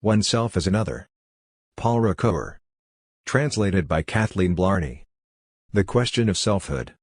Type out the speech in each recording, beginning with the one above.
Oneself as another. Paul Ricoeur. Translated by Kathleen Blarney. The question of selfhood.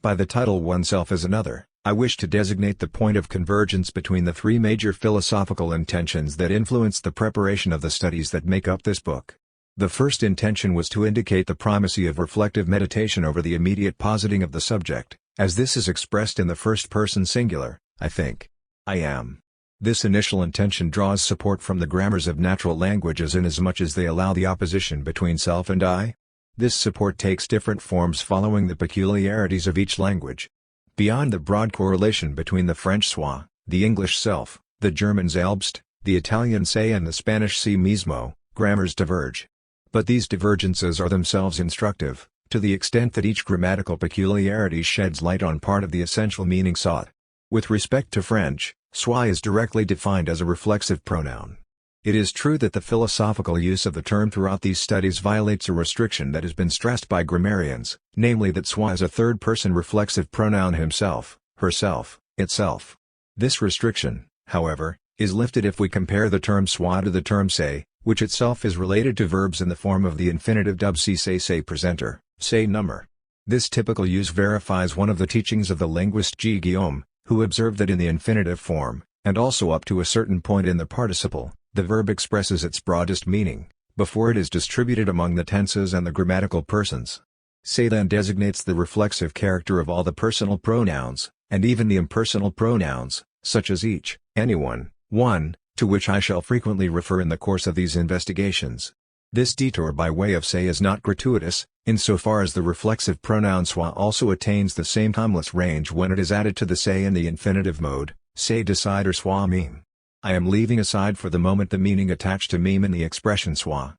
By the title Oneself as Another, I wish to designate the point of convergence between the three major philosophical intentions that influenced the preparation of the studies that make up this book. The first intention was to indicate the primacy of reflective meditation over the immediate positing of the subject, as this is expressed in the first person singular, I think. I am. This initial intention draws support from the grammars of natural languages inasmuch as they allow the opposition between self and I. This support takes different forms following the peculiarities of each language. Beyond the broad correlation between the French soi, the English self, the German selbst, the Italian se and the Spanish si mismo, grammars diverge. But these divergences are themselves instructive, to the extent that each grammatical peculiarity sheds light on part of the essential meaning sought. With respect to French, soi is directly defined as a reflexive pronoun. It is true that the philosophical use of the term throughout these studies violates a restriction that has been stressed by grammarians, namely that soi is a third-person reflexive pronoun himself, herself, itself. This restriction, however, is lifted if we compare the term soi to the term se, which itself is related to verbs in the form of the infinitive dub si say presenter, say number. This typical use verifies one of the teachings of the linguist G. Guillaume, who observed that in the infinitive form, and also up to a certain point in the participle, the verb expresses its broadest meaning, before it is distributed among the tenses and the grammatical persons. Se then designates the reflexive character of all the personal pronouns, and even the impersonal pronouns, such as each, anyone, one, to which I shall frequently refer in the course of these investigations. This detour by way of se is not gratuitous, insofar as the reflexive pronoun soi also attains the same timeless range when it is added to the se in the infinitive mode, se decide or soi meme. I am leaving aside for the moment the meaning attached to meme in the expression soi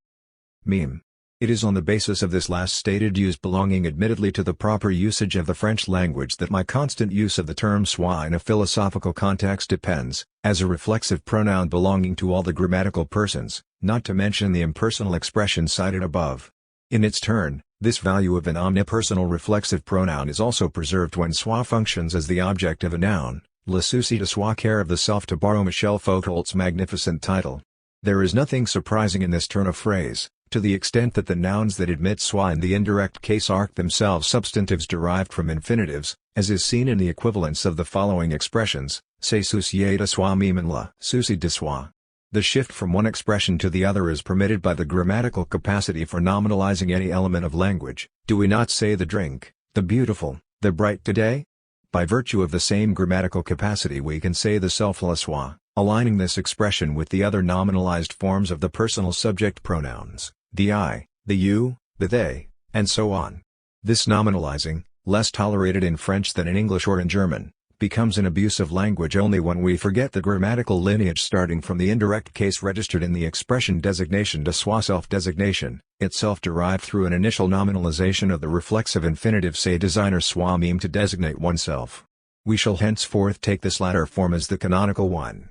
meme. It is on the basis of this last stated use belonging admittedly to the proper usage of the French language that my constant use of the term soi in a philosophical context depends, as a reflexive pronoun belonging to all the grammatical persons, not to mention the impersonal expression cited above. In its turn, this value of an omnipersonal reflexive pronoun is also preserved when soi functions as the object of a noun, le souci de soi, care of the self, to borrow Michel Foucault's magnificent title. There is nothing surprising in this turn of phrase, to the extent that the nouns that admit soi in the indirect case are themselves substantives derived from infinitives, as is seen in the equivalence of the following expressions, se soucier de soi meme and le souci de soi. The shift from one expression to the other is permitted by the grammatical capacity for nominalizing any element of language. Do we not say the drink, the beautiful, the bright today? By virtue of the same grammatical capacity we can say the self le soi, aligning this expression with the other nominalized forms of the personal subject pronouns, the I, the you, the they, and so on. This nominalizing, less tolerated in French than in English or in German, becomes an abuse of language only when we forget the grammatical lineage starting from the indirect case registered in the expression designation de soi, self-designation, itself derived through an initial nominalization of the reflexive infinitive se designer soi meme to designate oneself. We shall henceforth take this latter form as the canonical one.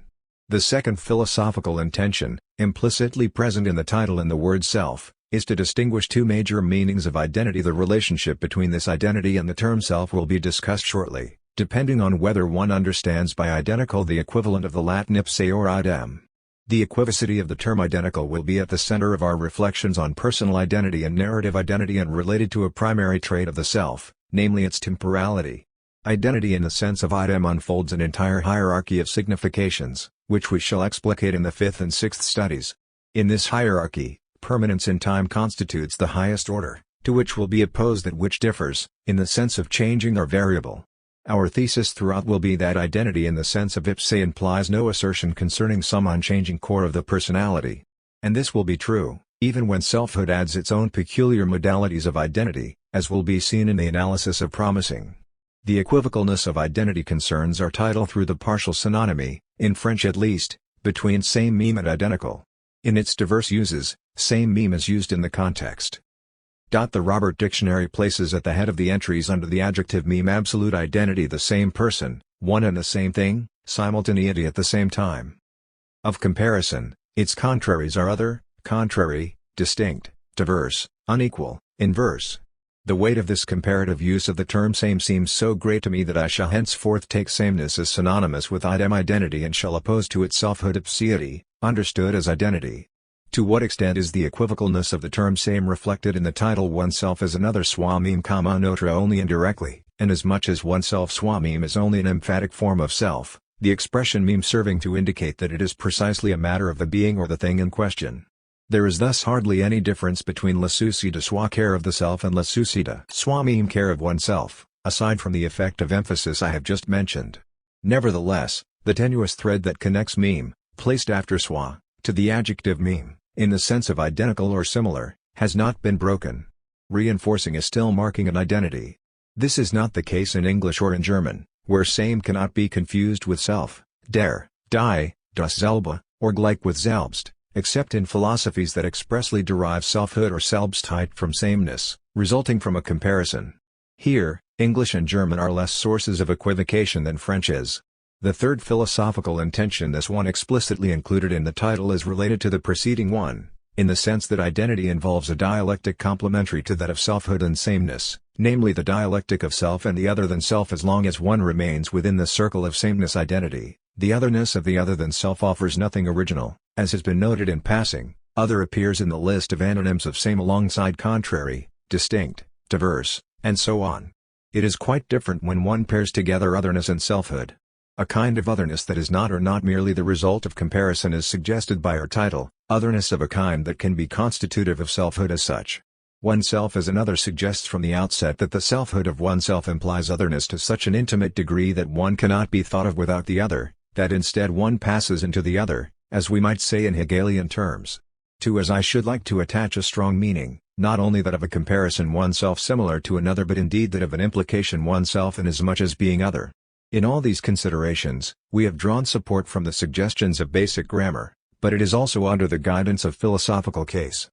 The second philosophical intention, implicitly present in the title and the word self, is to distinguish two major meanings of identity. The relationship between this identity and the term self will be discussed shortly, depending on whether one understands by identical the equivalent of the Latin ipse or idem. The equivocity of the term identical will be at the center of our reflections on personal identity and narrative identity and related to a primary trait of the self, namely its temporality. Identity in the sense of idem unfolds an entire hierarchy of significations, which we shall explicate in the fifth and sixth studies. In this hierarchy, permanence in time constitutes the highest order, to which will be opposed that which differs, in the sense of changing or variable. Our thesis throughout will be that identity in the sense of ipse implies no assertion concerning some unchanging core of the personality. And this will be true, even when selfhood adds its own peculiar modalities of identity, as will be seen in the analysis of promising. The equivocalness of identity concerns our title through the partial synonymy, in French at least, between same meme and identical. In its diverse uses, same meme is used in the context. The Robert Dictionary places at the head of the entries under the adjective meme absolute identity, the same person, one and the same thing, simultaneity at the same time. Of comparison, its contraries are other, contrary, distinct, diverse, unequal, inverse. The weight of this comparative use of the term same seems so great to me that I shall henceforth take sameness as synonymous with idem identity and shall oppose to it selfhood ipseity, understood as identity. To what extent is the equivocalness of the term same reflected in the title oneself as another swamim comma notre only indirectly, and as much as oneself swamim is only an emphatic form of self, the expression meme serving to indicate that it is precisely a matter of the being or the thing in question. There is thus hardly any difference between la souci de soi care of the self and la souci de soi-même care of oneself, aside from the effect of emphasis I have just mentioned. Nevertheless, the tenuous thread that connects meme, placed after soi, to the adjective meme, in the sense of identical or similar, has not been broken. Reinforcing is still marking an identity. This is not the case in English or in German, where same cannot be confused with self, der, die, dasselbe, or gleich with selbst, except in philosophies that expressly derive selfhood or Selbstheit from sameness, resulting from a comparison. Here, English and German are less sources of equivocation than French is. The third philosophical intention this one explicitly included in the title is related to the preceding one, in the sense that identity involves a dialectic complementary to that of selfhood and sameness, namely the dialectic of self and the other than self. As long as one remains within the circle of sameness identity, the otherness of the other than self offers nothing original. As has been noted in passing, other appears in the list of antonyms of same alongside contrary, distinct, diverse, and so on. It is quite different when one pairs together otherness and selfhood. A kind of otherness that is not or not merely the result of comparison is suggested by our title, otherness of a kind that can be constitutive of selfhood as such. Oneself as another suggests from the outset that the selfhood of oneself implies otherness to such an intimate degree that one cannot be thought of without the other, that instead one passes into the other, as we might say in Hegelian terms. To as I should like to attach a strong meaning, not only that of a comparison oneself similar to another but indeed that of an implication oneself inasmuch as being other. In all these considerations, we have drawn support from the suggestions of basic grammar, but it is also under the guidance of philosophical case.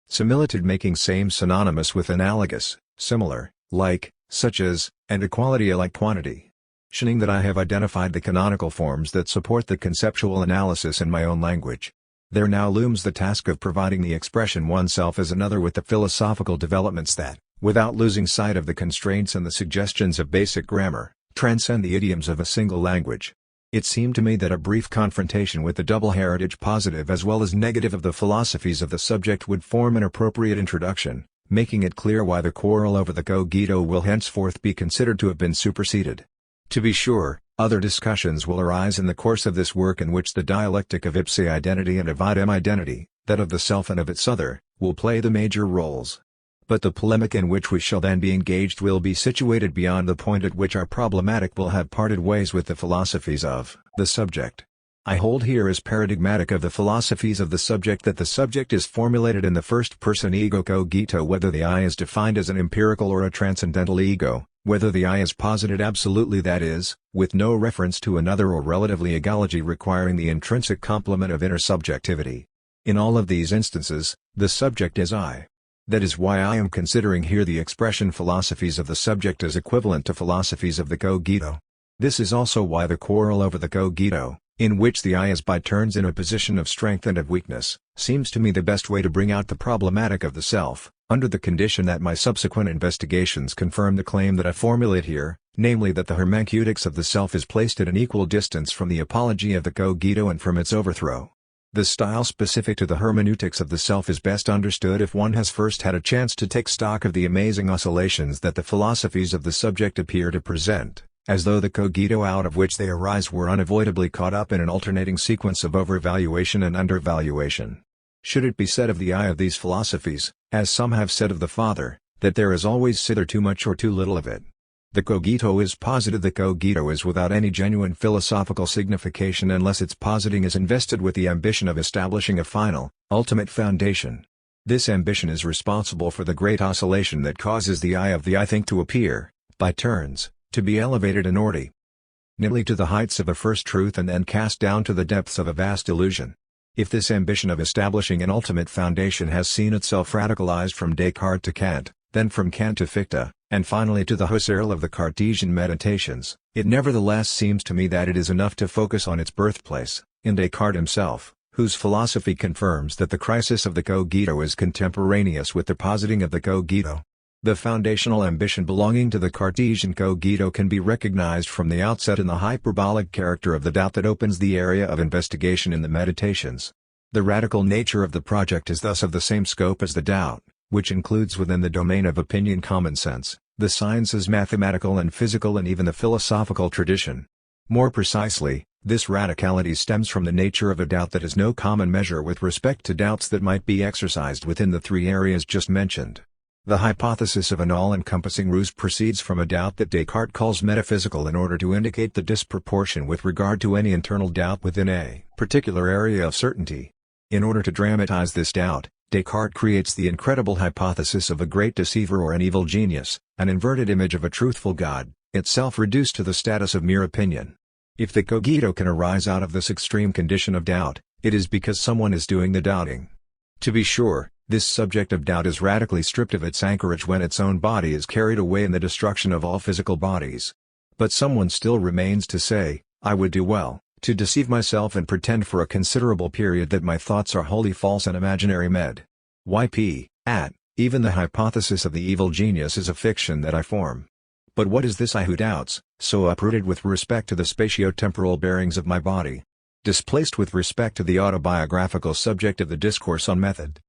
Similitude making same synonymous with analogous, similar, like, such as, and equality like quantity. Showing that I have identified the canonical forms that support the conceptual analysis in my own language. There now looms the task of providing the expression oneself as another with the philosophical developments that, without losing sight of the constraints and the suggestions of basic grammar, transcend the idioms of a single language. It seemed to me that a brief confrontation with the double heritage positive as well as negative of the philosophies of the subject would form an appropriate introduction, making it clear why the quarrel over the cogito will henceforth be considered to have been superseded. To be sure, other discussions will arise in the course of this work in which the dialectic of ipse identity and of idem identity, that of the self and of its other, will play the major roles. But the polemic in which we shall then be engaged will be situated beyond the point at which our problematic will have parted ways with the philosophies of the subject. I hold here as paradigmatic of the philosophies of the subject that the subject is formulated in the first person ego cogito, whether the I is defined as an empirical or a transcendental ego, whether the I is posited absolutely, that is, with no reference to another, or relatively egology requiring the intrinsic complement of inner subjectivity. In all of these instances, the subject is I. That is why I am considering here the expression philosophies of the subject as equivalent to philosophies of the cogito. This is also why the quarrel over the cogito, in which the I is by turns in a position of strength and of weakness, seems to me the best way to bring out the problematic of the self, under the condition that my subsequent investigations confirm the claim that I formulate here, namely that the hermeneutics of the self is placed at an equal distance from the apology of the cogito and from its overthrow. The style specific to the hermeneutics of the self is best understood if one has first had a chance to take stock of the amazing oscillations that the philosophies of the subject appear to present, as though the cogito out of which they arise were unavoidably caught up in an alternating sequence of overvaluation and undervaluation. Should it be said of the I of these philosophies, as some have said of the Father, that there is always either too much or too little of it? The cogito is posited. The cogito is without any genuine philosophical signification unless its positing is invested with the ambition of establishing a final, ultimate foundation. This ambition is responsible for the great oscillation that causes the I of the I think to appear, by turns, to be elevated in order nearly to the heights of a first truth and then cast down to the depths of a vast illusion. If this ambition of establishing an ultimate foundation has seen itself radicalized from Descartes to Kant, then from Kant to Fichte, and finally to the Husserl of the Cartesian meditations, it nevertheless seems to me that it is enough to focus on its birthplace, in Descartes himself, whose philosophy confirms that the crisis of the cogito is contemporaneous with the positing of the cogito. The foundational ambition belonging to the Cartesian cogito can be recognized from the outset in the hyperbolic character of the doubt that opens the area of investigation in the meditations. The radical nature of the project is thus of the same scope as the doubt, which includes within the domain of opinion common sense, the sciences mathematical and physical and even the philosophical tradition. More precisely, this radicality stems from the nature of a doubt that is no common measure with respect to doubts that might be exercised within the three areas just mentioned. The hypothesis of an all-encompassing ruse proceeds from a doubt that Descartes calls metaphysical in order to indicate the disproportion with regard to any internal doubt within a particular area of certainty. In order to dramatize this doubt, Descartes creates the incredible hypothesis of a great deceiver or an evil genius, an inverted image of a truthful God, itself reduced to the status of mere opinion. If the cogito can arise out of this extreme condition of doubt, it is because someone is doing the doubting. To be sure, this subject of doubt is radically stripped of its anchorage when its own body is carried away in the destruction of all physical bodies. But someone still remains to say, I would do well to deceive myself and pretend for a considerable period that my thoughts are wholly false and imaginary even the hypothesis of the evil genius is a fiction that I form. But what is this I who doubts, so uprooted with respect to the spatio-temporal bearings of my body? Displaced with respect to the autobiographical subject of the discourse on method,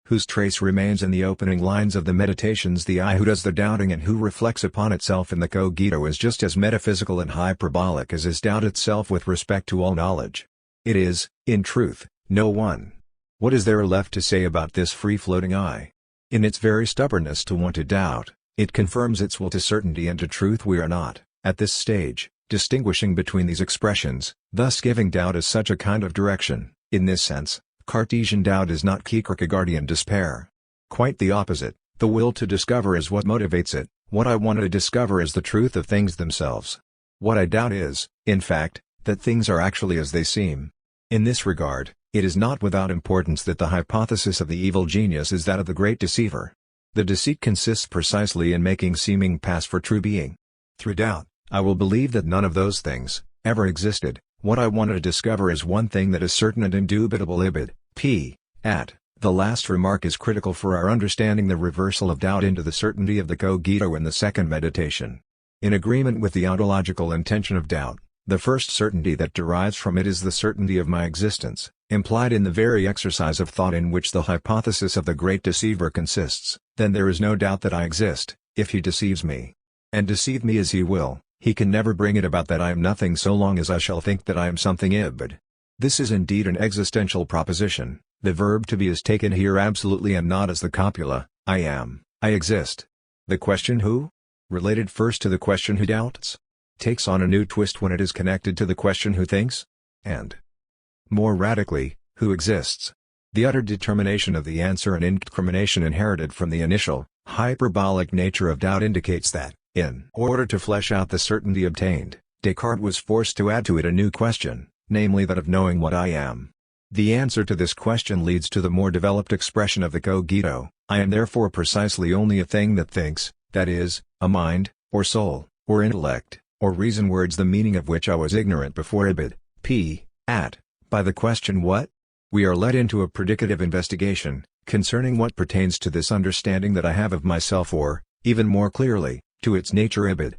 whose trace remains in the opening lines of the meditations. The I who does the doubting and who reflects upon itself in the cogito is just as metaphysical and hyperbolic as is doubt itself with respect to all knowledge. It is, in truth, no one. What is there left to say about this free-floating I? In its very stubbornness to want to doubt, it confirms its will to certainty and to truth. We are not, at this stage, distinguishing between these expressions, thus giving doubt as such a kind of direction. In this sense, Cartesian doubt is not Kierkegaardian despair. Quite the opposite. The will to discover is what motivates it. What I want to discover is the truth of things themselves. What I doubt is, in fact, that things are actually as they seem. In this regard, it is not without importance that the hypothesis of the evil genius is that of the great deceiver. The deceit consists precisely in making seeming pass for true being. Through doubt, I will believe that none of those things ever existed. What I want to discover is one thing that is certain and indubitable. The last remark is critical for our understanding the reversal of doubt into the certainty of the cogito in the second meditation. In agreement with the ontological intention of doubt, the first certainty that derives from it is the certainty of my existence, implied in the very exercise of thought in which the hypothesis of the great deceiver consists. Then there is no doubt that I exist, if he deceives me. And deceive me as he will, he can never bring it about that I am nothing so long as I shall think that I am something. This is indeed an existential proposition. The verb to be is taken here absolutely and not as the copula, I am, I exist. The question who, related first to the question who doubts, takes on a new twist when it is connected to the question who thinks, and, more radically, who exists. The utter determination of the answer and incrimination inherited from the initial, hyperbolic nature of doubt indicates that, in order to flesh out the certainty obtained, Descartes was forced to add to it a new question, namely that of knowing what I am. The answer to this question leads to the more developed expression of the cogito. I am therefore precisely only a thing that thinks, that is, a mind, or soul, or intellect, or reason, words the meaning of which I was ignorant before. By the question what? We are led into a predicative investigation, concerning what pertains to this understanding that I have of myself, or, even more clearly, to its nature. At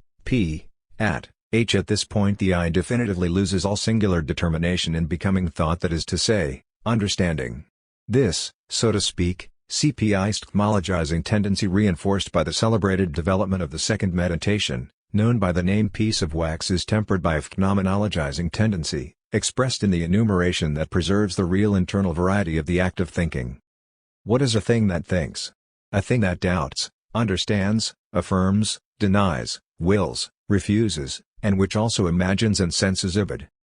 this point the I definitively loses all singular determination in becoming thought, that is to say, understanding. This, so to speak, CPI-stchmologizing tendency, reinforced by the celebrated development of the second meditation, known by the name piece of wax, is tempered by a phenomenologizing tendency, expressed in the enumeration that preserves the real internal variety of the act of thinking. What is a thing that thinks? A thing that doubts, understands, affirms, denies, wills, refuses, and which also imagines and senses.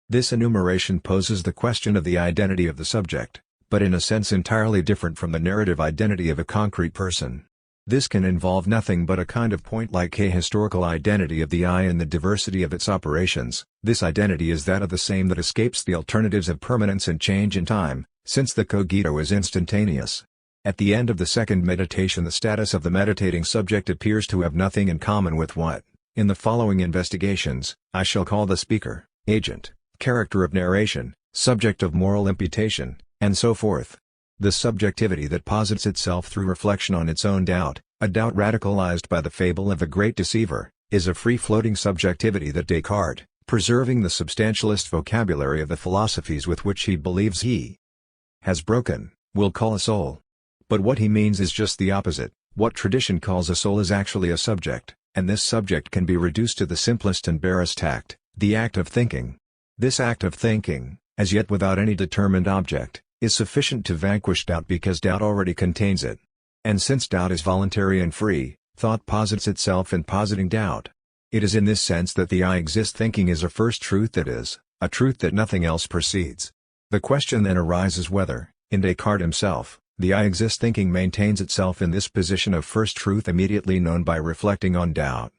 This enumeration poses the question of the identity of the subject, but in a sense entirely different from the narrative identity of a concrete person. This can involve nothing but a kind of point-like a historical identity of the I in the diversity of its operations. This identity is that of the same that escapes the alternatives of permanence and change in time, since the cogito is instantaneous. At the end of the second meditation, the status of the meditating subject appears to have nothing in common with what, in the following investigations, I shall call the speaker, agent, character of narration, subject of moral imputation, and so forth. The subjectivity that posits itself through reflection on its own doubt, A doubt radicalized by the fable of the great deceiver, is a free-floating subjectivity that Descartes, preserving the substantialist vocabulary of the philosophies with which he believes he has broken, will call a soul. But what he means is just the opposite. What tradition calls a soul is actually a subject, and this subject can be reduced to the simplest and barest act, the act of thinking. This act of thinking, as yet without any determined object, is sufficient to vanquish doubt because doubt already contains it. And since doubt is voluntary and free, thought posits itself in positing doubt. It is in this sense that the I exist thinking is a first truth, that is, a truth that nothing else precedes. The question then arises whether, in Descartes himself, the I exist thinking maintains itself in this position of first truth immediately known by reflecting on doubt.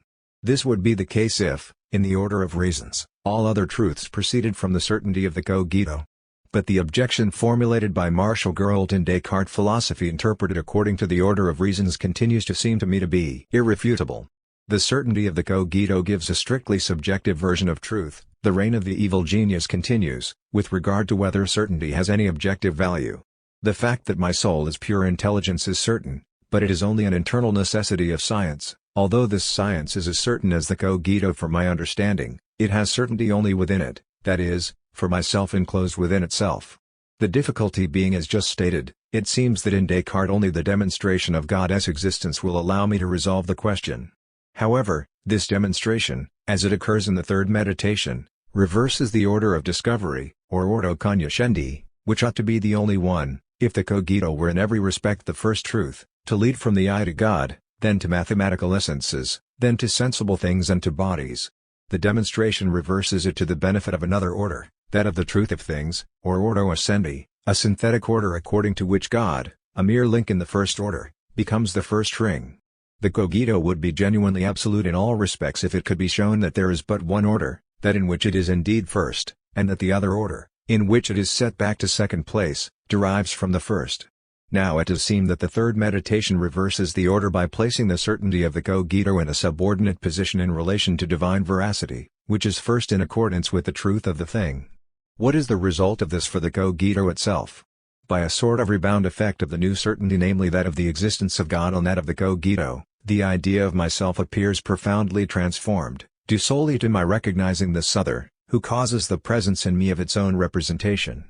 This would be the case if, in the order of reasons, all other truths proceeded from the certainty of the cogito. But the objection formulated by Marshall Gurlt in Descartes' philosophy interpreted according to the order of reasons continues to seem to me to be irrefutable. The certainty of the cogito gives a strictly subjective version of truth. The reign of the evil genius continues, with regard to whether certainty has any objective value. The fact that my soul is pure intelligence is certain, but it is only an internal necessity of science. Although this science is as certain as the cogito for my understanding, it has certainty only within it, that is, for myself enclosed within itself. The difficulty being as just stated, it seems that in Descartes only the demonstration of God's existence will allow me to resolve the question. However, this demonstration, as it occurs in the third meditation, reverses the order of discovery, or ordo cognoscendi, which ought to be the only one, if the cogito were in every respect the first truth, to lead from the I to God, then to mathematical essences, then to sensible things and to bodies. The demonstration reverses it to the benefit of another order, that of the truth of things, or ordo ascendi, a synthetic order according to which God, a mere link in the first order, becomes the first ring. The cogito would be genuinely absolute in all respects if it could be shown that there is but one order, that in which it is indeed first, and that the other order, in which it is set back to second place, derives from the first. Now it does seem that the third meditation reverses the order by placing the certainty of the cogito in a subordinate position in relation to divine veracity, which is first in accordance with the truth of the thing. What is the result of this for the cogito itself? By a sort of rebound effect of the new certainty, namely that of the existence of God on that of the cogito, the idea of myself appears profoundly transformed, due solely to my recognizing this other, who causes the presence in me of its own representation.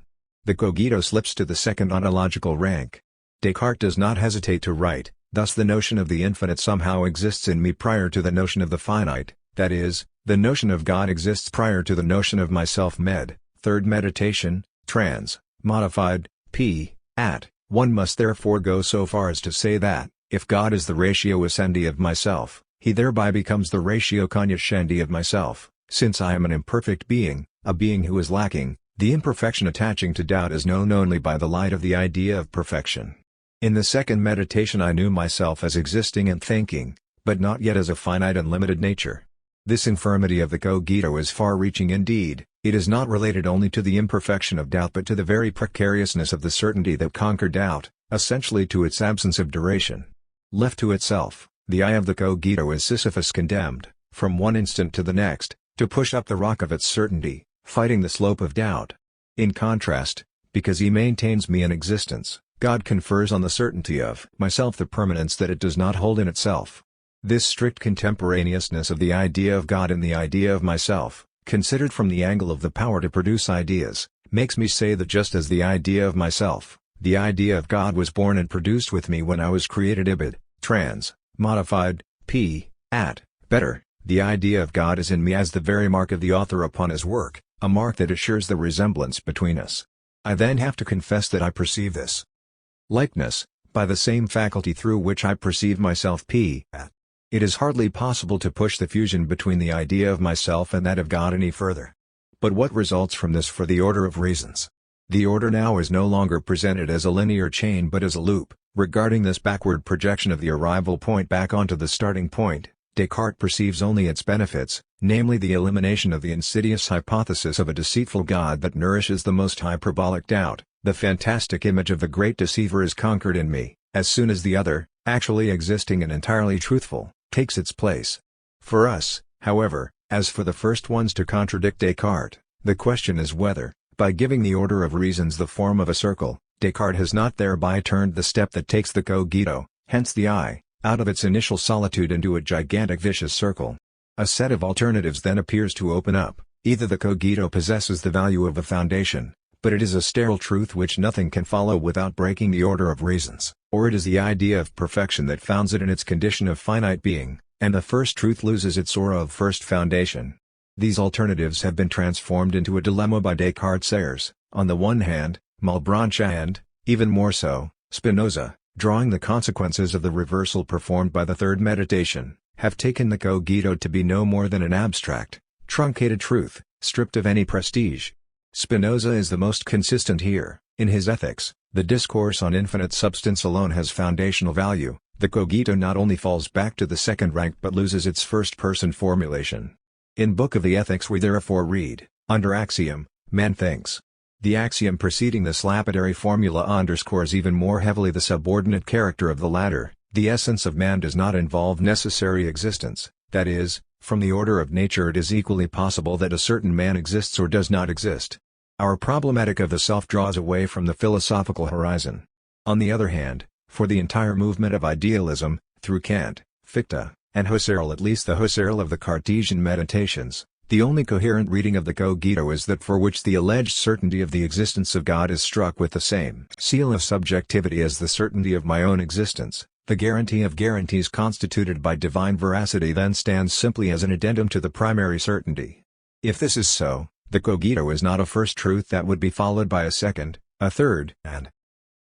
The cogito slips to the second ontological rank. Descartes does not hesitate to write, thus the notion of the infinite somehow exists in me prior to the notion of the finite, that is, the notion of God exists prior to the notion of myself. Third meditation, trans. Modified, p. At. One must therefore go so far as to say that, if God is the ratio essendi of myself, he thereby becomes the ratio cognoscendi of myself, since I am an imperfect being, a being who is lacking. The imperfection attaching to doubt is known only by the light of the idea of perfection. In the second meditation I knew myself as existing and thinking, but not yet as a finite and limited nature. This infirmity of the cogito is far-reaching indeed. It is not related only to the imperfection of doubt but to the very precariousness of the certainty that conquered doubt, essentially to its absence of duration. Left to itself, the I of the cogito is Sisyphus condemned, from one instant to the next, to push up the rock of its certainty, fighting the slope of doubt. In contrast, because he maintains me in existence, God confers on the certainty of myself the permanence that it does not hold in itself. This strict contemporaneousness of the idea of God and the idea of myself, considered from the angle of the power to produce ideas, makes me say that just as the idea of myself, the idea of God was born and produced with me when I was created ibid, trans. Modified, p. At. Better, the idea of God is in me as the very mark of the author upon his work, a mark that assures the resemblance between us. I then have to confess that I perceive this likeness, by the same faculty through which I perceive myself. P. At. It is hardly possible to push the fusion between the idea of myself and that of God any further. But what results from this for the order of reasons? The order now is no longer presented as a linear chain but as a loop. Regarding this backward projection of the arrival point back onto the starting point, Descartes perceives only its benefits, namely the elimination of the insidious hypothesis of a deceitful God that nourishes the most hyperbolic doubt. The fantastic image of the great deceiver is conquered in me, as soon as the other, actually existing and entirely truthful, takes its place. For us, however, as for the first ones to contradict Descartes, the question is whether, by giving the order of reasons the form of a circle, Descartes has not thereby turned the step that takes the cogito, hence the I, out of its initial solitude into a gigantic vicious circle. A set of alternatives then appears to open up. Either the cogito possesses the value of a foundation, but it is a sterile truth which nothing can follow without breaking the order of reasons, or it is the idea of perfection that founds it in its condition of finite being, and the first truth loses its aura of first foundation. These alternatives have been transformed into a dilemma by Descartes' on the one hand, Malebranche and, even more so, Spinoza, drawing the consequences of the reversal performed by the third meditation, have taken the cogito to be no more than an abstract, truncated truth, stripped of any prestige. Spinoza is the most consistent here. In his Ethics, the discourse on infinite substance alone has foundational value. The cogito not only falls back to the second rank but loses its first-person formulation. In Book of the Ethics we therefore read, under axiom, man thinks. The axiom preceding this lapidary formula underscores even more heavily the subordinate character of the latter. The essence of man does not involve necessary existence, that is, from the order of nature it is equally possible that a certain man exists or does not exist. Our problematic of the self draws away from the philosophical horizon. On the other hand, for the entire movement of idealism, through Kant, Fichte, and Husserl, at least the Husserl of the Cartesian Meditations, the only coherent reading of the cogito is that for which the alleged certainty of the existence of God is struck with the same seal of subjectivity as the certainty of my own existence. The guarantee of guarantees constituted by divine veracity then stands simply as an addendum to the primary certainty. If this is so, the cogito is not a first truth that would be followed by a second, a third, and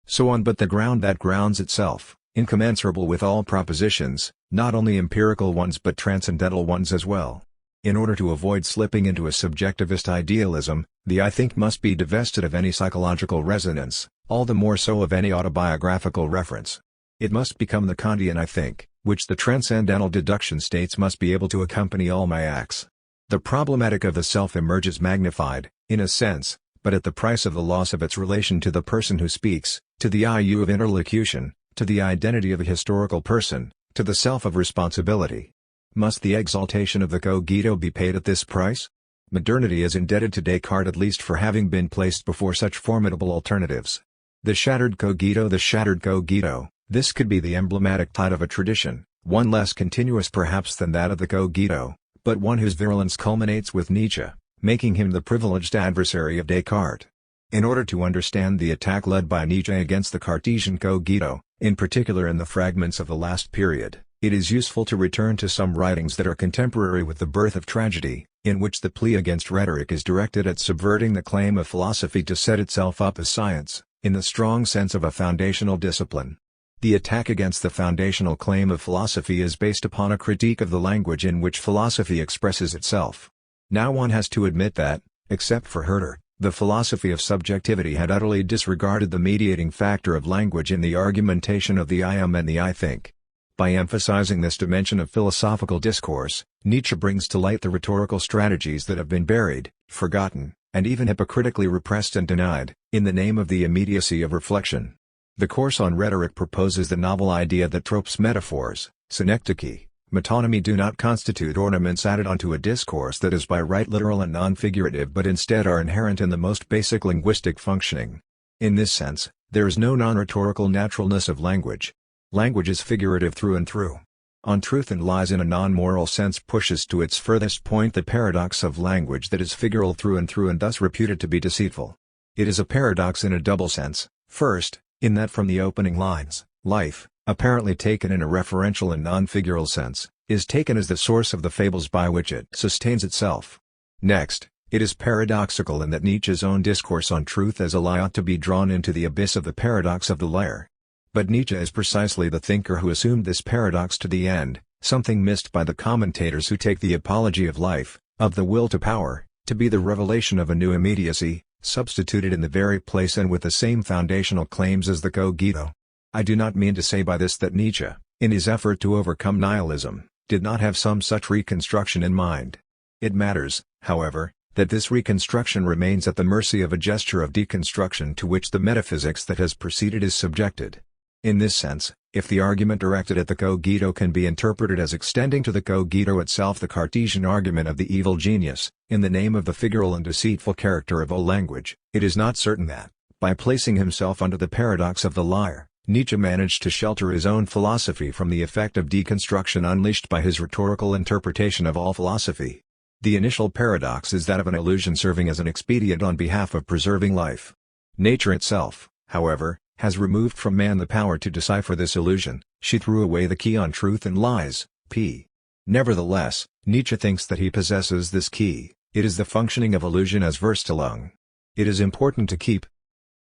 so on, but the ground that grounds itself, incommensurable with all propositions, not only empirical ones but transcendental ones as well. In order to avoid slipping into a subjectivist idealism, the I think must be divested of any psychological resonance, all the more so of any autobiographical reference. It must become the Kantian I think, which the transcendental deduction states must be able to accompany all my acts. The problematic of the self emerges magnified, in a sense, but at the price of the loss of its relation to the person who speaks, to the IU of interlocution, to the identity of a historical person, to the self of responsibility. Must the exaltation of the cogito be paid at this price? Modernity is indebted to Descartes at least for having been placed before such formidable alternatives. The shattered cogito, the shattered cogito. This could be the emblematic tide of a tradition, one less continuous perhaps than that of the cogito, but one whose virulence culminates with Nietzsche, making him the privileged adversary of Descartes. In order to understand the attack led by Nietzsche against the Cartesian cogito, in particular in the fragments of the last period, it is useful to return to some writings that are contemporary with the birth of tragedy, in which the plea against rhetoric is directed at subverting the claim of philosophy to set itself up as science, in the strong sense of a foundational discipline. The attack against the foundational claim of philosophy is based upon a critique of the language in which philosophy expresses itself. Now one has to admit that, except for Herder, the philosophy of subjectivity had utterly disregarded the mediating factor of language in the argumentation of the I am and the I think. By emphasizing this dimension of philosophical discourse, Nietzsche brings to light the rhetorical strategies that have been buried, forgotten, and even hypocritically repressed and denied, in the name of the immediacy of reflection. The course on rhetoric proposes the novel idea that tropes, metaphors, synecdoche, metonymy do not constitute ornaments added onto a discourse that is by right literal and non-figurative but instead are inherent in the most basic linguistic functioning. In this sense, there is no non-rhetorical naturalness of language. Language is figurative through and through. On truth and lies in a non-moral sense pushes to its furthest point the paradox of language that is figural through and thus reputed to be deceitful. It is a paradox in a double sense, first, in that from the opening lines, life, apparently taken in a referential and non-figural sense, is taken as the source of the fables by which it sustains itself. Next, it is paradoxical in that Nietzsche's own discourse on truth as a lie ought to be drawn into the abyss of the paradox of the liar. But Nietzsche is precisely the thinker who assumed this paradox to the end, something missed by the commentators who take the apology of life, of the will to power, to be the revelation of a new immediacy, substituted in the very place and with the same foundational claims as the cogito. I do not mean to say by this that Nietzsche, in his effort to overcome nihilism, did not have some such reconstruction in mind. It matters, however, that this reconstruction remains at the mercy of a gesture of deconstruction to which the metaphysics that has preceded is subjected. In this sense, if the argument directed at the cogito can be interpreted as extending to the cogito itself the Cartesian argument of the evil genius, in the name of the figural and deceitful character of all language, it is not certain that, by placing himself under the paradox of the liar, Nietzsche managed to shelter his own philosophy from the effect of deconstruction unleashed by his rhetorical interpretation of all philosophy. The initial paradox is that of an illusion serving as an expedient on behalf of preserving life. Nature itself, however, has removed from man the power to decipher this illusion. She threw away the key on truth and lies, p. Nevertheless, Nietzsche thinks that he possesses this key. It is the functioning of illusion as Verstellung. It is important to keep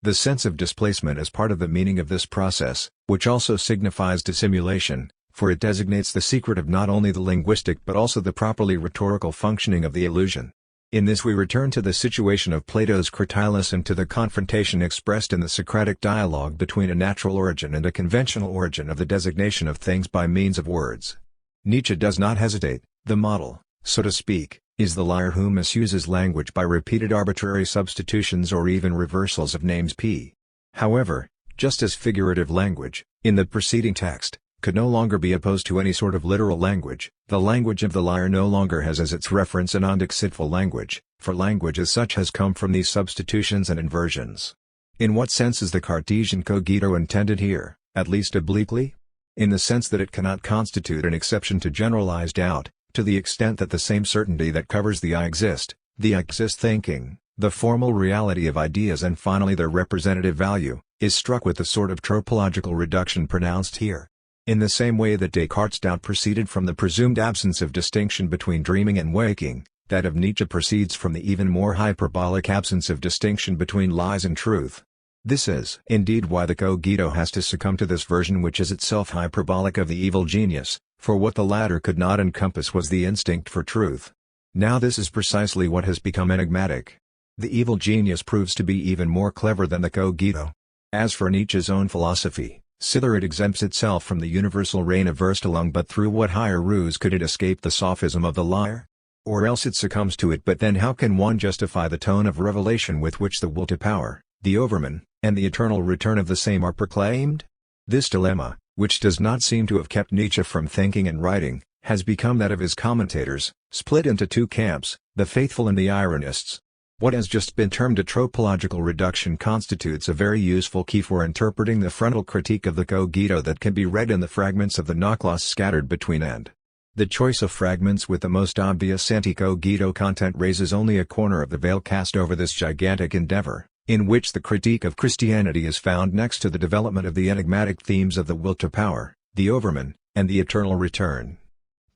the sense of displacement as part of the meaning of this process, which also signifies dissimulation, for it designates the secret of not only the linguistic but also the properly rhetorical functioning of the illusion. In this we return to the situation of Plato's Cratylus and to the confrontation expressed in the Socratic dialogue between a natural origin and a conventional origin of the designation of things by means of words. Nietzsche does not hesitate. The model, so to speak, is the liar who misuses language by repeated arbitrary substitutions or even reversals of names p. However, just as figurative language, in the preceding text, could no longer be opposed to any sort of literal language, the language of the liar no longer has as its reference a non-dixitful language, for language as such has come from these substitutions and inversions. In what sense is the Cartesian cogito intended here, at least obliquely? In the sense that it cannot constitute an exception to generalized doubt, to the extent that the same certainty that covers the I exist thinking, the formal reality of ideas and finally their representative value, is struck with the sort of tropological reduction pronounced here. In the same way that Descartes' doubt proceeded from the presumed absence of distinction between dreaming and waking, that of Nietzsche proceeds from the even more hyperbolic absence of distinction between lies and truth. This is indeed why the cogito has to succumb to this version which is itself hyperbolic of the evil genius, for what the latter could not encompass was the instinct for truth. Now this is precisely what has become enigmatic. The evil genius proves to be even more clever than the cogito. As for Nietzsche's own philosophy, sither it exempts itself from the universal reign of Verstellung, but through what higher ruse could it escape the sophism of the liar? Or else it succumbs to it, but then how can one justify the tone of revelation with which the will to power, the overman, and the eternal return of the same are proclaimed? This dilemma, which does not seem to have kept Nietzsche from thinking and writing, has become that of his commentators, split into two camps, the faithful and the ironists. What has just been termed a tropological reduction constitutes a very useful key for interpreting the frontal critique of the cogito that can be read in the fragments of the Nachlass scattered between and. The choice of fragments with the most obvious anti-cogito content raises only a corner of the veil cast over this gigantic endeavor, in which the critique of Christianity is found next to the development of the enigmatic themes of the will to power, the overman, and the eternal return.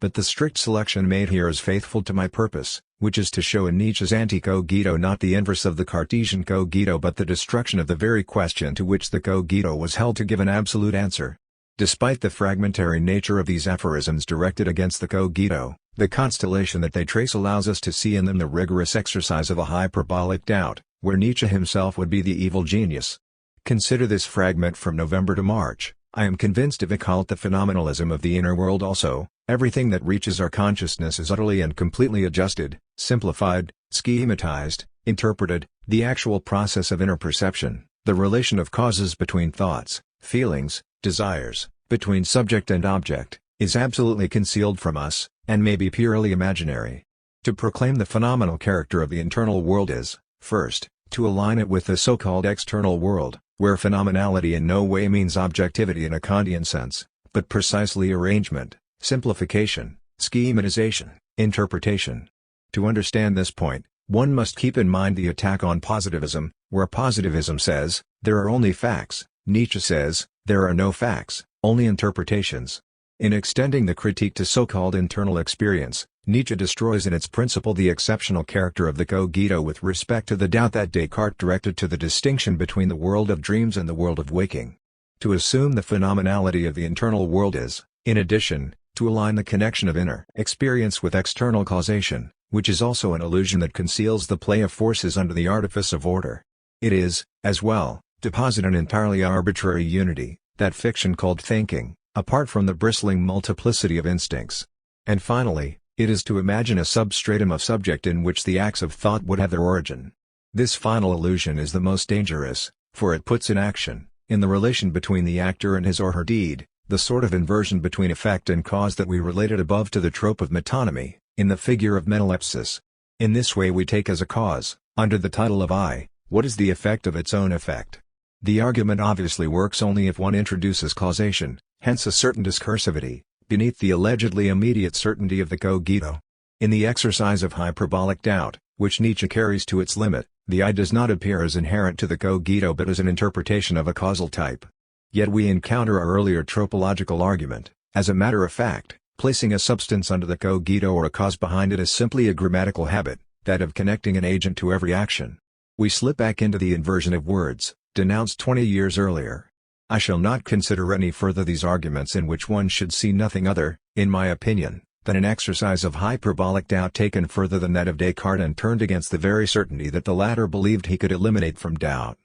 But the strict selection made here is faithful to my purpose, which is to show in Nietzsche's anti-cogito not the inverse of the Cartesian cogito but the destruction of the very question to which the cogito was held to give an absolute answer. Despite the fragmentary nature of these aphorisms directed against the cogito, the constellation that they trace allows us to see in them the rigorous exercise of a hyperbolic doubt, where Nietzsche himself would be the evil genius. Consider this fragment from November to March. I am convinced of occult the phenomenalism of the inner world also. Everything that reaches our consciousness is utterly and completely adjusted, simplified, schematized, interpreted. The actual process of inner perception, the relation of causes between thoughts, feelings, desires, between subject and object, is absolutely concealed from us, and may be purely imaginary. To proclaim the phenomenal character of the internal world is, first, to align it with the so-called external world, where phenomenality in no way means objectivity in a Kantian sense, but precisely arrangement, simplification, schematization, interpretation. To understand this point, one must keep in mind the attack on positivism, where positivism says, there are only facts. Nietzsche says, there are no facts, only interpretations. In extending the critique to so-called internal experience, Nietzsche destroys in its principle the exceptional character of the cogito with respect to the doubt that Descartes directed to the distinction between the world of dreams and the world of waking. To assume the phenomenality of the internal world is, in addition, to align the connection of inner experience with external causation, which is also an illusion that conceals the play of forces under the artifice of order. It is, as well, to posit an entirely arbitrary unity, that fiction called thinking, apart from the bristling multiplicity of instincts. And finally, it is to imagine a substratum of subject in which the acts of thought would have their origin. This final illusion is the most dangerous, for it puts in action, in the relation between the actor and his or her deed, the sort of inversion between effect and cause that we related above to the trope of metonymy, in the figure of metalepsis. In this way we take as a cause, under the title of I, what is the effect of its own effect. The argument obviously works only if one introduces causation, hence a certain discursivity, beneath the allegedly immediate certainty of the cogito. In the exercise of hyperbolic doubt, which Nietzsche carries to its limit, the I does not appear as inherent to the cogito but as an interpretation of a causal type. Yet we encounter our earlier tropological argument, as a matter of fact, placing a substance under the cogito or a cause behind it is simply a grammatical habit, that of connecting an agent to every action. We slip back into the inversion of words, denounced 20 years earlier. I shall not consider any further these arguments in which one should see nothing other, in my opinion, than an exercise of hyperbolic doubt taken further than that of Descartes and turned against the very certainty that the latter believed he could eliminate from doubt.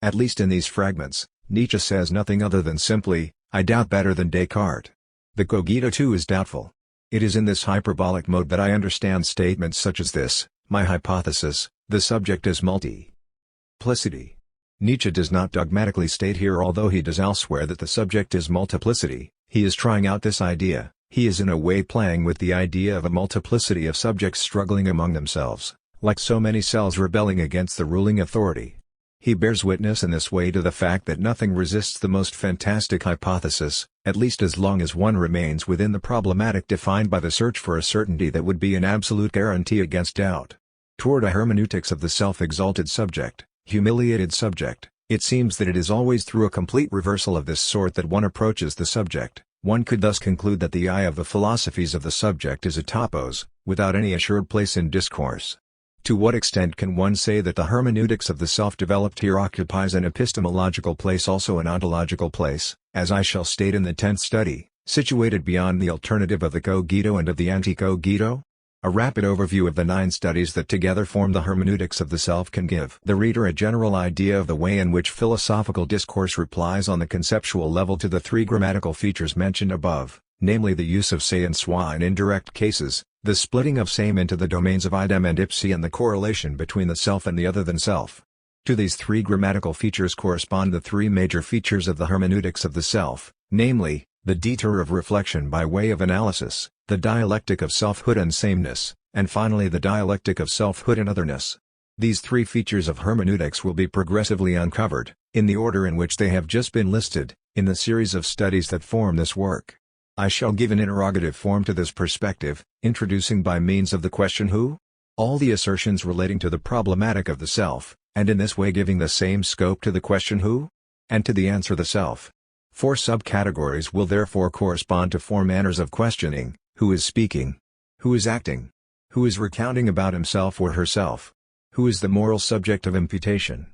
At least in these fragments, Nietzsche says nothing other than simply, I doubt better than Descartes. The cogito too is doubtful. It is in this hyperbolic mode that I understand statements such as this, my hypothesis, the subject is multiplicity. Nietzsche does not dogmatically state here, although he does elsewhere, that the subject is multiplicity. He is trying out this idea, he is in a way playing with the idea of a multiplicity of subjects struggling among themselves, like so many cells rebelling against the ruling authority. He bears witness in this way to the fact that nothing resists the most fantastic hypothesis, at least as long as one remains within the problematic defined by the search for a certainty that would be an absolute guarantee against doubt. Toward a hermeneutics of the self-exalted subject, humiliated subject, it seems that it is always through a complete reversal of this sort that one approaches the subject. One could thus conclude that the I of the philosophies of the subject is a topos, without any assured place in discourse. To what extent can one say that the hermeneutics of the self developed here occupies an epistemological place, also an ontological place, as I shall state in the 10th study, situated beyond the alternative of the cogito and of the anti-cogito? A rapid overview of the 9 studies that together form the hermeneutics of the self can give the reader a general idea of the way in which philosophical discourse replies on the conceptual level to the 3 grammatical features mentioned above, namely the use of se and soi in indirect cases, the splitting of same into the domains of idem and ipsi, and the correlation between the self and the other than self. To these 3 grammatical features correspond the 3 major features of the hermeneutics of the self, namely, the detour of reflection by way of analysis, the dialectic of selfhood and sameness, and finally the dialectic of selfhood and otherness. These 3 features of hermeneutics will be progressively uncovered, in the order in which they have just been listed, in the series of studies that form this work. I shall give an interrogative form to this perspective, introducing by means of the question who? All the assertions relating to the problematic of the self, and in this way giving the same scope to the question who? And to the answer the self. 4 subcategories will therefore correspond to 4 manners of questioning: who is speaking? Who is acting? Who is recounting about himself or herself? Who is the moral subject of imputation?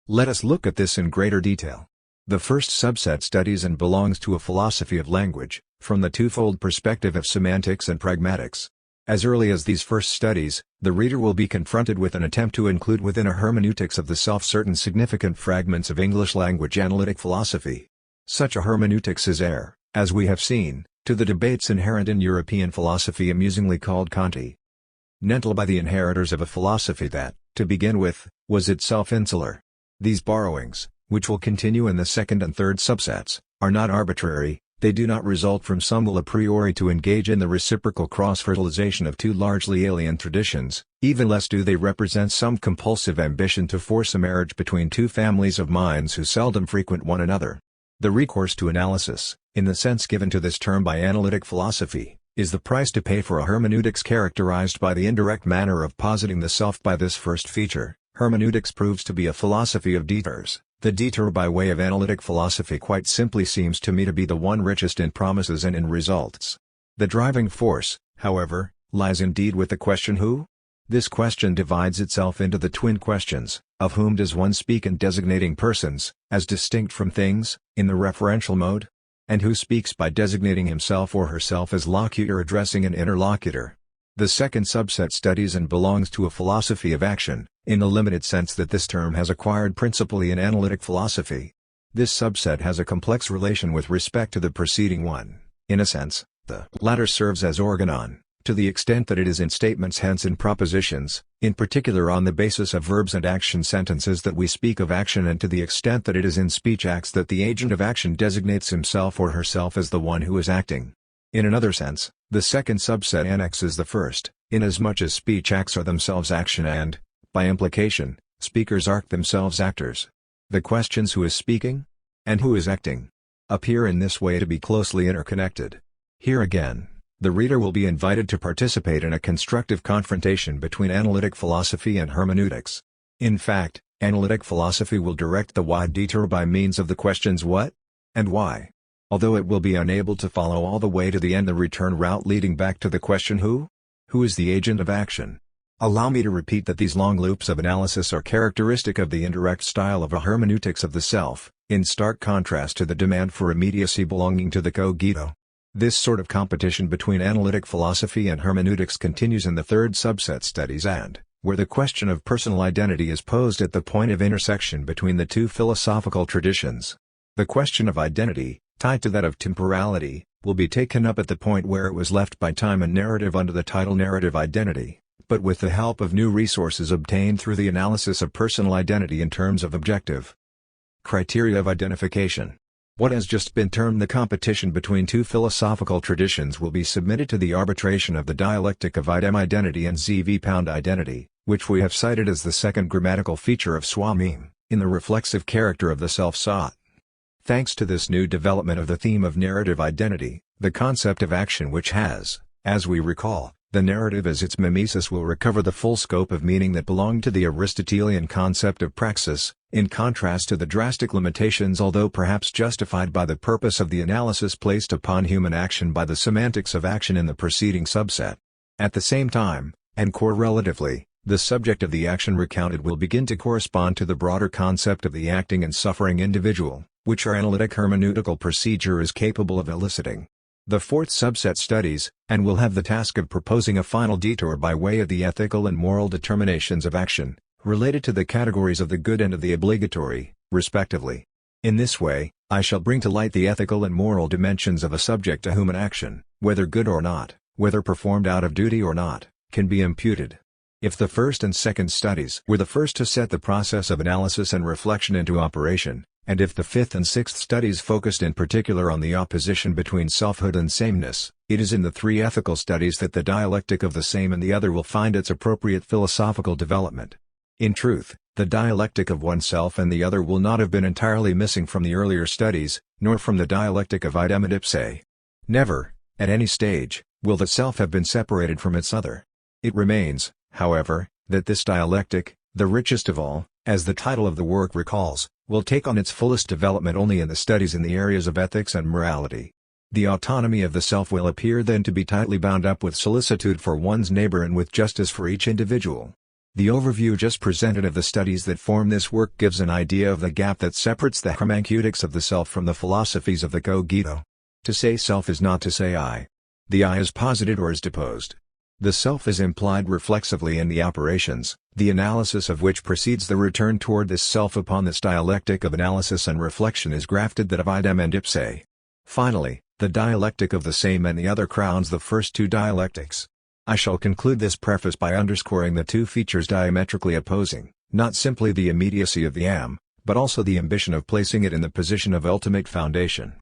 Let us look at this in greater detail. The first subset studies and belongs to a philosophy of language, from the twofold perspective of semantics and pragmatics. As early as these first studies, the reader will be confronted with an attempt to include within a hermeneutics of the self certain significant fragments of English language analytic philosophy. Such a hermeneutics is heir, as we have seen, to the debates inherent in European philosophy amusingly called continental by the inheritors of a philosophy that, to begin with, was itself insular. These borrowings, which will continue in the second and third subsets, are not arbitrary. They do not result from some will a priori to engage in the reciprocal cross-fertilization of 2 largely alien traditions, even less do they represent some compulsive ambition to force a marriage between 2 families of minds who seldom frequent one another. The recourse to analysis, in the sense given to this term by analytic philosophy, is the price to pay for a hermeneutics characterized by the indirect manner of positing the self by this first feature. Hermeneutics proves to be a philosophy of detours. The detour by way of analytic philosophy quite simply seems to me to be the one richest in promises and in results. The driving force, however, lies indeed with the question who? This question divides itself into the twin questions, of whom does one speak in designating persons, as distinct from things, in the referential mode? And who speaks by designating himself or herself as locutor addressing an interlocutor? The second subset studies and belongs to a philosophy of action, in the limited sense that this term has acquired principally in analytic philosophy. This subset has a complex relation with respect to the preceding one. In a sense, the latter serves as organon, to the extent that it is in statements, hence in propositions, in particular on the basis of verbs and action sentences, that we speak of action, and to the extent that it is in speech acts that the agent of action designates himself or herself as the one who is acting. In another sense, the second subset annexes the first, inasmuch as speech acts are themselves action and, by implication, speakers are themselves actors. The questions who is speaking? And who is acting? Appear in this way to be closely interconnected. Here again, the reader will be invited to participate in a constructive confrontation between analytic philosophy and hermeneutics. In fact, analytic philosophy will direct the wide detour by means of the questions what? And why? Although it will be unable to follow all the way to the end the return route leading back to the question who? Who is the agent of action? Allow me to repeat that these long loops of analysis are characteristic of the indirect style of a hermeneutics of the self, in stark contrast to the demand for immediacy belonging to the cogito. This sort of competition between analytic philosophy and hermeneutics continues in the third subset studies and, where the question of personal identity is posed at the point of intersection between the two philosophical traditions. The question of identity, tied to that of temporality, will be taken up at the point where it was left by time and narrative under the title Narrative Identity, but with the help of new resources obtained through the analysis of personal identity in terms of objective criteria of identification. What has just been termed the competition between two philosophical traditions will be submitted to the arbitration of the dialectic of idem identity and zv identity, which we have cited as the second grammatical feature of swa-meme, in the reflexive character of the self-sought. Thanks to this new development of the theme of narrative identity, the concept of action which has, as we recall, the narrative as its mimesis will recover the full scope of meaning that belonged to the Aristotelian concept of praxis, in contrast to the drastic limitations although perhaps justified by the purpose of the analysis placed upon human action by the semantics of action in the preceding subset. At the same time, and correlatively, the subject of the action recounted will begin to correspond to the broader concept of the acting and suffering individual, which our analytic hermeneutical procedure is capable of eliciting. The fourth subset studies, and will have the task of proposing a final detour by way of the ethical and moral determinations of action, related to the categories of the good and of the obligatory, respectively. In this way, I shall bring to light the ethical and moral dimensions of a subject to whom an action, whether good or not, whether performed out of duty or not, can be imputed. If the first and second studies were the first to set the process of analysis and reflection into operation, and if the fifth and sixth studies focused in particular on the opposition between selfhood and sameness, it is in the three ethical studies that the dialectic of the same and the other will find its appropriate philosophical development. In truth, the dialectic of oneself and the other will not have been entirely missing from the earlier studies, nor from the dialectic of idem and ipse. Never, at any stage, will the self have been separated from its other. It remains, however, that this dialectic, the richest of all, as the title of the work recalls, will take on its fullest development only in the studies in the areas of ethics and morality. The autonomy of the self will appear then to be tightly bound up with solicitude for one's neighbor and with justice for each individual. The overview just presented of the studies that form this work gives an idea of the gap that separates the hermeneutics of the self from the philosophies of the cogito. To say self is not to say I. The I is posited or is deposed. The self is implied reflexively in the operations, the analysis of which precedes the return toward this self. Upon this dialectic of analysis and reflection is grafted that of idem and ipse. Finally, the dialectic of the same and the other crowns the first two dialectics. I shall conclude this preface by underscoring the two features diametrically opposing, not simply the immediacy of the am, but also the ambition of placing it in the position of ultimate foundation.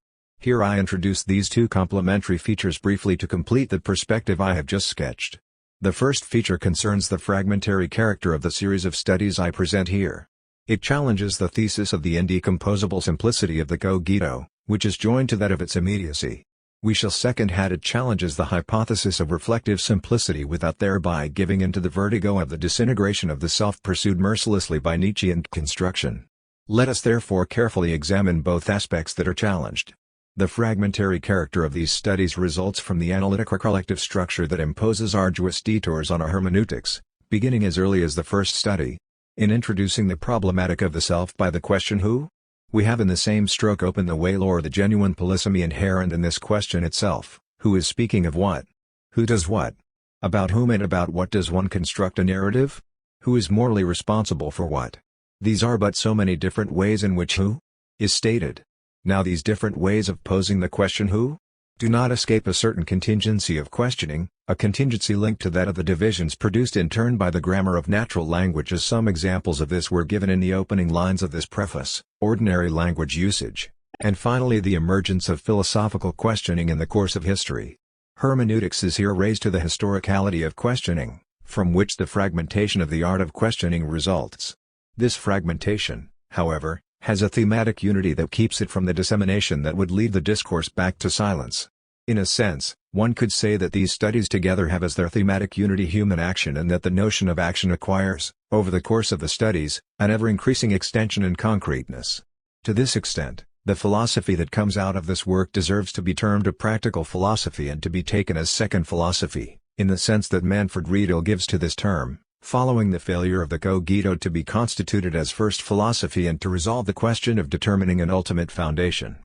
Here I introduce these two complementary features briefly to complete the perspective I have just sketched. The first feature concerns the fragmentary character of the series of studies I present here. It challenges the thesis of the indecomposable simplicity of the cogito, which is joined to that of its immediacy. We shall second-hand it challenges the hypothesis of reflective simplicity without thereby giving in to the vertigo of the disintegration of the self pursued mercilessly by Nietzschean construction. Let us therefore carefully examine both aspects that are challenged. The fragmentary character of these studies results from the analytic or collective structure that imposes arduous detours on our hermeneutics, beginning as early as the first study. In introducing the problematic of the self by the question who? We have in the same stroke opened the way or the genuine polysemy inherent in this question itself. Who is speaking of what? Who does what? About whom and about what does one construct a narrative? Who is morally responsible for what? These are but so many different ways in which who is stated. Now these different ways of posing the question who do not escape a certain contingency of questioning, a contingency linked to that of the divisions produced in turn by the grammar of natural language, as some examples of this were given in the opening lines of this preface, ordinary language usage, and finally the emergence of philosophical questioning in the course of history. Hermeneutics is here raised to the historicality of questioning, from which the fragmentation of the art of questioning results. This fragmentation, however, has a thematic unity that keeps it from the dissemination that would lead the discourse back to silence. In a sense, one could say that these studies together have as their thematic unity human action, and that the notion of action acquires, over the course of the studies, an ever-increasing extension and concreteness. To this extent, the philosophy that comes out of this work deserves to be termed a practical philosophy and to be taken as second philosophy, in the sense that Manfred Riedel gives to this term, following the failure of the cogito to be constituted as first philosophy and to resolve the question of determining an ultimate foundation.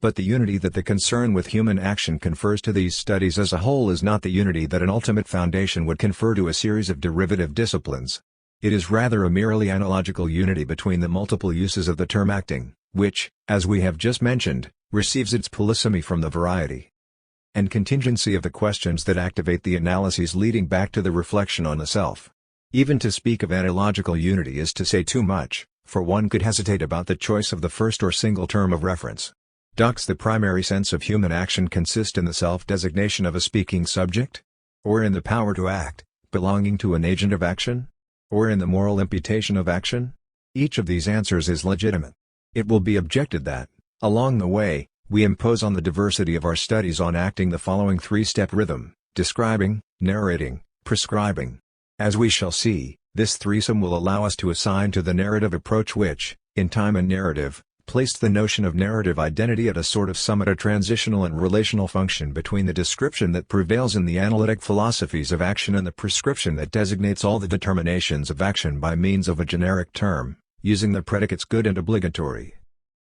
But the unity that the concern with human action confers to these studies as a whole is not the unity that an ultimate foundation would confer to a series of derivative disciplines. It is rather a merely analogical unity between the multiple uses of the term acting, which, as we have just mentioned, receives its polysemy from the variety and contingency of the questions that activate the analyses leading back to the reflection on the self. Even to speak of analogical unity is to say too much, for one could hesitate about the choice of the first or single term of reference. Does the primary sense of human action consist in the self-designation of a speaking subject? Or in the power to act, belonging to an agent of action? Or in the moral imputation of action? Each of these answers is legitimate. It will be objected that, along the way, we impose on the diversity of our studies on acting the following three-step rhythm: describing, narrating, prescribing. As we shall see, this threesome will allow us to assign to the narrative approach which, in time and narrative, placed the notion of narrative identity at a sort of summit, a transitional and relational function between the description that prevails in the analytic philosophies of action and the prescription that designates all the determinations of action by means of a generic term, using the predicates good and obligatory.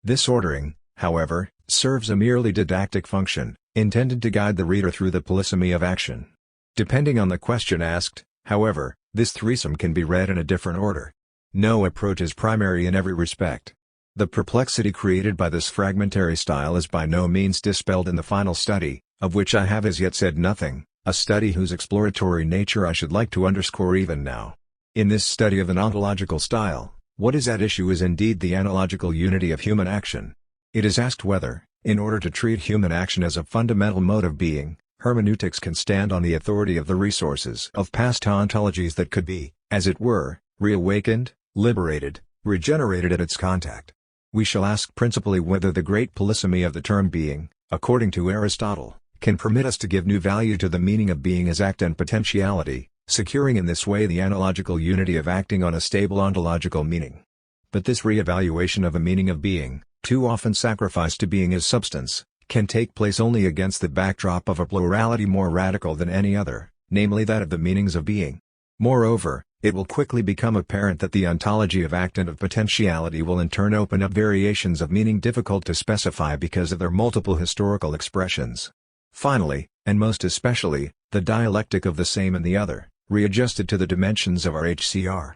This ordering, however, serves a merely didactic function, intended to guide the reader through the polysemy of action. Depending on the question asked, however, this threesome can be read in a different order. No approach is primary in every respect. The perplexity created by this fragmentary style is by no means dispelled in the final study, of which I have as yet said nothing, a study whose exploratory nature I should like to underscore even now. In this study of an ontological style, what is at issue is indeed the analogical unity of human action. It is asked whether, in order to treat human action as a fundamental mode of being, hermeneutics can stand on the authority of the resources of past ontologies that could be, as it were, reawakened, liberated, regenerated at its contact. We shall ask principally whether the great polysemy of the term being, according to Aristotle, can permit us to give new value to the meaning of being as act and potentiality, securing in this way the analogical unity of acting on a stable ontological meaning. But this re-evaluation of a meaning of being, too often sacrificed to being as substance, can take place only against the backdrop of a plurality more radical than any other, namely that of the meanings of being. Moreover, it will quickly become apparent that the ontology of act and of potentiality will in turn open up variations of meaning difficult to specify because of their multiple historical expressions. Finally, and most especially, the dialectic of the same and the other, readjusted to the dimensions of our HCR.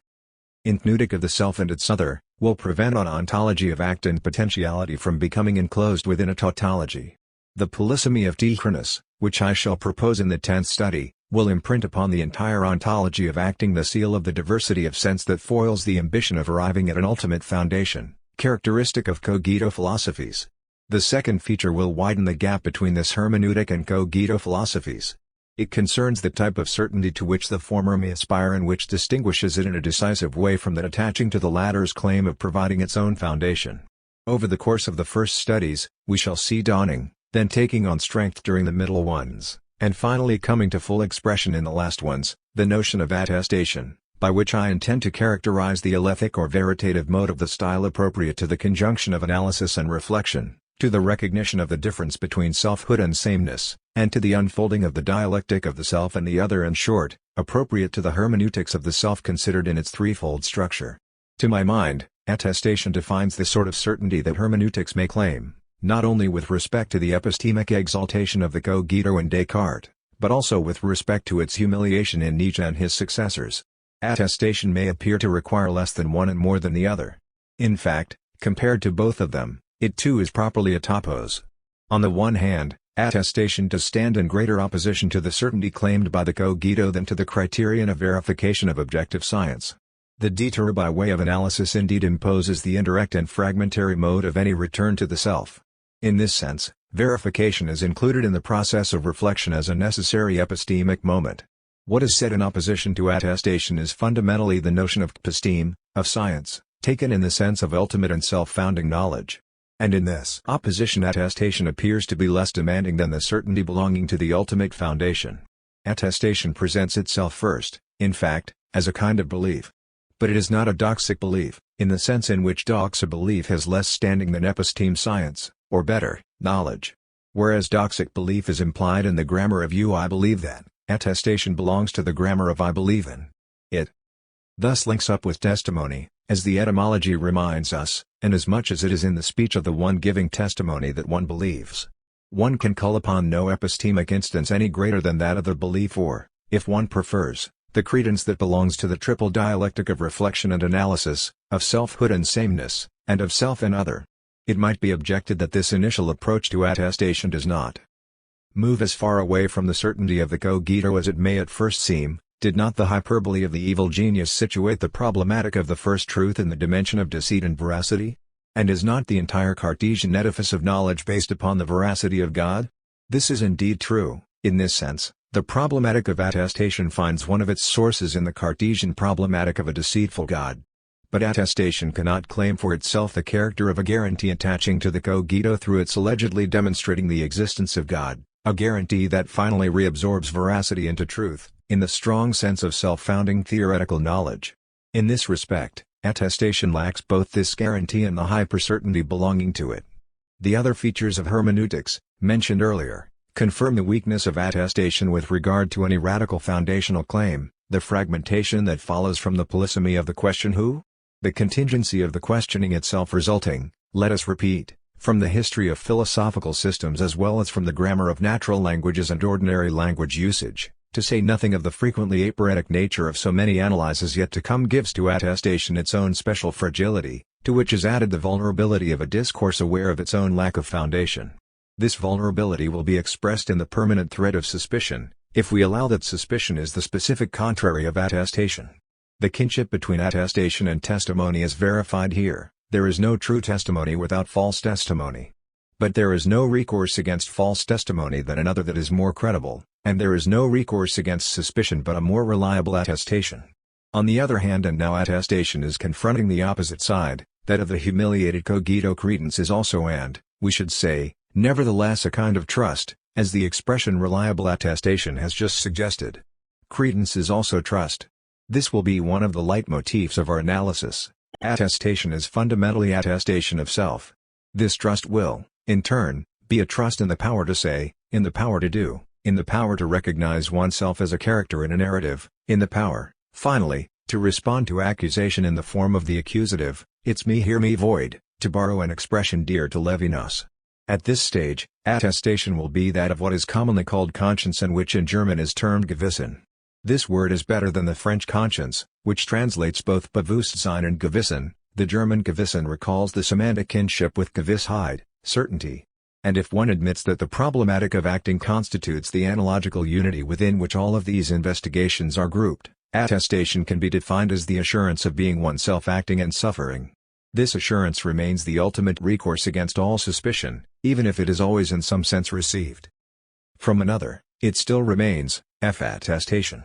Entneutic of the self and its other, will prevent an ontology of act and potentiality from becoming enclosed within a tautology. The polysemy of Tchronus, which I shall propose in the 10th study, will imprint upon the entire ontology of acting the seal of the diversity of sense that foils the ambition of arriving at an ultimate foundation, characteristic of cogito philosophies. The second feature will widen the gap between this hermeneutic and cogito philosophies. It concerns the type of certainty to which the former may aspire and which distinguishes it in a decisive way from that attaching to the latter's claim of providing its own foundation. Over the course of the first studies, we shall see dawning, then taking on strength during the middle ones, and finally coming to full expression in the last ones, the notion of attestation, by which I intend to characterize the alethic or veritative mode of the style appropriate to the conjunction of analysis and reflection, to the recognition of the difference between selfhood and sameness, and to the unfolding of the dialectic of the self and the other, in short, appropriate to the hermeneutics of the self considered in its threefold structure. To my mind, attestation defines the sort of certainty that hermeneutics may claim, not only with respect to the epistemic exaltation of the cogito in Descartes, but also with respect to its humiliation in Nietzsche and his successors. Attestation may appear to require less than one and more than the other. In fact, compared to both of them, it too is properly a topos. On the one hand, attestation does stand in greater opposition to the certainty claimed by the cogito than to the criterion of verification of objective science. The detour by way of analysis indeed imposes the indirect and fragmentary mode of any return to the self. In this sense, verification is included in the process of reflection as a necessary epistemic moment. What is said in opposition to attestation is fundamentally the notion of episteme, of science, taken in the sense of ultimate and self-founding knowledge. And in this opposition, attestation appears to be less demanding than the certainty belonging to the ultimate foundation. Attestation presents itself first, in fact, as a kind of belief. But it is not a doxic belief, in the sense in which doxa belief has less standing than episteme science, or better, knowledge. Whereas doxic belief is implied in the grammar of I believe that, attestation belongs to the grammar of I believe in. It thus links up with testimony, as the etymology reminds us, and as much as it is in the speech of the one giving testimony that one believes. One can call upon no epistemic instance any greater than that of the belief or, if one prefers, the credence that belongs to the triple dialectic of reflection and analysis, of selfhood and sameness, and of self and other. It might be objected that this initial approach to attestation does not move as far away from the certainty of the cogito as it may at first seem. Did not the hyperbole of the evil genius situate the problematic of the first truth in the dimension of deceit and veracity? And is not the entire Cartesian edifice of knowledge based upon the veracity of God? This is indeed true. In this sense, the problematic of attestation finds one of its sources in the Cartesian problematic of a deceitful God. But attestation cannot claim for itself the character of a guarantee attaching to the cogito through its allegedly demonstrating the existence of God, a guarantee that finally reabsorbs veracity into truth, in the strong sense of self-founding theoretical knowledge. In this respect, attestation lacks both this guarantee and the hyper-certainty belonging to it. The other features of hermeneutics, mentioned earlier, confirm the weakness of attestation with regard to any radical foundational claim, the fragmentation that follows from the polysemy of the question who? The contingency of the questioning itself resulting, let us repeat, from the history of philosophical systems as well as from the grammar of natural languages and ordinary language usage, to say nothing of the frequently aporetic nature of so many analyses yet to come, gives to attestation its own special fragility, to which is added the vulnerability of a discourse aware of its own lack of foundation. This vulnerability will be expressed in the permanent threat of suspicion, if we allow that suspicion is the specific contrary of attestation. The kinship between attestation and testimony is verified here. There is no true testimony without false testimony. But there is no recourse against false testimony than another that is more credible, and there is no recourse against suspicion but a more reliable attestation. On the other hand, and now attestation is confronting the opposite side, that of the humiliated cogito, credence is also and, we should say, nevertheless a kind of trust, as the expression reliable attestation has just suggested. Credence is also trust. This will be one of the leitmotifs of our analysis. Attestation is fundamentally attestation of self. This trust will, in turn, be a trust in the power to say, in the power to do, in the power to recognize oneself as a character in a narrative, in the power, finally, to respond to accusation in the form of the accusative, it's me hear me void, to borrow an expression dear to Levinas. At this stage, attestation will be that of what is commonly called conscience and which in German is termed Gewissen. This word is better than the French conscience, which translates both Bewusstsein and Gewissen. The German Gewissen recalls the semantic kinship with Gewissheit, certainty. And if one admits that the problematic of acting constitutes the analogical unity within which all of these investigations are grouped, attestation can be defined as the assurance of being oneself acting and suffering. This assurance remains the ultimate recourse against all suspicion, even if it is always in some sense received from another. It still remains attestation.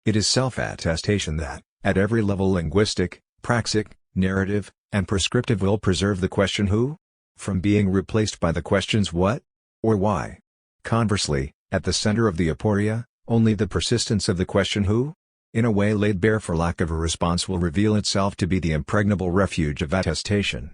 It is self-attestation that, at every level linguistic, praxic, narrative, and prescriptive will preserve the question who? From being replaced by the questions what? Or why? Conversely, at the center of the aporia, only the persistence of the question who? In a way laid bare for lack of a response will reveal itself to be the impregnable refuge of attestation.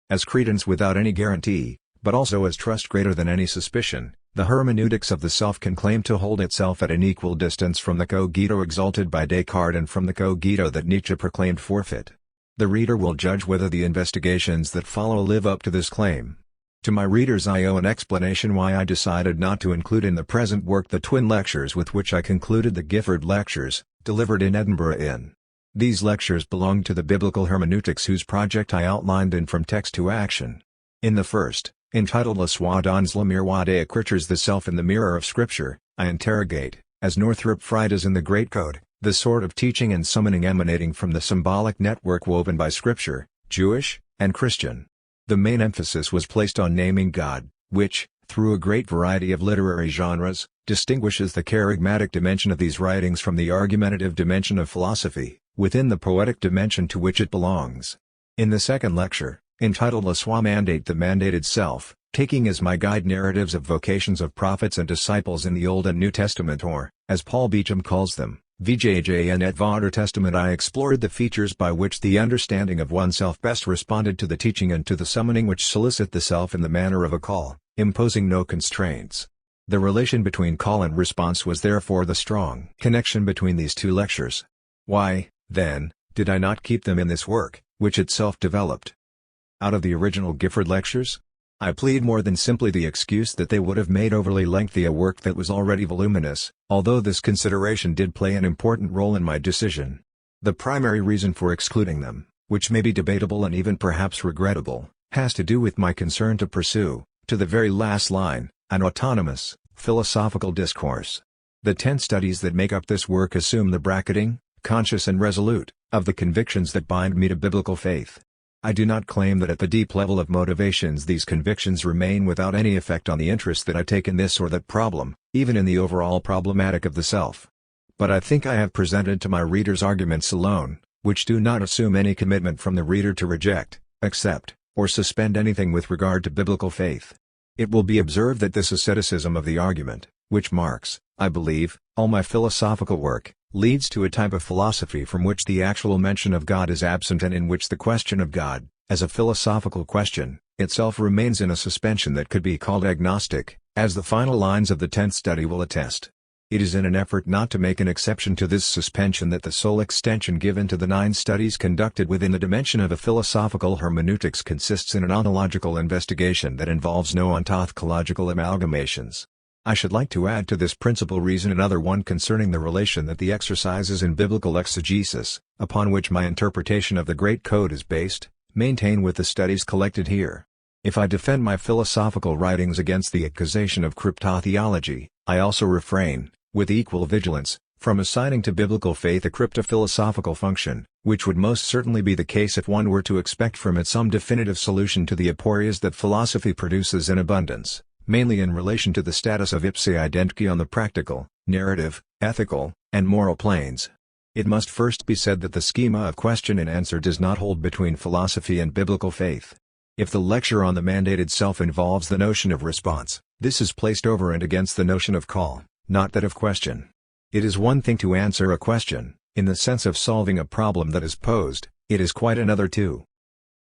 As credence without any guarantee, but also as trust greater than any suspicion, the hermeneutics of the self can claim to hold itself at an equal distance from the cogito exalted by Descartes and from the cogito that Nietzsche proclaimed forfeit. The reader will judge whether the investigations that follow live up to this claim. To my readers I owe an explanation why I decided not to include in the present work the twin lectures with which I concluded the Gifford Lectures, delivered in Edinburgh in. These lectures belong to the biblical hermeneutics whose project I outlined in From Text to Action. In the first, entitled La Soi dans le miroir des Écritures, the self in the mirror of Scripture, I interrogate, as Northrop Frye does in The Great Code, the sort of teaching and summoning emanating from the symbolic network woven by Scripture, Jewish, and Christian. The main emphasis was placed on naming God, which, through a great variety of literary genres, distinguishes the charismatic dimension of these writings from the argumentative dimension of philosophy, within the poetic dimension to which it belongs. In the second lecture, entitled La Soi Mandate, the Mandated Self, taking as my guide narratives of vocations of prophets and disciples in the Old and New Testament, or, as Paul Beecham calls them, VJJ et Vater Testament, I explored the features by which the understanding of oneself best responded to the teaching and to the summoning which solicit the self in the manner of a call, imposing no constraints. The relation between call and response was therefore the strong connection between these two lectures. Why, then, did I not keep them in this work, which itself developed out of the original Gifford lectures? I plead more than simply the excuse that they would have made overly lengthy a work that was already voluminous, although this consideration did play an important role in my decision. The primary reason for excluding them, which may be debatable and even perhaps regrettable, has to do with my concern to pursue, to the very last line, an autonomous, philosophical discourse. The 10 studies that make up this work assume the bracketing, conscious and resolute, of the convictions that bind me to biblical faith. I do not claim that at the deep level of motivations these convictions remain without any effect on the interest that I take in this or that problem, even in the overall problematic of the self. But I think I have presented to my readers arguments alone, which do not assume any commitment from the reader to reject, accept, or suspend anything with regard to biblical faith. It will be observed that this asceticism of the argument, which marks, I believe, all my philosophical work, leads to a type of philosophy from which the actual mention of God is absent and in which the question of God, as a philosophical question, itself remains in a suspension that could be called agnostic, as the final lines of the 10th study will attest. It is in an effort not to make an exception to this suspension that the sole extension given to the 9 studies conducted within the dimension of a philosophical hermeneutics consists in an ontological investigation that involves no ontological amalgamations. I should like to add to this principal reason another one concerning the relation that the exercises in biblical exegesis, upon which my interpretation of the Great Code is based, maintain with the studies collected here. If I defend my philosophical writings against the accusation of cryptotheology, I also refrain, with equal vigilance, from assigning to biblical faith a cryptophilosophical function, which would most certainly be the case if one were to expect from it some definitive solution to the aporias that philosophy produces in abundance, mainly in relation to the status of ipse identity on the practical, narrative, ethical, and moral planes. It must first be said that the schema of question and answer does not hold between philosophy and biblical faith. If the lecture on the mandated self involves the notion of response, this is placed over and against the notion of call, not that of question. It is one thing to answer a question, in the sense of solving a problem that is posed, it is quite another to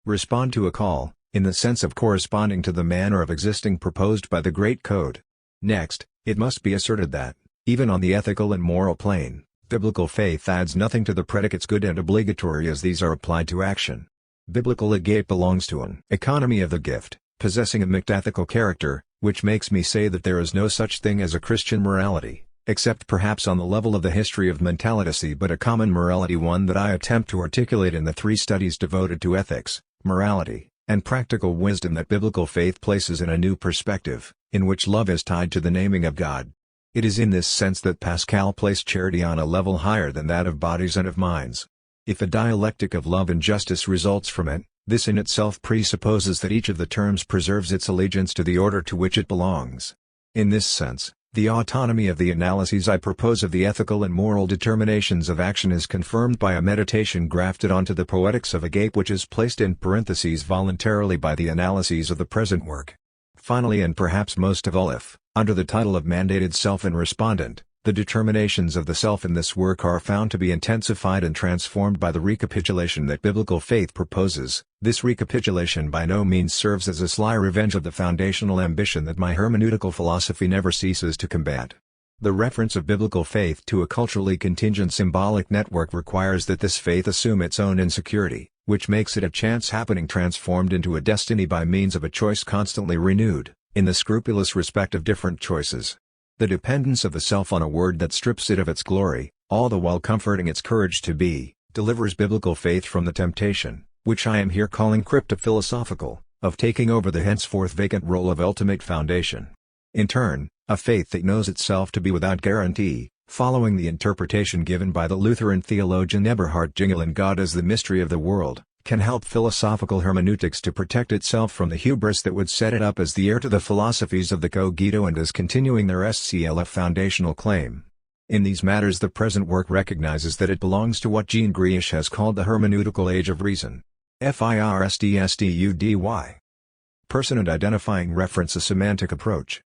respond to a call, in the sense of corresponding to the manner of existing proposed by the Great Code. Next, it must be asserted that, even on the ethical and moral plane, biblical faith adds nothing to the predicates good and obligatory as these are applied to action. Biblical legate belongs to an economy of the gift, possessing a mixed ethical character, which makes me say that there is no such thing as a Christian morality, except perhaps on the level of the history of mentality, but a common morality, one that I attempt to articulate in the 3 studies devoted to ethics, morality, and practical wisdom that biblical faith places in a new perspective, in which love is tied to the naming of God. It is in this sense that Pascal placed charity on a level higher than that of bodies and of minds. If a dialectic of love and justice results from it, this in itself presupposes that each of the terms preserves its allegiance to the order to which it belongs. In this sense, the autonomy of the analyses I propose of the ethical and moral determinations of action is confirmed by a meditation grafted onto the poetics of agape, which is placed in parentheses voluntarily by the analyses of the present work. Finally, and perhaps most of all, if, under the title of mandated self and respondent, the determinations of the self in this work are found to be intensified and transformed by the recapitulation that biblical faith proposes, this recapitulation by no means serves as a sly revenge of the foundational ambition that my hermeneutical philosophy never ceases to combat. The reference of biblical faith to a culturally contingent symbolic network requires that this faith assume its own insecurity, which makes it a chance happening transformed into a destiny by means of a choice constantly renewed, in the scrupulous respect of different choices. The dependence of the self on a word that strips it of its glory, all the while comforting its courage to be, delivers biblical faith from the temptation, which I am here calling cryptophilosophical, of taking over the henceforth vacant role of ultimate foundation. In turn, a faith that knows itself to be without guarantee, following the interpretation given by the Lutheran theologian Eberhard Jingel in God as the Mystery of the World, can help philosophical hermeneutics to protect itself from the hubris that would set it up as the heir to the philosophies of the cogito and as continuing their SCLF foundational claim. In these matters the present work recognizes that it belongs to what Jean Griesch has called the hermeneutical age of reason. FIRSTSTUDY. Person and identifying reference, a semantic approach.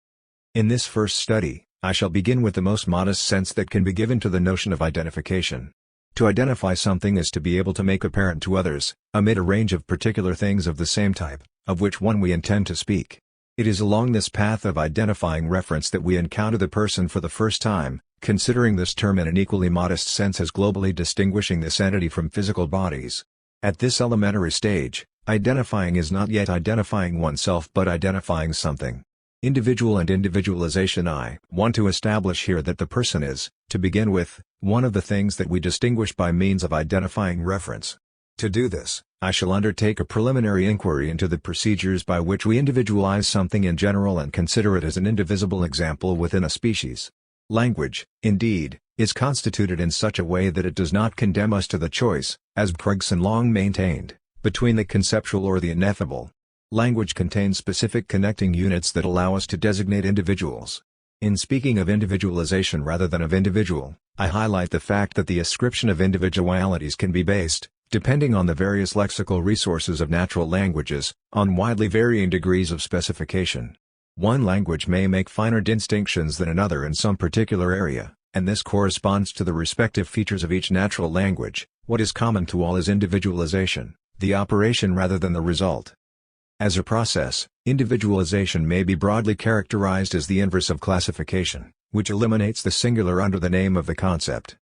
In this first study, I shall begin with the most modest sense that can be given to the notion of identification. To identify something is to be able to make apparent to others, amid a range of particular things of the same type, of which one we intend to speak. It is along this path of identifying reference that we encounter the person for the first time, considering this term in an equally modest sense as globally distinguishing this entity from physical bodies. At this elementary stage, identifying is not yet identifying oneself but identifying something. Individual and individualization. I want to establish here that the person is, to begin with, one of the things that we distinguish by means of identifying reference. To do this, I shall undertake a preliminary inquiry into the procedures by which we individualize something in general and consider it as an indivisible example within a species. Language, indeed, is constituted in such a way that it does not condemn us to the choice, as Bergson long maintained, between the conceptual or the ineffable. Language contains specific connecting units that allow us to designate individuals. In speaking of individualization rather than of individual, I highlight the fact that the ascription of individualities can be based, depending on the various lexical resources of natural languages, on widely varying degrees of specification. One language may make finer distinctions than another in some particular area, and this corresponds to the respective features of each natural language. What is common to all is individualization, the operation rather than the result. As a process, individualization may be broadly characterized as the inverse of classification, which eliminates the singular under the name of the concept.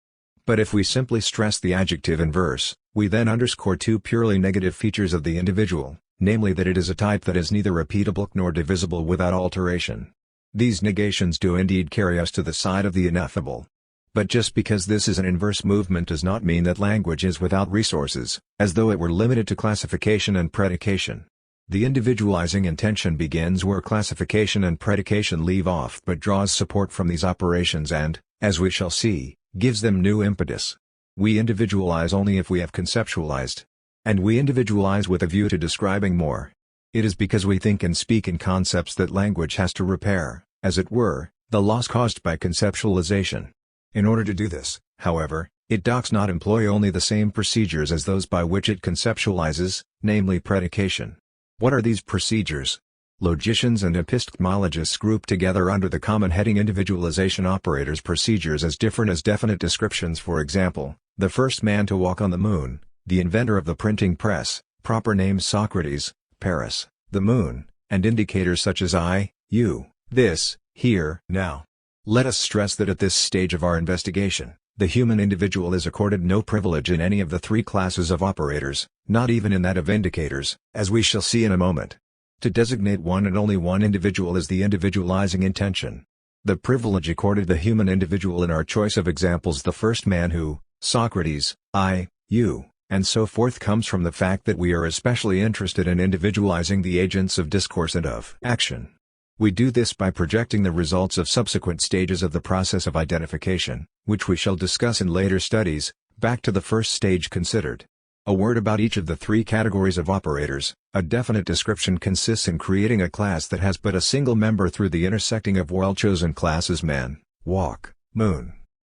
But if we simply stress the adjective inverse, we then underscore two purely negative features of the individual, namely that it is a type that is neither repeatable nor divisible without alteration. These negations do indeed carry us to the side of the ineffable. But just because this is an inverse movement does not mean that language is without resources, as though it were limited to classification and predication. The individualizing intention begins where classification and predication leave off but draws support from these operations and, as we shall see, gives them new impetus. We individualize only if we have conceptualized. And we individualize with a view to describing more. It is because we think and speak in concepts that language has to repair, as it were, the loss caused by conceptualization. In order to do this, however, it does not employ only the same procedures as those by which it conceptualizes, namely predication. What are these procedures? Logicians and epistemologists group together under the common heading individualization operators procedures as different as definite descriptions. For example, the first man to walk on the moon, the inventor of the printing press, proper names Socrates, Paris, the moon, and indicators such as I, you, this, here, now. Let us stress that at this stage of our investigation, the human individual is accorded no privilege in any of the three classes of operators, not even in that of indicators, as we shall see in a moment. To designate one and only one individual is the individualizing intention. The privilege accorded the human individual in our choice of examples, the first man who, Socrates, I, you, and so forth, comes from the fact that we are especially interested in individualizing the agents of discourse and of action. We do this by projecting the results of subsequent stages of the process of identification, which we shall discuss in later studies, back to the first stage considered. A word about each of the three categories of operators. A definite description consists in creating a class that has but a single member through the intersecting of well-chosen classes man, walk, moon.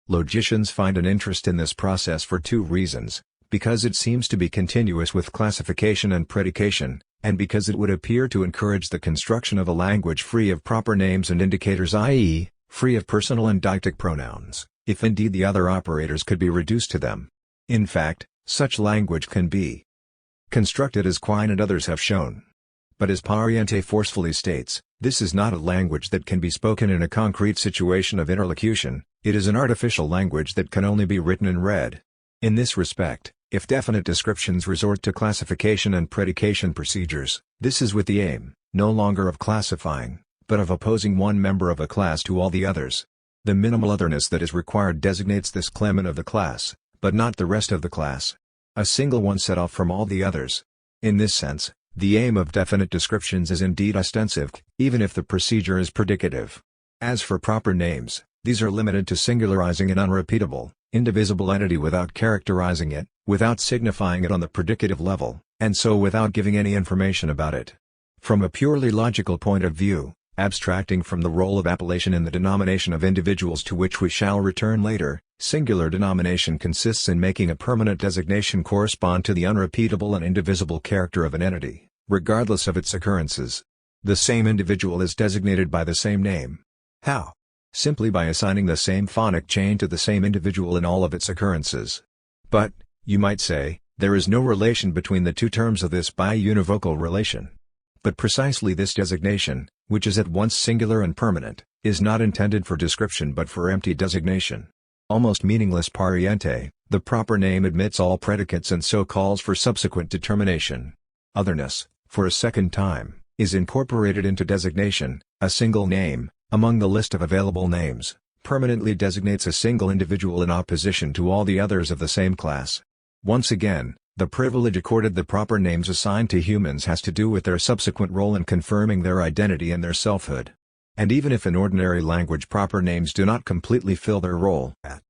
Logicians find an interest in this process for two reasons, because it seems to be continuous with classification and predication, and because it would appear to encourage the construction of a language free of proper names and indicators, i.e., free of personal and deictic pronouns, if indeed the other operators could be reduced to them. In fact, such language can be constructed as Quine and others have shown. But as Pariente forcefully states, this is not a language that can be spoken in a concrete situation of interlocution, it is an artificial language that can only be written and read. In this respect, if definite descriptions resort to classification and predication procedures, this is with the aim, no longer of classifying, but of opposing one member of a class to all the others. The minimal otherness that is required designates this clement of the class, but not the rest of the class. A single one set off from all the others. In this sense, the aim of definite descriptions is indeed ostensive, even if the procedure is predicative. As for proper names, these are limited to singularizing an unrepeatable, indivisible entity without characterizing it, without signifying it on the predicative level, and so without giving any information about it. From a purely logical point of view, Abstracting from the role of appellation in the denomination of individuals to which we shall return later, singular denomination consists in making a permanent designation correspond to the unrepeatable and indivisible character of an entity, regardless of its occurrences. The same individual is designated by the same name. How? Simply by assigning the same phonic chain to the same individual in all of its occurrences. But, you might say, there is no relation between the two terms of this bi-univocal relation. But precisely this designation, which is at once singular and permanent, is not intended for description but for empty designation. Almost meaningless pariente, the proper name admits all predicates and so calls for subsequent determination. Otherness, for a second time, is incorporated into designation. A single name, among the list of available names, permanently designates a single individual in opposition to all the others of the same class. Once again, the privilege accorded the proper names assigned to humans has to do with their subsequent role in confirming their identity and their selfhood. And even if in ordinary language proper names do not completely fill their role, at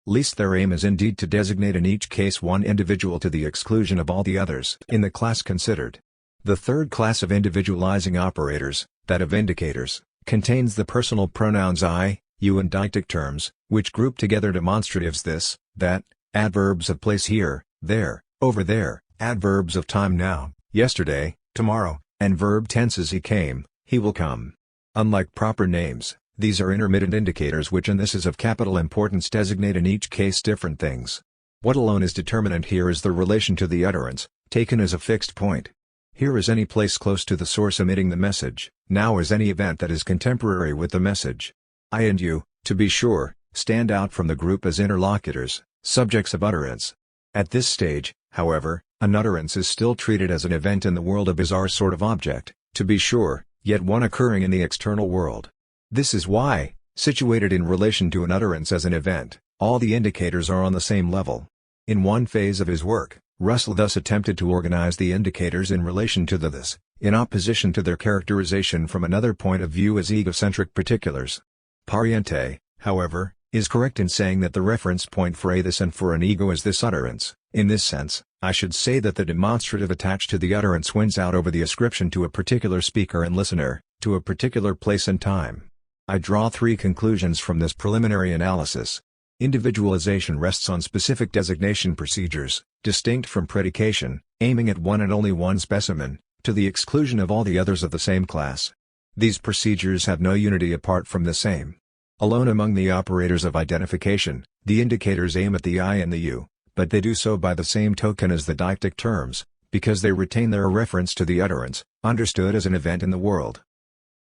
least their aim is indeed to designate in each case one individual to the exclusion of all the others in the class considered. The third class of individualizing operators, that of indicators, contains the personal pronouns I, you and deictic terms, which group together demonstratives this, that, adverbs of place here, there, over there, adverbs of time now, yesterday, tomorrow, and verb tenses he came, he will come. Unlike proper names, these are intermittent indicators which, and this is of capital importance, designate in each case different things. What alone is determinant here is the relation to the utterance, taken as a fixed point. Here is any place close to the source emitting the message, now is any event that is contemporary with the message. I and you, to be sure, stand out from the group as interlocutors, subjects of utterance. At this stage, however, an utterance is still treated as an event in the world, a bizarre sort of object, to be sure, yet one occurring in the external world. This is why, situated in relation to an utterance as an event, all the indicators are on the same level. In one phase of his work, Russell thus attempted to organize the indicators in relation to the this, in opposition to their characterization from another point of view as egocentric particulars. Pariente, however, is correct in saying that the reference point for a this and for an ego is this utterance. In this sense, I should say that the demonstrative attached to the utterance wins out over the ascription to a particular speaker and listener, to a particular place and time. I draw three conclusions from this preliminary analysis. Individualization rests on specific designation procedures, distinct from predication, aiming at one and only one specimen, to the exclusion of all the others of the same class. These procedures have no unity apart from the same. Alone among the operators of identification, the indicators aim at the I and the you, but they do so by the same token as the deictic terms, because they retain their reference to the utterance, understood as an event in the world.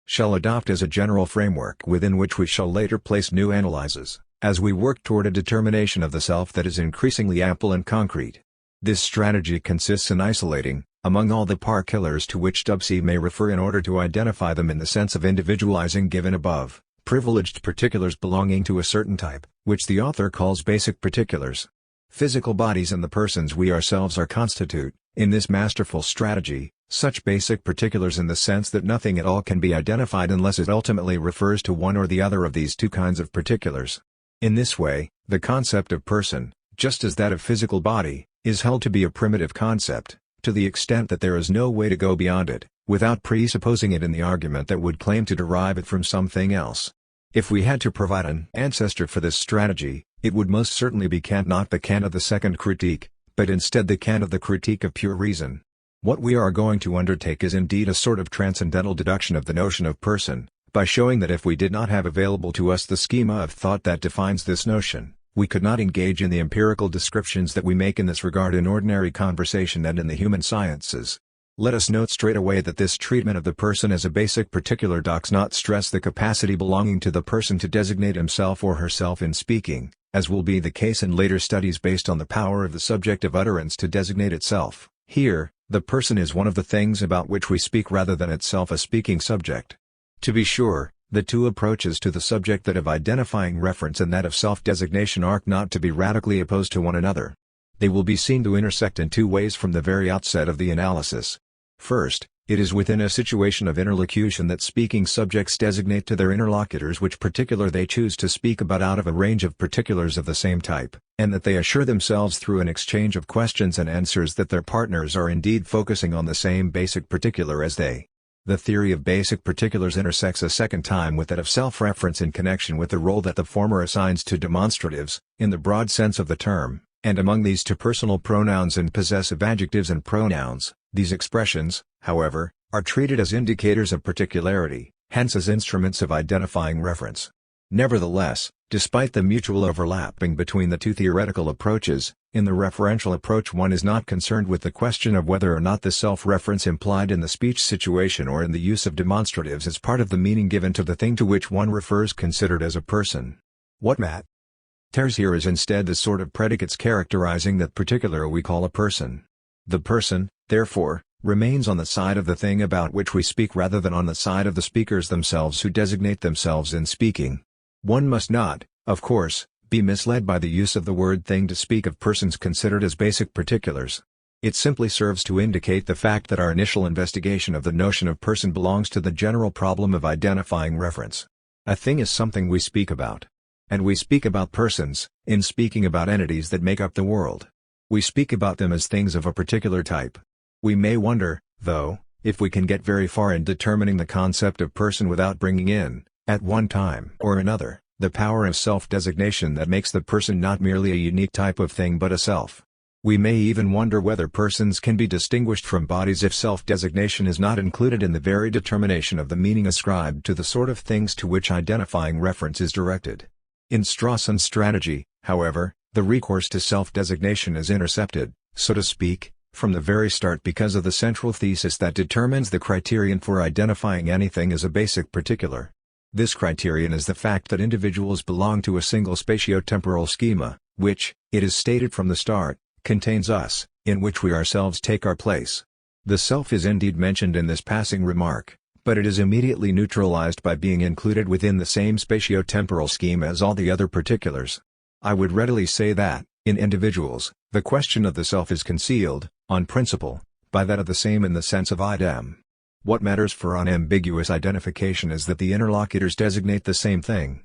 Shall adopt as a general framework within which we shall later place new analyses, as we work toward a determination of the self that is increasingly ample and concrete. This strategy consists in isolating, among all the particulars to which Dubsey may refer in order to identify them in the sense of individualizing given above, privileged particulars belonging to a certain type, which the author calls basic particulars. Physical bodies and the persons we ourselves are constitute, in this masterful strategy, such basic particulars in the sense that nothing at all can be identified unless it ultimately refers to one or the other of these two kinds of particulars. In this way, the concept of person, just as that of physical body, is held to be a primitive concept, to the extent that there is no way to go beyond it, without presupposing it in the argument that would claim to derive it from something else. If we had to provide an ancestor for this strategy, it would most certainly be Kant, not the Kant of the second critique, but instead the Kant of the critique of pure reason. What we are going to undertake is indeed a sort of transcendental deduction of the notion of person, by showing that if we did not have available to us the schema of thought that defines this notion, we could not engage in the empirical descriptions that we make in this regard in ordinary conversation and in the human sciences. Let us note straight away that this treatment of the person as a basic particular does not stress the capacity belonging to the person to designate himself or herself in speaking, as will be the case in later studies based on the power of the subject of utterance to designate itself. Here, the person is one of the things about which we speak rather than itself a speaking subject. To be sure, the two approaches to the subject, that of identifying reference and that of self-designation, are not to be radically opposed to one another. They will be seen to intersect in two ways from the very outset of the analysis. First, it is within a situation of interlocution that speaking subjects designate to their interlocutors which particular they choose to speak about out of a range of particulars of the same type, and that they assure themselves through an exchange of questions and answers that their partners are indeed focusing on the same basic particular as they. The theory of basic particulars intersects a second time with that of self-reference in connection with the role that the former assigns to demonstratives, in the broad sense of the term, and among these to personal pronouns and possessive adjectives and pronouns. These expressions, however, are treated as indicators of particularity, hence as instruments of identifying reference. Nevertheless, despite the mutual overlapping between the two theoretical approaches, in the referential approach one is not concerned with the question of whether or not the self-reference implied in the speech situation or in the use of demonstratives is part of the meaning given to the thing to which one refers considered as a person. What matters here is instead the sort of predicates characterizing that particular we call a person. The person, therefore, remains on the side of the thing about which we speak rather than on the side of the speakers themselves who designate themselves in speaking. One must not, of course, be misled by the use of the word thing to speak of persons considered as basic particulars. It simply serves to indicate the fact that our initial investigation of the notion of person belongs to the general problem of identifying reference. A thing is something we speak about. And we speak about persons, in speaking about entities that make up the world. We speak about them as things of a particular type. We may wonder, though, if we can get very far in determining the concept of person without bringing in, at one time or another, the power of self-designation that makes the person not merely a unique type of thing but a self. We may even wonder whether persons can be distinguished from bodies if self-designation is not included in the very determination of the meaning ascribed to the sort of things to which identifying reference is directed. In Strawson's strategy, however, the recourse to self-designation is intercepted, so to speak, from the very start because of the central thesis that determines the criterion for identifying anything as a basic particular. This criterion is the fact that individuals belong to a single spatio-temporal schema, which, it is stated from the start, contains us, in which we ourselves take our place. The self is indeed mentioned in this passing remark, but it is immediately neutralized by being included within the same spatio-temporal scheme as all the other particulars. I would readily say that, in individuals, the question of the self is concealed, on principle, by that of the same in the sense of idem. What matters for unambiguous identification is that the interlocutors designate the same thing.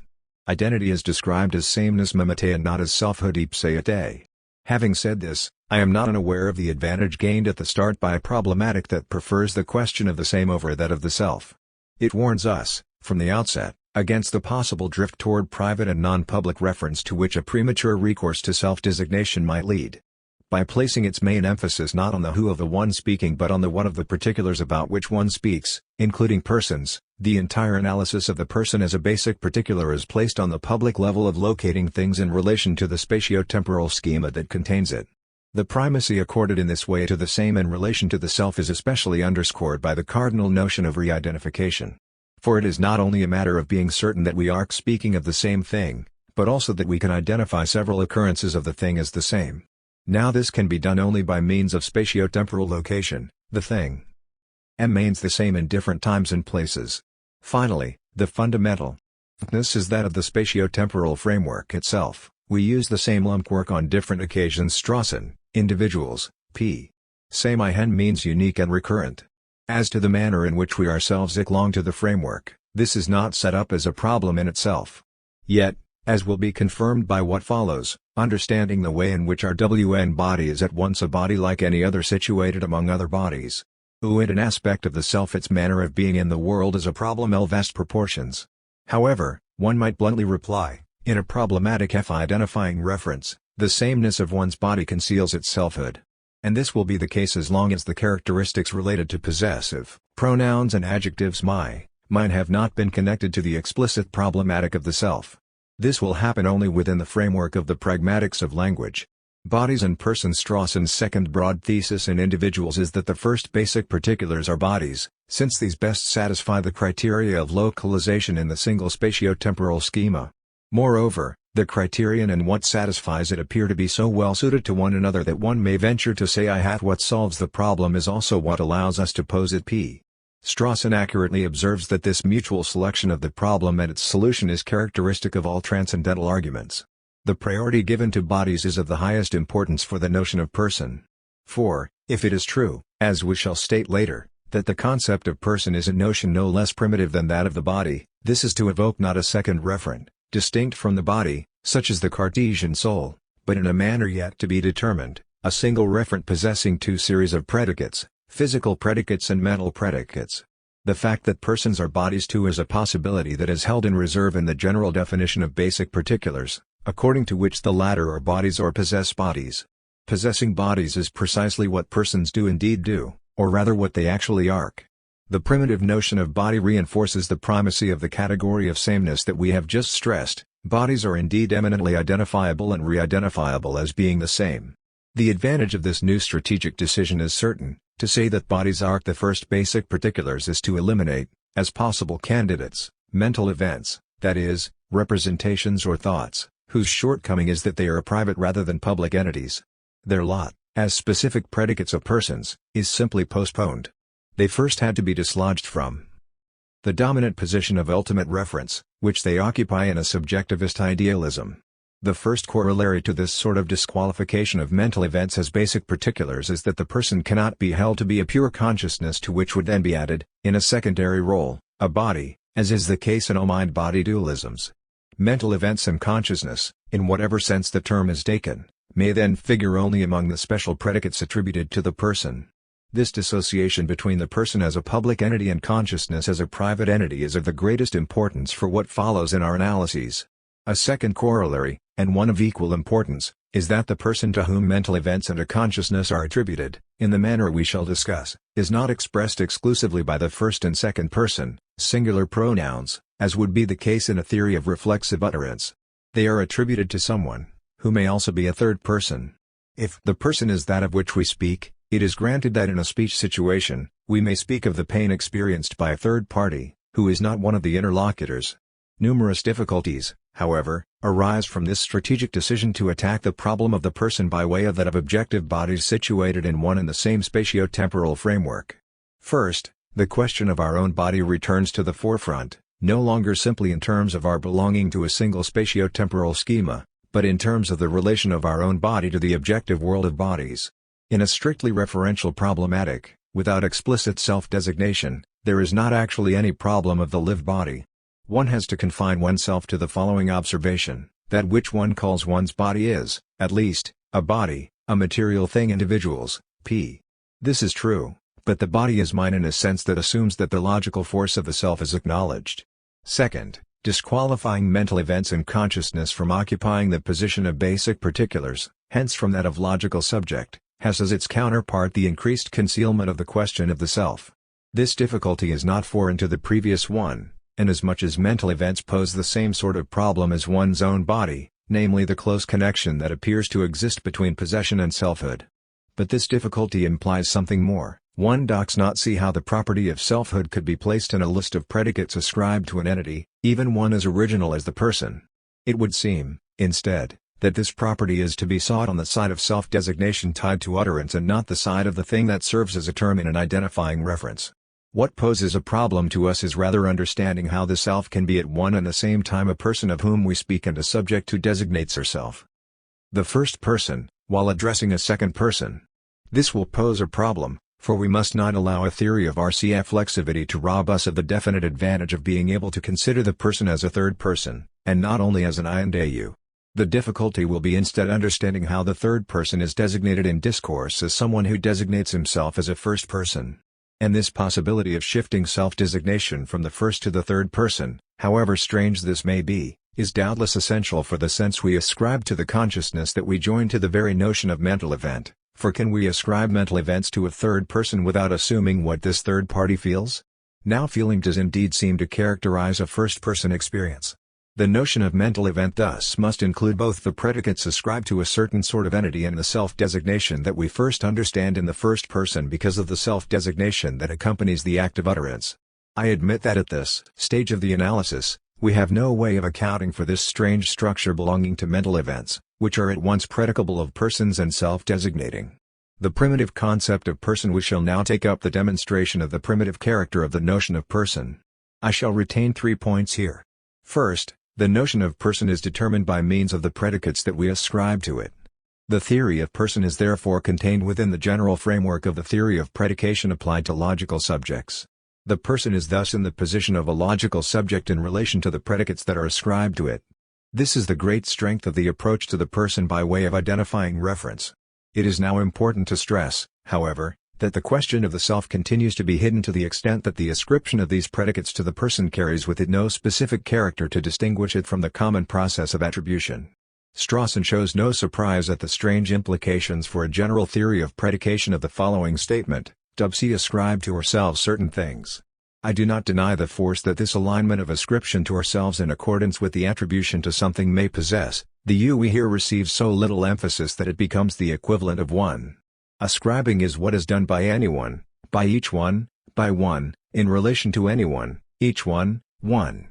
Identity is described as sameness mimete and not as selfhood ipse ite. Having said this, I am not unaware of the advantage gained at the start by a problematic that prefers the question of the same over that of the self. It warns us, from the outset, against the possible drift toward private and non-public reference to which a premature recourse to self-designation might lead. By placing its main emphasis not on the who of the one speaking but on the what of the particulars about which one speaks, including persons, the entire analysis of the person as a basic particular is placed on the public level of locating things in relation to the spatio-temporal schema that contains it. The primacy accorded in this way to the same in relation to the self is especially underscored by the cardinal notion of re-identification. For it is not only a matter of being certain that we are speaking of the same thing, but also that we can identify several occurrences of the thing as the same. Now this can be done only by means of spatio-temporal location. The thing remains the same in different times and places. Finally, the fundamentalness is that of the spatio-temporal framework itself. We use the same lump work on different occasions. Strawson, individuals, p. Same hen means unique and recurrent. As to the manner in which we ourselves belong to the framework, this is not set up as a problem in itself. Yet, as will be confirmed by what follows, understanding the way in which our WN body is at once a body like any other situated among other bodies. And an aspect of the self its manner of being in the world is a problem of vast proportions. However, one might bluntly reply, in a problematic identifying reference, the sameness of one's body conceals its selfhood. And this will be the case as long as the characteristics related to possessive pronouns and adjectives mine have not been connected to the explicit problematic of the self. This will happen only within the framework of the pragmatics of language. Bodies and persons. Strawson's second broad thesis in individuals is that the first basic particulars are bodies, since these best satisfy the criteria of localization in the single spatio-temporal schema. Moreover, the criterion and what satisfies it appear to be so well suited to one another that one may venture to say what solves the problem is also what allows us to pose it. P. Strawson accurately observes that this mutual selection of the problem and its solution is characteristic of all transcendental arguments. The priority given to bodies is of the highest importance for the notion of person. For, if it is true, as we shall state later, that the concept of person is a notion no less primitive than that of the body, this is to evoke not a second referent, distinct from the body, such as the Cartesian soul, but in a manner yet to be determined, a single referent possessing two series of predicates, physical predicates and mental predicates. The fact that persons are bodies too is a possibility that is held in reserve in the general definition of basic particulars, according to which the latter are bodies or possess bodies. Possessing bodies is precisely what persons do indeed do, or rather what they actually are. The primitive notion of body reinforces the primacy of the category of sameness that we have just stressed. Bodies are indeed eminently identifiable and re-identifiable as being the same. The advantage of this new strategic decision is certain. To say that bodies are the first basic particulars is to eliminate, as possible candidates, mental events, that is, representations or thoughts, whose shortcoming is that they are private rather than public entities. Their lot, as specific predicates of persons, is simply postponed. They first had to be dislodged from the dominant position of ultimate reference, which they occupy in a subjectivist idealism. The first corollary to this sort of disqualification of mental events as basic particulars is that the person cannot be held to be a pure consciousness to which would then be added, in a secondary role, a body, as is the case in all mind-body dualisms. Mental events and consciousness, in whatever sense the term is taken, may then figure only among the special predicates attributed to the person. This dissociation between the person as a public entity and consciousness as a private entity is of the greatest importance for what follows in our analyses. A second corollary, and one of equal importance, is that the person to whom mental events and a consciousness are attributed, in the manner we shall discuss, is not expressed exclusively by the first and second person, singular pronouns, as would be the case in a theory of reflexive utterance. They are attributed to someone, who may also be a third person. If the person is that of which we speak, it is granted that in a speech situation, we may speak of the pain experienced by a third party, who is not one of the interlocutors. Numerous difficulties, however, arise from this strategic decision to attack the problem of the person by way of that of objective bodies situated in one and the same spatio-temporal framework. First, the question of our own body returns to the forefront, no longer simply in terms of our belonging to a single spatio-temporal schema, but in terms of the relation of our own body to the objective world of bodies. In a strictly referential problematic, without explicit self-designation, there is not actually any problem of the lived body. One has to confine oneself to the following observation, that which one calls one's body is, at least, a body, a material thing individuals, p. This is true, but the body is mine in a sense that assumes that the logical force of the self is acknowledged. Second, disqualifying mental events and consciousness from occupying the position of basic particulars, hence from that of logical subject, has as its counterpart the increased concealment of the question of the self. This difficulty is not foreign to the previous one, inasmuch as mental events pose the same sort of problem as one's own body, namely the close connection that appears to exist between possession and selfhood. But this difficulty implies something more. One does not see how the property of selfhood could be placed in a list of predicates ascribed to an entity, even one as original as the person. It would seem, instead, that this property is to be sought on the side of self-designation tied to utterance and not the side of the thing that serves as a term in an identifying reference. What poses a problem to us is rather understanding how the self can be at one and the same time a person of whom we speak and a subject who designates herself. The first person, while addressing a second person. This will pose a problem, for we must not allow a theory of reflexivity to rob us of the definite advantage of being able to consider the person as a third person, and not only as an I and a you. The difficulty will be instead understanding how the third person is designated in discourse as someone who designates himself as a first person. And this possibility of shifting self-designation from the first to the third person, however strange this may be, is doubtless essential for the sense we ascribe to the consciousness that we join to the very notion of mental event, for can we ascribe mental events to a third person without assuming what this third party feels? Now feeling does indeed seem to characterize a first-person experience. The notion of mental event thus must include both the predicates ascribed to a certain sort of entity and the self-designation that we first understand in the first person because of the self-designation that accompanies the act of utterance. I admit that at this stage of the analysis, we have no way of accounting for this strange structure belonging to mental events, which are at once predicable of persons and self-designating. The primitive concept of person. We shall now take up the demonstration of the primitive character of the notion of person. I shall retain 3 points here. First, the notion of person is determined by means of the predicates that we ascribe to it. The theory of person is therefore contained within the general framework of the theory of predication applied to logical subjects. The person is thus in the position of a logical subject in relation to the predicates that are ascribed to it. This is the great strength of the approach to the person by way of identifying reference. It is now important to stress, however, that the question of the self continues to be hidden to the extent that the ascription of these predicates to the person carries with it no specific character to distinguish it from the common process of attribution. Strawson shows no surprise at the strange implications for a general theory of predication of the following statement: "We ascribe to ourselves certain things. I do not deny the force that this alignment of ascription to ourselves in accordance with the attribution to something may possess. The you we here receives so little emphasis that it becomes the equivalent of one. Ascribing is what is done by anyone, by each one, by one, in relation to anyone, each one, one.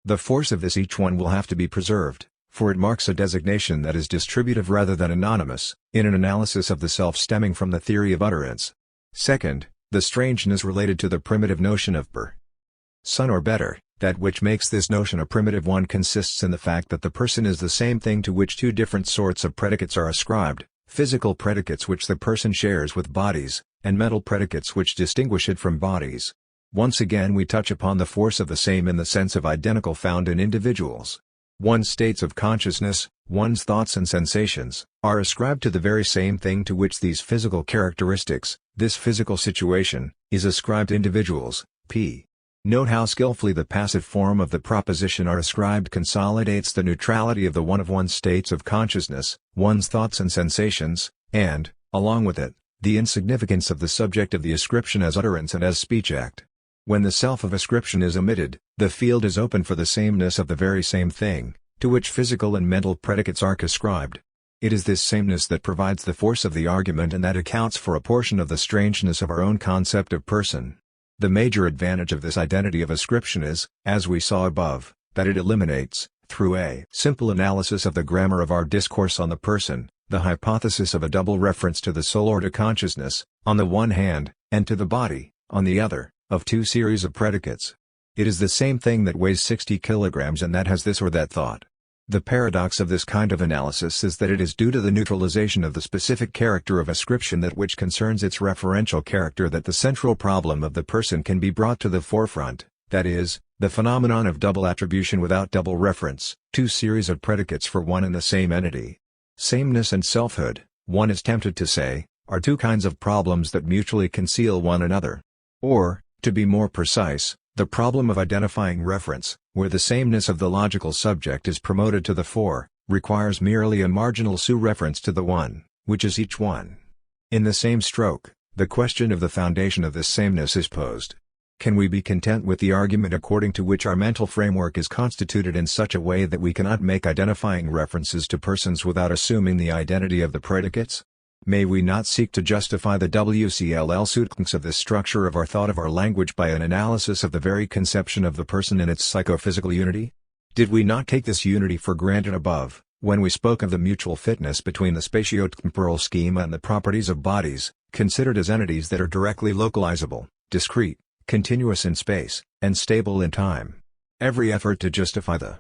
The force of this each one will have to be preserved, for it marks a designation that is distributive rather than anonymous, in an analysis of the self stemming from the theory of utterance. Second, the strangeness related to the primitive notion of person or better, that which makes this notion a primitive one consists in the fact that the person is the same thing to which two different sorts of predicates are ascribed: physical predicates which the person shares with bodies, and mental predicates which distinguish it from bodies. Once again we touch upon the force of the same in the sense of identical found in individuals. One's states of consciousness, one's thoughts and sensations, are ascribed to the very same thing to which these physical characteristics, this physical situation, is ascribed individuals. P. Note how skillfully the passive form of the proposition "are ascribed" consolidates the neutrality of the one of one's states of consciousness, one's thoughts and sensations, and, along with it, the insignificance of the subject of the ascription as utterance and as speech act. When the self of ascription is omitted, the field is open for the sameness of the very same thing, to which physical and mental predicates are ascribed. It is this sameness that provides the force of the argument and that accounts for a portion of the strangeness of our own concept of person. The major advantage of this identity of ascription is, as we saw above, that it eliminates, through a simple analysis of the grammar of our discourse on the person, the hypothesis of a double reference to the soul or to consciousness, on the one hand, and to the body, on the other, of two series of predicates. It is the same thing that weighs 60 kilograms and that has this or that thought. The paradox of this kind of analysis is that it is due to the neutralization of the specific character of ascription that which concerns its referential character that the central problem of the person can be brought to the forefront, that is, the phenomenon of double attribution without double reference, two series of predicates for one and the same entity. Sameness and selfhood, one is tempted to say, are two kinds of problems that mutually conceal one another. Or, to be more precise, the problem of identifying reference, where the sameness of the logical subject is promoted to the fore, requires merely a marginal reference to the one, which is each one. In the same stroke, the question of the foundation of this sameness is posed. Can we be content with the argument according to which our mental framework is constituted in such a way that we cannot make identifying references to persons without assuming the identity of the predicates? May we not seek to justify the WCLL suitcase of this structure of our thought of our language by an analysis of the very conception of the person in its psychophysical unity? Did we not take this unity for granted above, when we spoke of the mutual fitness between the spatiotemporal schema and the properties of bodies, considered as entities that are directly localizable, discrete, continuous in space, and stable in time? Every effort to justify the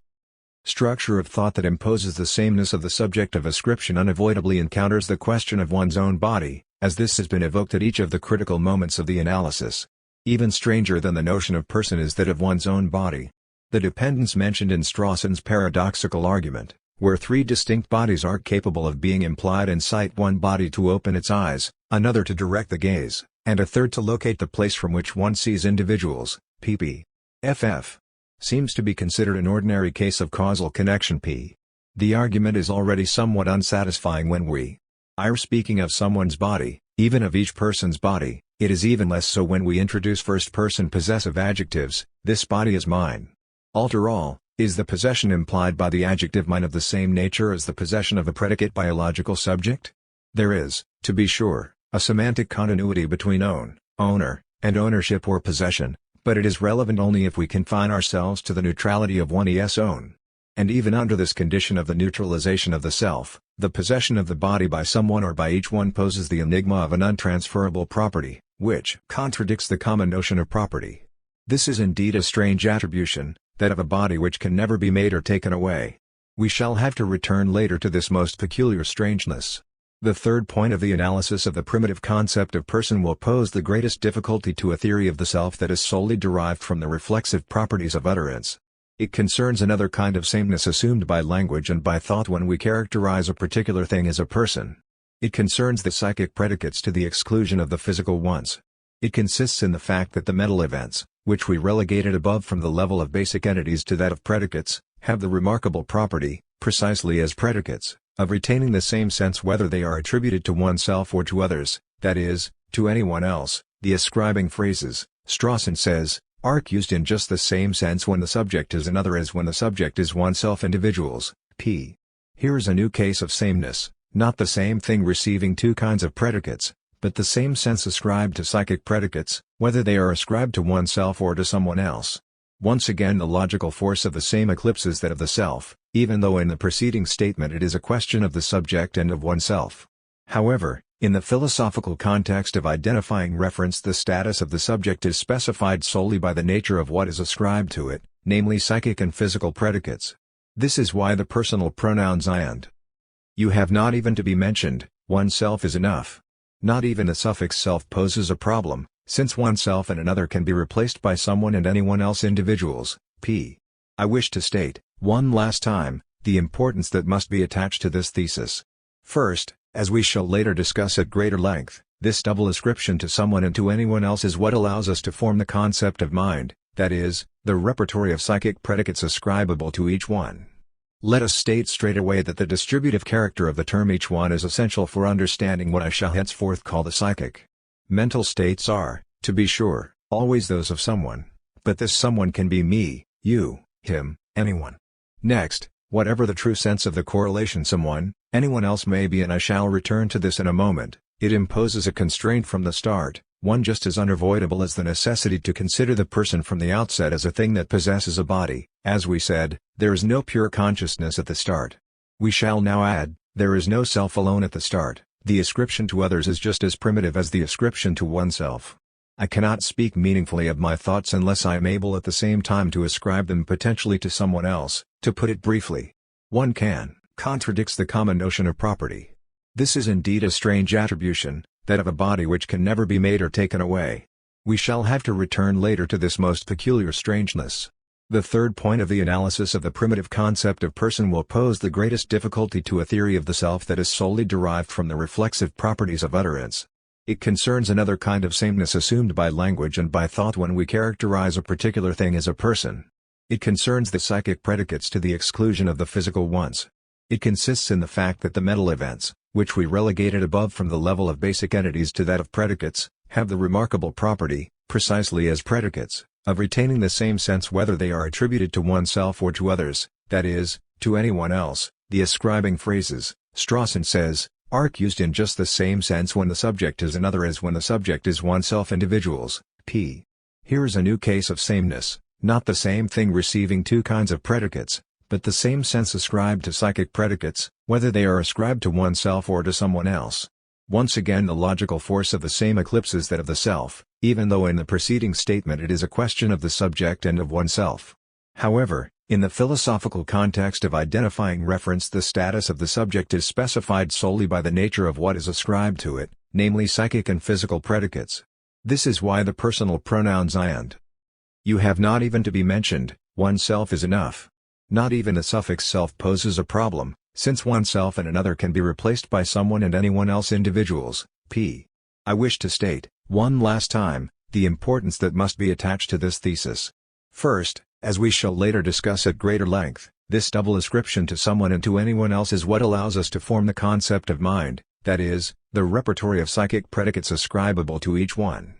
structure of thought that imposes the sameness of the subject of ascription unavoidably encounters the question of one's own body, as this has been evoked at each of the critical moments of the analysis. Even stranger than the notion of person is that of one's own body. The dependence mentioned in Strawson's paradoxical argument, where three distinct bodies are capable of being implied in sight: one body to open its eyes, another to direct the gaze, and a third to locate the place from which one sees individuals, pp. ff. seems to be considered an ordinary case of causal connection p. The argument is already somewhat unsatisfying when we are speaking of someone's body, even of each person's body. It is even less so when we introduce first-person possessive adjectives: this body is mine. After all, is the possession implied by the adjective mine of the same nature as the possession of a predicate by a logical subject? There is, to be sure, a semantic continuity between own, owner, and ownership or possession, but it is relevant only if we confine ourselves to the neutrality of one es own. And even under this condition of the neutralization of the self, the possession of the body by someone or by each one poses the enigma of an untransferable property, which contradicts the common notion of property. This is indeed a strange attribution, that of a body which can never be made or taken away. We shall have to return later to this most peculiar strangeness. The third point of the analysis of the primitive concept of person will pose the greatest difficulty to a theory of the self that is solely derived from the reflexive properties of utterance. It concerns another kind of sameness assumed by language and by thought when we characterize a particular thing as a person. It concerns the psychic predicates to the exclusion of the physical ones. It consists in the fact that the mental events, which we relegated above from the level of basic entities to that of predicates, have the remarkable property, precisely as predicates, of retaining the same sense whether they are attributed to oneself or to others, that is, to anyone else. The ascribing phrases, Strawson says, are used in just the same sense when the subject is another as when the subject is oneself. Individuals, p. Here is a new case of sameness, not the same thing receiving two kinds of predicates, but the same sense ascribed to psychic predicates, whether they are ascribed to oneself or to someone else. Once again the logical force of the same eclipses that of the self, even though in the preceding statement it is a question of the subject and of oneself. However, in the philosophical context of identifying reference, the status of the subject is specified solely by the nature of what is ascribed to it, namely psychic and physical predicates. This is why the personal pronouns I and you have not even to be mentioned. Oneself is enough. Not even the suffix self poses a problem, since oneself and another can be replaced by someone and anyone else. Individuals, p. I wish to state, one last time, the importance that must be attached to this thesis. First, as we shall later discuss at greater length, this double ascription to someone and to anyone else is what allows us to form the concept of mind, that is, the repertory of psychic predicates ascribable to each one. Let us state straight away that the distributive character of the term each one is essential for understanding what I shall henceforth call the psychic. Mental states are, to be sure, always those of someone, but this someone can be me, you, him, anyone. Next, whatever the true sense of the correlation someone, anyone else may be, and I shall return to this in a moment, it imposes a constraint from the start, one just as unavoidable as the necessity to consider the person from the outset as a thing that possesses a body. As we said, there is no pure consciousness at the start. We shall now add, there is no self alone at the start. The ascription to others is just as primitive as the ascription to oneself. I cannot speak meaningfully of my thoughts unless I am able at the same time to ascribe them potentially to someone else. To put it briefly, one can contradicts the common notion of property. This is indeed a strange attribution, that of a body which can never be made or taken away. We shall have to return later to this most peculiar strangeness. The third point of the analysis of the primitive concept of person will pose the greatest difficulty to a theory of the self that is solely derived from the reflexive properties of utterance. It concerns another kind of sameness assumed by language and by thought when we characterize a particular thing as a person. It concerns the psychic predicates to the exclusion of the physical ones. It consists in the fact that the mental events, which we relegated above from the level of basic entities to that of predicates, have the remarkable property, precisely as predicates, of retaining the same sense whether they are attributed to oneself or to others, that is, to anyone else. The ascribing phrases, Strawson says, are used in just the same sense when the subject is another as when the subject is oneself. Individuals, p. Here is a new case of sameness, not the same thing receiving two kinds of predicates, but the same sense ascribed to psychic predicates, whether they are ascribed to oneself or to someone else. Once again the logical force of the same eclipses that of the self, even though in the preceding statement it is a question of the subject and of oneself. However, in the philosophical context of identifying reference, the status of the subject is specified solely by the nature of what is ascribed to it, namely psychic and physical predicates. This is why the personal pronouns I and you have not even to be mentioned. Oneself is enough. Not even the suffix self poses a problem, since oneself and another can be replaced by someone and anyone else. Individuals, p. I wish to state, one last time, the importance that must be attached to this thesis. First, as we shall later discuss at greater length, this double ascription to someone and to anyone else is what allows us to form the concept of mind, that is, the repertory of psychic predicates ascribable to each one.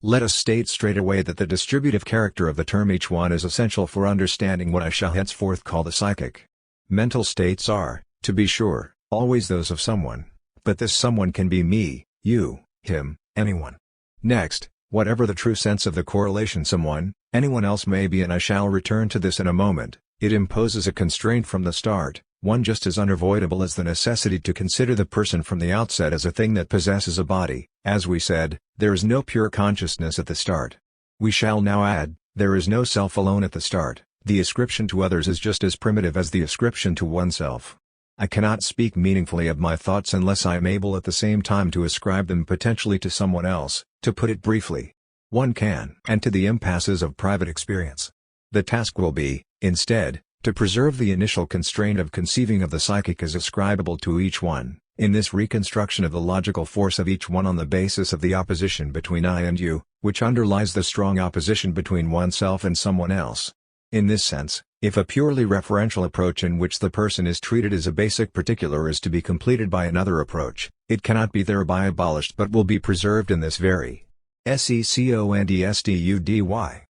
Let us state straight away that the distributive character of the term each one is essential for understanding what I shall henceforth call the psychic. Mental states are, to be sure, always those of someone, but this someone can be me, you, him, anyone. Next, whatever the true sense of the correlation someone, anyone else may be, and I shall return to this in a moment, it imposes a constraint from the start, one just as unavoidable as the necessity to consider the person from the outset as a thing that possesses a body. As we said, there is no pure consciousness at the start. We shall now add, there is no self alone at the start. The ascription to others is just as primitive as the ascription to oneself. I cannot speak meaningfully of my thoughts unless I am able at the same time to ascribe them potentially to someone else. To put it briefly, one can, and to the impasses of private experience. The task will be, instead, to preserve the initial constraint of conceiving of the psychic as ascribable to each one, In this reconstruction of the logical force of each one on the basis of the opposition between I and you, which underlies the strong opposition between oneself and someone else. In this sense, if a purely referential approach in which the person is treated as a basic particular is to be completed by another approach, it cannot be thereby abolished but will be preserved in this very secondsstudy.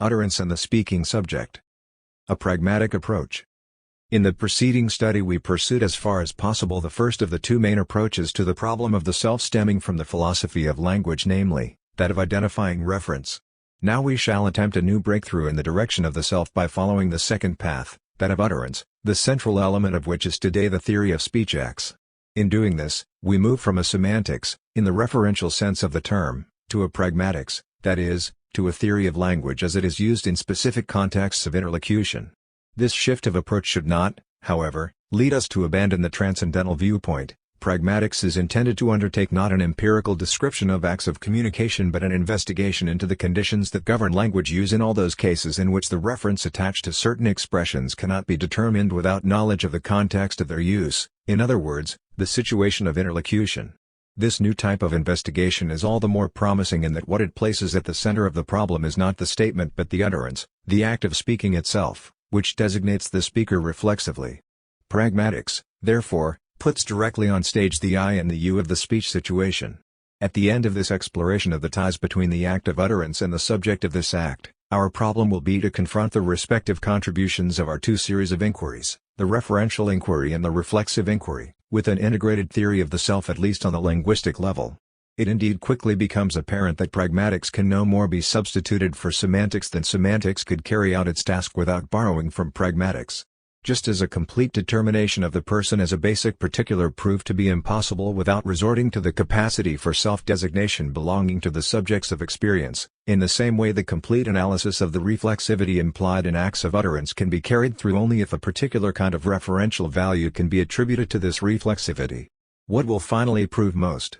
Utterance and the speaking subject. A pragmatic approach. In the preceding study we pursued as far as possible the first of the two main approaches to the problem of the self stemming from the philosophy of language, namely, that of identifying reference. Now we shall attempt a new breakthrough in the direction of the self by following the second path, that of utterance, the central element of which is today the theory of speech acts. In doing this, we move from a semantics, in the referential sense of the term, to a pragmatics, that is, to a theory of language as it is used in specific contexts of interlocution. This shift of approach should not, however, lead us to abandon the transcendental viewpoint. Pragmatics is intended to undertake not an empirical description of acts of communication but an investigation into the conditions that govern language use in all those cases in which the reference attached to certain expressions cannot be determined without knowledge of the context of their use, in other words, the situation of interlocution. This new type of investigation is all the more promising in that what it places at the center of the problem is not the statement but the utterance, the act of speaking itself, which designates the speaker reflexively. Pragmatics, therefore, puts directly on stage the I and the you of the speech situation. At the end of this exploration of the ties between the act of utterance and the subject of this act, our problem will be to confront the respective contributions of our two series of inquiries, the referential inquiry and the reflexive inquiry, with an integrated theory of the self at least on the linguistic level. It indeed quickly becomes apparent that pragmatics can no more be substituted for semantics than semantics could carry out its task without borrowing from pragmatics. Just as a complete determination of the person as a basic particular proved to be impossible without resorting to the capacity for self-designation belonging to the subjects of experience, in the same way the complete analysis of the reflexivity implied in acts of utterance can be carried through only if a particular kind of referential value can be attributed to this reflexivity. What will finally prove most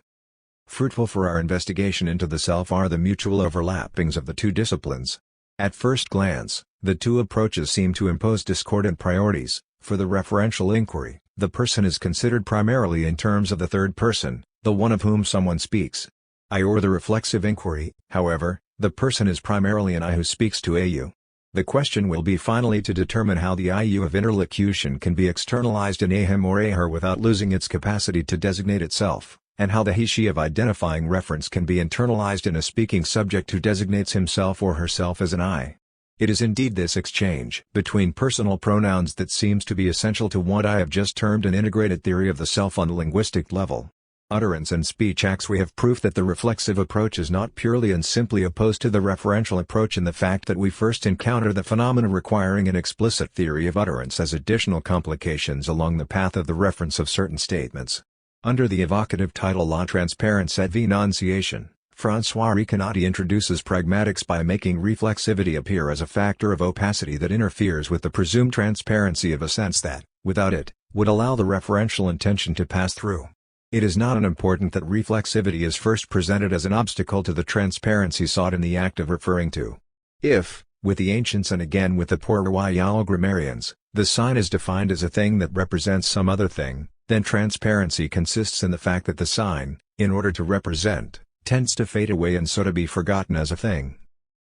fruitful for our investigation into the self are the mutual overlappings of the two disciplines. At first glance, the two approaches seem to impose discordant priorities. For the referential inquiry, the person is considered primarily in terms of the third person, the one of whom someone speaks. I or the reflexive inquiry, however, the person is primarily an I who speaks to a you. The question will be finally to determine how the I-you of interlocution can be externalized in a him or a her without losing its capacity to designate itself, and how the he-she of identifying reference can be internalized in a speaking subject who designates himself or herself as an I. It is indeed this exchange between personal pronouns that seems to be essential to what I have just termed an integrated theory of the self on the linguistic level. Utterance and speech acts. We have proof that the reflexive approach is not purely and simply opposed to the referential approach in the fact that we first encounter the phenomena requiring an explicit theory of utterance as additional complications along the path of the reference of certain statements. Under the evocative title La Transparence et Enunciation, François Reconati introduces pragmatics by making reflexivity appear as a factor of opacity that interferes with the presumed transparency of a sense that, without it, would allow the referential intention to pass through. It is not unimportant that reflexivity is first presented as an obstacle to the transparency sought in the act of referring to. If, with the ancients and again with the Port-Royal grammarians, the sign is defined as a thing that represents some other thing, then transparency consists in the fact that the sign, in order to represent, tends to fade away and so to be forgotten as a thing.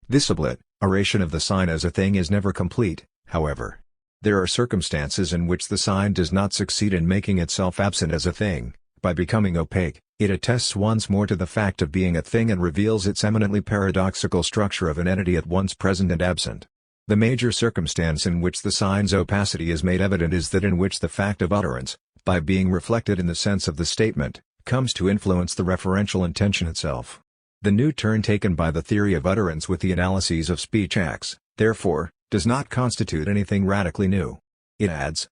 This obliteration of the sign as a thing is never complete, however. There are circumstances in which the sign does not succeed in making itself absent as a thing. By becoming opaque, it attests once more to the fact of being a thing and reveals its eminently paradoxical structure of an entity at once present and absent. The major circumstance in which the sign's opacity is made evident is that in which the fact of utterance, by being reflected in the sense of the statement, comes to influence the referential intention itself. The new turn taken by the theory of utterance with the analyses of speech acts, therefore, does not constitute anything radically new. It adds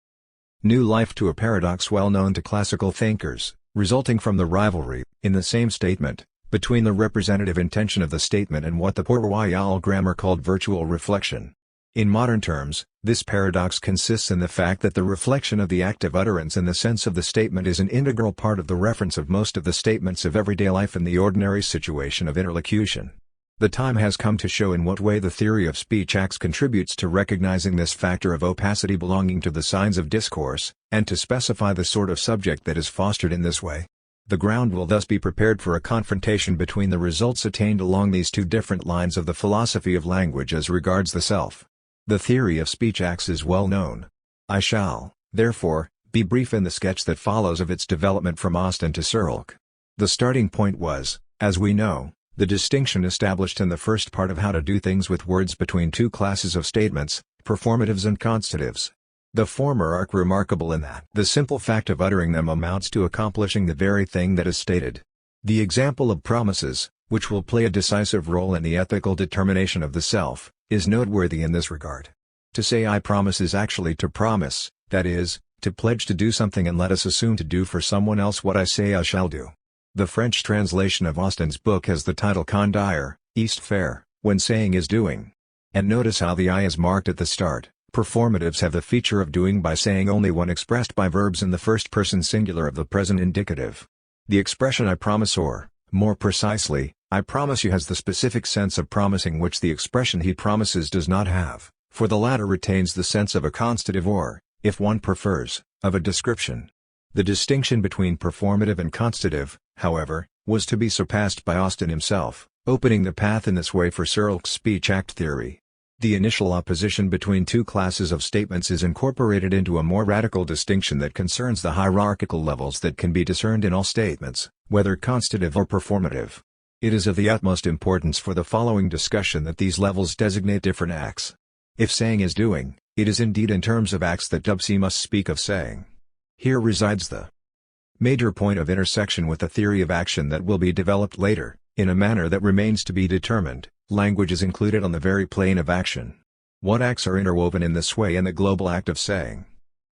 new life to a paradox well known to classical thinkers, resulting from the rivalry, in the same statement, between the representative intention of the statement and what the Port-Royal grammar called virtual reflection. In modern terms, this paradox consists in the fact that the reflection of the act of utterance in the sense of the statement is an integral part of the reference of most of the statements of everyday life in the ordinary situation of interlocution. The time has come to show in what way the theory of speech acts contributes to recognizing this factor of opacity belonging to the signs of discourse, and to specify the sort of subject that is fostered in this way. The ground will thus be prepared for a confrontation between the results attained along these two different lines of the philosophy of language as regards the self. The theory of speech acts is well known. I shall, therefore, be brief in the sketch that follows of its development from Austin to Searle. The starting point was, as we know, the distinction established in the first part of How to Do Things with Words between two classes of statements, performatives and constatives. The former are remarkable in that the simple fact of uttering them amounts to accomplishing the very thing that is stated. The example of promises, which will play a decisive role in the ethical determination of the self, is noteworthy in this regard. To say I promise is actually to promise, that is, to pledge to do something, and let us assume to do for someone else what I say I shall do. The French translation of Austin's book has the title Conduire, East Fair, when saying is doing. And notice how the I is marked at the start. Performatives have the feature of doing by saying only when expressed by verbs in the first person singular of the present indicative. The expression I promise, or, more precisely, I promise you, has the specific sense of promising which the expression he promises does not have, for the latter retains the sense of a constative or, if one prefers, of a description. The distinction between performative and constative, however, was to be surpassed by Austin himself, opening the path in this way for Searle's speech act theory. The initial opposition between two classes of statements is incorporated into a more radical distinction that concerns the hierarchical levels that can be discerned in all statements, whether constative or performative. It is of the utmost importance for the following discussion that these levels designate different acts. If saying is doing, it is indeed in terms of acts that WC must speak of saying. Here resides the major point of intersection with the theory of action that will be developed later, in a manner that remains to be determined. Language is included on the very plane of action. What acts are interwoven in this way in the global act of saying?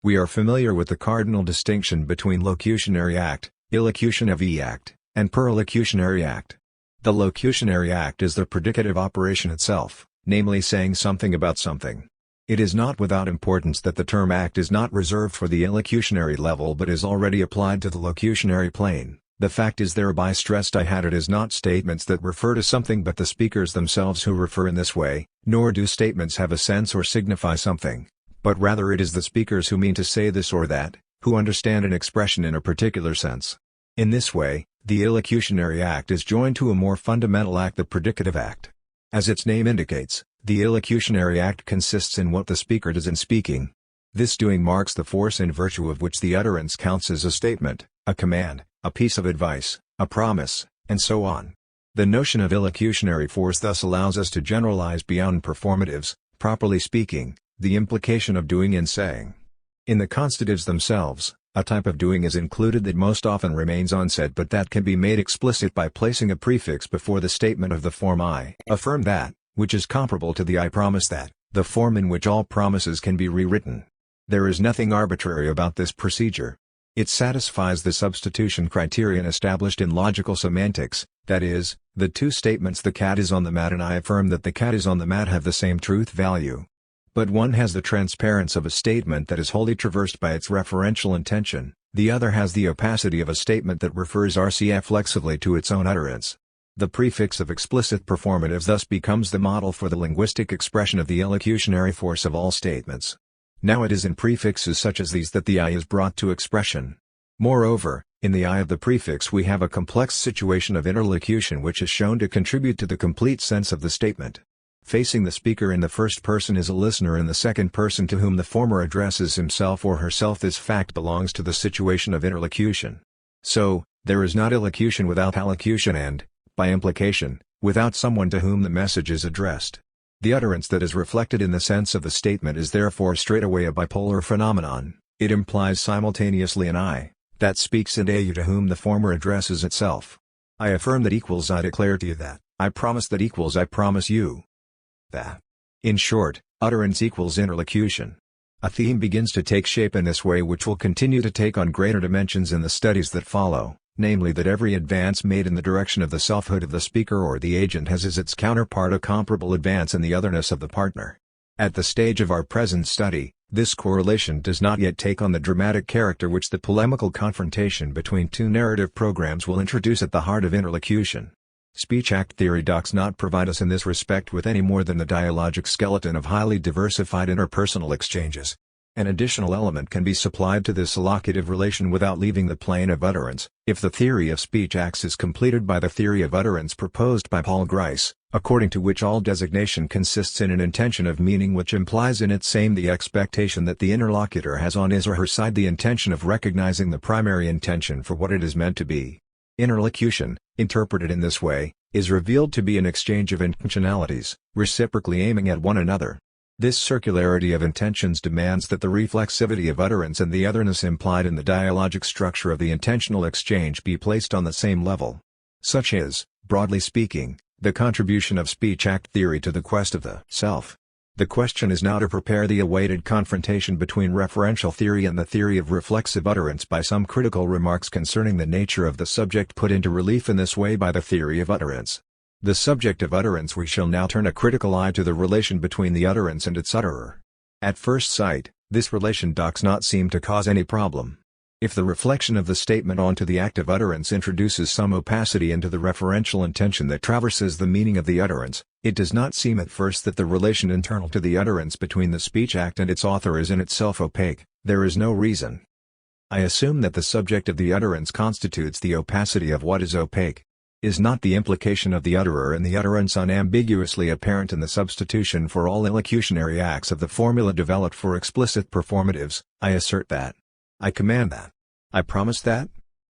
We are familiar with the cardinal distinction between locutionary act, illocutionary act, and perlocutionary act. The locutionary act is the predicative operation itself, namely saying something about something. It is not without importance that the term act is not reserved for the illocutionary level but is already applied to the locutionary plane. The fact is thereby stressed it is not statements that refer to something but the speakers themselves who refer in this way, nor do statements have a sense or signify something, but rather it is the speakers who mean to say this or that, who understand an expression in a particular sense. In this way, the illocutionary act is joined to a more fundamental act, the predicative act. As its name indicates, the illocutionary act consists in what the speaker does in speaking. This doing marks the force in virtue of which the utterance counts as a statement, a command, a piece of advice, a promise, and so on. The notion of illocutionary force thus allows us to generalize beyond performatives, properly speaking, the implication of doing in saying. In the constatives themselves, a type of doing is included that most often remains unsaid but that can be made explicit by placing a prefix before the statement of the form I affirm that, which is comparable to the I promise that, the form in which all promises can be rewritten. There is nothing arbitrary about this procedure. It satisfies the substitution criterion established in logical semantics, that is, the two statements "the cat is on the mat" and "I affirm that the cat is on the mat" have the same truth value. But one has the transparence of a statement that is wholly traversed by its referential intention, the other has the opacity of a statement that refers RCF flexively to its own utterance. The prefix of explicit performatives thus becomes the model for the linguistic expression of the illocutionary force of all statements. Now it is in prefixes such as these that the I is brought to expression. Moreover, in the I of the prefix we have a complex situation of interlocution which is shown to contribute to the complete sense of the statement. Facing the speaker in the first person is a listener in the second person to whom the former addresses himself or herself. This fact belongs to the situation of interlocution. So, there is not illocution without allocution and, by implication, without someone to whom the message is addressed. The utterance that is reflected in the sense of the statement is therefore straightway a bipolar phenomenon. It implies simultaneously an I, that speaks, and a you to whom the former addresses itself. I affirm that equals I declare to you that, I promise that equals I promise you that. In short, utterance equals interlocution. A theme begins to take shape in this way which will continue to take on greater dimensions in the studies that follow, namely that every advance made in the direction of the selfhood of the speaker or the agent has as its counterpart a comparable advance in the otherness of the partner. At the stage of our present study, this correlation does not yet take on the dramatic character which the polemical confrontation between two narrative programs will introduce at the heart of interlocution. Speech-act theory does not provide us in this respect with any more than the dialogic skeleton of highly diversified interpersonal exchanges. An additional element can be supplied to this allocative relation without leaving the plane of utterance, if the theory of speech acts is completed by the theory of utterance proposed by Paul Ricoeur, according to which all designation consists in an intention of meaning which implies in its same the expectation that the interlocutor has on his or her side the intention of recognizing the primary intention for what it is meant to be. Interlocution, interpreted in this way, is revealed to be an exchange of intentionalities, reciprocally aiming at one another. This circularity of intentions demands that the reflexivity of utterance and the otherness implied in the dialogic structure of the intentional exchange be placed on the same level. Such is, broadly speaking, the contribution of speech-act theory to the quest of the self. The question is now to prepare the awaited confrontation between referential theory and the theory of reflexive utterance by some critical remarks concerning the nature of the subject put into relief in this way by the theory of utterance. The subject of utterance. We shall now turn a critical eye to the relation between the utterance and its utterer. At first sight, this relation does not seem to cause any problem. If the reflection of the statement onto the act of utterance introduces some opacity into the referential intention that traverses the meaning of the utterance, it does not seem at first that the relation internal to the utterance between the speech act and its author is in itself opaque. There is no reason. I assume that the subject of the utterance constitutes the opacity of what is opaque. Is not the implication of the utterer and the utterance unambiguously apparent in the substitution for all illocutionary acts of the formula developed for explicit performatives? I assert that. I command that. I promise that.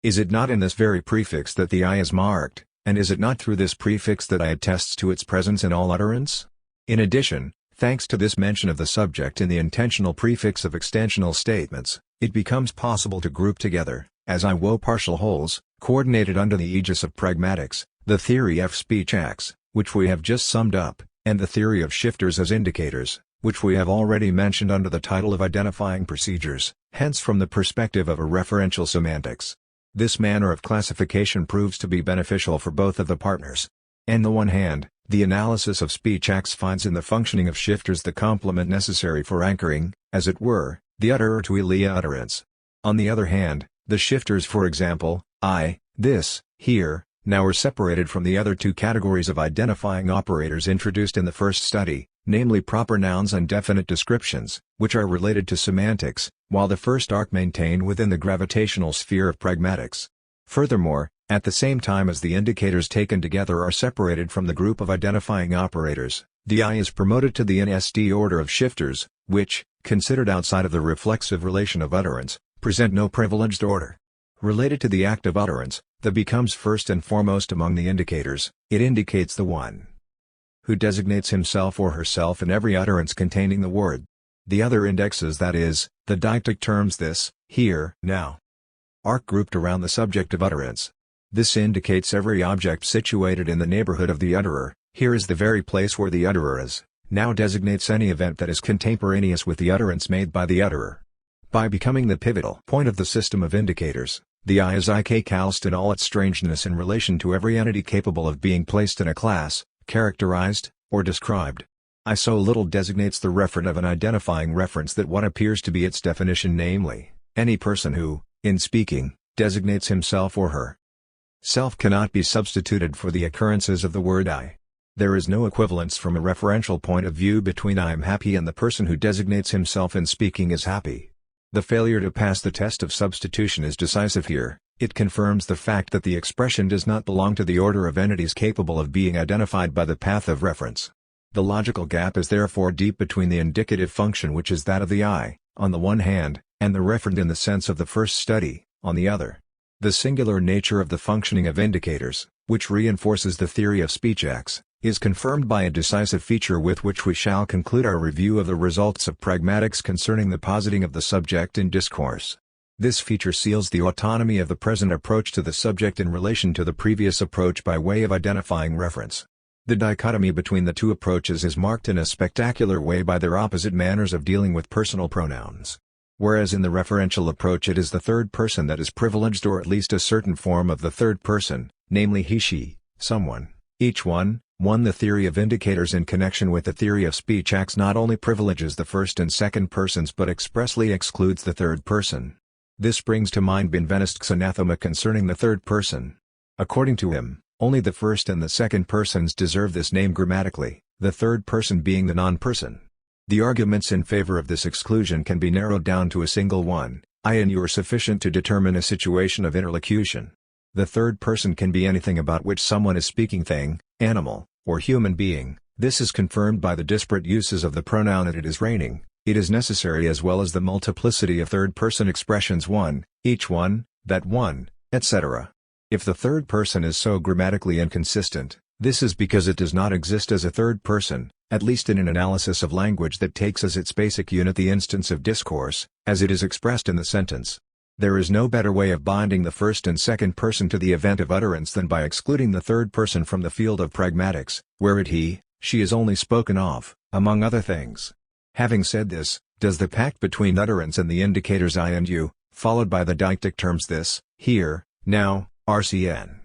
Is it not in this very prefix that the I is marked, and is it not through this prefix that I attests to its presence in all utterance? In addition, thanks to this mention of the subject in the intentional prefix of extensional statements, it becomes possible to group together, as I woe partial wholes, coordinated under the aegis of pragmatics, the theory of speech acts, which we have just summed up, and the theory of shifters as indicators, which we have already mentioned under the title of identifying procedures, hence from the perspective of a referential semantics. This manner of classification proves to be beneficial for both of the partners. On the one hand, the analysis of speech acts finds in the functioning of shifters the complement necessary for anchoring, as it were, the utterer to Elia utterance. On the other hand, the shifters, for example, I, this, here, now are separated from the other two categories of identifying operators introduced in the first study, namely proper nouns and definite descriptions, which are related to semantics, while the first are maintained within the gravitational sphere of pragmatics. Furthermore, at the same time as the indicators taken together are separated from the group of identifying operators, the I is promoted to the NSD order of shifters, which, considered outside of the reflexive relation of utterance, present no privileged order. Related to the act of utterance, the becomes first and foremost among the indicators. It indicates the one who designates himself or herself in every utterance containing the word. The other indexes, that is, the deictic terms this, here, now, are grouped around the subject of utterance. This indicates every object situated in the neighborhood of the utterer. Here is the very place where the utterer is. Now designates any event that is contemporaneous with the utterance made by the utterer. By becoming the pivotal point of the system of indicators, the I is cast in all its strangeness in relation to every entity capable of being placed in a class, characterized, or described. I so little designates the referent of an identifying reference that what appears to be its definition, namely, any person who, in speaking, designates himself or her self cannot be substituted for the occurrences of the word I. There is no equivalence from a referential point of view between I am happy and the person who designates himself in speaking is happy. The failure to pass the test of substitution is decisive here. It confirms the fact that the expression does not belong to the order of entities capable of being identified by the path of reference. The logical gap is therefore deep between the indicative function, which is that of the I, on the one hand, and the referent in the sense of the first study, on the other. The singular nature of the functioning of indicators, which reinforces the theory of speech acts, is confirmed by a decisive feature with which we shall conclude our review of the results of pragmatics concerning the positing of the subject in discourse. This feature seals the autonomy of the present approach to the subject in relation to the previous approach by way of identifying reference. The dichotomy between the two approaches is marked in a spectacular way by their opposite manners of dealing with personal pronouns. Whereas in the referential approach it is the third person that is privileged, or at least a certain form of the third person, namely he, she, someone, each one. The theory of indicators in connection with the theory of speech acts not only privileges the first and second persons but expressly excludes the third person. This brings to mind Benvenist's anathema concerning the third person. According to him, Only the first and the second persons deserve this name grammatically, the third person being the non-person. The arguments in favor of this exclusion can be narrowed down to a single one: I and you are sufficient to determine a situation of interlocution. The third person can be anything about which someone is speaking: thing, animal, or human being. This is confirmed by the disparate uses of the pronoun "it is raining," "it is necessary," as well as the multiplicity of third-person expressions: one, each one, that one, etc. If the third person is so grammatically inconsistent, this is because it does not exist as a third person, at least in an analysis of language that takes as its basic unit the instance of discourse, as it is expressed in the sentence. There is no better way of binding the first and second person to the event of utterance than by excluding the third person from the field of pragmatics, where it, he, she is only spoken of, among other things. Having said this, does the pact between utterance and the indicators I and you, followed by the deictic terms this, here, now, RCN.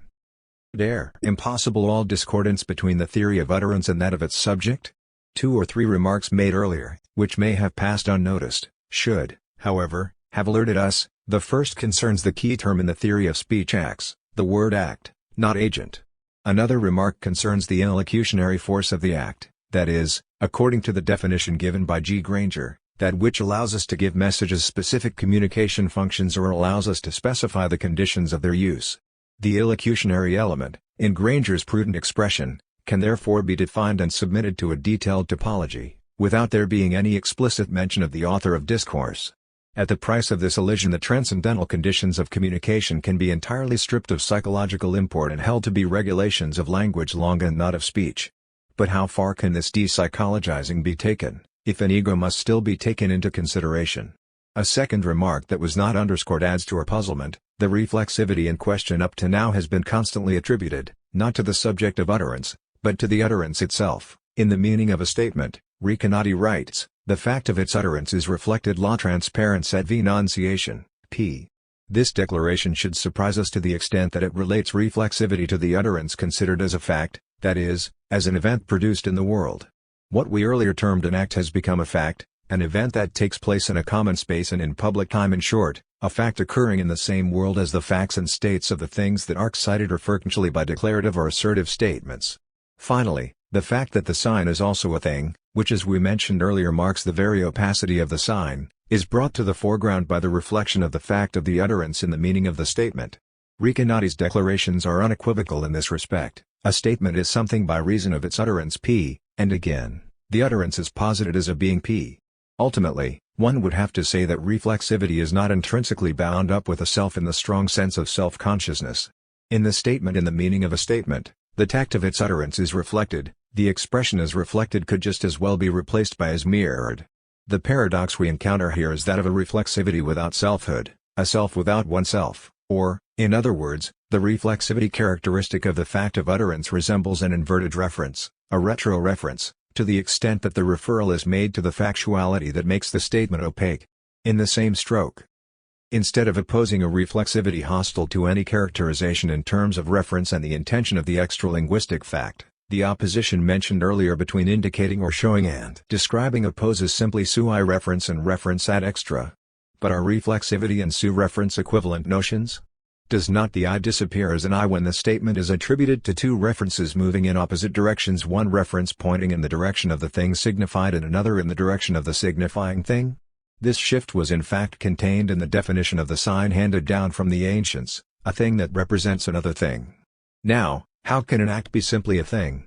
Dare impossible all discordance between the theory of utterance and that of its subject? 2 or 3 remarks made earlier, which may have passed unnoticed, should, however, have alerted us. The first concerns the key term in the theory of speech: acts, the word act, not agent. Another remark concerns the inelocutionary force of the act, that is, according to the definition given by G. Granger, that which allows us to give messages specific communication functions or allows us to specify the conditions of their use. The illocutionary element, in Granger's prudent expression, can therefore be defined and submitted to a detailed topology, without there being any explicit mention of the author of discourse. At the price of this elision, the transcendental conditions of communication can be entirely stripped of psychological import and held to be regulations of language long and not of speech. But how far can this de-psychologizing be taken, if an ego must still be taken into consideration? A second remark that was not underscored adds to our puzzlement. The reflexivity in question up to now has been constantly attributed, not to the subject of utterance, but to the utterance itself. In the meaning of a statement, Recanati writes, the fact of its utterance is reflected la transparence et enunciation, p. This declaration should surprise us to the extent that it relates reflexivity to the utterance considered as a fact, that is, as an event produced in the world. What we earlier termed an act has become a fact, an event that takes place in a common space and in public time. In short, a fact occurring in the same world as the facts and states of the things that are cited frequently by declarative or assertive statements. Finally, the fact that the sign is also a thing, which as we mentioned earlier marks the very opacity of the sign, is brought to the foreground by the reflection of the fact of the utterance in the meaning of the statement. Recanati's declarations are unequivocal in this respect. A statement is something by reason of its utterance p, and again, the utterance is posited as a being p. Ultimately, one would have to say that reflexivity is not intrinsically bound up with a self in the strong sense of self-consciousness. In the statement in the meaning of a statement, the tact of its utterance is reflected, the expression as reflected could just as well be replaced by as mirrored. The paradox we encounter here is that of a reflexivity without selfhood, a self without oneself, or, in other words, the reflexivity characteristic of the fact of utterance resembles an inverted reference, a retro-reference, to the extent that the referral is made to the factuality that makes the statement opaque. In the same stroke, instead of opposing a reflexivity hostile to any characterization in terms of reference and the intention of the extralinguistic fact, the opposition mentioned earlier between indicating or showing and describing opposes simply sui reference and reference ad extra. But are reflexivity and sui reference equivalent notions? Does not the I disappear as an I when the statement is attributed to two references moving in opposite directions, one reference pointing in the direction of the thing signified and another in the direction of the signifying thing? This shift was in fact contained in the definition of the sign handed down from the ancients, a thing that represents another thing. Now, how can an act be simply a thing?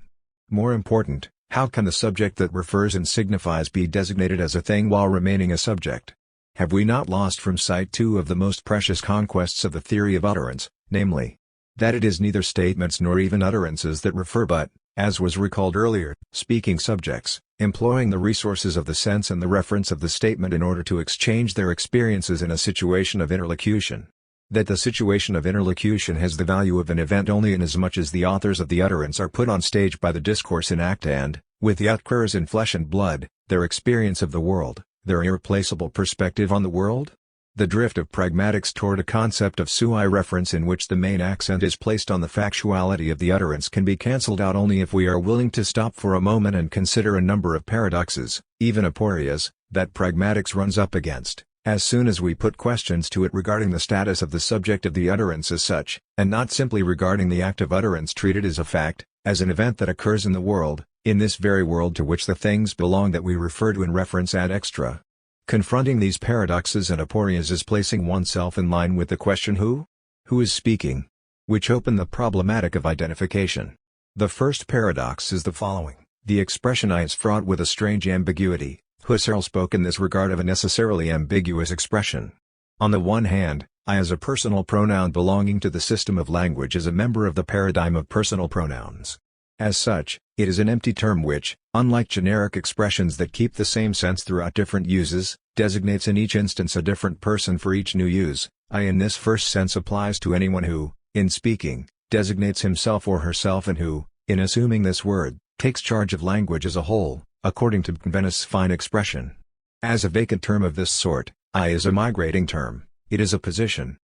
More important, how can the subject that refers and signifies be designated as a thing while remaining a subject? Have we not lost from sight two of the most precious conquests of the theory of utterance, namely, that it is neither statements nor even utterances that refer but, as was recalled earlier, speaking subjects, employing the resources of the sense and the reference of the statement in order to exchange their experiences in a situation of interlocution. That the situation of interlocution has the value of an event only inasmuch as the authors of the utterance are put on stage by the discourse in act and, with the utterers in flesh and blood, their experience of the world, their irreplaceable perspective on the world? The drift of pragmatics toward a concept of sui reference in which the main accent is placed on the factuality of the utterance can be cancelled out only if we are willing to stop for a moment and consider a number of paradoxes, even aporias, that pragmatics runs up against, As soon as we put questions to it regarding the status of the subject of the utterance as such, and not simply regarding the act of utterance treated as a fact, as an event that occurs in the world, in this very world to which the things belong that we refer to in reference ad extra. Confronting these paradoxes and aporias is placing oneself in line with the question who? Who is speaking? Which open the problematic of identification. The first paradox is the following: the expression I is fraught with a strange ambiguity. Husserl spoke in this regard of a necessarily ambiguous expression. On the one hand, I as a personal pronoun belonging to the system of language is a member of the paradigm of personal pronouns. As such, it is an empty term which, unlike generic expressions that keep the same sense throughout different uses, designates in each instance a different person for each new use. I in this first sense applies to anyone who, in speaking, designates himself or herself and who, in assuming this word, takes charge of language as a whole, according to Benvenist's fine expression. As a vacant term of this sort, I is a migrating term, it is a position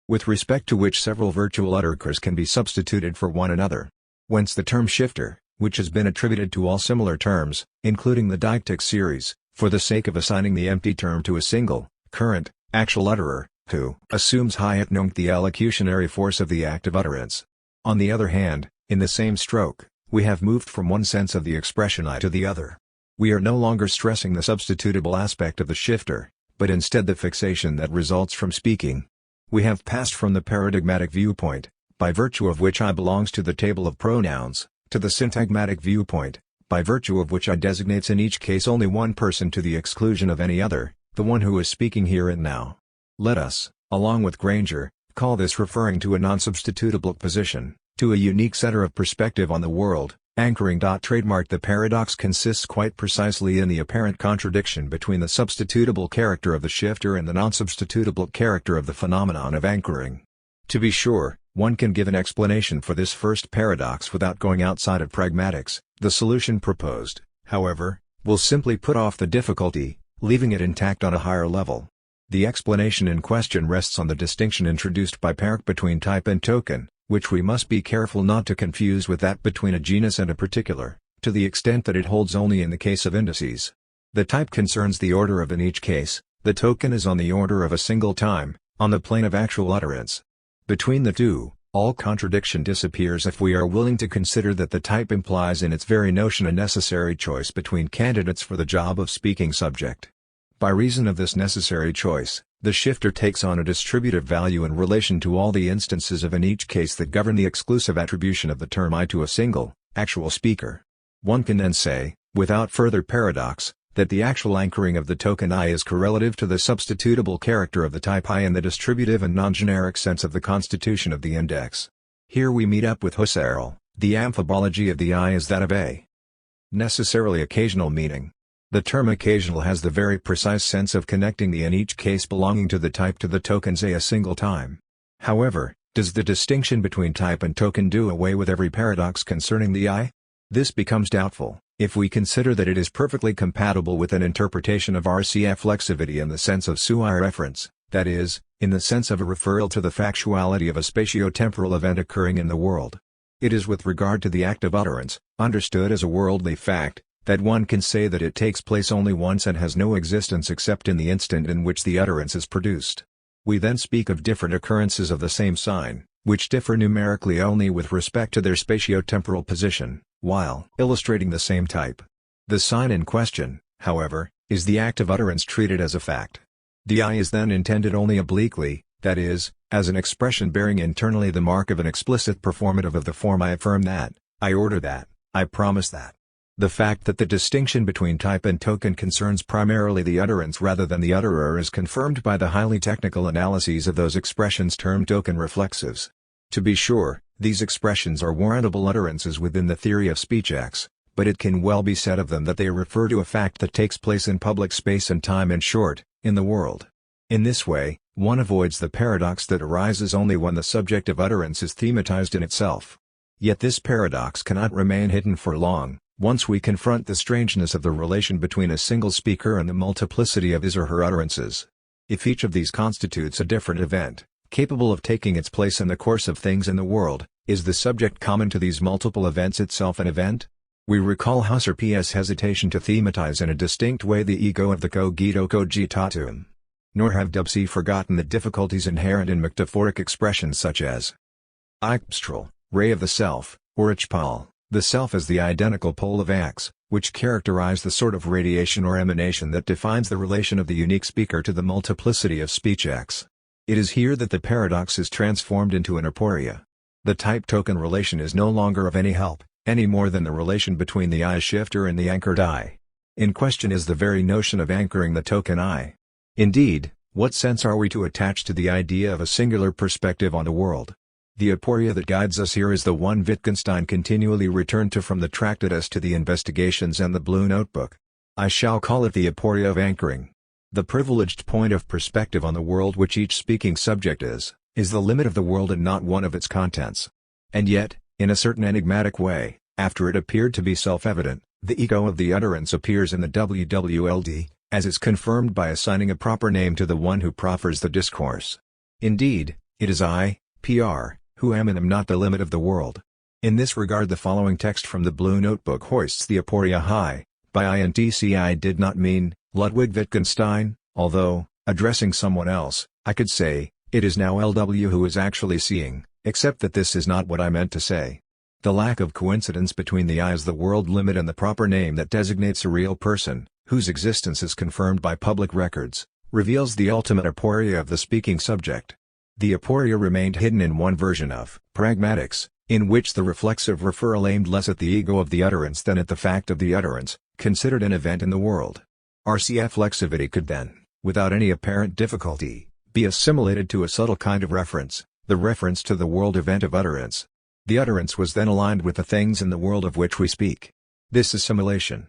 with respect to which several virtual utterers can be substituted for one another. Whence the term shifter, which has been attributed to all similar terms, including the deictic series, for the sake of assigning the empty term to a single, current, actual utterer, who assumes hic nunc the elocutionary force of the act of utterance. On the other hand, in the same stroke, we have moved from one sense of the expression I to the other. We are no longer stressing the substitutable aspect of the shifter, but instead the fixation that results from speaking. We have passed from the paradigmatic viewpoint, by virtue of which I belongs to the table of pronouns, to the syntagmatic viewpoint, by virtue of which I designates in each case only one person to the exclusion of any other, the one who is speaking here and now. Let us, along with Granger, call this referring to a non-substitutable position, to a unique center of perspective on the world, anchoring. Trademark. The paradox consists quite precisely in the apparent contradiction between the substitutable character of the shifter and the non-substitutable character of the phenomenon of anchoring. To be sure, one can give an explanation for this first paradox without going outside of pragmatics. The solution proposed, however, will simply put off the difficulty, leaving it intact on a higher level. The explanation in question rests on the distinction introduced by Perk between type and token, which we must be careful not to confuse with that between a genus and a particular, to the extent that it holds only in the case of indices. The type concerns the order of in each case, the token is on the order of a single time, on the plane of actual utterance. Between the two, all contradiction disappears if we are willing to consider that the type implies in its very notion a necessary choice between candidates for the job of speaking subject. By reason of this necessary choice, the shifter takes on a distributive value in relation to all the instances of in each case that govern the exclusive attribution of the term I to a single, actual speaker. One can then say, without further paradox, that the actual anchoring of the token I is correlative to the substitutable character of the type I in the distributive and non-generic sense of the constitution of the index. Here we meet up with Husserl. The amphibology of the I is that of a necessarily occasional meaning. The term occasional has the very precise sense of connecting the in each case belonging to the type to the tokens a single time. However, does the distinction between type and token do away with every paradox concerning the I? This becomes doubtful, if we consider that it is perfectly compatible with an interpretation of RCF flexivity in the sense of sui reference, that is, in the sense of a referral to the factuality of a spatio-temporal event occurring in the world. It is with regard to the act of utterance, understood as a worldly fact, that one can say that it takes place only once and has no existence except in the instant in which the utterance is produced. We then speak of different occurrences of the same sign, which differ numerically only with respect to their spatio-temporal position, while illustrating the same type. The sign in question, however, is the act of utterance treated as a fact. The I is then intended only obliquely, that is, as an expression bearing internally the mark of an explicit performative of the form I affirm that, I order that, I promise that. The fact that the distinction between type and token concerns primarily the utterance rather than the utterer is confirmed by the highly technical analyses of those expressions termed token reflexives. To be sure, these expressions are warrantable utterances within the theory of speech X, but it can well be said of them that they refer to a fact that takes place in public space and time, in short, in the world. In this way, one avoids the paradox that arises only when the subject of utterance is thematized in itself. Yet this paradox cannot remain hidden for long. Once we confront the strangeness of the relation between a single speaker and the multiplicity of his or her utterances. If each of these constitutes a different event, capable of taking its place in the course of things in the world, is the subject common to these multiple events itself an event? We recall Husserl's hesitation to thematize in a distinct way the ego of the cogito cogitatum. nor have Dubsy forgotten the difficulties inherent in metaphoric expressions such as Eichstral, ray of the self, or Ichpal, the self as the identical pole of X, which characterize the sort of radiation or emanation that defines the relation of the unique speaker to the multiplicity of speech X. It is here that the paradox is transformed into an aporia. The type-token relation is no longer of any help, any more than the relation between the I-shifter and the anchored I. In question is the very notion of anchoring the token I. Indeed, what sense are we to attach to the idea of a singular perspective on the world? The aporia that guides us here is the one Wittgenstein continually returned to from the Tractatus to the Investigations and the Blue Notebook. I shall call it the aporia of anchoring. The privileged point of perspective on the world which each speaking subject is the limit of the world and not one of its contents. And yet, in a certain enigmatic way, after it appeared to be self-evident, the ego of the utterance appears in the WWLD, as is confirmed by assigning a proper name to the one who proffers the discourse. Indeed, it is I, PR, who am and am not the limit of the world. In this regard the following text from the Blue Notebook hoists the aporia high. By INTC I did not mean Ludwig Wittgenstein, although, addressing someone else, I could say, it is now LW who is actually seeing, except that this is not what I meant to say. The lack of coincidence between the I as the world limit and the proper name that designates a real person, whose existence is confirmed by public records, reveals the ultimate aporia of the speaking subject. The aporia remained hidden in one version of pragmatics, in which the reflexive referral aimed less at the ego of the utterance than at the fact of the utterance, considered an event in the world. RCF flexivity could then, without any apparent difficulty, be assimilated to a subtle kind of reference, the reference to the world event of utterance. The utterance was then aligned with the things in the world of which we speak. This assimilation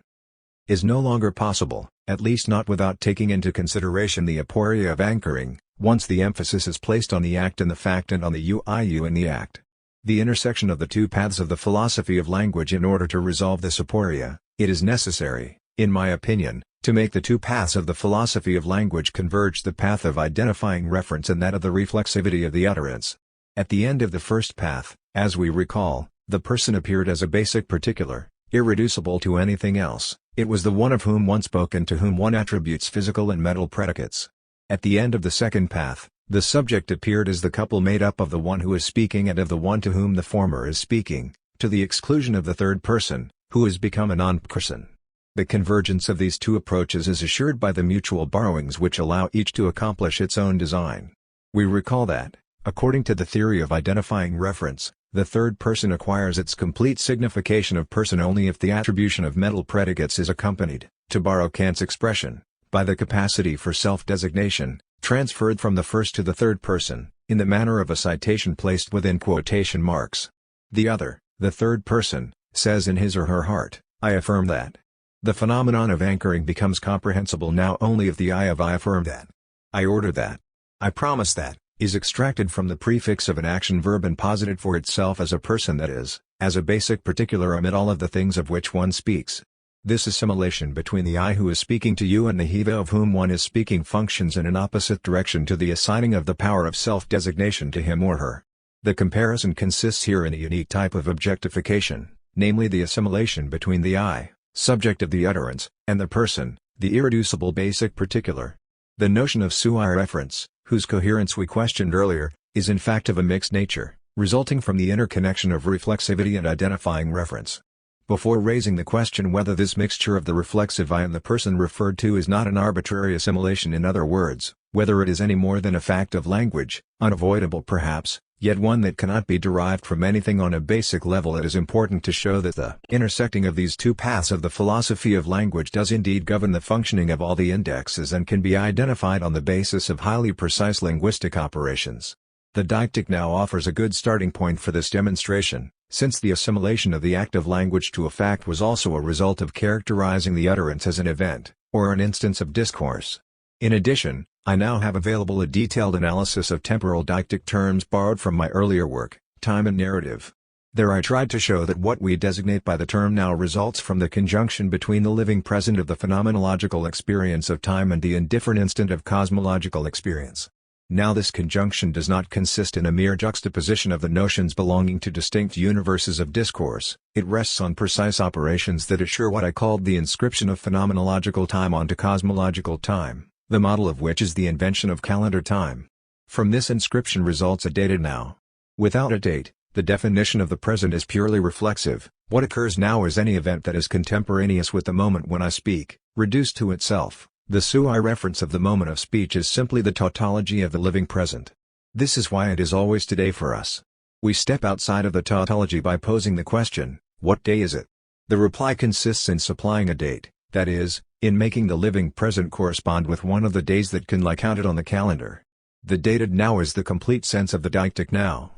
is no longer possible, at least not without taking into consideration the aporia of anchoring, once the emphasis is placed on the act in the fact and on the UIU in the act. The intersection of the two paths of the philosophy of language. In order to resolve this aporia, it is necessary, in my opinion, to make the two paths of the philosophy of language converge, the path of identifying reference and that of the reflexivity of the utterance. At the end of the first path, as we recall, the person appeared as a basic particular, irreducible to anything else. It was the one of whom one spoke and to whom one attributes physical and mental predicates. At the end of the second path, the subject appeared as the couple made up of the one who is speaking and of the one to whom the former is speaking, to the exclusion of the third person, who has become a non-person. The convergence of these two approaches is assured by the mutual borrowings which allow each to accomplish its own design. We recall that, according to the theory of identifying reference, the third person acquires its complete signification of person only if the attribution of mental predicates is accompanied, to borrow Kant's expression, by the capacity for self-designation, transferred from the first to the third person, in the manner of a citation placed within quotation marks. The other, the third person, says in his or her heart, I affirm that. The phenomenon of anchoring becomes comprehensible now only if the I of I affirm that, I order that, I promise that, is extracted from the prefix of an action verb and posited for itself as a person, that is, as a basic particular amid all of the things of which one speaks. This assimilation between the I who is speaking to you and the he of whom one is speaking functions in an opposite direction to the assigning of the power of self-designation to him or her. The comparison consists here in a unique type of objectification, namely the assimilation between the I, subject of the utterance, and the person, the irreducible basic particular. The notion of sui reference, whose coherence we questioned earlier, is in fact of a mixed nature, resulting from the interconnection of reflexivity and identifying reference. Before raising the question whether this mixture of the reflexive I and the person referred to is not an arbitrary assimilation, in other words, whether it is any more than a fact of language, unavoidable perhaps, yet one that cannot be derived from anything on a basic level, it is important to show that the intersecting of these two paths of the philosophy of language does indeed govern the functioning of all the indexes and can be identified on the basis of highly precise linguistic operations. The deictic now offers a good starting point for this demonstration, since the assimilation of the act of language to a fact was also a result of characterizing the utterance as an event, or an instance of discourse. In addition, I now have available a detailed analysis of temporal deictic terms borrowed from my earlier work, Time and Narrative. There I tried to show that what we designate by the term now results from the conjunction between the living present of the phenomenological experience of time and the indifferent instant of cosmological experience. Now this conjunction does not consist in a mere juxtaposition of the notions belonging to distinct universes of discourse, it rests on precise operations that assure what I called the inscription of phenomenological time onto cosmological time. the model of which is the invention of calendar time. From this inscription results a dated now. Without a date, the definition of the present is purely reflexive. What occurs now is any event that is contemporaneous with the moment when I speak, reduced to itself. The sui reference of the moment of speech is simply the tautology of the living present. This is why it is always today for us. We step outside of the tautology by posing the question, what day is it? The reply consists in supplying a date, that is, in making the living present correspond with one of the days that can lie counted on the calendar. The dated now is the complete sense of the deictic now.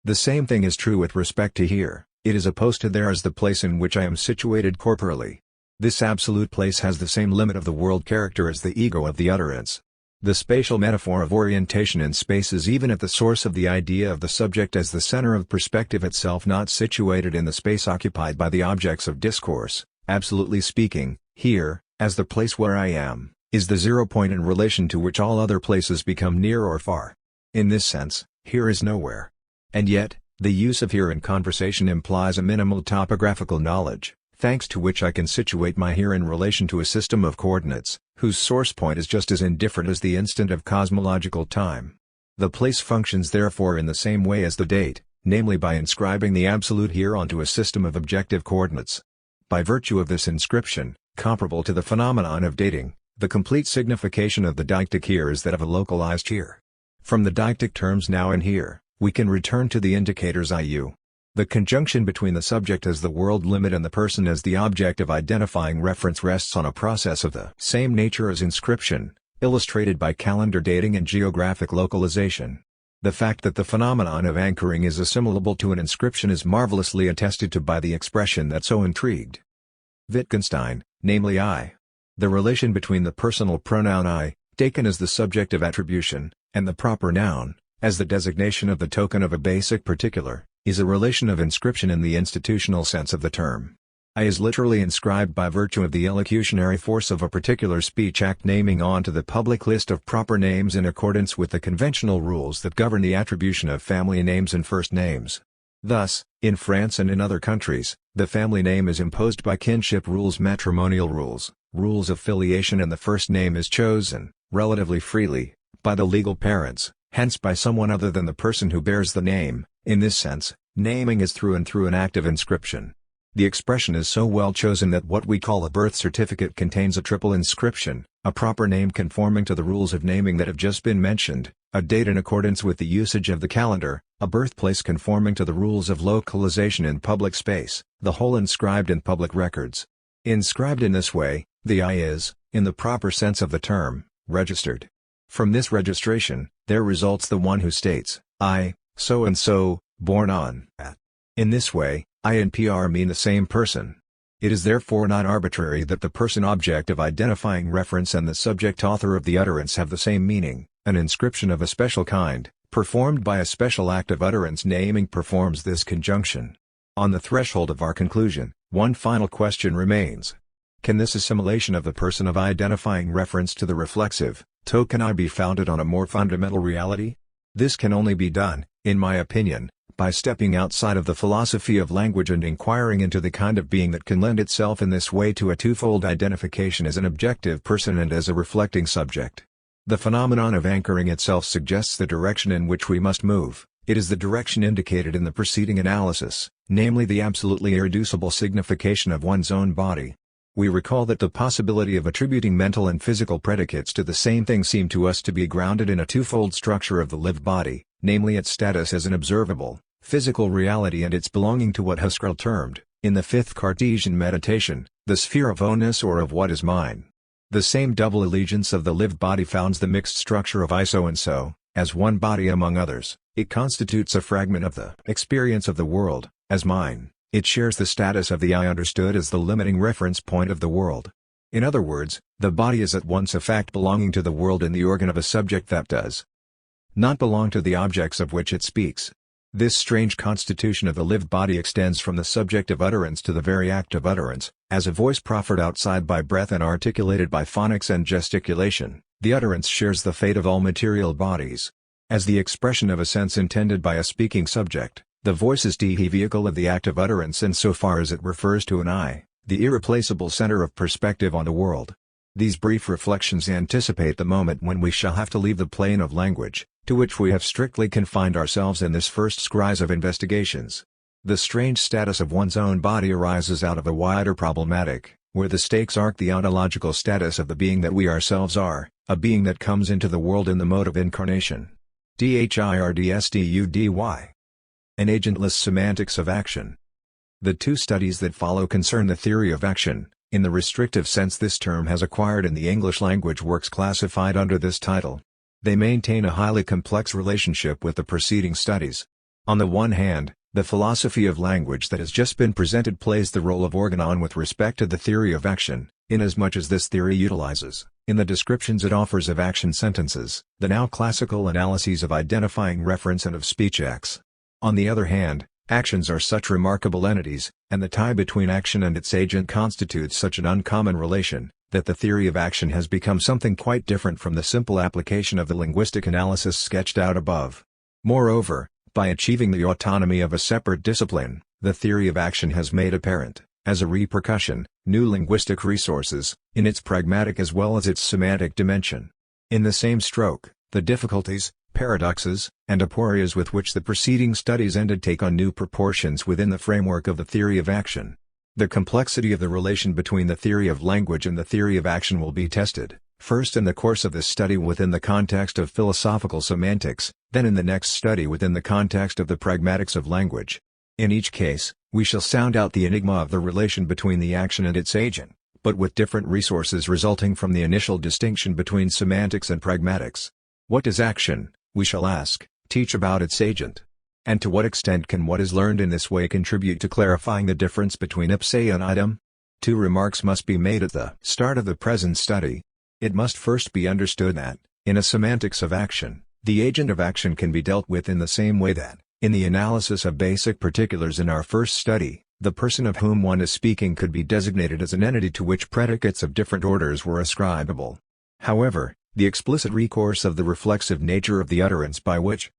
The same thing is true with respect to here. It is opposed to there as the place in which I am situated corporally. This absolute place has the same limit of the world character as the ego of the utterance. The spatial metaphor of orientation in space is even at the source of the idea of the subject as the center of perspective itself, not situated in the space occupied by the objects of discourse. Absolutely speaking, here, as the place where I am, is the 0 point in relation to which all other places become near or far. In this sense, here is nowhere. And yet, the use of here in conversation implies a minimal topographical knowledge, thanks to which I can situate my here in relation to a system of coordinates, whose source point is just as indifferent as the instant of cosmological time. The place functions therefore in the same way as the date, namely by inscribing the absolute here onto a system of objective coordinates. By virtue of this inscription, comparable to the phenomenon of dating, the complete signification of the deictic here is that of a localized here. From the deictic terms now and here, we can return to the indicators IU. The conjunction between the subject as the world limit and the person as the object of identifying reference rests on a process of the same nature as inscription, illustrated by calendar dating and geographic localization. The fact that the phenomenon of anchoring is assimilable to an inscription is marvelously attested to by the expression that so intrigued Wittgenstein, namely I. The relation between the personal pronoun I, taken as the subject of attribution, and the proper noun, as the designation of the token of a basic particular, is a relation of inscription in the institutional sense of the term. I is literally inscribed by virtue of the elocutionary force of a particular speech act naming on to the public list of proper names in accordance with the conventional rules that govern the attribution of family names and first names. Thus, in France and in other countries, the family name is imposed by kinship rules, matrimonial rules, rules of filiation, and the first name is chosen, relatively freely, by the legal parents, hence by someone other than the person who bears the name. In this sense, naming is through and through an act of inscription. The expression is so well chosen that what we call a birth certificate contains a triple inscription, a proper name conforming to the rules of naming that have just been mentioned, a date in accordance with the usage of the calendar, a birthplace conforming to the rules of localization in public space, the whole inscribed in public records. Inscribed in this way, the I is, in the proper sense of the term, registered. From this registration, there results the one who states, I, so and so, born on, at. In this way, I and PR mean the same person. It is therefore not arbitrary that the person object of identifying reference and the subject author of the utterance have the same meaning. An inscription of a special kind, performed by a special act of utterance naming, performs this conjunction. On the threshold of our conclusion, one final question remains. Can this assimilation of the person of identifying reference to the reflexive token I be founded on a more fundamental reality? This can only be done, in my opinion, by stepping outside of the philosophy of language and inquiring into the kind of being that can lend itself in this way to a twofold identification as an objective person and as a reflecting subject. The phenomenon of anchoring itself suggests the direction in which we must move. It is the direction indicated in the preceding analysis, namely the absolutely irreducible signification of one's own body. We recall that the possibility of attributing mental and physical predicates to the same thing seemed to us to be grounded in a twofold structure of the lived body, namely its status as an observable, physical reality and its belonging to what Husserl termed, in the fifth Cartesian meditation, the sphere of oneness or of what is mine. The same double allegiance of the lived body founds the mixed structure of I so and so, as one body among others. It constitutes a fragment of the experience of the world, as mine. It shares the status of the I understood as the limiting reference point of the world. In other words, the body is at once a fact belonging to the world and the organ of a subject that does not belong to the objects of which it speaks. This strange constitution of the lived body extends from the subject of utterance to the very act of utterance, as a voice proffered outside by breath and articulated by phonics and gesticulation. The utterance shares the fate of all material bodies. As the expression of a sense intended by a speaking subject, the voice is the vehicle of the act of utterance in so far as it refers to an I, the irreplaceable center of perspective on the world. These brief reflections anticipate the moment when we shall have to leave the plane of language, to which we have strictly confined ourselves in this first scries of investigations. The strange status of one's own body arises out of a wider problematic, where the stakes are the ontological status of the being that we ourselves are, a being that comes into the world in the mode of incarnation. THIRD-WORLDISM. An agentless semantics of action. The two studies that follow concern the theory of action, in the restrictive sense this term has acquired in the English language works classified under this title. They maintain a highly complex relationship with the preceding studies. On the one hand, the philosophy of language that has just been presented plays the role of organon with respect to the theory of action, inasmuch as this theory utilizes, in the descriptions it offers of action sentences, the now classical analyses of identifying reference and of speech acts. On the other hand, actions are such remarkable entities, and the tie between action and its agent constitutes such an uncommon relation, that the theory of action has become something quite different from the simple application of the linguistic analysis sketched out above. Moreover, by achieving the autonomy of a separate discipline, the theory of action has made apparent, as a repercussion, new linguistic resources, in its pragmatic as well as its semantic dimension. In the same stroke, the difficulties, paradoxes, and aporias with which the preceding studies ended take on new proportions within the framework of the theory of action. The complexity of the relation between the theory of language and the theory of action will be tested, first in the course of this study within the context of philosophical semantics, then in the next study within the context of the pragmatics of language. In each case, we shall sound out the enigma of the relation between the action and its agent, but with different resources resulting from the initial distinction between semantics and pragmatics. What does action, we shall ask, teach about its agent? And to what extent can what is learned in this way contribute to clarifying the difference between ipse and idem? Two remarks must be made at the start of the present study. It must first be understood that, in a semantics of action, the agent of action can be dealt with in the same way that, in the analysis of basic particulars in our first study, the person of whom one is speaking could be designated as an entity to which predicates of different orders were ascribable. However, the explicit recourse of the reflexive nature of the utterance by which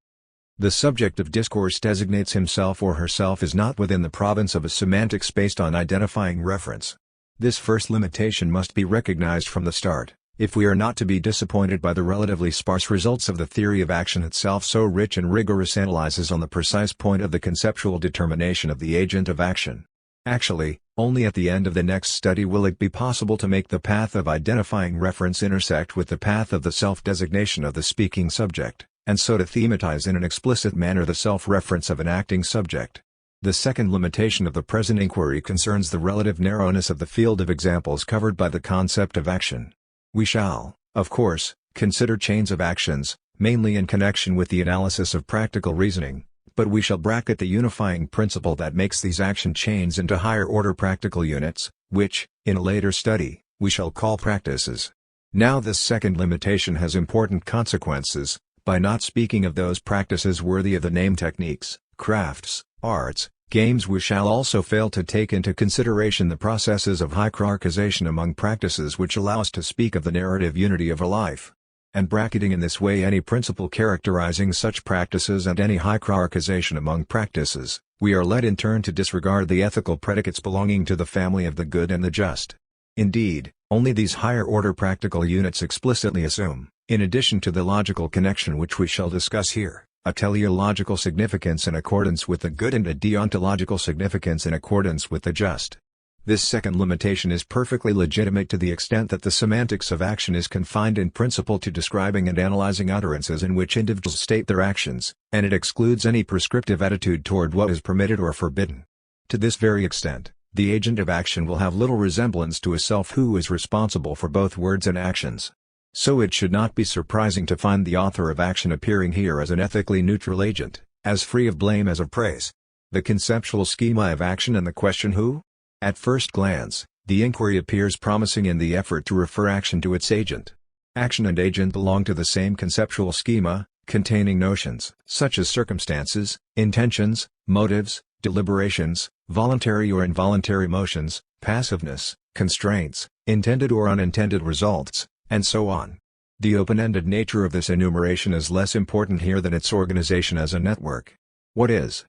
the subject of discourse designates himself or herself is not within the province of a semantics based on identifying reference. This first limitation must be recognized from the start, if we are not to be disappointed by the relatively sparse results of the theory of action itself, so rich and rigorous analysis on the precise point of the conceptual determination of the agent of action. Actually, only at the end of the next study will it be possible to make the path of identifying reference intersect with the path of the self-designation of the speaking subject, and so to thematize in an explicit manner the self-reference of an acting subject. The second limitation of the present inquiry concerns the relative narrowness of the field of examples covered by the concept of action. We shall, of course, consider chains of actions, mainly in connection with the analysis of practical reasoning, but we shall bracket the unifying principle that makes these action chains into higher-order practical units, which, in a later study, we shall call practices. Now this second limitation has important consequences. By not speaking of those practices worthy of the name techniques, crafts, arts, games, we shall also fail to take into consideration the processes of hierarchization among practices which allow us to speak of the narrative unity of a life. And bracketing in this way any principle characterizing such practices and any hierarchization among practices, we are led in turn to disregard the ethical predicates belonging to the family of the good and the just. Indeed, only these higher-order practical units explicitly assume, in addition to the logical connection which we shall discuss here, a teleological significance in accordance with the good and a deontological significance in accordance with the just. This second limitation is perfectly legitimate to the extent that the semantics of action is confined in principle to describing and analyzing utterances in which individuals state their actions, and it excludes any prescriptive attitude toward what is permitted or forbidden. To this very extent, the agent of action will have little resemblance to a self who is responsible for both words and actions. So it should not be surprising to find the author of action appearing here as an ethically neutral agent, as free of blame as of praise. The conceptual schema of action and the question who? At first glance, the inquiry appears promising in the effort to refer action to its agent. Action and agent belong to the same conceptual schema, containing notions such as circumstances, intentions, motives, deliberations, voluntary or involuntary motions, passiveness, constraints, intended or unintended results, and so on. The open-ended nature of this enumeration is less important here than its organization as a network. What is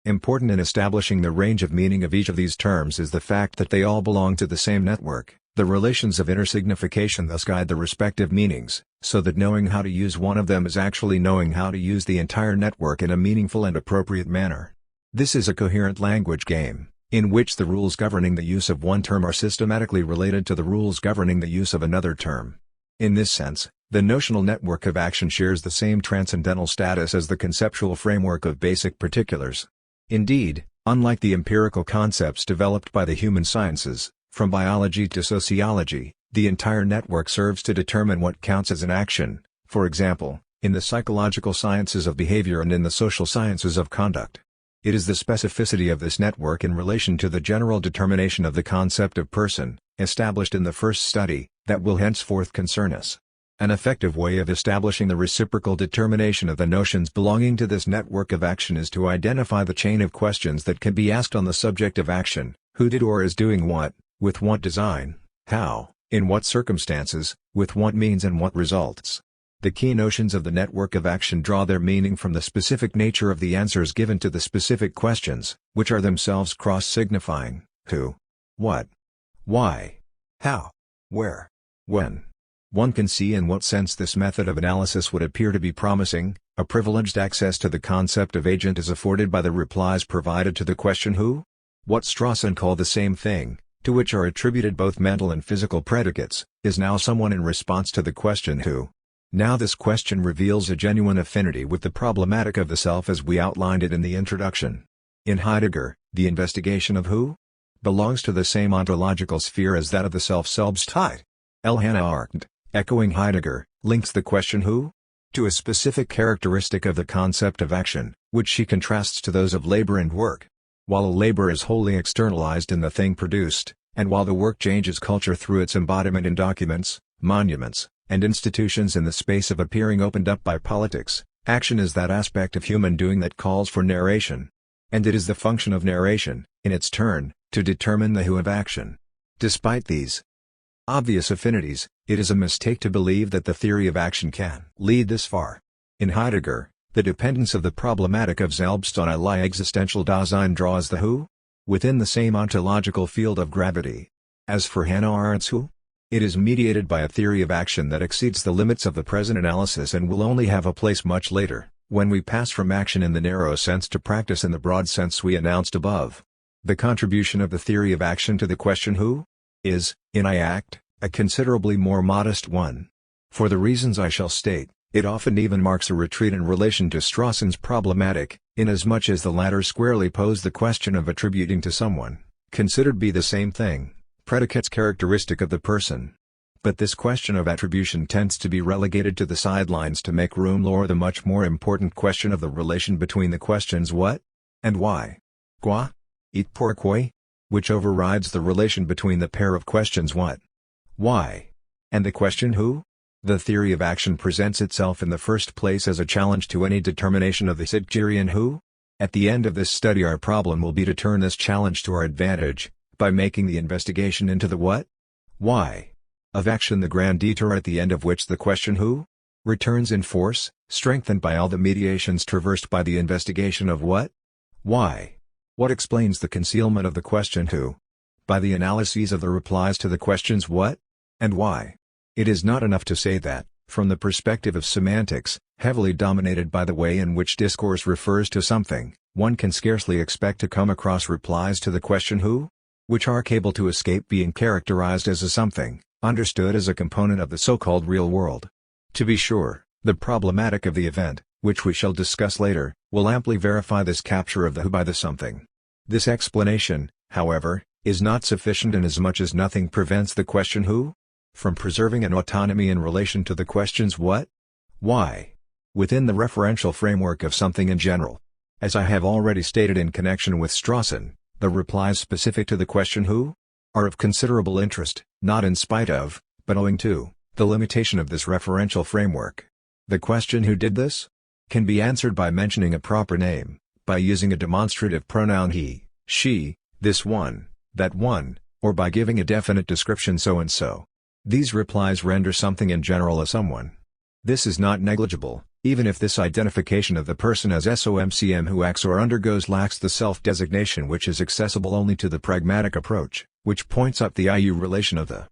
important in establishing the range of meaning of each of these terms is the fact that they all belong to the same network, The relations of intersignification thus guide the respective meanings, so that knowing how to use one of them is actually knowing how to use the entire network in a meaningful and appropriate manner. This is a coherent language game, in which the rules governing the use of one term are systematically related to the rules governing the use of another term. In this sense, the notional network of action shares the same transcendental status as the conceptual framework of basic particulars. Indeed, unlike the empirical concepts developed by the human sciences, from biology to sociology, the entire network serves to determine what counts as an action, for example, in the psychological sciences of behavior and in the social sciences of conduct. It is the specificity of this network in relation to the general determination of the concept of person, established in the first study, that will henceforth concern us. An effective way of establishing the reciprocal determination of the notions belonging to this network of action is to identify the chain of questions that can be asked on the subject of action: who did or is doing what, with what design, how, in what circumstances, with what means and what results. The key notions of the network of action draw their meaning from the specific nature of the answers given to the specific questions, which are themselves cross-signifying: who, what, why, how, where, when. One can see in what sense this method of analysis would appear to be promising. A privileged access to the concept of agent is afforded by the replies provided to the question who, what Strawson called the same thing, to which are attributed both mental and physical predicates, is now someone in response to the question who. Now this question reveals a genuine affinity with the problematic of the self as we outlined it in the introduction. In Heidegger, the investigation of who belongs to the same ontological sphere as that of the self-Selbstheit. L. Hannah Arendt, echoing Heidegger, links the question who to a specific characteristic of the concept of action, which she contrasts to those of labor and work. While a labor is wholly externalized in the thing produced, and while the work changes culture through its embodiment in documents, monuments, and institutions in the space of appearing opened up by politics, action is that aspect of human doing that calls for narration. And it is the function of narration, in its turn, to determine the who of action. Despite these obvious affinities, it is a mistake to believe that the theory of action can lead this far. In Heidegger, the dependence of the problematic of Selbst on Alle existential Dasein draws the who within the same ontological field of gravity. As for Hannah Arendt's who, it is mediated by a theory of action that exceeds the limits of the present analysis and will only have a place much later, when we pass from action in the narrow sense to practice in the broad sense we announced above. The contribution of the theory of action to the question who is, in I Act, a considerably more modest one. For the reasons I shall state, it often even marks a retreat in relation to Strawson's problematic, inasmuch as the latter squarely posed the question of attributing to someone, considered be the same thing, predicates characteristic of the person. But this question of attribution tends to be relegated to the sidelines to make room for the much more important question of the relation between the questions what and why, quoi, et pourquoi, which overrides the relation between the pair of questions what, why, and the question who. The theory of action presents itself in the first place as a challenge to any determination of the Heideggerian who. At the end of this study our problem will be to turn this challenge to our advantage, by making the investigation into the what, why, of action the grand detour at the end of which the question who returns in force, strengthened by all the mediations traversed by the investigation of what, why. What explains the concealment of the question who? By the analyses of the replies to the questions what and why. It is not enough to say that, from the perspective of semantics, heavily dominated by the way in which discourse refers to something, one can scarcely expect to come across replies to the question who, which are capable to escape being characterized as a something, understood as a component of the so-called real world. To be sure, the problematic of the event, which we shall discuss later, will amply verify this capture of the who by the something. This explanation, however, is not sufficient inasmuch as nothing prevents the question who from preserving an autonomy in relation to the questions what, why, within the referential framework of something in general. As I have already stated in connection with Strawson, the replies specific to the question who are of considerable interest, not in spite of, but owing to, the limitation of this referential framework. The question who did this can be answered by mentioning a proper name, by using a demonstrative pronoun he, she, this one, that one, or by giving a definite description so and so. These replies render something in general a someone. This is not negligible, even if this identification of the person as SOMCM who acts or undergoes lacks the self-designation which is accessible only to the pragmatic approach, which points up the IU relation of the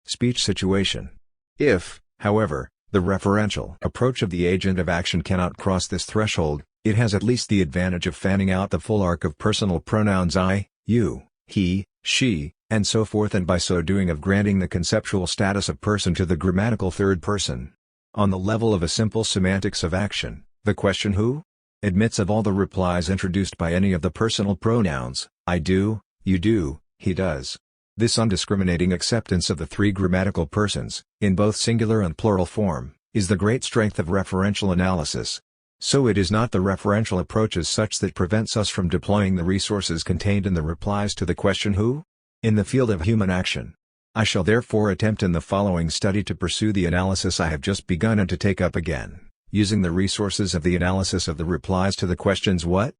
speech situation. If, however, the referential approach of the agent of action cannot cross this threshold, it has at least the advantage of fanning out the full arc of personal pronouns I, you, he, she, and so forth, and by so doing of granting the conceptual status of person to the grammatical third person. On the level of a simple semantics of action, the question who admits of all the replies introduced by any of the personal pronouns, I do, you do, he does. This undiscriminating acceptance of the three grammatical persons, in both singular and plural form, is the great strength of referential analysis. So it is not the referential approach as such that prevents us from deploying the resources contained in the replies to the question who? In the field of human action. I shall therefore attempt in the following study to pursue the analysis I have just begun and to take up again, using the resources of the analysis of the replies to the questions what?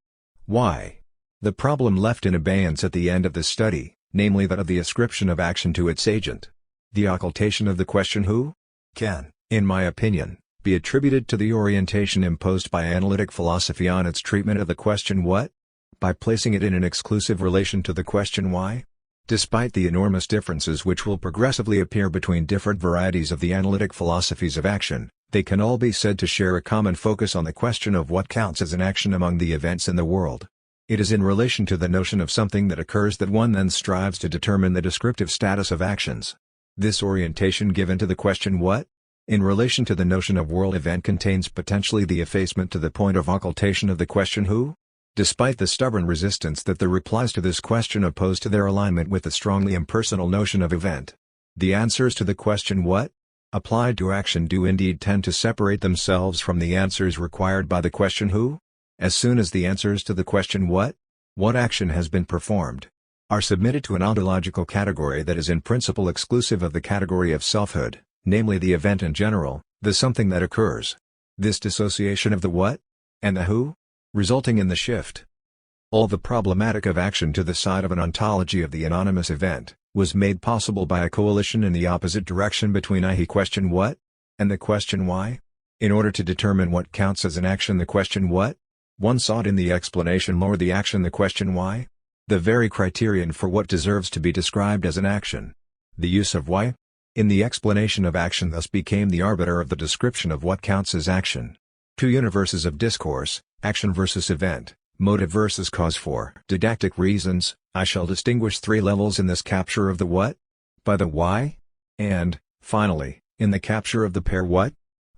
Why? The problem left in abeyance at the end of the study, namely that of the ascription of action to its agent. The occultation of the question who? Can, in my opinion, be attributed to the orientation imposed by analytic philosophy on its treatment of the question what? By placing it in an exclusive relation to the question why? Despite the enormous differences which will progressively appear between different varieties of the analytic philosophies of action, they can all be said to share a common focus on the question of what counts as an action among the events in the world. It is in relation to the notion of something that occurs that one then strives to determine the descriptive status of actions. This orientation given to the question what? In relation to the notion of world event contains potentially the effacement to the point of occultation of the question who? Despite the stubborn resistance that the replies to this question oppose to their alignment with the strongly impersonal notion of event, the answers to the question what? Applied to action do indeed tend to separate themselves from the answers required by the question who? As soon as the answers to the question what action has been performed, are submitted to an ontological category that is in principle exclusive of the category of selfhood, namely the event in general, the something that occurs. This dissociation of the what? And the who? Resulting in the shift. All the problematic of action to the side of an ontology of the anonymous event, was made possible by a coalition in the opposite direction between he question what? And the question why? In order to determine what counts as an action the question what? One sought in the explanation nor the action the question why? The very criterion for what deserves to be described as an action. The use of why? In the explanation of action thus became the arbiter of the description of what counts as action. Two universes of discourse, action versus event, motive versus cause. For didactic reasons, I shall distinguish three levels in this capture of the what? By the why? And, finally, in the capture of the pair what?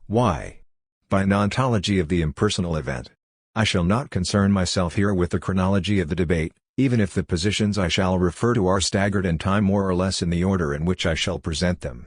Why? By an ontology of the impersonal event. I shall not concern myself here with the chronology of the debate, even if the positions I shall refer to are staggered in time more or less in the order in which I shall present them.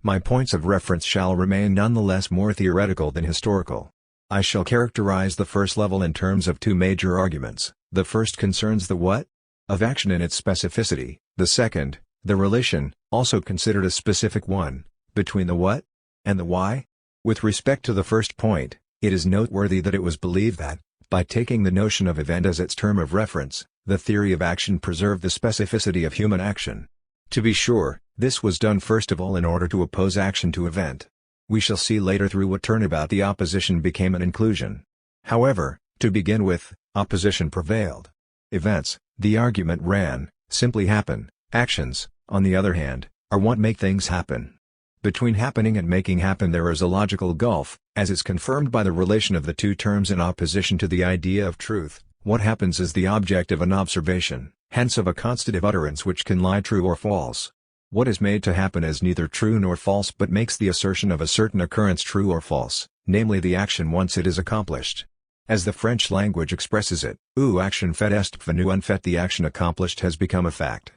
My points of reference shall remain nonetheless more theoretical than historical. I shall characterize the first level in terms of two major arguments. The first concerns the what? Of action in its specificity, the second, the relation, also considered a specific one, between the what? And the why? With respect to the first point, it is noteworthy that it was believed that, by taking the notion of event as its term of reference, the theory of action preserved the specificity of human action. To be sure, this was done first of all in order to oppose action to event. We shall see later through what turnabout the opposition became an inclusion. However, to begin with, opposition prevailed. Events, the argument ran, simply happen. Actions, on the other hand, are what make things happen. Between happening and making happen there is a logical gulf, as is confirmed by the relation of the two terms in opposition to the idea of truth. What happens is the object of an observation, hence of a constative utterance which can lie true or false. What is made to happen is neither true nor false but makes the assertion of a certain occurrence true or false, namely the action once it is accomplished. As the French language expresses it, ou action fait est venu en fait, the action accomplished has become a fact.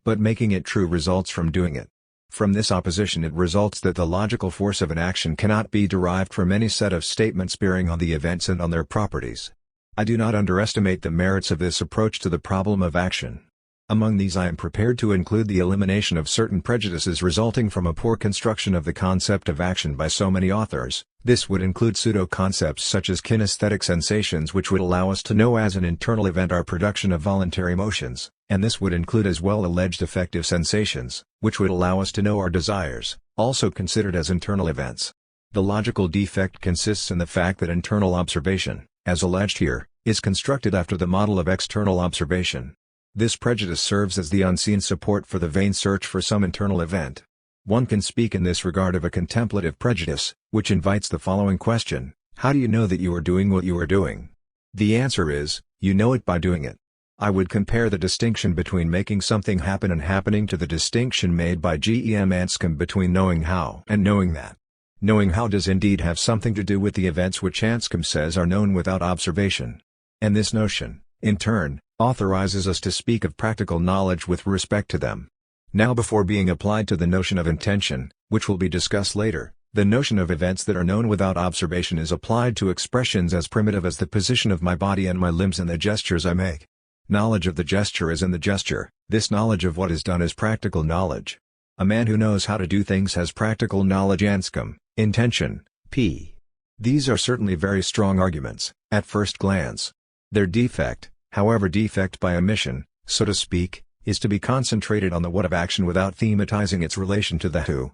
But making it true results from doing it. From this opposition it results that the logical force of an action cannot be derived from any set of statements bearing on the events and on their properties. I do not underestimate the merits of this approach to the problem of action. Among these I am prepared to include the elimination of certain prejudices resulting from a poor construction of the concept of action by so many authors. This would include pseudo-concepts such as kinesthetic sensations which would allow us to know as an internal event our production of voluntary motions, and this would include as well alleged affective sensations, which would allow us to know our desires, also considered as internal events. The logical defect consists in the fact that internal observation, as alleged here, is constructed after the model of external observation. This prejudice serves as the unseen support for the vain search for some internal event. One can speak in this regard of a contemplative prejudice, which invites the following question: how do you know that you are doing what you are doing? The answer is, you know it by doing it. I would compare the distinction between making something happen and happening to the distinction made by G.E.M. Anscombe between knowing how and knowing that. Knowing how does indeed have something to do with the events which Anscombe says are known without observation. And this notion, in turn, authorizes us to speak of practical knowledge with respect to them. Now, before being applied to the notion of intention, which will be discussed later, the notion of events that are known without observation is applied to expressions as primitive as the position of my body and my limbs and the gestures I make. Knowledge of the gesture is in the gesture. This knowledge of what is done is practical knowledge. A man who knows how to do things has practical knowledge. Anscombe, intention, p. These are certainly very strong arguments, at first glance. Their defect, however, defect by omission, so to speak, is to be concentrated on the what of action without thematizing its relation to the who.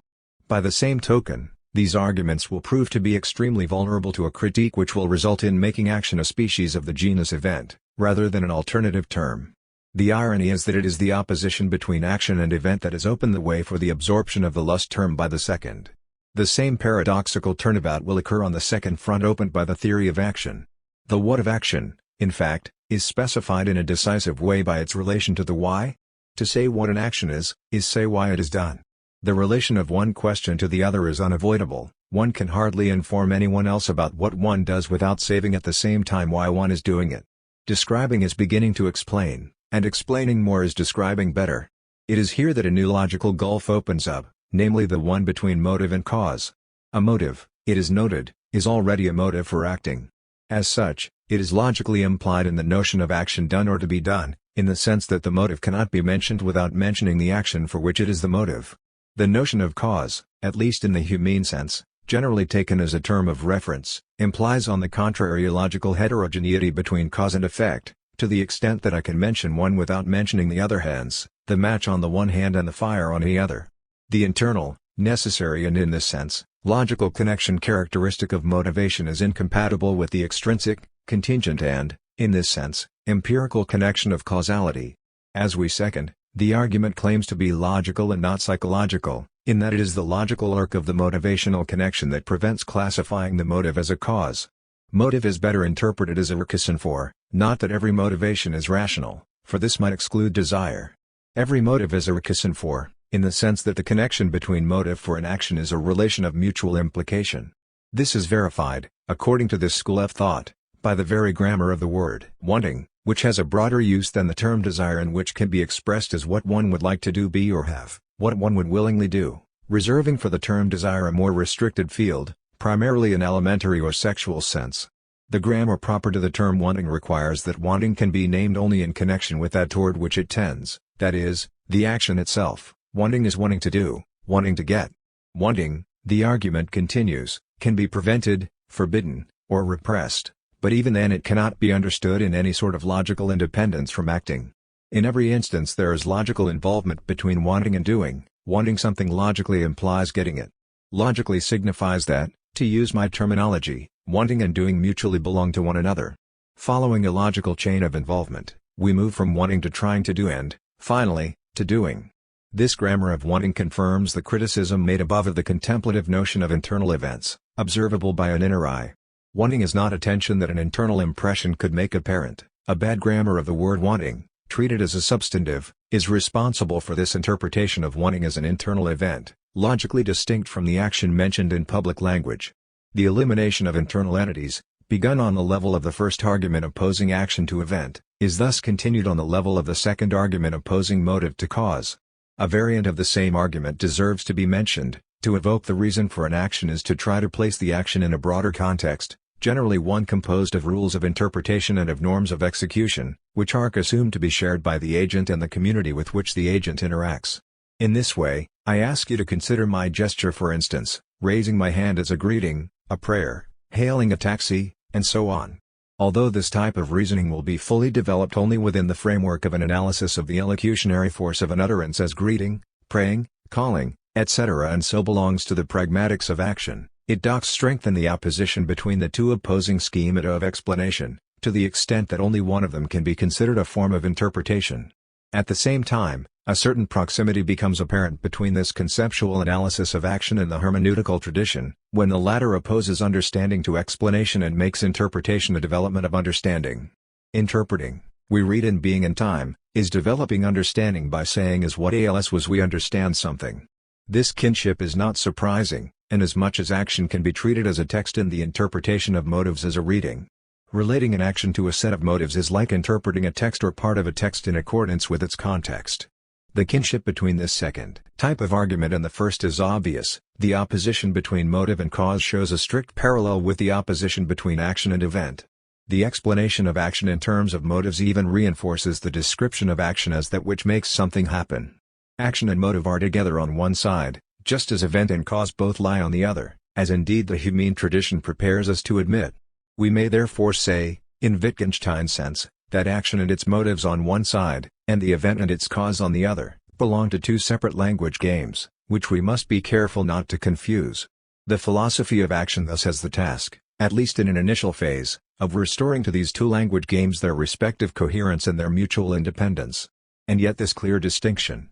By the same token, these arguments will prove to be extremely vulnerable to a critique which will result in making action a species of the genus event, rather than an alternative term. The irony is that it is the opposition between action and event that has opened the way for the absorption of the lust term by the second. The same paradoxical turnabout will occur on the second front opened by the theory of action. The what of action, in fact, is specified in a decisive way by its relation to the why. To say what an action is say why it is done. The relation of one question to the other is unavoidable. One can hardly inform anyone else about what one does without saving at the same time why one is doing it. Describing is beginning to explain, and explaining more is describing better. It is here that a new logical gulf opens up, namely the one between motive and cause. A motive, it is noted, is already a motive for acting. As such, it is logically implied in the notion of action done or to be done, in the sense that the motive cannot be mentioned without mentioning the action for which it is the motive. The notion of cause, at least in the humane sense, generally taken as a term of reference, implies on the contrary a logical heterogeneity between cause and effect, to the extent that I can mention one without mentioning the other. Hence, the match on the one hand and the fire on the other. The internal, necessary and in this sense, logical connection characteristic of motivation is incompatible with the extrinsic, contingent and, in this sense, empirical connection of causality. As we second, the argument claims to be logical and not psychological, in that it is the logical arc of the motivational connection that prevents classifying the motive as a cause. Motive is better interpreted as a reason for, not that every motivation is rational, for this might exclude desire. Every motive is a reason for, in the sense that the connection between motive for an action is a relation of mutual implication. This is verified, according to this school of thought, by the very grammar of the word wanting, which has a broader use than the term desire and which can be expressed as what one would like to do, be or have, what one would willingly do, reserving for the term desire a more restricted field, primarily an elementary or sexual sense. The grammar proper to the term wanting requires that wanting can be named only in connection with that toward which it tends, that is, the action itself. Wanting is wanting to do, wanting to get. Wanting, the argument continues, can be prevented, forbidden, or repressed. But even then it cannot be understood in any sort of logical independence from acting. In every instance there is logical involvement between wanting and doing. Wanting something logically implies getting it. Logically signifies that, to use my terminology, wanting and doing mutually belong to one another. Following a logical chain of involvement, we move from wanting to trying to do and, finally, to doing. This grammar of wanting confirms the criticism made above of the contemplative notion of internal events, observable by an inner eye. Wanting is not attention that an internal impression could make apparent. A bad grammar of the word wanting, treated as a substantive, is responsible for this interpretation of wanting as an internal event, logically distinct from the action mentioned in public language. The elimination of internal entities, begun on the level of the first argument opposing action to event, is thus continued on the level of the second argument opposing motive to cause. A variant of the same argument deserves to be mentioned. To evoke the reason for an action is to try to place the action in a broader context, generally one composed of rules of interpretation and of norms of execution, which are assumed to be shared by the agent and the community with which the agent interacts. In this way, I ask you to consider my gesture, for instance, raising my hand as a greeting, a prayer, hailing a taxi, and so on. Although this type of reasoning will be fully developed only within the framework of an analysis of the elocutionary force of an utterance as greeting, praying, calling, etc., and so belongs to the pragmatics of action, it docks strength in the opposition between the two opposing schemata of explanation, to the extent that only one of them can be considered a form of interpretation. At the same time, A certain proximity becomes apparent between this conceptual analysis of action and the hermeneutical tradition, when the latter opposes understanding to explanation and makes interpretation a development of understanding. Interpreting, we read in Being and Time, is developing understanding by saying as what als was we understand something. This kinship is not surprising, inasmuch as action can be treated as a text and the interpretation of motives as a reading. Relating an action to a set of motives is like interpreting a text or part of a text in accordance with its context. The kinship between this second type of argument and the first is obvious. The opposition between motive and cause shows a strict parallel with the opposition between action and event. The explanation of action in terms of motives even reinforces the description of action as that which makes something happen. Action and motive are together on one side, just as event and cause both lie on the other, as indeed the Humane tradition prepares us to admit. We may therefore say, in Wittgenstein's sense, that action and its motives on one side, and the event and its cause on the other, belong to two separate language games, which we must be careful not to confuse. The philosophy of action thus has the task, at least in an initial phase, of restoring to these two language games their respective coherence and their mutual independence. And yet this clear distinction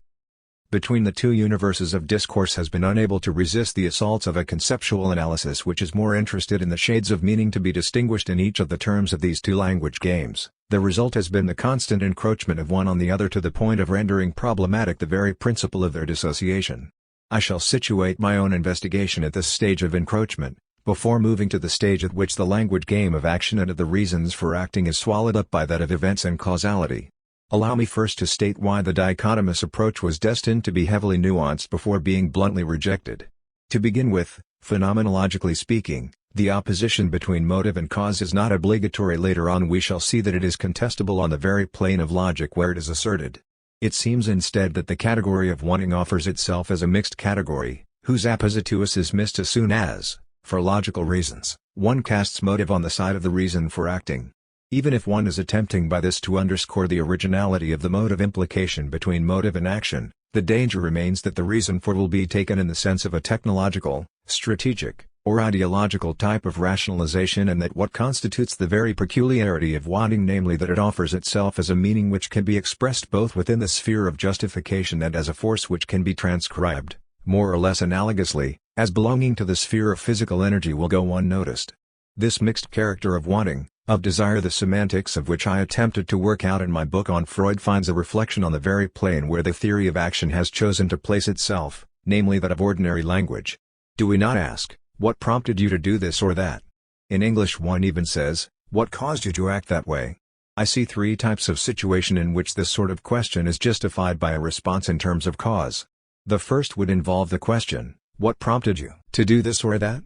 between the two universes of discourse has been unable to resist the assaults of a conceptual analysis which is more interested in the shades of meaning to be distinguished in each of the terms of these two language games. The result has been the constant encroachment of one on the other to the point of rendering problematic the very principle of their dissociation. I shall situate my own investigation at this stage of encroachment, before moving to the stage at which the language game of action and of the reasons for acting is swallowed up by that of events and causality. Allow me first to state why the dichotomous approach was destined to be heavily nuanced before being bluntly rejected. To begin with, phenomenologically speaking, the opposition between motive and cause is not obligatory. Later on we shall see that it is contestable on the very plane of logic where it is asserted. It seems instead that the category of wanting offers itself as a mixed category, whose apposite to us is missed as soon as, for logical reasons, one casts motive on the side of the reason for acting. Even if one is attempting by this to underscore the originality of the motive implication between motive and action, the danger remains that the reason for will be taken in the sense of a technological, strategic, or ideological type of rationalization, and that what constitutes the very peculiarity of wanting, namely that it offers itself as a meaning which can be expressed both within the sphere of justification and as a force which can be transcribed, more or less analogously, as belonging to the sphere of physical energy, will go unnoticed. This mixed character of wanting, of desire, the semantics of which I attempted to work out in my book on Freud, finds a reflection on the very plane where the theory of action has chosen to place itself, namely that of ordinary language. Do we not ask, what prompted you to do this or that? In English one even says, what caused you to act that way? I see three types of situation in which this sort of question is justified by a response in terms of cause. The first would involve the question, what prompted you to do this or that?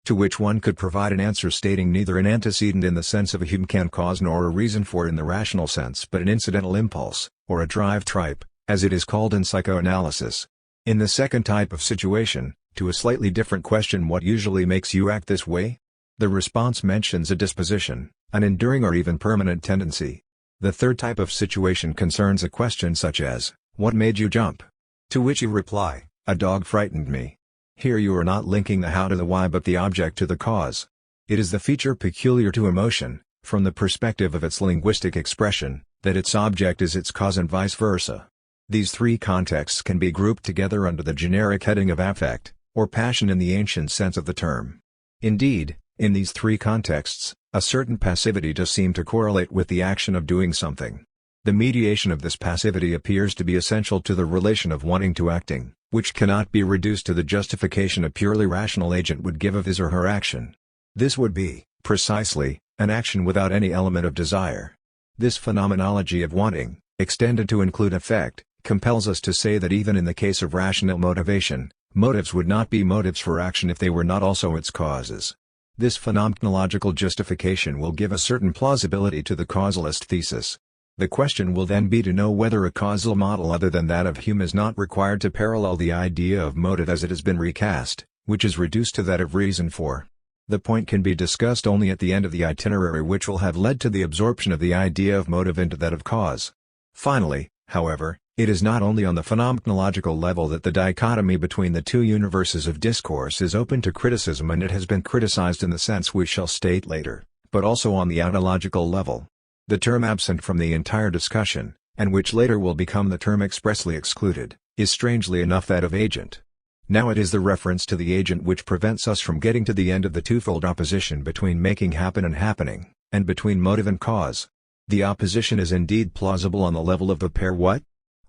To which one could provide an answer stating neither an antecedent in the sense of a human cause nor a reason for it in the rational sense, but an incidental impulse, or a drive tripe, as it is called in psychoanalysis. In the second type of situation, to a slightly different question, what usually makes you act this way? The response mentions a disposition, an enduring or even permanent tendency. The third type of situation concerns a question such as, what made you jump? To which you reply, a dog frightened me. Here you are not linking the how to the why but the object to the cause. It is the feature peculiar to emotion, from the perspective of its linguistic expression, that its object is its cause and vice versa. These three contexts can be grouped together under the generic heading of affect, or passion in the ancient sense of the term. Indeed, in these three contexts, a certain passivity does seem to correlate with the action of doing something. The mediation of this passivity appears to be essential to the relation of wanting to acting, which cannot be reduced to the justification a purely rational agent would give of his or her action. This would be, precisely, an action without any element of desire. This phenomenology of wanting, extended to include affect, compels us to say that even in the case of rational motivation, motives would not be motives for action if they were not also its causes. This phenomenological justification will give a certain plausibility to the causalist thesis. The question will then be to know whether a causal model other than that of Hume is not required to parallel the idea of motive as it has been recast, which is reduced to that of reason for. The point can be discussed only at the end of the itinerary which will have led to the absorption of the idea of motive into that of cause. Finally, however, it is not only on the phenomenological level that the dichotomy between the two universes of discourse is open to criticism, and it has been criticized in the sense we shall state later, but also on the ontological level. The term absent from the entire discussion, and which later will become the term expressly excluded, is strangely enough that of agent. Now it is the reference to the agent which prevents us from getting to the end of the twofold opposition between making happen and happening, and between motive and cause. The opposition is indeed plausible on the level of the pair what?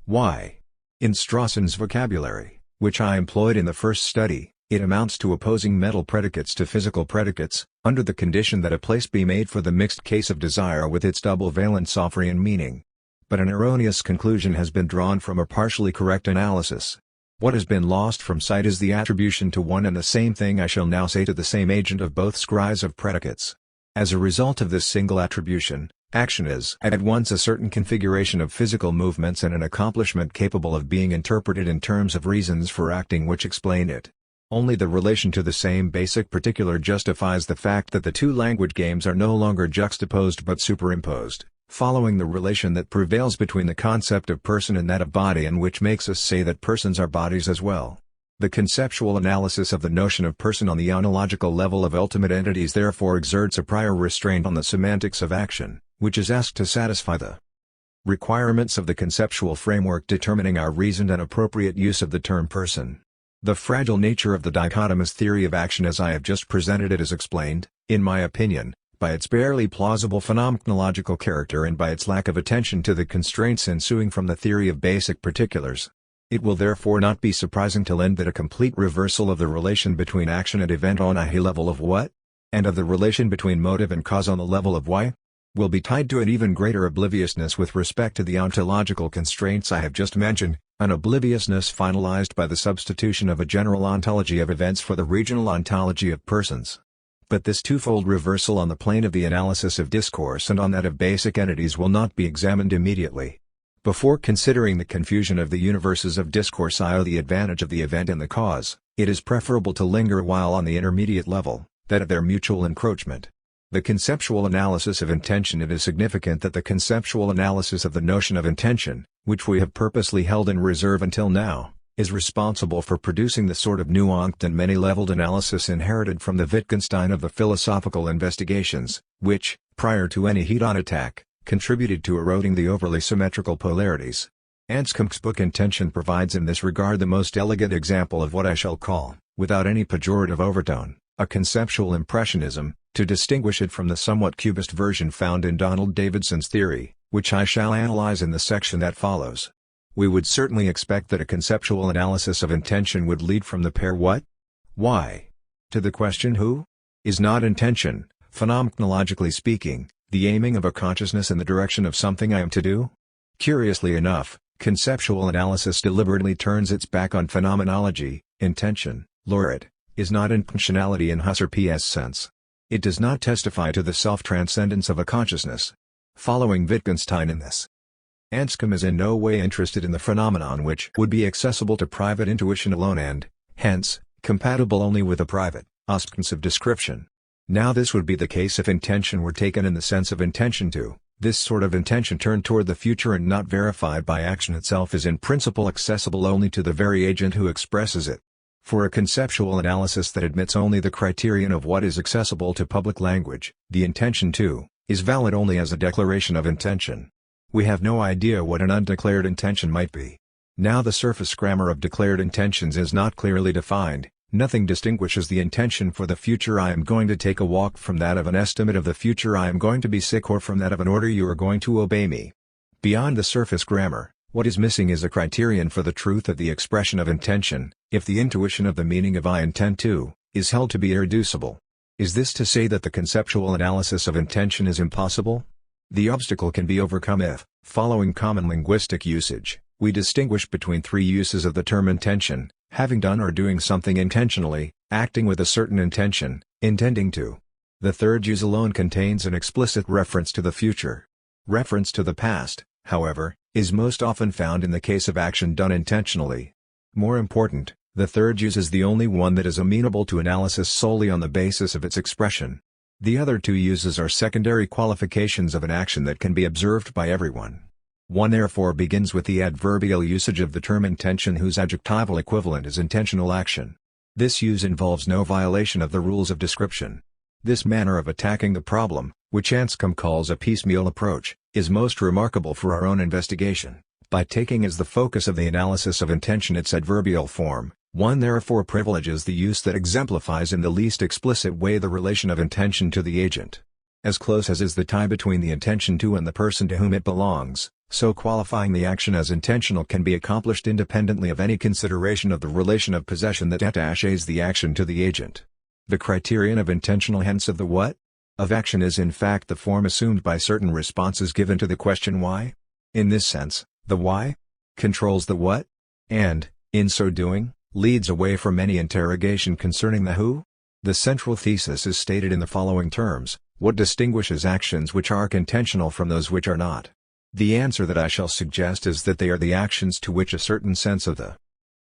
Why? In Strawson's vocabulary, which I employed in the first study, it amounts to opposing mental predicates to physical predicates, under the condition that a place be made for the mixed case of desire with its double valent Sophrian meaning. But an erroneous conclusion has been drawn from a partially correct analysis. What has been lost from sight is the attribution to one and the same thing I shall now say to the same agent of both scries of predicates. As a result of this single attribution, action is at once a certain configuration of physical movements and an accomplishment capable of being interpreted in terms of reasons for acting which explain it. Only the relation to the same basic particular justifies the fact that the two language games are no longer juxtaposed but superimposed, following the relation that prevails between the concept of person and that of body, and which makes us say that persons are bodies as well. The conceptual analysis of the notion of person on the ontological level of ultimate entities therefore exerts a prior restraint on the semantics of action, which is asked to satisfy the requirements of the conceptual framework determining our reasoned and appropriate use of the term person. The fragile nature of the dichotomous theory of action as I have just presented it is explained, in my opinion, by its barely plausible phenomenological character and by its lack of attention to the constraints ensuing from the theory of basic particulars. It will therefore not be surprising to learn that a complete reversal of the relation between action and event on a high level of what? And of the relation between motive and cause on the level of why? Will be tied to an even greater obliviousness with respect to the ontological constraints I have just mentioned, an obliviousness finalized by the substitution of a general ontology of events for the regional ontology of persons. But this twofold reversal on the plane of the analysis of discourse and on that of basic entities will not be examined immediately. Before considering the confusion of the universes of discourse I the advantage of the event and the cause, it is preferable to linger a while on the intermediate level, that of their mutual encroachment. The conceptual analysis of intention. It is significant that the conceptual analysis of the notion of intention, which we have purposely held in reserve until now, is responsible for producing the sort of nuanced and many-leveled analysis inherited from the Wittgenstein of the philosophical investigations, which, prior to any head-on attack, contributed to eroding the overly symmetrical polarities. Anscombe's book Intention provides in this regard the most elegant example of what I shall call, without any pejorative overtone, a conceptual impressionism, to distinguish it from the somewhat cubist version found in Donald Davidson's theory, which I shall analyze in the section that follows. We would certainly expect that a conceptual analysis of intention would lead from the pair what? Why? To the question who? Is not intention, phenomenologically speaking, the aiming of a consciousness in the direction of something I am to do? Curiously enough, conceptual analysis deliberately turns its back on phenomenology. Intention, lurid, is not intentionality in Husserl P.'s sense. It does not testify to the self-transcendence of a consciousness. Following Wittgenstein in this, Anscombe is in no way interested in the phenomenon which would be accessible to private intuition alone and, hence, compatible only with a private, ostensive description. Now this would be the case if intention were taken in the sense of intention to. This sort of intention turned toward the future and not verified by action itself is in principle accessible only to the very agent who expresses it. For a conceptual analysis that admits only the criterion of what is accessible to public language, the intention to, is valid only as a declaration of intention. We have no idea what an undeclared intention might be. Now the surface grammar of declared intentions is not clearly defined. Nothing distinguishes the intention for the future I am going to take a walk from that of an estimate of the future I am going to be sick or from that of an order you are going to obey me. Beyond the surface grammar, what is missing is a criterion for the truth of the expression of intention, if the intuition of the meaning of I intend to, is held to be irreducible. Is this to say that the conceptual analysis of intention is impossible? The obstacle can be overcome if, following common linguistic usage, we distinguish between three uses of the term intention: having done or doing something intentionally, acting with a certain intention, intending to. The third use alone contains an explicit reference to the future. Reference to the past, however, is most often found in the case of action done intentionally. More important, the third use is the only one that is amenable to analysis solely on the basis of its expression. The other two uses are secondary qualifications of an action that can be observed by everyone. One therefore begins with the adverbial usage of the term intention whose adjectival equivalent is intentional action. This use involves no violation of the rules of description. This manner of attacking the problem, which Anscombe calls a piecemeal approach, is most remarkable for our own investigation. By taking as the focus of the analysis of intention its adverbial form, one therefore privileges the use that exemplifies in the least explicit way the relation of intention to the agent. As close as is the tie between the intention to and the person to whom it belongs, so qualifying the action as intentional can be accomplished independently of any consideration of the relation of possession that attaches the action to the agent. The criterion of intentional, hence of the what? Of action, is in fact the form assumed by certain responses given to the question why. In this sense, the why controls the what, and, in so doing, leads away from any interrogation concerning the who. The central thesis is stated in the following terms: what distinguishes actions which are intentional from those which are not? The answer that I shall suggest is that they are the actions to which a certain sense of the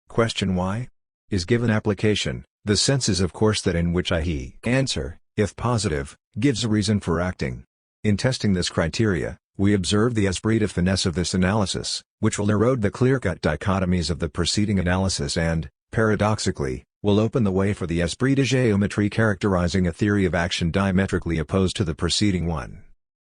question why is given application. The sense is of course that in which he answer, if positive, gives a reason for acting. In testing this criteria, we observe the esprit de finesse of this analysis, which will erode the clear-cut dichotomies of the preceding analysis and, paradoxically, will open the way for the esprit de geometry characterizing a theory of action diametrically opposed to the preceding one.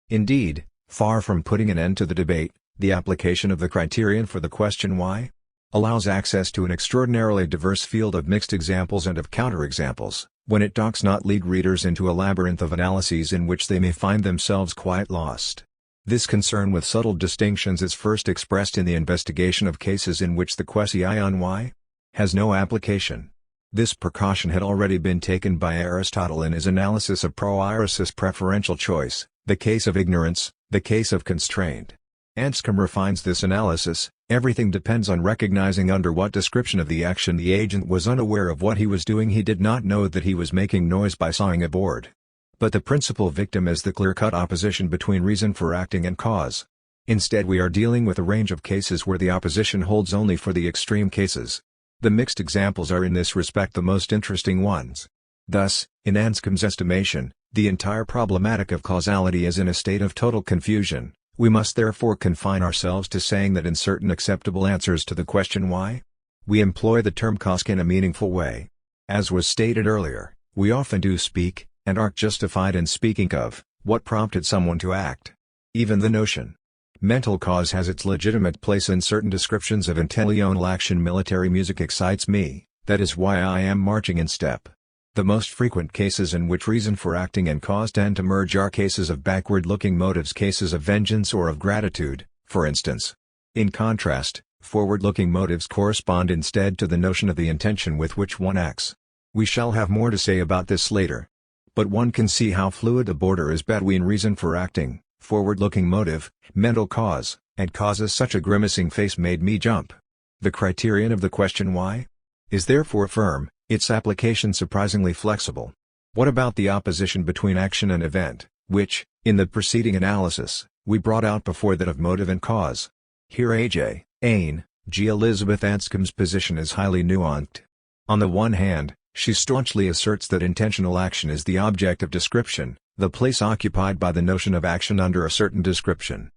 Indeed, far from putting an end to the debate, the application of the criterion for the question why allows access to an extraordinarily diverse field of mixed examples and of counterexamples, when it does not lead readers into a labyrinth of analyses in which they may find themselves quite lost. This concern with subtle distinctions is first expressed in the investigation of cases in which the question why has no application. This precaution had already been taken by Aristotle in his analysis of proiresis preferential choice, the case of ignorance, the case of constraint. Anscombe refines this analysis: everything depends on recognizing under what description of the action the agent was unaware of what he was doing. He did not know that he was making noise by sawing a board. But the principal victim is the clear-cut opposition between reason for acting and cause. Instead, we are dealing with a range of cases where the opposition holds only for the extreme cases. The mixed examples are in this respect the most interesting ones. Thus, in Anscombe's estimation, the entire problematic of causality is in a state of total confusion. We must therefore confine ourselves to saying that in certain acceptable answers to the question why, we employ the term cause in a meaningful way. As was stated earlier, we often do speak, and are justified in speaking of, what prompted someone to act. Even the notion mental cause has its legitimate place in certain descriptions of intellectual action. Military music excites me, that is why I am marching in step. The most frequent cases in which reason for acting and cause tend to merge are cases of backward-looking motives, cases of vengeance or of gratitude, for instance. In contrast, forward-looking motives correspond instead to the notion of the intention with which one acts. We shall have more to say about this later. But one can see how fluid the border is between reason for acting, forward-looking motive, mental cause, and causes. Such a grimacing face made me jump. The criterion of the question why is therefore firm, its application surprisingly flexible. What about the opposition between action and event, which, in the preceding analysis, we brought out before that of motive and cause? Here A.J. Ain, G. Elizabeth Anscombe's position is highly nuanced. On the one hand, she staunchly asserts that intentional action is the object of description, the place occupied by the notion of action under a certain description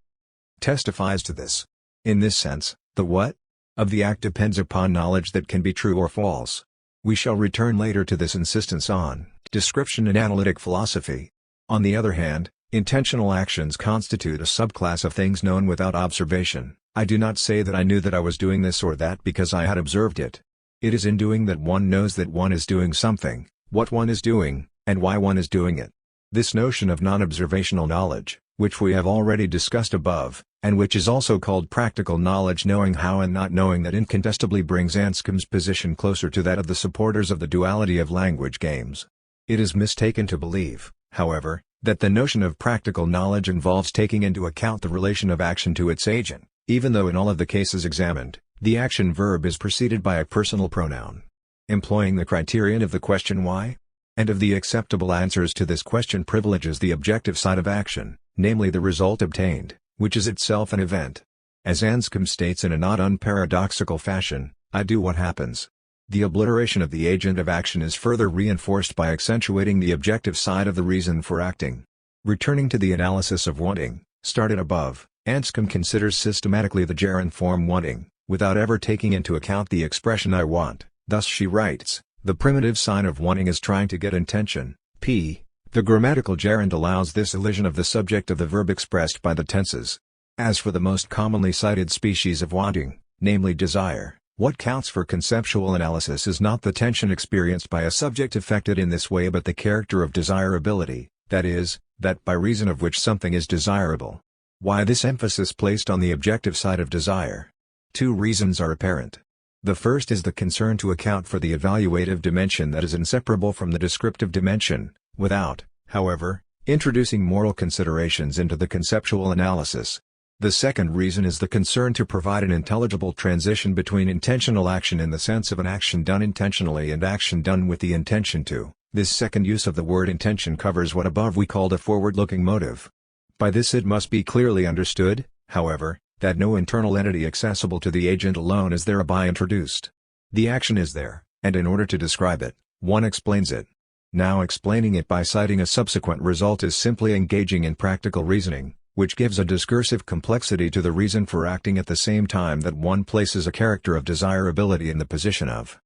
testifies to this. In this sense, the what of the act depends upon knowledge that can be true or false. We shall return later to this insistence on description in analytic philosophy. On the other hand, intentional actions constitute a subclass of things known without observation. I do not say that I knew that I was doing this or that because I had observed it. It is in doing that one knows that one is doing something, what one is doing, and why one is doing it. This notion of non-observational knowledge, which we have already discussed above, and which is also called practical knowledge, knowing how and not knowing that, incontestably brings Anscombe's position closer to that of the supporters of the duality of language games. It is mistaken to believe, however, that the notion of practical knowledge involves taking into account the relation of action to its agent, even though in all of the cases examined, the action verb is preceded by a personal pronoun. Employing the criterion of the question why, and of the acceptable answers to this question, privileges the objective side of action, namely the result obtained, which is itself an event. As Anscombe states in a not unparadoxical fashion, I do what happens. The obliteration of the agent of action is further reinforced by accentuating the objective side of the reason for acting. Returning to the analysis of wanting, started above, Anscombe considers systematically the gerund form wanting, without ever taking into account the expression I want. Thus she writes, the primitive sign of wanting is trying to get intention, p, The grammatical gerund allows this elision of the subject of the verb expressed by the tenses. As for the most commonly cited species of wanting, namely desire, what counts for conceptual analysis is not the tension experienced by a subject affected in this way but the character of desirability, that is, that by reason of which something is desirable. Why this emphasis placed on the objective side of desire? Two reasons are apparent. The first is the concern to account for the evaluative dimension that is inseparable from the descriptive dimension, without, however, introducing moral considerations into the conceptual analysis. The second reason is the concern to provide an intelligible transition between intentional action in the sense of an action done intentionally and action done with the intention to. This second use of the word intention covers what above we called a forward-looking motive. By this it must be clearly understood, however, that no internal entity accessible to the agent alone is thereby introduced. The action is there, and in order to describe it, one explains it. Now explaining it by citing a subsequent result is simply engaging in practical reasoning, which gives a discursive complexity to the reason for acting at the same time that one places a character of desirability in the position of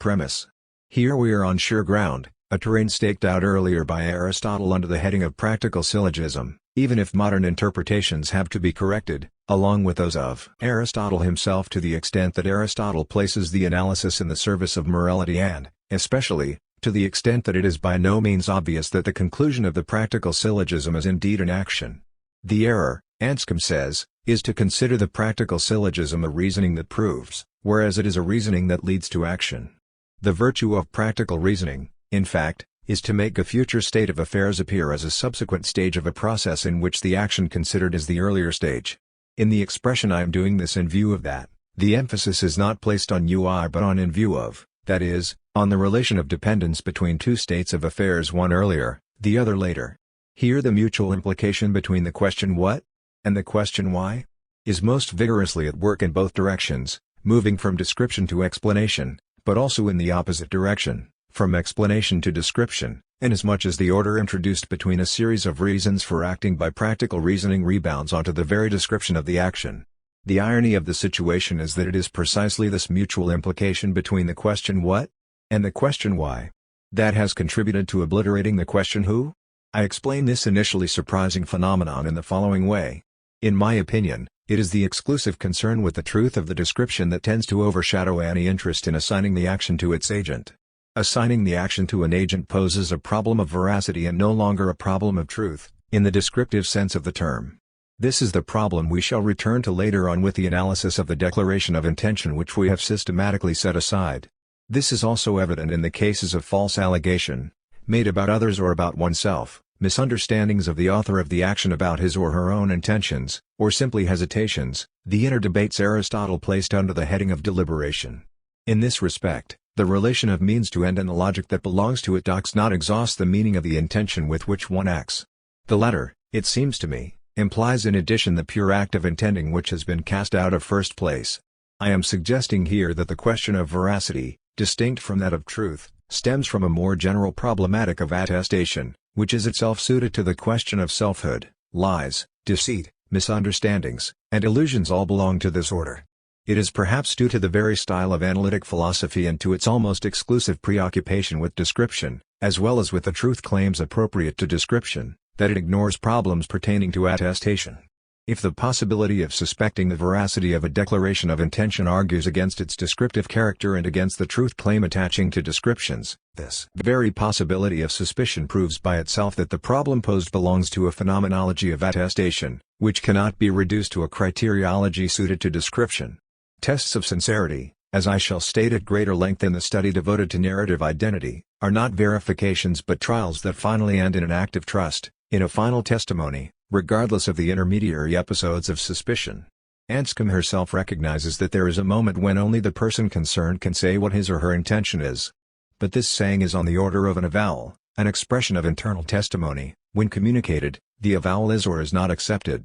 premise. Here we are on sure ground, a terrain staked out earlier by Aristotle under the heading of practical syllogism, even if modern interpretations have to be corrected, along with those of Aristotle himself to the extent that Aristotle places the analysis in the service of morality and, especially, to the extent that it is by no means obvious that the conclusion of the practical syllogism is indeed an action. The error, Anscombe says, is to consider the practical syllogism a reasoning that proves, whereas it is a reasoning that leads to action. The virtue of practical reasoning, in fact, is to make a future state of affairs appear as a subsequent stage of a process in which the action considered is the earlier stage. In the expression "I am doing this in view of that," the emphasis is not placed on UI but on "in view of," that is, on the relation of dependence between two states of affairs, one earlier, the other later. Here the mutual implication between the question "what?" and the question "why?" is most vigorously at work in both directions, moving from description to explanation, but also in the opposite direction, from explanation to description, inasmuch as the order introduced between a series of reasons for acting by practical reasoning rebounds onto the very description of the action. The irony of the situation is that it is precisely this mutual implication between the question "what?" and the question "why?" that has contributed to obliterating the question "who?" I explain this initially surprising phenomenon in the following way. In my opinion, it is the exclusive concern with the truth of the description that tends to overshadow any interest in assigning the action to its agent. Assigning the action to an agent poses a problem of veracity and no longer a problem of truth, in the descriptive sense of the term. This is the problem we shall return to later on with the analysis of the declaration of intention which we have systematically set aside. This is also evident in the cases of false allegation, made about others or about oneself, misunderstandings of the author of the action about his or her own intentions, or simply hesitations, the inner debates Aristotle placed under the heading of deliberation. In this respect, the relation of means to end and the logic that belongs to it does not exhaust the meaning of the intention with which one acts. The latter, it seems to me, implies in addition the pure act of intending which has been cast out of first place. I am suggesting here that the question of veracity, distinct from that of truth, stems from a more general problematic of attestation, which is itself suited to the question of selfhood. Lies, deceit, misunderstandings, and illusions all belong to this order. It is perhaps due to the very style of analytic philosophy and to its almost exclusive preoccupation with description, as well as with the truth claims appropriate to description, that it ignores problems pertaining to attestation. If the possibility of suspecting the veracity of a declaration of intention argues against its descriptive character and against the truth claim attaching to descriptions, this very possibility of suspicion proves by itself that the problem posed belongs to a phenomenology of attestation, which cannot be reduced to a criteriology suited to description. Tests of sincerity, as I shall state at greater length in the study devoted to narrative identity, are not verifications but trials that finally end in an act of trust, in a final testimony, regardless of the intermediary episodes of suspicion. Anscombe herself recognizes that there is a moment when only the person concerned can say what his or her intention is. But this saying is on the order of an avowal, an expression of internal testimony. When communicated, the avowal is or is not accepted.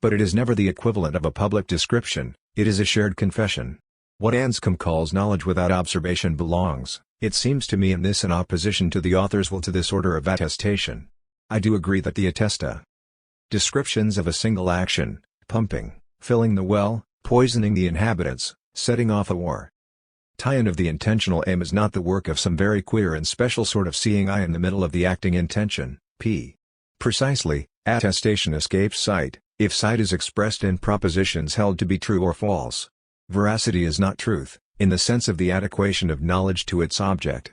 But it is never the equivalent of a public description, it is a shared confession. What Anscombe calls knowledge without observation belongs, it seems to me, in this in opposition to the author's will, to this order of attestation. I do agree that the attesta descriptions of a single action, pumping, filling the well, poisoning the inhabitants, setting off a war, Tie-in of the intentional aim is not the work of some very queer and special sort of seeing eye in the middle of the acting intention, p. Precisely, attestation escapes sight, if sight is expressed in propositions held to be true or false. Veracity is not truth, in the sense of the adequation of knowledge to its object.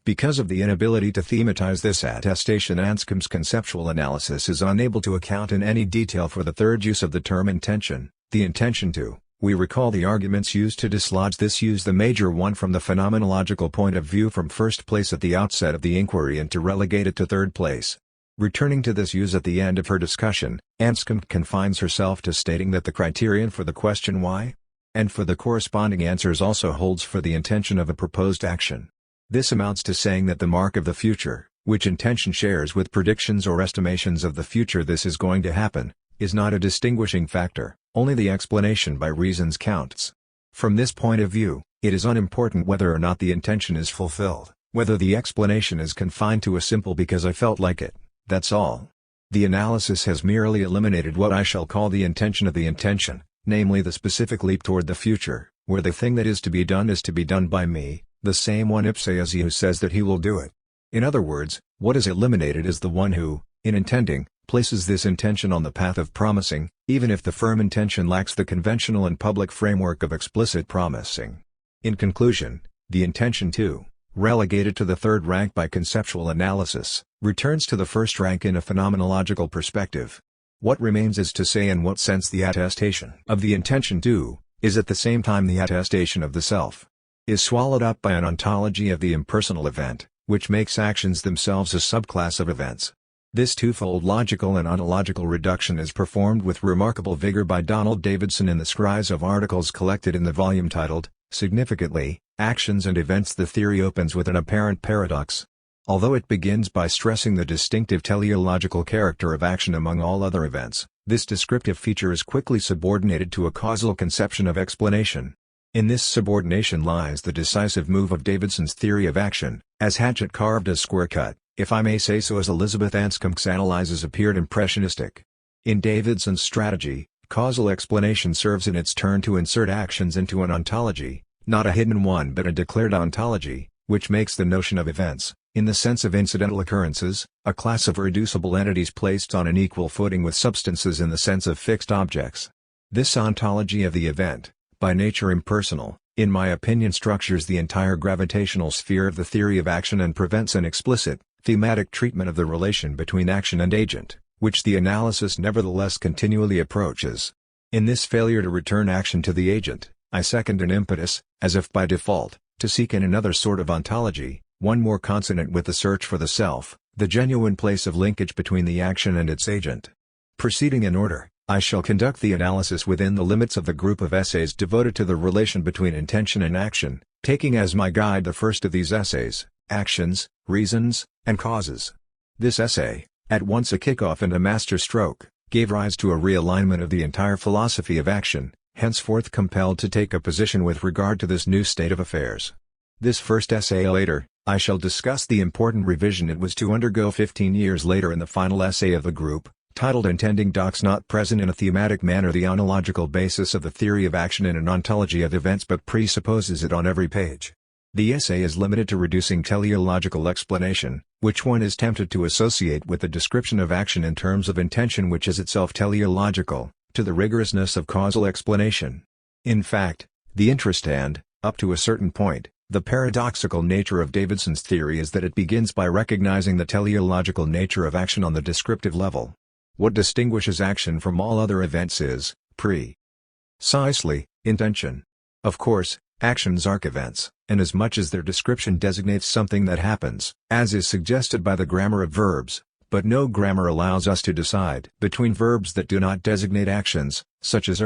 Because of the inability to thematize this attestation, Anscombe's conceptual analysis is unable to account in any detail for the third use of the term intention, the intention to. We recall the arguments used to dislodge this use, the major one from the phenomenological point of view from first place at the outset of the inquiry and to relegate it to third place. Returning to this use at the end of her discussion, Anscombe confines herself to stating that the criterion for the question why? And for the corresponding answers also holds for the intention of a proposed action. This amounts to saying that the mark of the future, which intention shares with predictions or estimations of the future this is going to happen, is not a distinguishing factor, only the explanation by reasons counts. From this point of view, it is unimportant whether or not the intention is fulfilled, whether the explanation is confined to a simple "because I felt like it, that's all." The analysis has merely eliminated what I shall call the intention of the intention, namely the specific leap toward the future, where the thing that is to be done by me, the same one ipse as he who says that he will do it. In other words, what is eliminated is the one who, in intending, places this intention on the path of promising, even if the firm intention lacks the conventional and public framework of explicit promising. In conclusion, the intention to, relegated to the third rank by conceptual analysis, returns to the first rank in a phenomenological perspective. What remains is to say in what sense the attestation of the intention to, is at the same time the attestation of the self, is swallowed up by an ontology of the impersonal event, which makes actions themselves a subclass of events. This twofold logical and ontological reduction is performed with remarkable vigor by Donald Davidson in the scries of articles collected in the volume titled, significantly, Actions and Events. The theory opens with an apparent paradox. Although it begins by stressing the distinctive teleological character of action among all other events, this descriptive feature is quickly subordinated to a causal conception of explanation. In this subordination lies the decisive move of Davidson's theory of action, as hatchet carved as square cut, if I may say so, as Elizabeth Anscombe's analyses appeared impressionistic. In Davidson's strategy, causal explanation serves in its turn to insert actions into an ontology, not a hidden one but a declared ontology, which makes the notion of events, in the sense of incidental occurrences, a class of reducible entities placed on an equal footing with substances in the sense of fixed objects. This ontology of the event, by nature impersonal, in my opinion structures the entire gravitational sphere of the theory of action and prevents an explicit, thematic treatment of the relation between action and agent, which the analysis nevertheless continually approaches. In this failure to return action to the agent, I second an impetus, as if by default, to seek in another sort of ontology, one more consonant with the search for the self, the genuine place of linkage between the action and its agent. Proceeding in order, I shall conduct the analysis within the limits of the group of essays devoted to the relation between intention and action, taking as my guide the first of these essays, Actions, Reasons, and Causes. This essay, at once a kickoff and a master stroke, gave rise to a realignment of the entire philosophy of action, henceforth compelled to take a position with regard to this new state of affairs. This first essay later, I shall discuss the important revision it was to undergo 15 years later in the final essay of the group, titled Intending Docs not present in a thematic manner the ontological basis of the theory of action in an ontology of events but presupposes it on every page. The essay is limited to reducing teleological explanation, which one is tempted to associate with the description of action in terms of intention which is itself teleological, to the rigorousness of causal explanation. In fact, the interest and, up to a certain point, the paradoxical nature of Davidson's theory is that it begins by recognizing the teleological nature of action on the descriptive level. What distinguishes action from all other events is, precisely, intention. Of course, actions are events, and as much as their description designates something that happens, as is suggested by the grammar of verbs, but no grammar allows us to decide between verbs that do not designate actions, such as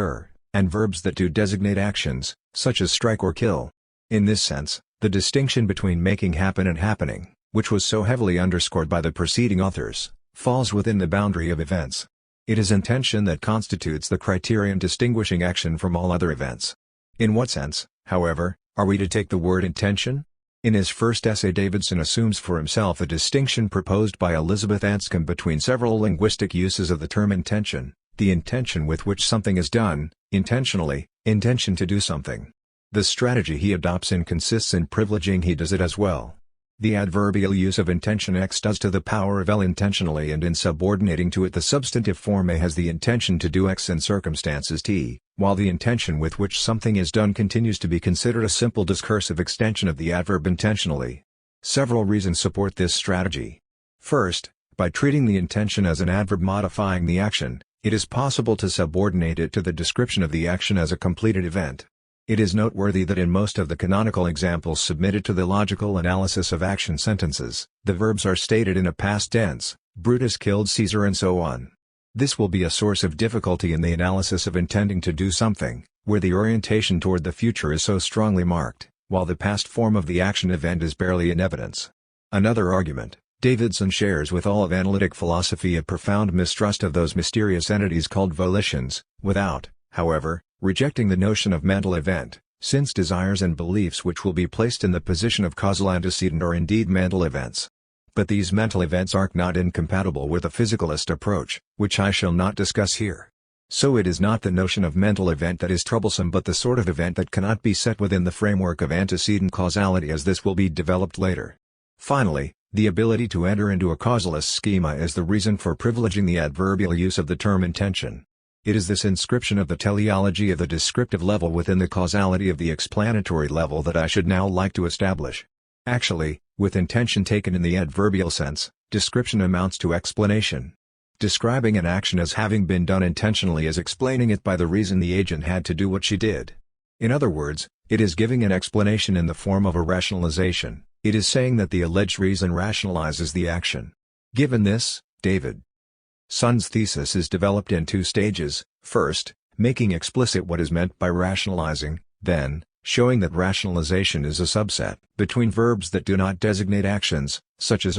and verbs that do designate actions, such as strike or kill. In this sense, the distinction between making happen and happening, which was so heavily underscored by the preceding authors, falls within the boundary of events. It is intention that constitutes the criterion distinguishing action from all other events. In what sense, however, are we to take the word intention? In his first essay Davidson assumes for himself a distinction proposed by Elizabeth Anscombe between several linguistic uses of the term intention, the intention with which something is done, intentionally, intention to do something. The strategy he adopts consists in privileging he does it as well. The adverbial use of intention x does to the power of L intentionally, and in subordinating to it the substantive form A has the intention to do x in circumstances t, while the intention with which something is done continues to be considered a simple discursive extension of the adverb intentionally. Several reasons support this strategy. First, by treating the intention as an adverb modifying the action, it is possible to subordinate it to the description of the action as a completed event. It is noteworthy that in most of the canonical examples submitted to the logical analysis of action sentences, the verbs are stated in a past tense: Brutus killed Caesar and so on. This will be a source of difficulty in the analysis of intending to do something, where the orientation toward the future is so strongly marked, while the past form of the action event is barely in evidence. Another argument: Davidson shares with all of analytic philosophy a profound mistrust of those mysterious entities called volitions, without, however, rejecting the notion of mental event, since desires and beliefs which will be placed in the position of causal antecedent are indeed mental events. But these mental events are not incompatible with a physicalist approach, which I shall not discuss here. So it is not the notion of mental event that is troublesome, but the sort of event that cannot be set within the framework of antecedent causality, as this will be developed later. Finally, the ability to enter into a causalist schema is the reason for privileging the adverbial use of the term intention. It is this inscription of the teleology of the descriptive level within the causality of the explanatory level that I should now like to establish. Actually, with intention taken in the adverbial sense, description amounts to explanation. Describing an action as having been done intentionally is explaining it by the reason the agent had to do what she did. In other words, it is giving an explanation in the form of a rationalization. It is saying that the alleged reason rationalizes the action. Given this, Davidson's thesis is developed in two stages: first, making explicit what is meant by rationalizing, then, showing that rationalization is a subset between verbs that do not designate actions, such as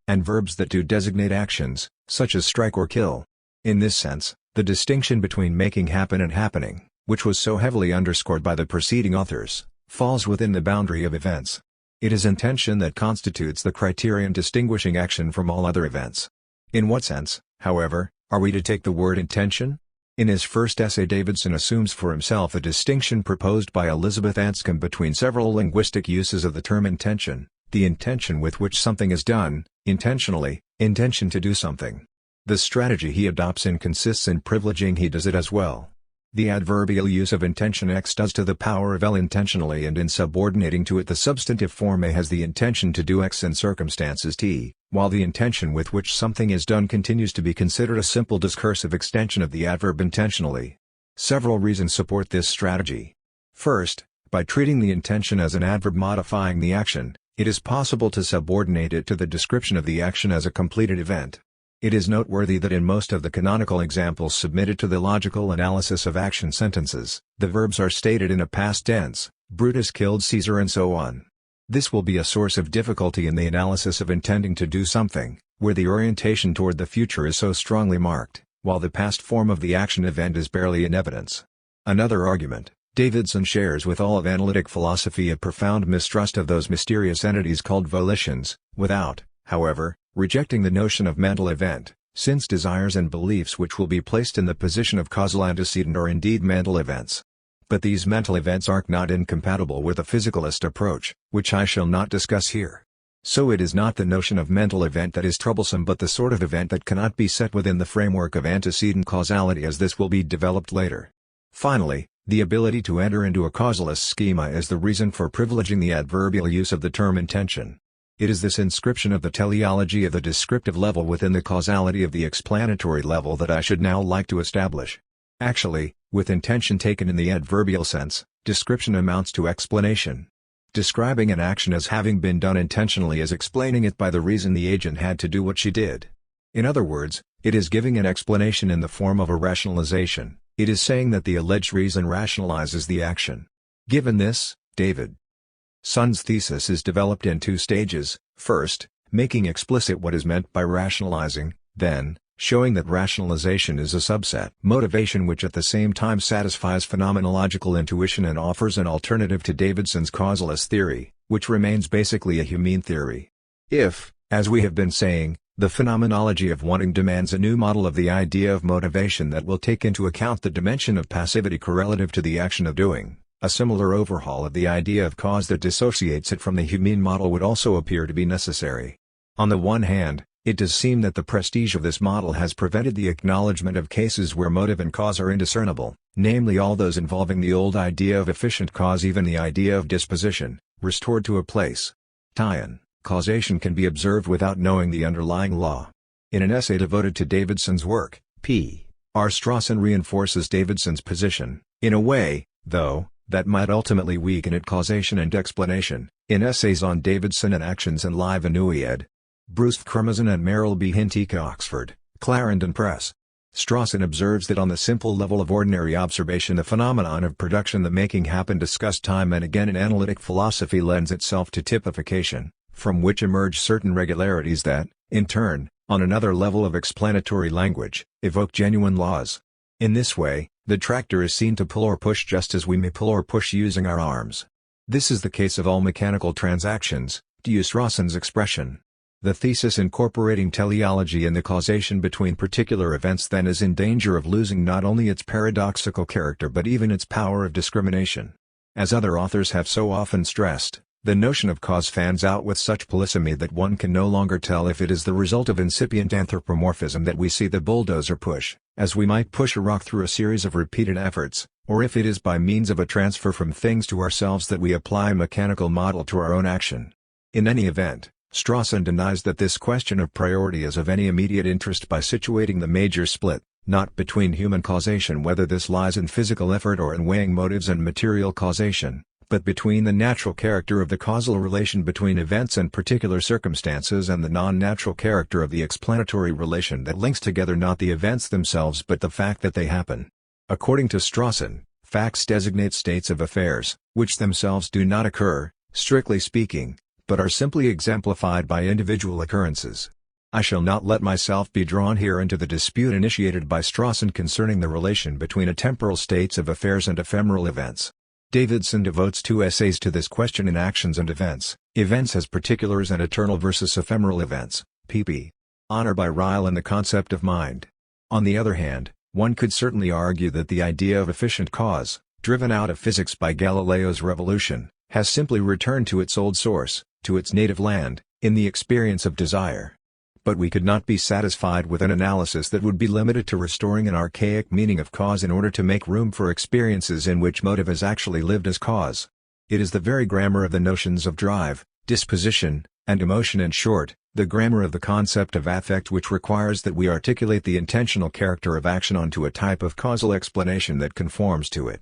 and verbs that do designate actions, such as strike or kill. In this sense, the distinction between making happen and happening, which was so heavily underscored by the preceding authors, falls within the boundary of events. It is intention that constitutes the criterion distinguishing action from all other events. In what sense, however, are we to take the word intention? In his first essay, Davidson assumes for himself a distinction proposed by Elizabeth Anscombe between several linguistic uses of the term intention: the intention with which something is done, intentionally, intention to do something. The strategy he adopts consists in privileging he does it as well. The adverbial use of intention x does to the power of L intentionally, and in subordinating to it the substantive form A has the intention to do x in circumstances t, while the intention with which something is done continues to be considered a simple discursive extension of the adverb intentionally. Several reasons support this strategy. First, by treating the intention as an adverb modifying the action, it is possible to subordinate it to the description of the action as a completed event. It is noteworthy that in most of the canonical examples submitted to the logical analysis of action sentences, the verbs are stated in a past tense: Brutus killed Caesar and so on. This will be a source of difficulty in the analysis of intending to do something, where the orientation toward the future is so strongly marked, while the past form of the action event is barely in evidence. Another argument: Davidson shares with all of analytic philosophy a profound mistrust of those mysterious entities called volitions, without, however, rejecting the notion of mental event, since desires and beliefs which will be placed in the position of causal antecedent are indeed mental events. But these mental events are not incompatible with a physicalist approach, which I shall not discuss here. So it is not the notion of mental event that is troublesome, but the sort of event that cannot be set within the framework of antecedent causality, as this will be developed later. Finally, the ability to enter into a causalist schema is the reason for privileging the adverbial use of the term intention. It is this inscription of the teleology of the descriptive level within the causality of the explanatory level that I should now like to establish. Actually, with intention taken in the adverbial sense, description amounts to explanation. Describing an action as having been done intentionally is explaining it by the reason the agent had to do what she did. In other words, it is giving an explanation in the form of a rationalization. It is saying that the alleged reason rationalizes the action. Given this, Davidson's thesis is developed in two stages: first, making explicit what is meant by rationalizing, then, showing that rationalization is a subset motivation which at the same time satisfies phenomenological intuition and offers an alternative to Davidson's causalist theory, which remains basically a Humean theory. If, as we have been saying, the phenomenology of wanting demands a new model of the idea of motivation that will take into account the dimension of passivity correlative to the action of doing, A similar overhaul of the idea of cause that dissociates it from the Humean model would also appear to be necessary. On the one hand, it does seem that the prestige of this model has prevented the acknowledgement of cases where motive and cause are indiscernible, namely all those involving the old idea of efficient cause, even the idea of disposition, restored to a place. Tie-in, causation can be observed without knowing the underlying law. In an essay devoted to Davidson's work, P. R. Strawson reinforces Davidson's position, in a way, though, that might ultimately weaken it causation and explanation, in essays on Davidson and Actions and Live Anui ed. Bruce Cremazon and Merrill B. Hintika, Oxford, Clarendon Press. Strawson observes that on the simple level of ordinary observation the phenomenon of production, the making happen discussed time and again in analytic philosophy, lends itself to typification, from which emerge certain regularities that, in turn, on another level of explanatory language, evoke genuine laws. In this way, the tractor is seen to pull or push just as we may pull or push using our arms. This is the case of all mechanical transactions, to use Strawson's expression. The thesis incorporating teleology and the causation between particular events then is in danger of losing not only its paradoxical character but even its power of discrimination. As other authors have so often stressed, the notion of cause fans out with such polysemy that one can no longer tell if it is the result of incipient anthropomorphism that we see the bulldozer push, as we might push a rock through a series of repeated efforts, or if it is by means of a transfer from things to ourselves that we apply a mechanical model to our own action. In any event, Strawson denies that this question of priority is of any immediate interest by situating the major split, not between human causation, whether this lies in physical effort or in weighing motives, and material causation, but between the natural character of the causal relation between events and particular circumstances and the non-natural character of the explanatory relation that links together not the events themselves but the fact that they happen. According to Strawson, facts designate states of affairs, which themselves do not occur, strictly speaking, but are simply exemplified by individual occurrences. I shall not let myself be drawn here into the dispute initiated by Strawson concerning the relation between temporal states of affairs and ephemeral events. Davidson devotes 2 essays to this question in Actions and Events, Events as Particulars and Eternal versus Ephemeral Events, pp. Honor by Ryle and the Concept of Mind. On the other hand, one could certainly argue that the idea of efficient cause, driven out of physics by Galileo's revolution, has simply returned to its old source, to its native land, in the experience of desire. But we could not be satisfied with an analysis that would be limited to restoring an archaic meaning of cause in order to make room for experiences in which motive has actually lived as cause. It is the very grammar of the notions of drive, disposition, and emotion, in short, the grammar of the concept of affect, which requires that we articulate the intentional character of action onto a type of causal explanation that conforms to it.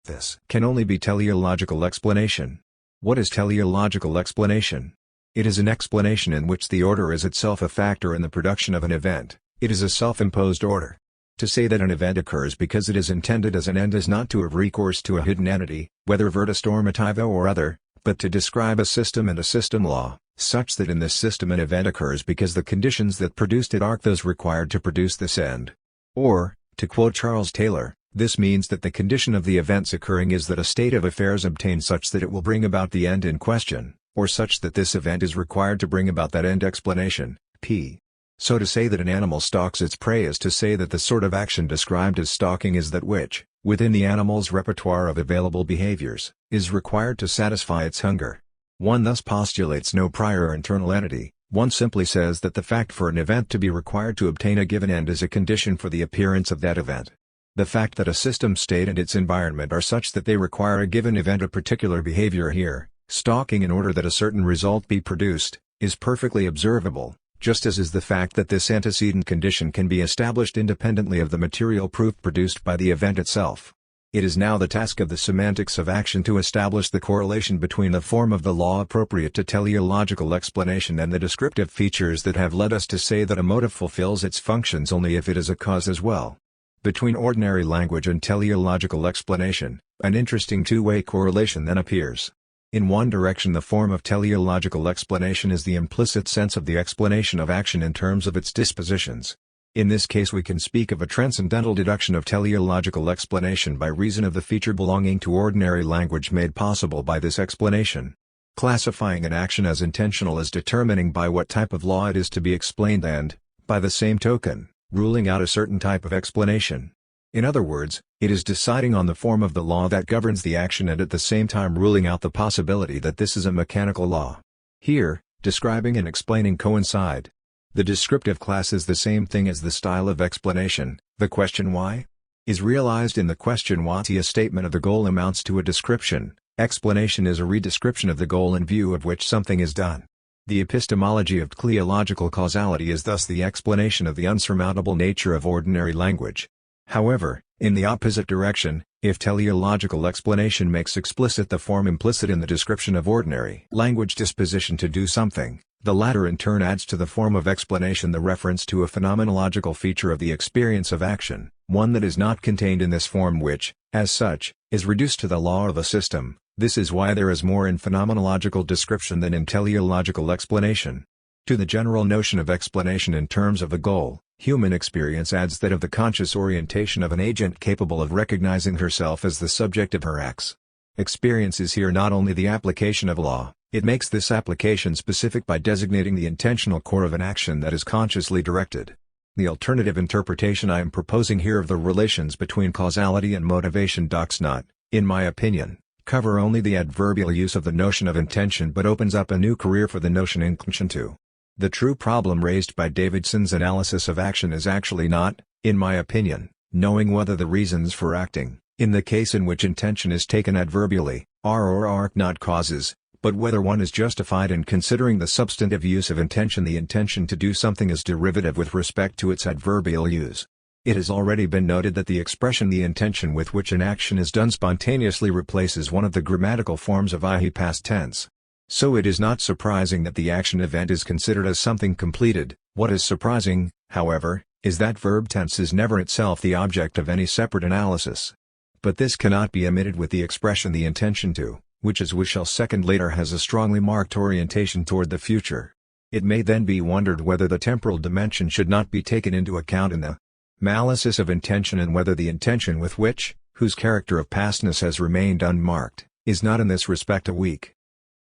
This can only be teleological explanation. What is teleological explanation? It is an explanation in which the order is itself a factor in the production of an event. It is a self-imposed order. To say that an event occurs because it is intended as an end is not to have recourse to a hidden entity, whether virtus normativa or other, but to describe a system and a system law, such that in this system an event occurs because the conditions that produced it are those required to produce this end. Or, to quote Charles Taylor, this means that the condition of the events occurring is that a state of affairs obtain such that it will bring about the end in question, or such that this event is required to bring about that end. Explanation, p. So to say that an animal stalks its prey is to say that the sort of action described as stalking is that which, within the animal's repertoire of available behaviors, is required to satisfy its hunger. One thus postulates no prior internal entity, one simply says that the fact for an event to be required to obtain a given end is a condition for the appearance of that event. The fact that a system state and its environment are such that they require a given event, a particular behavior here, stalking, in order that a certain result be produced, is perfectly observable, just as is the fact that this antecedent condition can be established independently of the material proof produced by the event itself. It is now the task of the semantics of action to establish the correlation between the form of the law appropriate to teleological explanation and the descriptive features that have led us to say that a motive fulfills its functions only if it is a cause as well. Between ordinary language and teleological explanation, an interesting two-way correlation then appears. In one direction, the form of teleological explanation is the implicit sense of the explanation of action in terms of its dispositions. In this case we can speak of a transcendental deduction of teleological explanation by reason of the feature belonging to ordinary language made possible by this explanation. Classifying an action as intentional is determining by what type of law it is to be explained and, by the same token, ruling out a certain type of explanation. In other words, it is deciding on the form of the law that governs the action and at the same time ruling out the possibility that this is a mechanical law. Here, describing and explaining coincide. The descriptive class is the same thing as the style of explanation. The question why is realized in the question what. A statement of the goal amounts to a description. Explanation is a redescription of the goal in view of which something is done. The epistemology of teleological causality is thus the explanation of the unsurmountable nature of ordinary language. However, in the opposite direction, if teleological explanation makes explicit the form implicit in the description of ordinary language disposition to do something, the latter in turn adds to the form of explanation the reference to a phenomenological feature of the experience of action, one that is not contained in this form which, as such, is reduced to the law of a system. This is why there is more in phenomenological description than in teleological explanation. To the general notion of explanation in terms of a goal, human experience adds that of the conscious orientation of an agent capable of recognizing herself as the subject of her acts. Experience is here not only the application of law, it makes this application specific by designating the intentional core of an action that is consciously directed. The alternative interpretation I am proposing here of the relations between causality and motivation does not, in my opinion, cover only the adverbial use of the notion of intention but opens up a new career for the notion intention too. The true problem raised by Davidson's analysis of action is actually not, in my opinion, knowing whether the reasons for acting, in the case in which intention is taken adverbially, are or are not causes, but whether one is justified in considering the substantive use of intention, the intention to do something, as derivative with respect to its adverbial use. It has already been noted that the expression the intention with which an action is done spontaneously replaces one of the grammatical forms of I he past tense. So it is not surprising that the action event is considered as something completed. What is surprising, however, is that verb tense is never itself the object of any separate analysis. But this cannot be omitted with the expression the intention to, which as we shall second later has a strongly marked orientation toward the future. It may then be wondered whether the temporal dimension should not be taken into account in the analysis of intention, and whether the intention with which, whose character of pastness has remained unmarked, is not in this respect a weak,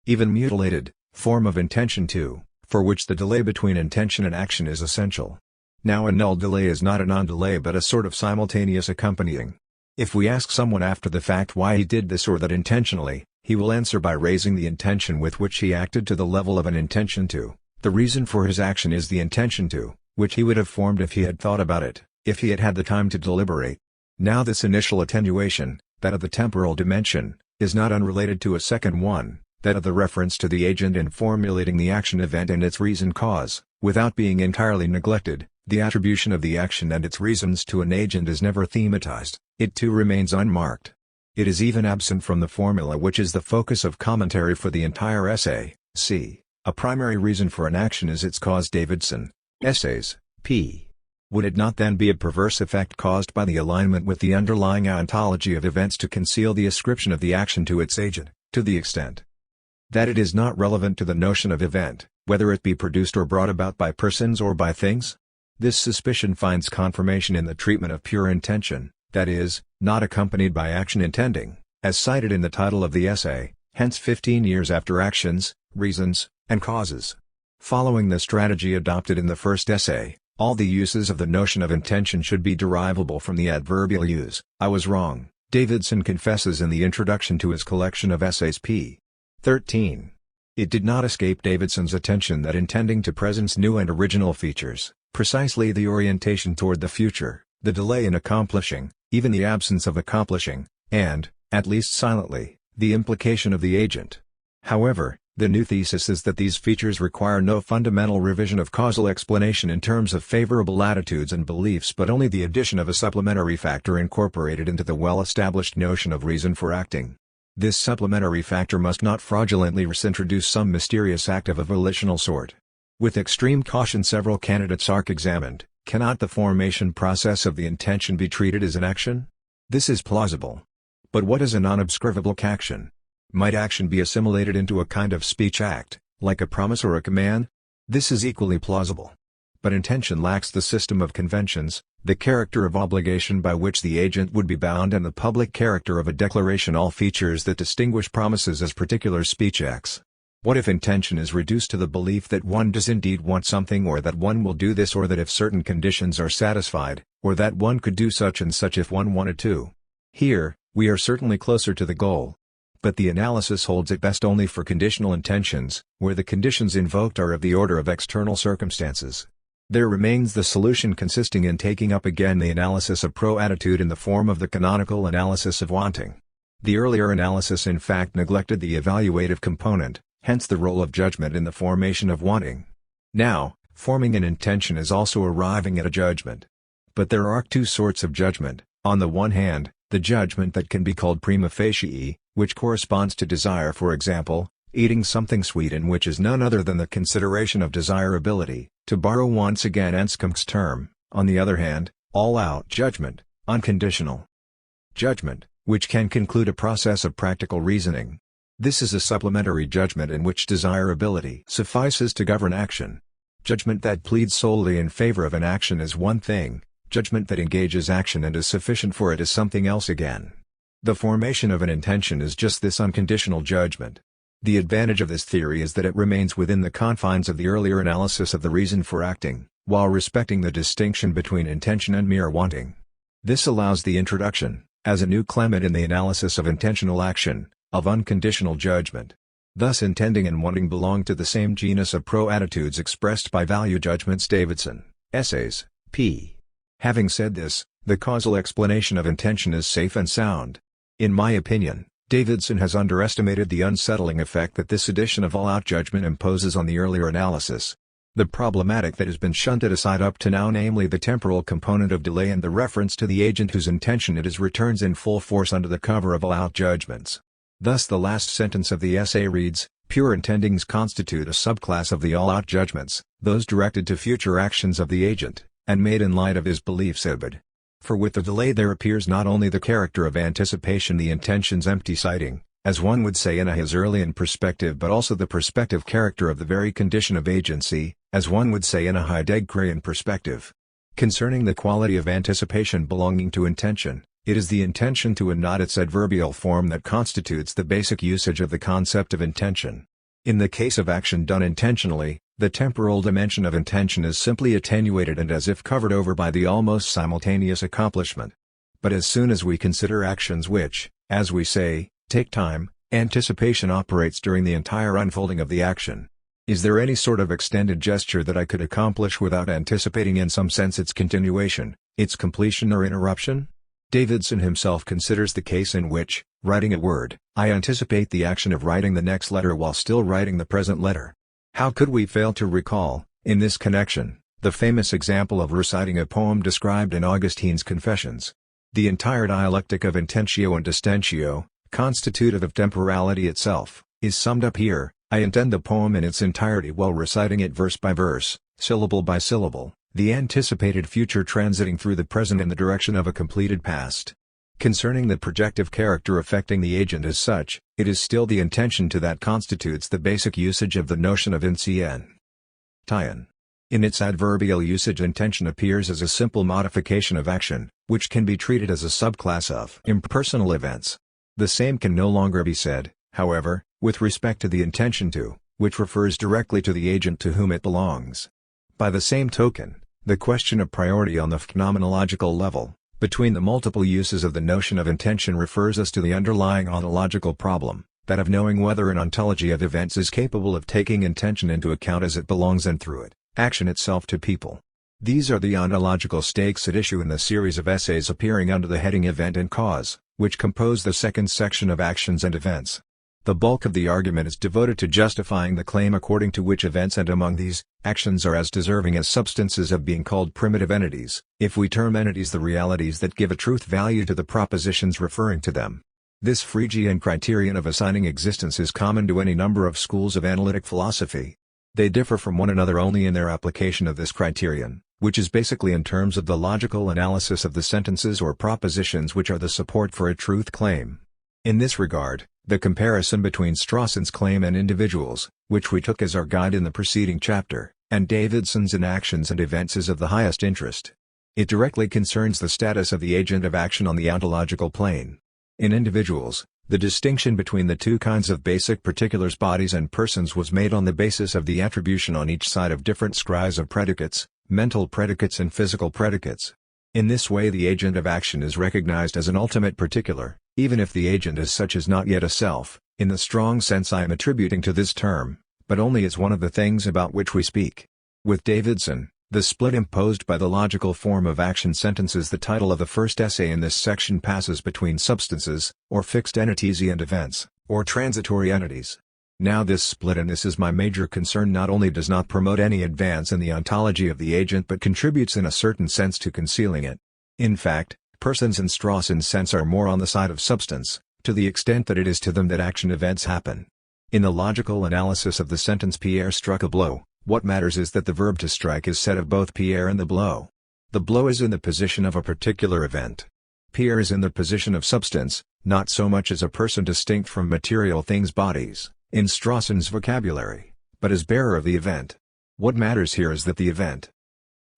even mutilated, form of intention too, for which the delay between intention and action is essential. Now a null delay is not a non-delay but a sort of simultaneous accompanying. If we ask someone after the fact why he did this or that intentionally, he will answer by raising the intention with which he acted to the level of an intention to. The reason for his action is the intention to, which he would have formed if he had thought about it, if he had had the time to deliberate. Now this initial attenuation, that of the temporal dimension, is not unrelated to a second one, that of the reference to the agent in formulating the action event and its reason cause. Without being entirely neglected, the attribution of the action and its reasons to an agent is never thematized, it too remains unmarked. It is even absent from the formula which is the focus of commentary for the entire essay. C. A primary reason for an action is its cause. Davidson. Essays, p. Would it not then be a perverse effect caused by the alignment with the underlying ontology of events to conceal the ascription of the action to its agent, to the extent that it is not relevant to the notion of event, whether it be produced or brought about by persons or by things? This suspicion finds confirmation in the treatment of pure intention, that is, not accompanied by action intending, as cited in the title of the essay, hence 15 years after actions, reasons, and causes. Following the strategy adopted in the first essay, all the uses of the notion of intention should be derivable from the adverbial use. I was wrong, Davidson confesses in the introduction to his collection of essays p. 13. It did not escape Davidson's attention that intending to presents new and original features, precisely the orientation toward the future, the delay in accomplishing, even the absence of accomplishing, and, at least silently, the implication of the agent. However, the new thesis is that these features require no fundamental revision of causal explanation in terms of favorable attitudes and beliefs but only the addition of a supplementary factor incorporated into the well-established notion of reason for acting. This supplementary factor must not fraudulently introduce some mysterious act of a volitional sort. With extreme caution several candidates are examined. Cannot the formation process of the intention be treated as an action? This is plausible. But what is a non-obscrivable action? Might action be assimilated into a kind of speech act, like a promise or a command? This is equally plausible. But intention lacks the system of conventions, the character of obligation by which the agent would be bound, and the public character of a declaration, all features that distinguish promises as particular speech acts. What if intention is reduced to the belief that one does indeed want something, or that one will do this, or that if certain conditions are satisfied, or that one could do such and such if one wanted to? Here, we are certainly closer to the goal. But the analysis holds at best only for conditional intentions, where the conditions invoked are of the order of external circumstances. There remains the solution, consisting in taking up again the analysis of pro-attitude in the form of the canonical analysis of wanting. The earlier analysis in fact neglected the evaluative component, hence the role of judgment in the formation of wanting. Now, forming an intention is also arriving at a judgment. But there are two sorts of judgment: on the one hand, the judgment that can be called prima facie, which corresponds to desire, for example, eating something sweet, and which is none other than the consideration of desirability, to borrow once again Anscombe's term. On the other hand, all-out judgment, unconditional judgment, which can conclude a process of practical reasoning. This is a supplementary judgment in which desirability suffices to govern action. Judgment that pleads solely in favor of an action is one thing, judgment that engages action and is sufficient for it is something else again. The formation of an intention is just this unconditional judgment. The advantage of this theory is that it remains within the confines of the earlier analysis of the reason for acting, while respecting the distinction between intention and mere wanting. This allows the introduction, as a new clement in the analysis of intentional action, of unconditional judgment. Thus intending and wanting belong to the same genus of pro-attitudes expressed by value judgments. Davidson, Essays, p. Having said this, the causal explanation of intention is safe and sound. In my opinion, Davidson has underestimated the unsettling effect that this edition of all-out judgment imposes on the earlier analysis. The problematic that has been shunted aside up to now, namely the temporal component of delay and the reference to the agent whose intention it is, returns in full force under the cover of all-out judgments. Thus the last sentence of the essay reads, "Pure intendings constitute a subclass of the all-out judgments, those directed to future actions of the agent, and made in light of his beliefs ibid. For with the delay there appears not only the character of anticipation, the intention's empty citing, as one would say in a his early in perspective, but also the perspective character of the very condition of agency, as one would say in a Heideggerian perspective. Concerning the quality of anticipation belonging to intention, it is the intention to and not its adverbial form that constitutes the basic usage of the concept of intention. In the case of action done intentionally, the temporal dimension of intention is simply attenuated and as if covered over by the almost simultaneous accomplishment. But as soon as we consider actions which, as we say, take time, anticipation operates during the entire unfolding of the action. Is there any sort of extended gesture that I could accomplish without anticipating in some sense its continuation, its completion or interruption? Davidson himself considers the case in which, writing a word, I anticipate the action of writing the next letter while still writing the present letter. How could we fail to recall, in this connection, the famous example of reciting a poem described in Augustine's Confessions? The entire dialectic of intentio and distentio, constitutive of temporality itself, is summed up here. I intend the poem in its entirety while reciting it verse by verse, syllable by syllable, the anticipated future transiting through the present in the direction of a completed past. Concerning the projective character affecting the agent as such, it is still the intention to that constitutes the basic usage of the notion of incien. Tien. In its adverbial usage, intention appears as a simple modification of action, which can be treated as a subclass of impersonal events. The same can no longer be said, however, with respect to the intention to, which refers directly to the agent to whom it belongs. By the same token, the question of priority on the phenomenological level, between the multiple uses of the notion of intention, refers us to the underlying ontological problem, that of knowing whether an ontology of events is capable of taking intention into account as it belongs and through it, action itself to people. These are the ontological stakes at issue in the series of essays appearing under the heading Event and Cause, which compose the second section of Actions and Events. The bulk of the argument is devoted to justifying the claim according to which events and among these, actions are as deserving as substances of being called primitive entities, if we term entities the realities that give a truth value to the propositions referring to them. This Phrygian criterion of assigning existence is common to any number of schools of analytic philosophy. They differ from one another only in their application of this criterion, which is basically in terms of the logical analysis of the sentences or propositions which are the support for a truth claim. In this regard, the comparison between Strawson's claim and individuals, which we took as our guide in the preceding chapter, and Davidson's in Actions and Events is of the highest interest. It directly concerns the status of the agent of action on the ontological plane. In individuals, The distinction between the two kinds of basic particulars, bodies and persons, was made on the basis of the attribution on each side of different scries of predicates, mental predicates and physical predicates. In this way the agent of action is recognized as an ultimate particular, even if the agent as such is not yet a self, in the strong sense I am attributing to this term, but only as one of the things about which we speak. With Davidson, the split imposed by the logical form of action sentences the title of the first essay in this section passes between substances, or fixed entities, and events, or transitory entities. Now this split, and this is my major concern, not only does not promote any advance in the ontology of the agent but contributes in a certain sense to concealing it. In fact, persons in Strawson's sense are more on the side of substance, to the extent that it is to them that action events happen. In the logical analysis of the sentence Pierre struck a blow, what matters is that the verb to strike is said of both Pierre and the blow. The blow is in the position of a particular event. Pierre is in the position of substance, not so much as a person distinct from material things, bodies, in Strawson's vocabulary, but as bearer of the event. What matters here is that the event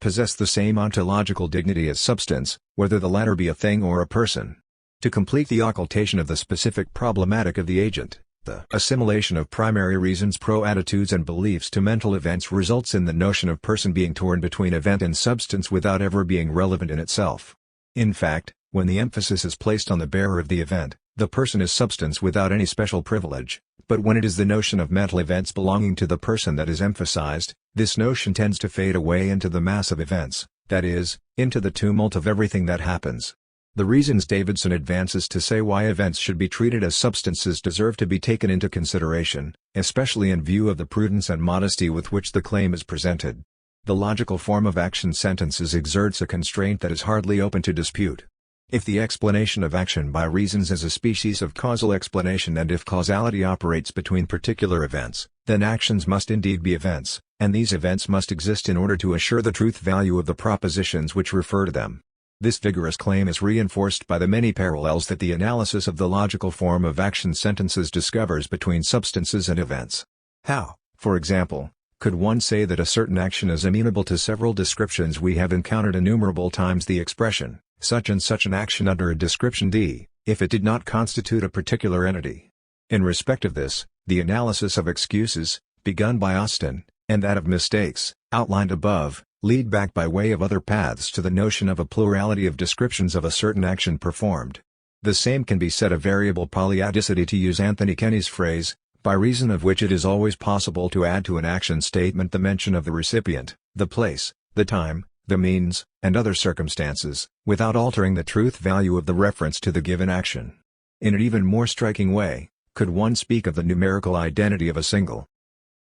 possess the same ontological dignity as substance, whether the latter be a thing or a person. To complete the occultation of the specific problematic of the agent, the assimilation of primary reasons, attitudes and beliefs to mental events results in the notion of person being torn between event and substance without ever being relevant in itself. In fact, when the emphasis is placed on the bearer of the event, the person is substance without any special privilege, but when it is the notion of mental events belonging to the person that is emphasized, this notion tends to fade away into the mass of events, that is, into the tumult of everything that happens. The reasons Davidson advances to say why events should be treated as substances deserve to be taken into consideration, especially in view of the prudence and modesty with which the claim is presented. The logical form of action sentences exerts a constraint that is hardly open to dispute. If the explanation of action by reasons is a species of causal explanation, and if causality operates between particular events, then actions must indeed be events, and these events must exist in order to assure the truth value of the propositions which refer to them. This vigorous claim is reinforced by the many parallels that the analysis of the logical form of action sentences discovers between substances and events. How, for example, could one say that a certain action is amenable to several descriptions? We have encountered innumerable times the expression, such and such an action under a description D, if it did not constitute a particular entity. In respect of this, the analysis of excuses, begun by Austin, and that of mistakes, outlined above, lead back by way of other paths to the notion of a plurality of descriptions of a certain action performed. The same can be said of variable polyadicity, to use Anthony Kenny's phrase, by reason of which it is always possible to add to an action statement the mention of the recipient, the place, the time, the means, and other circumstances, without altering the truth value of the reference to the given action. In an even more striking way, could one speak of the numerical identity of a single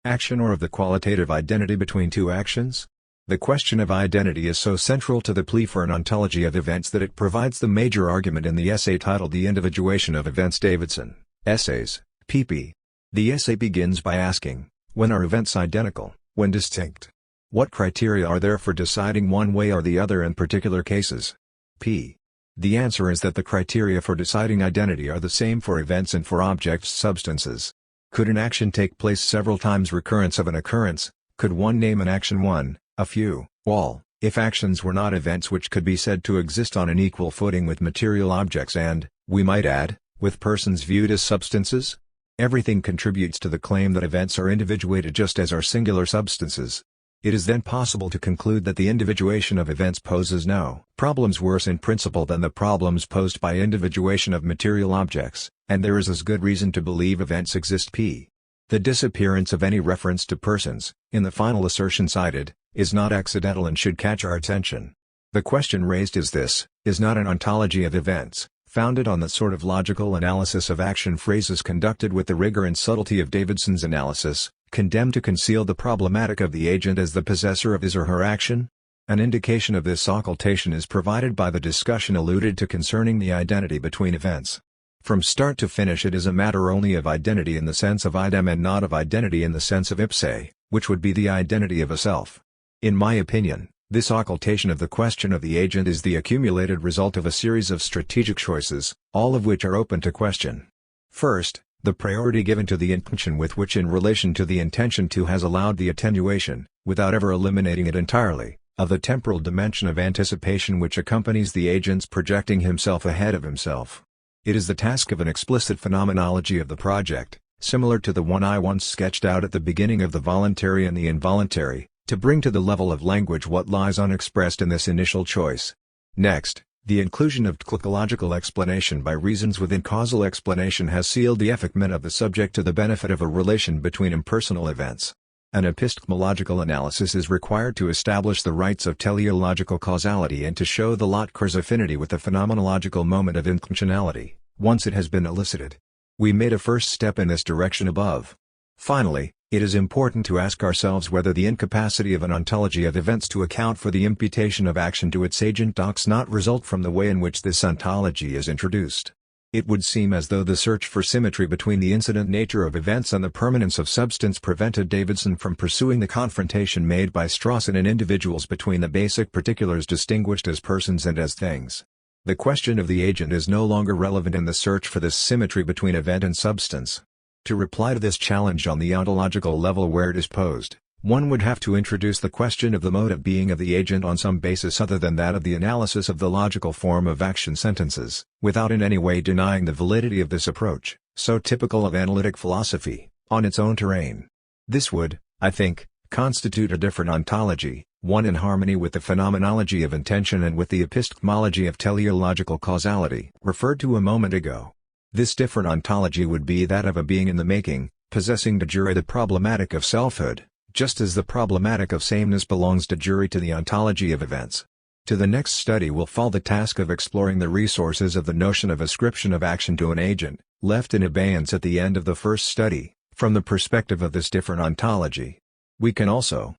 action or of the qualitative identity between two actions? The question of identity is so central to the plea for an ontology of events that it provides the major argument in the essay titled The Individuation of Events. Davidson, Essays, pp. The essay begins by asking, when are events identical, when distinct? What criteria are there for deciding one way or the other in particular cases? P. The answer is that the criteria for deciding identity are the same for events and for objects, substances. Could an action take place several times recurrence of an occurrence? Could one name an action one, a few, all, if actions were not events which could be said to exist on an equal footing with material objects and, we might add, with persons viewed as substances? Everything contributes to the claim that events are individuated just as are singular substances. It is then possible to conclude that the individuation of events poses no problems worse in principle than the problems posed by individuation of material objects, and there is as good reason to believe events exist. P. The disappearance of any reference to persons, in the final assertion cited, is not accidental and should catch our attention. The question raised is this: is not an ontology of events, founded on the sort of logical analysis of action phrases conducted with the rigor and subtlety of Davidson's analysis, condemned to conceal the problematic of the agent as the possessor of his or her action? An indication of this occultation is provided by the discussion alluded to concerning the identity between events. From start to finish it is a matter only of identity in the sense of idem and not of identity in the sense of ipse, which would be the identity of a self. In my opinion, this occultation of the question of the agent is the accumulated result of a series of strategic choices, all of which are open to question. First, the priority given to the intention with which in relation to the intention to has allowed the attenuation, without ever eliminating it entirely, of the temporal dimension of anticipation which accompanies the agent's projecting himself ahead of himself. It is the task of an explicit phenomenology of the project, similar to the one I once sketched out at the beginning of the voluntary and the involuntary, to bring to the level of language what lies unexpressed in this initial choice. Next, the inclusion of tklogical explanation by reasons within causal explanation has sealed the effectment of the subject to the benefit of a relation between impersonal events. An epistemological analysis is required to establish the rights of teleological causality and to show the Lotker's affinity with the phenomenological moment of intentionality, once it has been elicited. We made a first step in this direction above. Finally, it is important to ask ourselves whether the incapacity of an ontology of events to account for the imputation of action to its agent does not result from the way in which this ontology is introduced. It would seem as though the search for symmetry between the incident nature of events and the permanence of substance prevented Davidson from pursuing the confrontation made by Strawson and individuals between the basic particulars distinguished as persons and as things. The question of the agent is no longer relevant in the search for this symmetry between event and substance. To reply to this challenge on the ontological level where it is posed, one would have to introduce the question of the mode of being of the agent on some basis other than that of the analysis of the logical form of action sentences, without in any way denying the validity of this approach, so typical of analytic philosophy, on its own terrain. This would, I think, constitute a different ontology, one in harmony with the phenomenology of intention and with the epistemology of teleological causality referred to a moment ago. This different ontology would be that of a being in the making, possessing de jure the problematic of selfhood, just as the problematic of sameness belongs de jure to the ontology of events. To the next study will fall the task of exploring the resources of the notion of ascription of action to an agent, left in abeyance at the end of the first study, from the perspective of this different ontology. We can also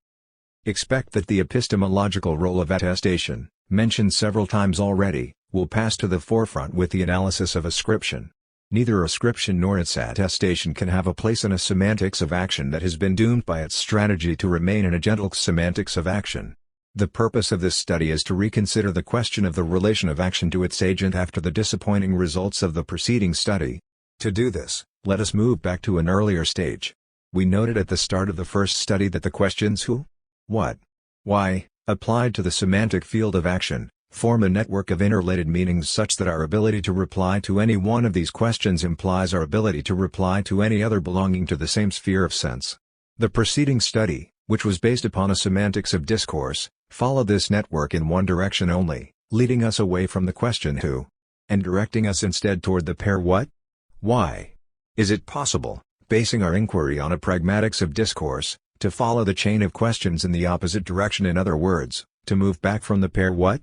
expect that the epistemological role of attestation, mentioned several times already, will pass to the forefront with the analysis of ascription. Neither ascription nor its attestation can have a place in a semantics of action that has been doomed by its strategy to remain in a gentle semantics of action. The purpose of this study is to reconsider the question of the relation of action to its agent after the disappointing results of the preceding study. To do this, let us move back to an earlier stage. We noted at the start of the first study that the questions who, what, why, applied to the semantic field of action, form a network of interrelated meanings such that our ability to reply to any one of these questions implies our ability to reply to any other belonging to the same sphere of sense. The preceding study, which was based upon a semantics of discourse, followed this network in one direction only, leading us away from the question who, and directing us instead toward the pair what, why. Is it possible, basing our inquiry on a pragmatics of discourse, to follow the chain of questions in the opposite direction, in other words, to move back from the pair what,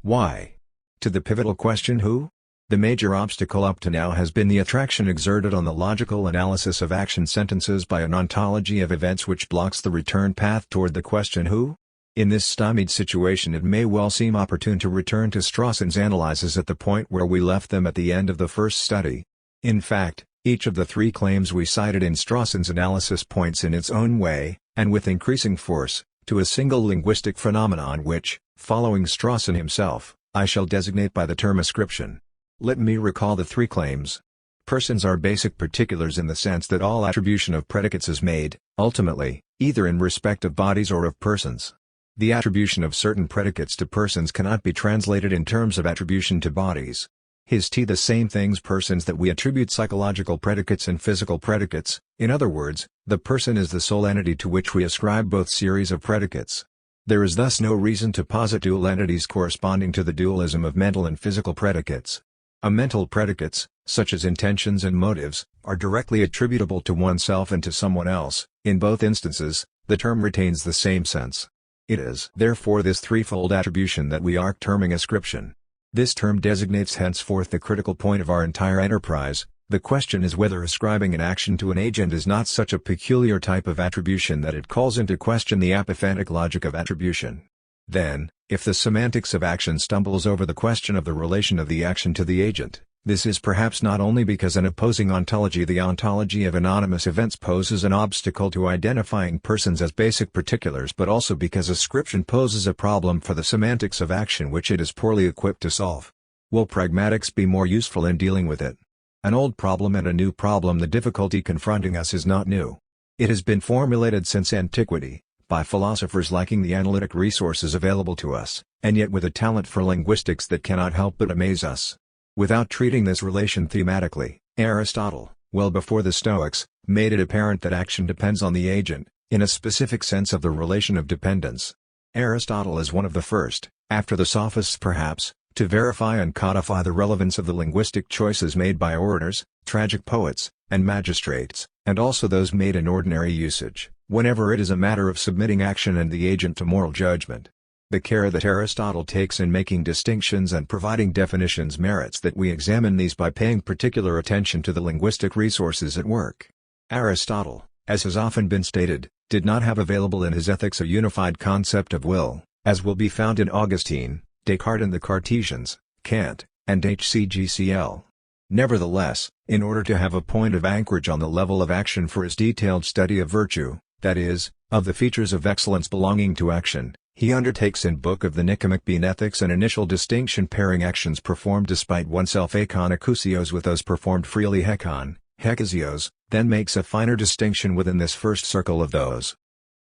why, to the pivotal question who? The major obstacle up to now has been the attraction exerted on the logical analysis of action sentences by an ontology of events which blocks the return path toward the question who? In this stymied situation it may well seem opportune to return to Strawson's analyses at the point where we left them at the end of the first study. In fact, each of the three claims we cited in Strawson's analysis points in its own way, and with increasing force, to a single linguistic phenomenon which, following Strawson himself, I shall designate by the term ascription. Let me recall the three claims. Persons are basic particulars in the sense that all attribution of predicates is made, ultimately, either in respect of bodies or of persons. The attribution of certain predicates to persons cannot be translated in terms of attribution to bodies. The same things persons that we attribute psychological predicates and physical predicates, in other words, the person is the sole entity to which we ascribe both series of predicates. There is thus no reason to posit dual entities corresponding to the dualism of mental and physical predicates. Mental predicates, such as intentions and motives, are directly attributable to oneself and to someone else. In both instances, the term retains the same sense. It is therefore this threefold attribution that we are terming ascription. This term designates henceforth the critical point of our entire enterprise. The question is whether ascribing an action to an agent is not such a peculiar type of attribution that it calls into question the apophantic logic of attribution. Then, if the semantics of action stumbles over the question of the relation of the action to the agent, this is perhaps not only because an opposing ontology, the ontology of anonymous events, poses an obstacle to identifying persons as basic particulars, but also because ascription poses a problem for the semantics of action which it is poorly equipped to solve. Will pragmatics be more useful in dealing with it? An old problem and a new problem. The difficulty confronting us is not new. It has been formulated since antiquity, by philosophers lacking the analytic resources available to us, and yet with a talent for linguistics that cannot help but amaze us. Without treating this relation thematically, Aristotle, well before the Stoics, made it apparent that action depends on the agent, in a specific sense of the relation of dependence. Aristotle is one of the first, after the Sophists perhaps, to verify and codify the relevance of the linguistic choices made by orators, tragic poets, and magistrates, and also those made in ordinary usage, whenever it is a matter of submitting action and the agent to moral judgment. The care that Aristotle takes in making distinctions and providing definitions merits that we examine these by paying particular attention to the linguistic resources at work. Aristotle, as has often been stated, did not have available in his ethics a unified concept of will, as will be found in Augustine, Descartes and the Cartesians, Kant, and Hcgcl. Nevertheless, in order to have a point of anchorage on the level of action for his detailed study of virtue, that is, of the features of excellence belonging to action, he undertakes in Book of the Nicomachean Ethics an initial distinction pairing actions performed despite oneself ekon akousios with those performed freely hekon, hekasios, then makes a finer distinction within this first circle of those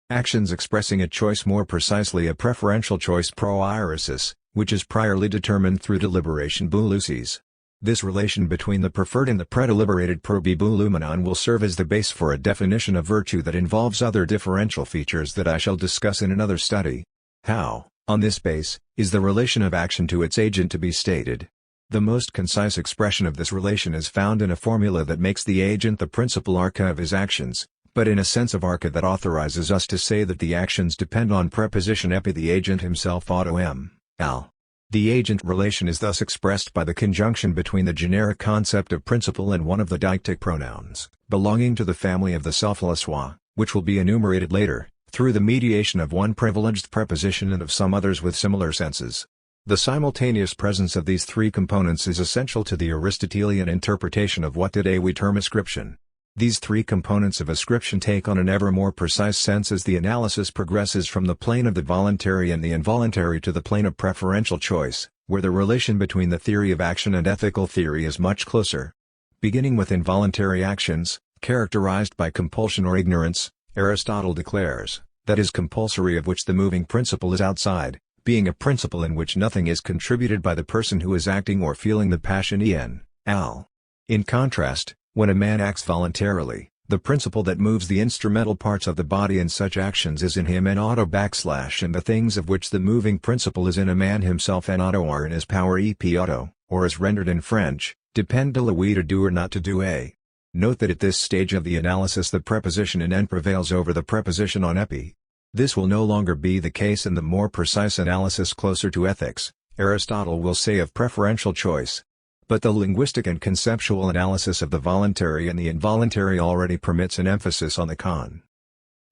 actions expressing a choice, more precisely a preferential choice pro irisis, which is priorly determined through deliberation bouleusis. This relation between the preferred and the predeliberated probiboulumenon will serve as the base for a definition of virtue that involves other differential features that I shall discuss in another study. How, on this base, is the relation of action to its agent to be stated? The most concise expression of this relation is found in a formula that makes the agent the principal arca of his actions, but in a sense of arca that authorizes us to say that the actions depend on preposition epi, the agent himself auto m, al. The agent relation is thus expressed by the conjunction between the generic concept of principle and one of the deictic pronouns, belonging to the family of the sophilosois, which will be enumerated later, through the mediation of one privileged preposition and of some others with similar senses. The simultaneous presence of these three components is essential to the Aristotelian interpretation of what today we term ascription. These three components of ascription take on an ever more precise sense as the analysis progresses from the plane of the voluntary and the involuntary to the plane of preferential choice, where the relation between the theory of action and ethical theory is much closer. Beginning with involuntary actions, characterized by compulsion or ignorance, Aristotle declares, that is compulsory of which the moving principle is outside, being a principle in which nothing is contributed by the person who is acting or feeling the passion en, al. In contrast, when a man acts voluntarily, the principle that moves the instrumental parts of the body in such actions is in him en auto / and the things of which the moving principle is in a man himself en auto are in his power ep auto, or as rendered in French, depend de la oui to do or not to do a. Note that at this stage of the analysis the preposition in en prevails over the preposition on epi. This will no longer be the case in the more precise analysis closer to ethics, Aristotle will say of preferential choice. But the linguistic and conceptual analysis of the voluntary and the involuntary already permits an emphasis on the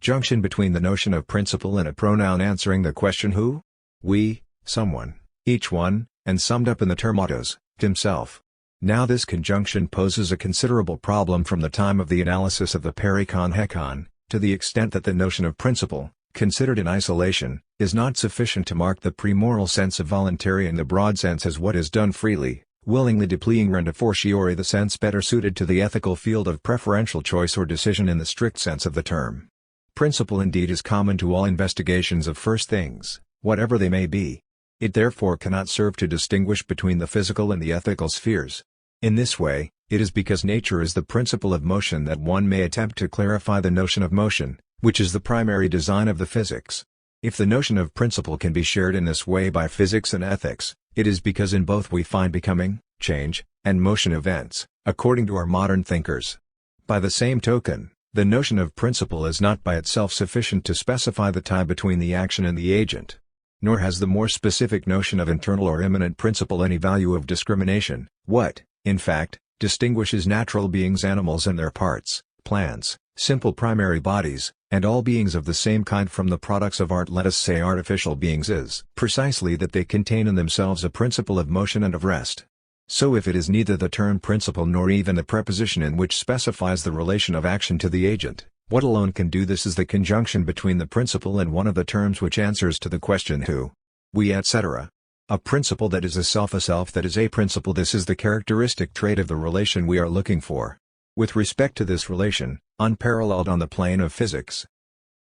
conjunction between the notion of principle and a pronoun answering the question who? We, someone, each one, and summed up in the term autos, himself. Now this conjunction poses a considerable problem from the time of the analysis of the perikon-hekon, to the extent that the notion of principle, considered in isolation, is not sufficient to mark the premoral sense of voluntary in the broad sense as what is done freely, willingly depleting rend a fortiori the sense better suited to the ethical field of preferential choice or decision in the strict sense of the term. Principle indeed is common to all investigations of first things, whatever they may be. It therefore cannot serve to distinguish between the physical and the ethical spheres. In this way, it is because nature is the principle of motion that one may attempt to clarify the notion of motion, which is the primary design of the physics. If the notion of principle can be shared in this way by physics and ethics, it is because in both we find becoming, change, and motion events, according to our modern thinkers. By the same token, the notion of principle is not by itself sufficient to specify the tie between the action and the agent. Nor has the more specific notion of internal or immanent principle any value of discrimination. What, in fact, distinguishes natural beings, animals and their parts, plants, simple primary bodies, and all beings of the same kind from the products of art, let us say artificial beings, is precisely that they contain in themselves a principle of motion and of rest. So if it is neither the term principle nor even the preposition in which specifies the relation of action to the agent, what alone can do this is the conjunction between the principle and one of the terms which answers to the question who, we, etc. A principle that is a self that is a principle. This is the characteristic trait of the relation we are looking for. With respect to this relation, unparalleled on the plane of physics,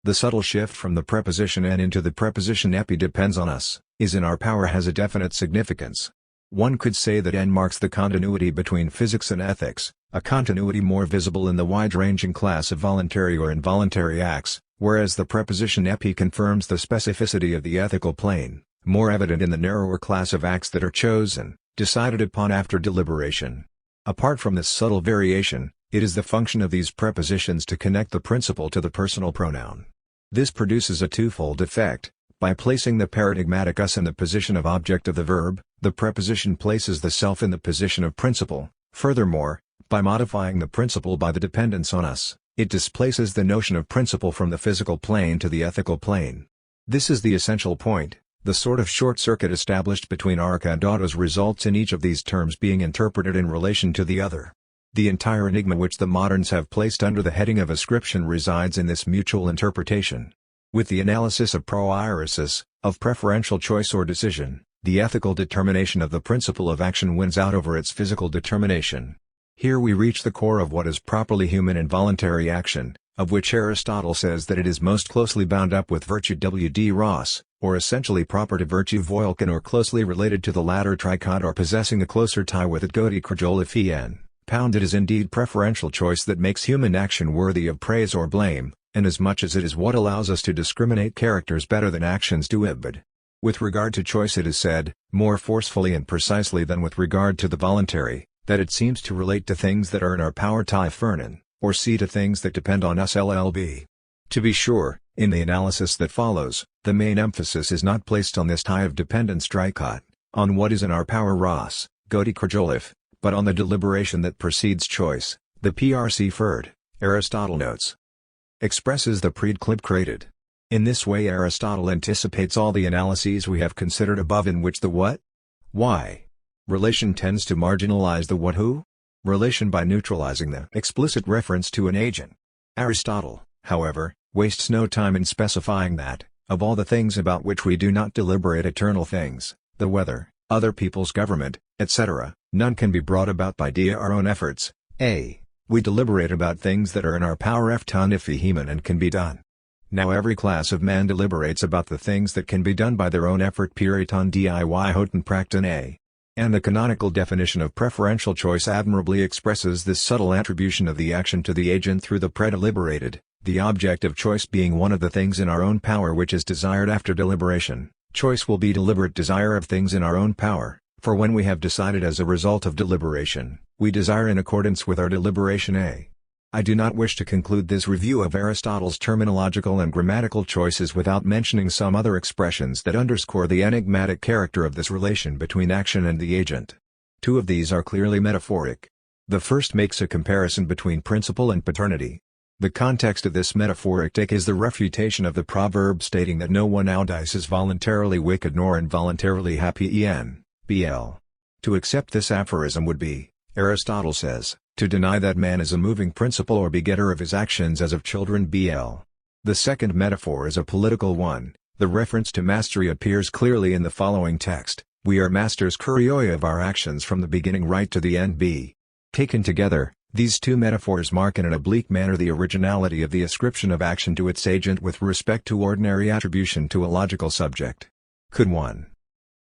the subtle shift from the preposition en into the preposition epi depends on us, is in our power, has a definite significance. One could say that N marks the continuity between physics and ethics, a continuity more visible in the wide-ranging class of voluntary or involuntary acts, whereas the preposition epi confirms the specificity of the ethical plane, more evident in the narrower class of acts that are chosen, decided upon after deliberation. Apart from this subtle variation, it is the function of these prepositions to connect the principle to the personal pronoun. This produces a twofold effect. By placing the paradigmatic us in the position of object of the verb, the preposition places the self in the position of principle. Furthermore, by modifying the principle by the dependence on us, it displaces the notion of principle from the physical plane to the ethical plane. This is the essential point. The sort of short circuit established between arca and autos results in each of these terms being interpreted in relation to the other. The entire enigma which the moderns have placed under the heading of ascription resides in this mutual interpretation. With the analysis of proairesis, of preferential choice or decision, the ethical determination of the principle of action wins out over its physical determination. Here we reach the core of what is properly human involuntary action, of which Aristotle says that it is most closely bound up with virtue W.D. Ross, or essentially proper to virtue Voyelkin or closely related to the latter tricot or possessing a closer tie with it Godi Krajolif en. Pound. It is indeed preferential choice that makes human action worthy of praise or blame, inasmuch as it is what allows us to discriminate characters better than actions do ibid. With regard to choice it is said, more forcefully and precisely than with regard to the voluntary, that it seems to relate to things that are in our power tie fernen, or see to things that depend on us llb. To be sure, in the analysis that follows, the main emphasis is not placed on this tie of dependence tricot, on what is in our power Ross, Godi Krajolif, but on the deliberation that precedes choice, the PRC Ferd, Aristotle notes. Expresses the prediclib created. In this way Aristotle anticipates all the analyses we have considered above in which the what? Why? Relation tends to marginalize the what-who? Relation by neutralizing the explicit reference to an agent. Aristotle, however, wastes no time in specifying that, of all the things about which we do not deliberate eternal things, the weather, other people's government, etc., none can be brought about by our own efforts. We deliberate about things that are in our power ton if heman and can be done. Now every class of man deliberates about the things that can be done by their own effort ton diy hoten prakton And the canonical definition of preferential choice admirably expresses this subtle attribution of the action to the agent through the predeliberated, the object of choice being one of the things in our own power which is desired after deliberation. Choice will be deliberate desire of things in our own power, for when we have decided as a result of deliberation, we desire in accordance with our deliberation. I do not wish to conclude this review of Aristotle's terminological and grammatical choices without mentioning some other expressions that underscore the enigmatic character of this relation between action and the agent. Two of these are clearly metaphoric. The first makes a comparison between principle and paternity. The context of this metaphoric take is the refutation of the proverb stating that no one oudice is voluntarily wicked nor involuntarily happy bl. To accept this aphorism would be, Aristotle says, to deny that man is a moving principle or begetter of his actions as of children bl. The second metaphor is a political one. The reference to mastery appears clearly in the following text, we are masters kurioi of our actions from the beginning right to the end b. Taken together, these two metaphors mark in an oblique manner the originality of the ascription of action to its agent with respect to ordinary attribution to a logical subject. Could one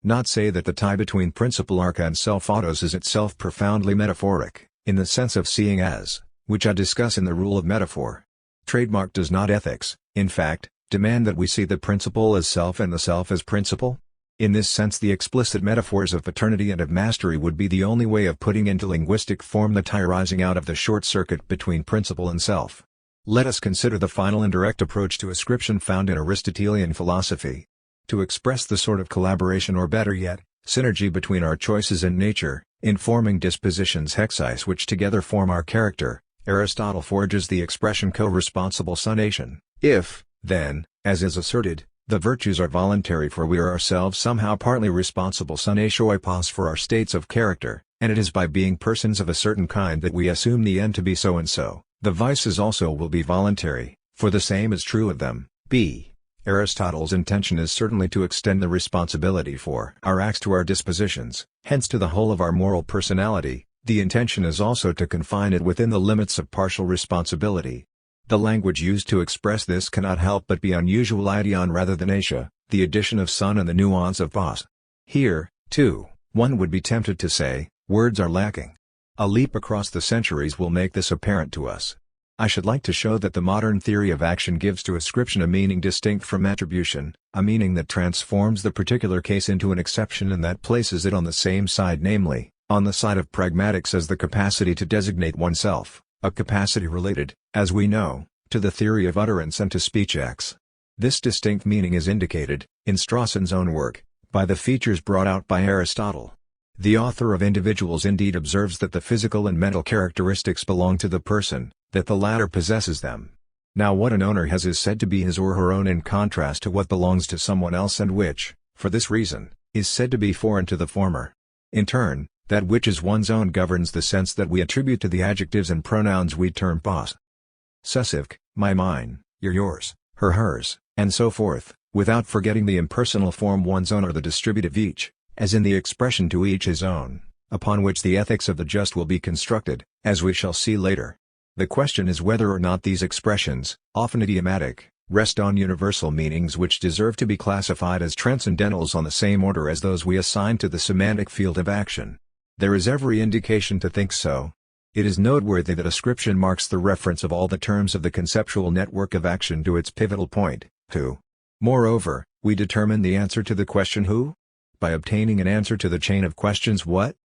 not say that the tie between principle arca and self-autos is itself profoundly metaphoric, in the sense of seeing as, which I discuss in the rule of metaphor? Trademark does not ethics, in fact, demand that we see the principle as self and the self as principle? In this sense the explicit metaphors of paternity and of mastery would be the only way of putting into linguistic form the tie arising out of the short circuit between principle and self. Let us consider the final indirect approach to ascription found in Aristotelian philosophy. To express the sort of collaboration or better yet, synergy between our choices and nature, in forming dispositions hexis which together form our character, Aristotle forges the expression co-responsible sonation. If, then, as is asserted, the virtues are voluntary for we are ourselves somehow partly responsible sonatioipos for our states of character, and it is by being persons of a certain kind that we assume the end to be so and so, the vices also will be voluntary, for the same is true of them. b. Aristotle's intention is certainly to extend the responsibility for our acts to our dispositions, hence to the whole of our moral personality. The intention is also to confine it within the limits of partial responsibility. The language used to express this cannot help but be unusual ideon rather than atia, the addition of son and the nuance of pos. Here, too, One would be tempted to say, words are lacking. A leap across the centuries will make this apparent to us. I should like to show that the modern theory of action gives to ascription a meaning distinct from attribution, a meaning that transforms the particular case into an exception and that places it on the same side, namely, on the side of pragmatics as the capacity to designate oneself, a capacity related, as we know, to the theory of utterance and to speech acts. This distinct meaning is indicated, in Strawson's own work, by the features brought out by Aristotle. The author of Individuals indeed observes that the physical and mental characteristics belong to the person, that the latter possesses them. Now what an owner has is said to be his or her own in contrast to what belongs to someone else and which, for this reason, is said to be foreign to the former. In turn, that which is one's own governs the sense that we attribute to the adjectives and pronouns we term possessive, my, mine, your, yours, her, hers, and so forth, without forgetting the impersonal form one's own or the distributive each, as in the expression to each his own, upon which the ethics of the just will be constructed, as we shall see later. The question is whether or not these expressions, often idiomatic, rest on universal meanings which deserve to be classified as transcendentals on the same order as those we assign to the semantic field of action. There is every indication to think so. It is noteworthy that ascription marks the reference of all the terms of the conceptual network of action to its pivotal point, who. Moreover, we determine the answer to the question who? By obtaining an answer to the chain of questions what?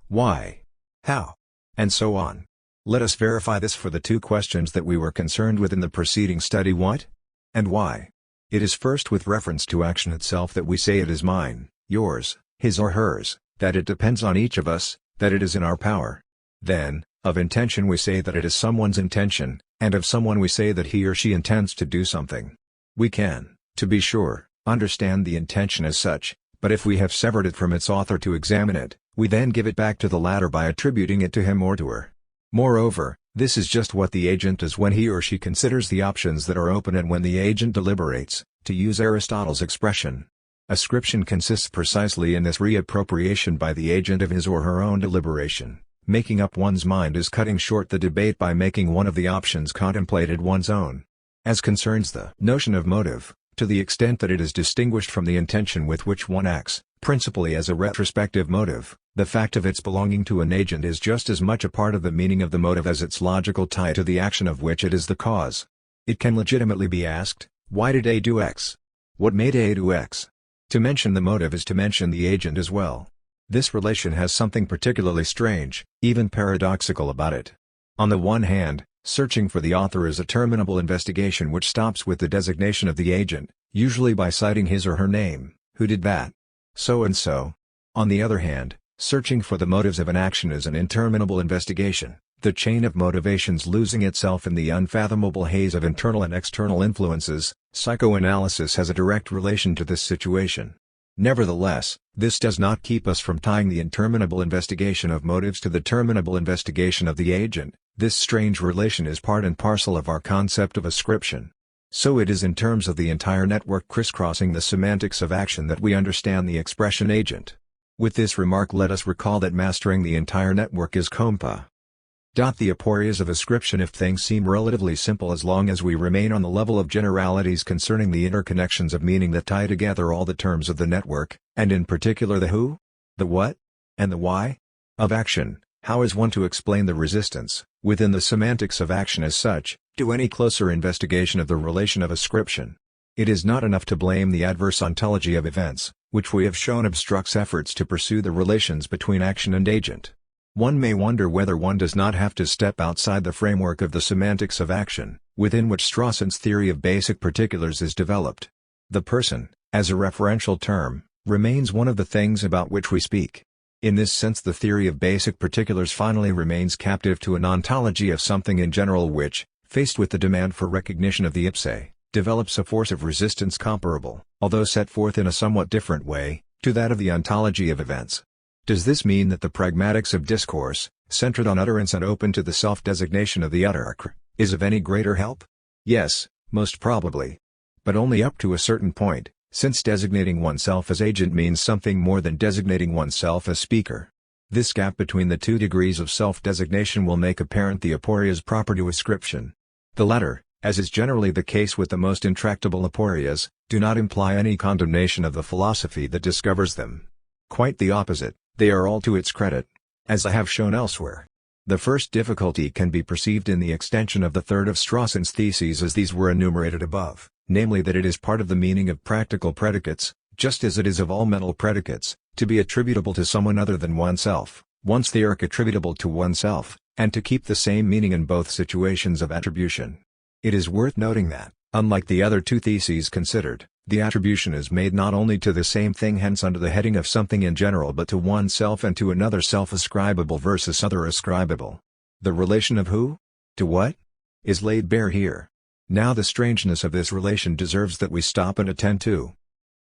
Why? How? And so on. Let us verify this for the two questions that we were concerned with in the preceding study, what? And why? It is first with reference to action itself that we say it is mine, yours, his or hers, that it depends on each of us, that it is in our power. Then, of intention we say that it is someone's intention, and of someone we say that he or she intends to do something. We can, to be sure, understand the intention as such, but if we have severed it from its author to examine it, we then give it back to the latter by attributing it to him or to her. Moreover, this is just what the agent does when he or she considers the options that are open and when the agent deliberates, to use Aristotle's expression. Ascription consists precisely in this reappropriation by the agent of his or her own deliberation. Making up one's mind is cutting short the debate by making one of the options contemplated one's own. As concerns the notion of motive, to the extent that it is distinguished from the intention with which one acts, principally as a retrospective motive, the fact of its belonging to an agent is just as much a part of the meaning of the motive as its logical tie to the action of which it is the cause. It can legitimately be asked, why did A do X? What made A do X? To mention the motive is to mention the agent as well. This relation has something particularly strange, even paradoxical about it. On the one hand, searching for the author is a terminable investigation which stops with the designation of the agent, usually by citing his or her name, who did that? So and so. On the other hand, searching for the motives of an action is an interminable investigation, the chain of motivations losing itself in the unfathomable haze of internal and external influences. Psychoanalysis has a direct relation to this situation. Nevertheless, this does not keep us from tying the interminable investigation of motives to the terminable investigation of the agent. This strange relation is part and parcel of our concept of ascription. So it is in terms of the entire network crisscrossing the semantics of action that we understand the expression agent. With this remark, let us recall that mastering the entire network is compa. The aporias of ascription if things seem relatively simple as long as we remain on the level of generalities concerning the interconnections of meaning that tie together all the terms of the network, and in particular the who, the what, and the why, of action. How is one to explain the resistance, within the semantics of action as such, to any closer investigation of the relation of ascription? It is not enough to blame the adverse ontology of events, which we have shown obstructs efforts to pursue the relations between action and agent. One may wonder whether one does not have to step outside the framework of the semantics of action, within which Strawson's theory of basic particulars is developed. The person, as a referential term, remains one of the things about which we speak. In this sense the theory of basic particulars finally remains captive to an ontology of something in general which, faced with the demand for recognition of the ipse, develops a force of resistance comparable, although set forth in a somewhat different way, to that of the ontology of events. Does this mean that the pragmatics of discourse, centered on utterance and open to the self-designation of the utterer, is of any greater help? Yes, most probably. But only up to a certain point, since designating oneself as agent means something more than designating oneself as speaker. This gap between the two degrees of self-designation will make apparent the aporias proper to ascription. The latter, as is generally the case with the most intractable aporias, do not imply any condemnation of the philosophy that discovers them. Quite the opposite. They are all to its credit. As I have shown elsewhere, the first difficulty can be perceived in the extension of the third of Strawson's theses as these were enumerated above, namely that it is part of the meaning of practical predicates, just as it is of all mental predicates, to be attributable to someone other than oneself, once they are attributable to oneself, and to keep the same meaning in both situations of attribution. It is worth noting that, unlike the other two theses considered, the attribution is made not only to the same thing hence under the heading of something in general but to oneself and to another self-ascribable versus other ascribable. The relation of who to what is laid bare here. Now the strangeness of this relation deserves that we stop and attend to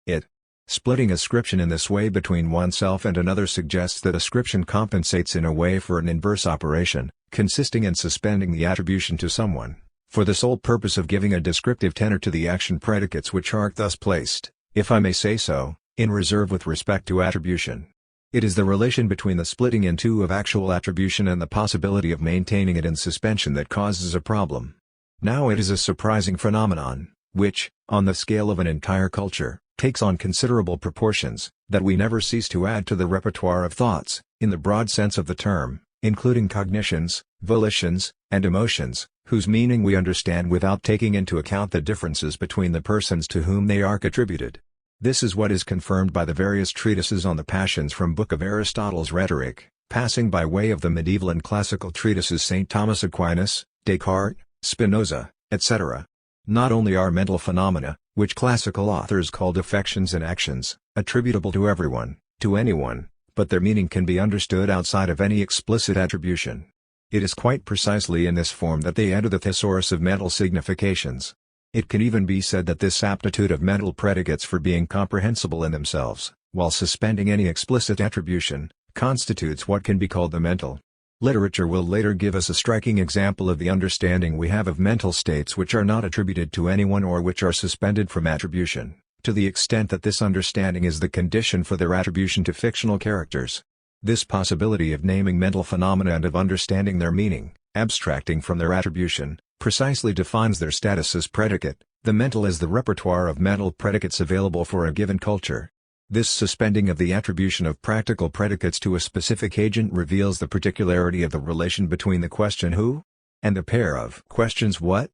it. Splitting ascription in this way between oneself and another suggests that ascription compensates in a way for an inverse operation, consisting in suspending the attribution to someone, for the sole purpose of giving a descriptive tenor to the action predicates which are thus placed, if I may say so, in reserve with respect to attribution. It is the relation between the splitting in two of actual attribution and the possibility of maintaining it in suspension that causes a problem. Now it is a surprising phenomenon, which, on the scale of an entire culture, takes on considerable proportions, that we never cease to add to the repertoire of thoughts, in the broad sense of the term, including cognitions, volitions, and emotions, whose meaning we understand without taking into account the differences between the persons to whom they are attributed. This is what is confirmed by the various treatises on the passions from Book of Aristotle's Rhetoric, passing by way of the medieval and classical treatises St. Thomas Aquinas, Descartes, Spinoza, etc. Not only are mental phenomena, which classical authors called affections and actions, attributable to everyone, to anyone, but their meaning can be understood outside of any explicit attribution. It is quite precisely in this form that they enter the thesaurus of mental significations. It can even be said that this aptitude of mental predicates for being comprehensible in themselves, while suspending any explicit attribution, constitutes what can be called the mental. Literature will later give us a striking example of the understanding we have of mental states which are not attributed to anyone or which are suspended from attribution, to the extent that this understanding is the condition for their attribution to fictional characters. This possibility of naming mental phenomena and of understanding their meaning, abstracting from their attribution, precisely defines their status as predicate, the mental as the repertoire of mental predicates available for a given culture. This suspending of the attribution of practical predicates to a specific agent reveals the particularity of the relation between the question who and the pair of questions what,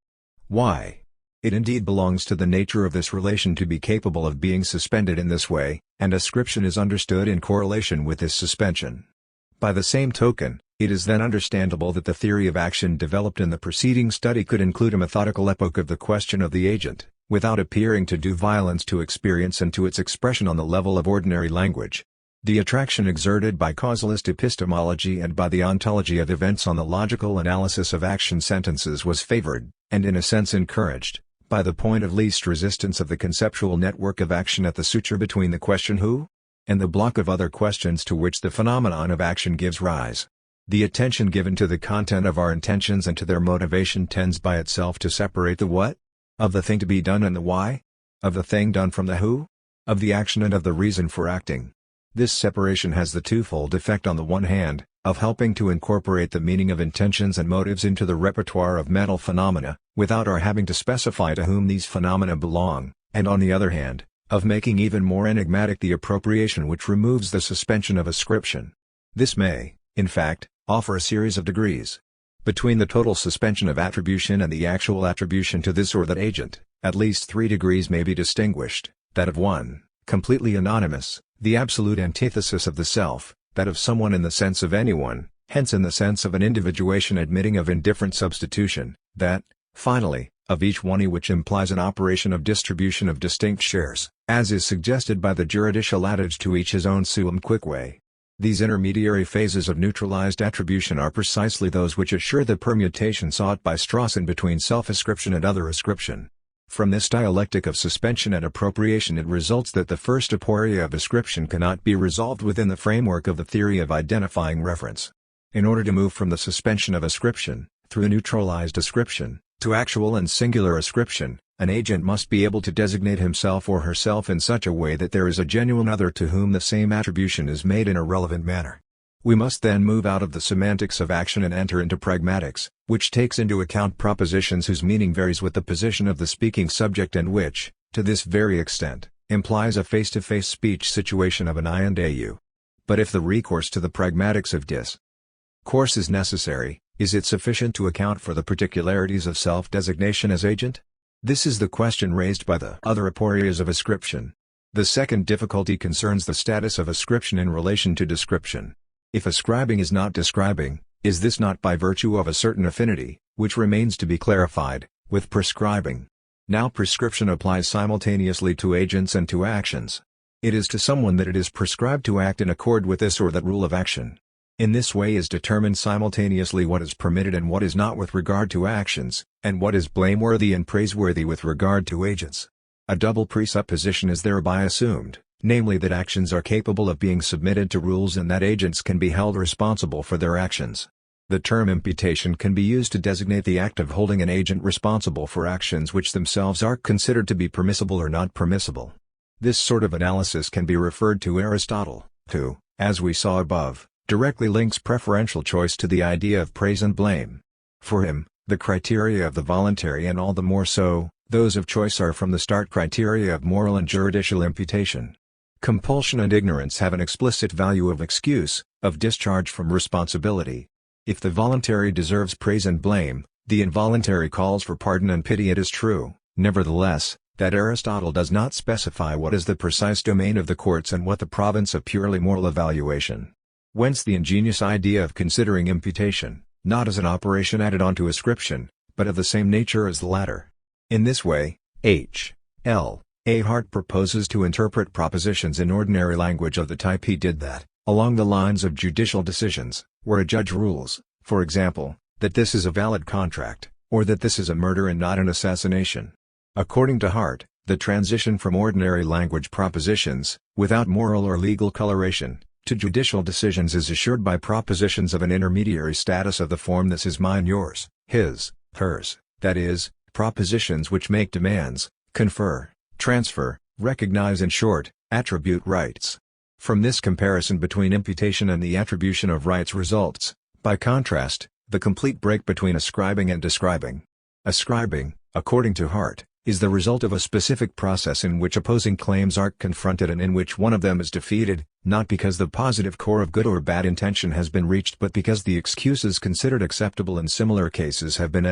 why. It indeed belongs to the nature of this relation to be capable of being suspended in this way, and ascription is understood in correlation with this suspension. By the same token, it is then understandable that the theory of action developed in the preceding study could include a methodical epoch of the question of the agent, without appearing to do violence to experience and to its expression on the level of ordinary language. The attraction exerted by causalist epistemology and by the ontology of events on the logical analysis of action sentences was favored, and in a sense encouraged, by the point of least resistance of the conceptual network of action at the suture between the question who and the block of other questions to which the phenomenon of action gives rise. The attention given to the content of our intentions and to their motivation tends by itself to separate the what of the thing to be done and the why of the thing done from the who of the action and of the reason for acting. This separation has the twofold effect on the one hand, of helping to incorporate the meaning of intentions and motives into the repertoire of mental phenomena, without our having to specify to whom these phenomena belong, and on the other hand, of making even more enigmatic the appropriation which removes the suspension of ascription. This may, in fact, offer a series of degrees. Between the total suspension of attribution and the actual attribution to this or that agent, at least 3 degrees may be distinguished: that of one, completely anonymous, the absolute antithesis of the self; that of someone in the sense of anyone, hence in the sense of an individuation admitting of indifferent substitution; that, finally, of each one which implies an operation of distribution of distinct shares, as is suggested by the juridical adage to each his own suum cuique. These intermediary phases of neutralized attribution are precisely those which assure the permutation sought by Strawson between self-ascription and other ascription. From this dialectic of suspension and appropriation it results that the first aporia of ascription cannot be resolved within the framework of the theory of identifying reference. In order to move from the suspension of ascription, through neutralized ascription, to actual and singular ascription, an agent must be able to designate himself or herself in such a way that there is a genuine other to whom the same attribution is made in a relevant manner. We must then move out of the semantics of action and enter into pragmatics, which takes into account propositions whose meaning varies with the position of the speaking subject and which, to this very extent, implies a face-to-face speech situation of an I and a you. But if the recourse to the pragmatics of discourse is necessary, is it sufficient to account for the particularities of self-designation as agent? This is the question raised by the other aporias of ascription. The second difficulty concerns the status of ascription in relation to description. If ascribing is not describing, is this not by virtue of a certain affinity, which remains to be clarified, with prescribing? Now prescription applies simultaneously to agents and to actions. It is to someone that it is prescribed to act in accord with this or that rule of action. In this way is determined simultaneously what is permitted and what is not with regard to actions, and what is blameworthy and praiseworthy with regard to agents. A double presupposition is thereby assumed, namely that actions are capable of being submitted to rules and that agents can be held responsible for their actions. The term imputation can be used to designate the act of holding an agent responsible for actions which themselves are considered to be permissible or not permissible. This sort of analysis can be referred to Aristotle, who, as we saw above, directly links preferential choice to the idea of praise and blame. For him, the criteria of the voluntary and all the more so, those of choice are from the start criteria of moral and juridical imputation. Compulsion and ignorance have an explicit value of excuse, of discharge from responsibility. If the voluntary deserves praise and blame, the involuntary calls for pardon and pity. It is true, nevertheless, that Aristotle does not specify what is the precise domain of the courts and what the province of purely moral evaluation. Whence the ingenious idea of considering imputation, not as an operation added on to ascription, but of the same nature as the latter. In this way, H.L.A. Hart proposes to interpret propositions in ordinary language of the type he did that, along the lines of judicial decisions, where a judge rules, for example, that this is a valid contract, or that this is a murder and not an assassination. According to Hart, the transition from ordinary language propositions, without moral or legal coloration, to judicial decisions is assured by propositions of an intermediary status of the form this is mine, yours, his, hers, that is, propositions which make demands, confer, transfer, recognize, in short, attribute rights. From this comparison between imputation and the attribution of rights results, by contrast, the complete break between ascribing and describing. Ascribing, according to Hart, is the result of a specific process in which opposing claims are confronted and in which one of them is defeated, not because the positive core of good or bad intention has been reached but because the excuses considered acceptable in similar cases have been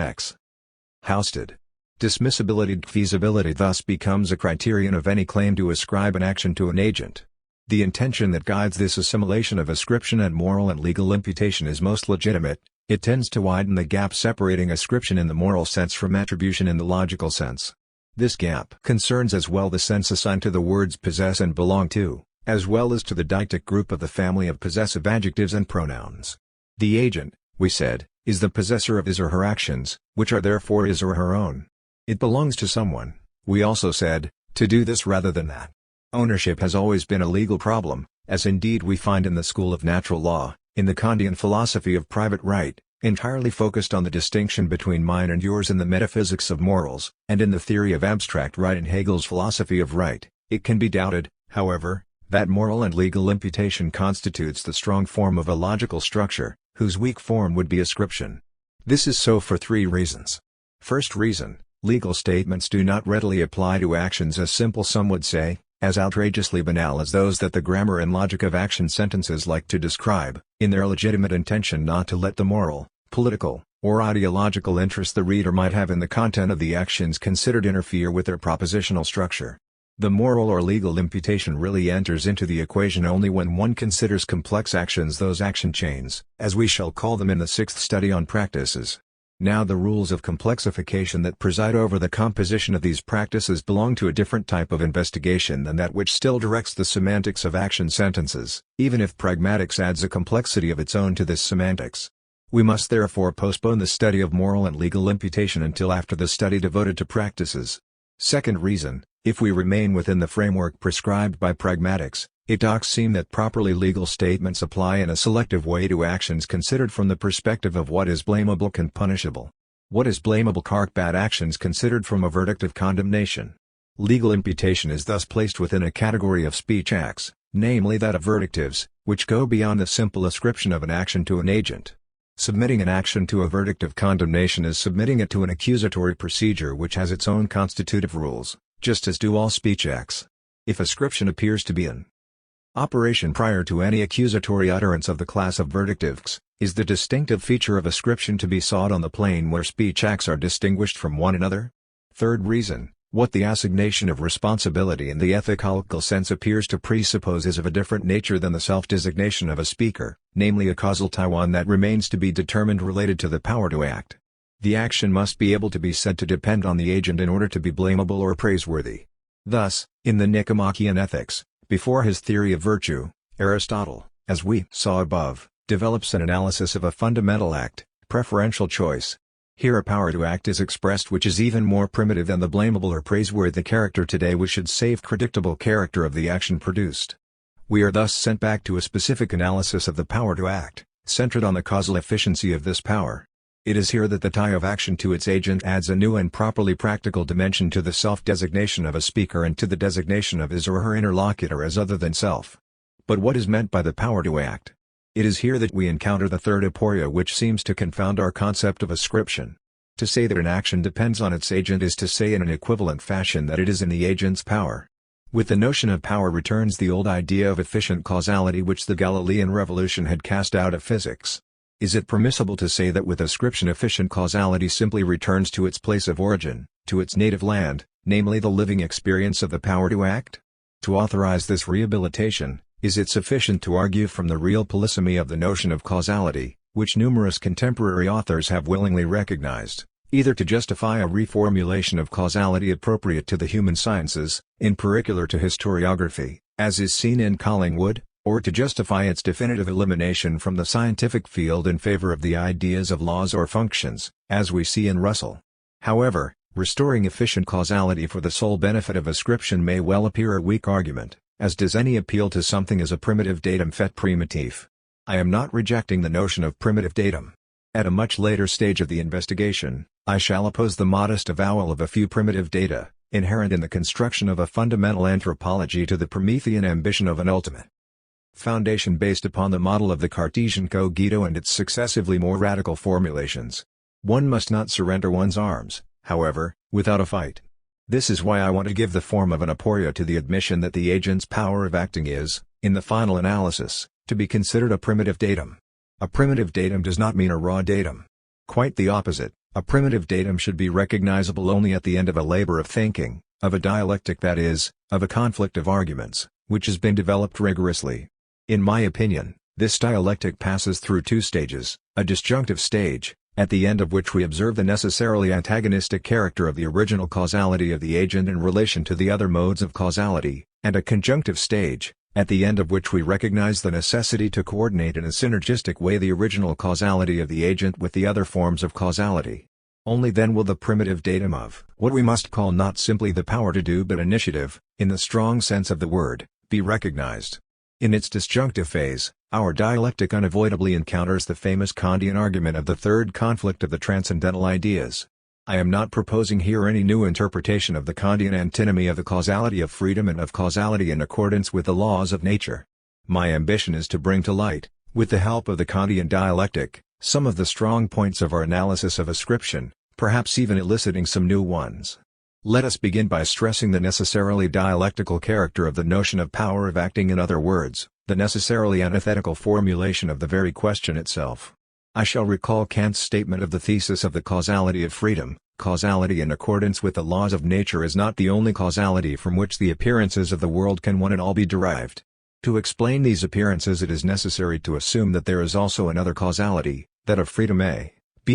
exhausted. Dismissibility, feasibility thus becomes a criterion of any claim to ascribe an action to an agent. The intention that guides this assimilation of ascription and moral and legal imputation is most legitimate. It tends to widen the gap separating ascription in the moral sense from attribution in the logical sense. This gap concerns as well the sense assigned to the words possess and belong to, as well as to the deictic group of the family of possessive adjectives and pronouns. The agent, we said, is the possessor of his or her actions, which are therefore his or her own. It belongs to someone, we also said, to do this rather than that. Ownership has always been a legal problem, as indeed we find in the school of natural law, in the Kantian philosophy of private right, entirely focused on the distinction between mine and yours in the metaphysics of morals, and in the theory of abstract right in Hegel's philosophy of right. It can be doubted, however, that moral and legal imputation constitutes the strong form of a logical structure, whose weak form would be ascription. This is so for three reasons. First reason, legal statements do not readily apply to actions as simple, some would say, as outrageously banal as those that the grammar and logic of action sentences like to describe, in their legitimate intention not to let the moral, political, or ideological interest the reader might have in the content of the actions considered interfere with their propositional structure. The moral or legal imputation really enters into the equation only when one considers complex actions, those action chains, as we shall call them in the sixth study on practices. Now the rules of complexification that preside over the composition of these practices belong to a different type of investigation than that which still directs the semantics of action sentences, even if pragmatics adds a complexity of its own to this semantics. We must therefore postpone the study of moral and legal imputation until after the study devoted to practices. Second reason, if we remain within the framework prescribed by pragmatics, it does seem that properly legal statements apply in a selective way to actions considered from the perspective of what is blamable and punishable. What is blamable are bad actions considered from a verdict of condemnation. Legal imputation is thus placed within a category of speech acts, namely that of verdictives, which go beyond the simple ascription of an action to an agent. Submitting an action to a verdict of condemnation is submitting it to an accusatory procedure which has its own constitutive rules, just as do all speech acts. If ascription appears to be an Operation prior to any accusatory utterance of the class of verdictives, is the distinctive feature of ascription to be sought on the plane where speech acts are distinguished from one another? Third reason, what the assignation of responsibility in the ethical sense appears to presuppose is of a different nature than the self-designation of a speaker, namely a causality one that remains to be determined related to the power to act. The action must be able to be said to depend on the agent in order to be blamable or praiseworthy. Thus, in the Nicomachean Ethics, before his theory of virtue, Aristotle, as we saw above, develops an analysis of a fundamental act, preferential choice. Here a power to act is expressed which is even more primitive than the blamable or praiseworthy character today which should save predictable character of the action produced. We are thus sent back to a specific analysis of the power to act, centered on the causal efficiency of this power. It is here that the tie of action to its agent adds a new and properly practical dimension to the self-designation of a speaker and to the designation of his or her interlocutor as other than self. But what is meant by the power to act? It is here that we encounter the third aporia which seems to confound our concept of ascription. To say that an action depends on its agent is to say in an equivalent fashion that it is in the agent's power. With the notion of power returns the old idea of efficient causality which the Galilean Revolution had cast out of physics. Is it permissible to say that with ascription efficient causality simply returns to its place of origin, to its native land, namely the living experience of the power to act? To authorize this rehabilitation, is it sufficient to argue from the real polysemy of the notion of causality, which numerous contemporary authors have willingly recognized, either to justify a reformulation of causality appropriate to the human sciences, in particular to historiography, as is seen in Collingwood, or to justify its definitive elimination from the scientific field in favor of the ideas of laws or functions, as we see in Russell? However, restoring efficient causality for the sole benefit of ascription may well appear a weak argument, as does any appeal to something as a primitive datum fait primitif. I am not rejecting the notion of primitive datum. At a much later stage of the investigation, I shall oppose the modest avowal of a few primitive data, inherent in the construction of a fundamental anthropology to the Promethean ambition of an ultimate foundation based upon the model of the Cartesian cogito and its successively more radical formulations. One must not surrender one's arms, however, without a fight. This is why I want to give the form of an aporia to the admission that the agent's power of acting is, in the final analysis, to be considered a primitive datum. A primitive datum does not mean a raw datum. Quite the opposite, a primitive datum should be recognizable only at the end of a labor of thinking, of a dialectic that is, of a conflict of arguments, which has been developed rigorously. In my opinion, this dialectic passes through two stages, a disjunctive stage, at the end of which we observe the necessarily antagonistic character of the original causality of the agent in relation to the other modes of causality, and a conjunctive stage, at the end of which we recognize the necessity to coordinate in a synergistic way the original causality of the agent with the other forms of causality. Only then will the primitive datum of what we must call not simply the power to do but initiative, in the strong sense of the word, be recognized. In its disjunctive phase, our dialectic unavoidably encounters the famous Kantian argument of the third conflict of the transcendental ideas. I am not proposing here any new interpretation of the Kantian antinomy of the causality of freedom and of causality in accordance with the laws of nature. My ambition is to bring to light, with the help of the Kantian dialectic, some of the strong points of our analysis of ascription, perhaps even eliciting some new ones. Let us begin by stressing the necessarily dialectical character of the notion of power of acting, in other words, the necessarily antithetical formulation of the very question itself. I shall recall Kant's statement of the thesis of the causality of freedom. Causality in accordance with the laws of nature is not the only causality from which the appearances of the world can one and all be derived. To explain these appearances it is necessary to assume that there is also another causality, that of freedom.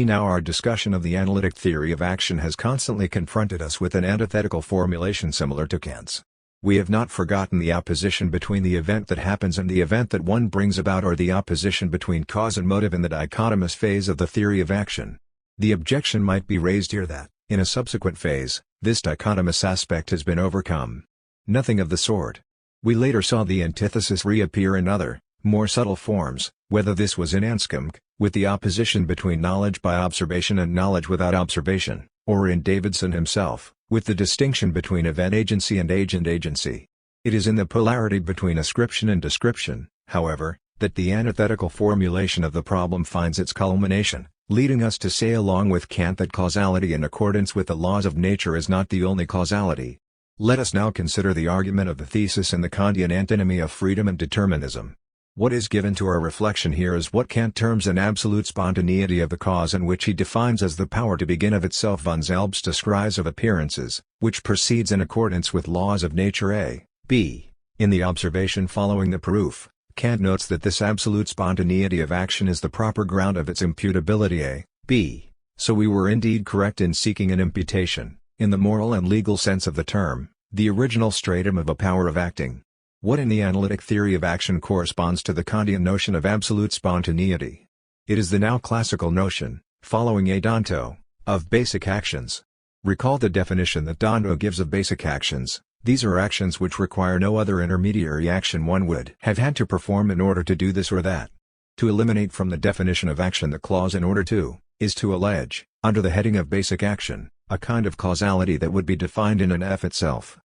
Now our discussion of the analytic theory of action has constantly confronted us with an antithetical formulation similar to Kant's. We have not forgotten the opposition between the event that happens and the event that one brings about, or the opposition between cause and motive in the dichotomous phase of the theory of action. The objection might be raised here that, in a subsequent phase, this dichotomous aspect has been overcome. Nothing of the sort. We later saw the antithesis reappear in other, more subtle forms, whether this was in Anscombe, with the opposition between knowledge by observation and knowledge without observation, or in Davidson himself, with the distinction between event agency and agent agency. It is in the polarity between ascription and description, however, that the antithetical formulation of the problem finds its culmination, leading us to say along with Kant that causality in accordance with the laws of nature is not the only causality. Let us now consider the argument of the thesis and the Kantian antinomy of freedom and determinism. What is given to our reflection here is what Kant terms an absolute spontaneity of the cause, and which he defines as the power to begin of itself unselbständig of appearances, which proceeds in accordance with laws of nature a, b. In the observation following the proof, Kant notes that this absolute spontaneity of action is the proper ground of its imputability a, b. So we were indeed correct in seeking an imputation, in the moral and legal sense of the term, the original stratum of a power of acting. What in the analytic theory of action corresponds to the Kantian notion of absolute spontaneity? It is the now classical notion, following a Danto, of basic actions. Recall the definition that Danto gives of basic actions. These are actions which require no other intermediary action one would have had to perform in order to do this or that. To eliminate from the definition of action the clause "in order to," is to allege, under the heading of basic action, a kind of causality that would be defined in an F itself.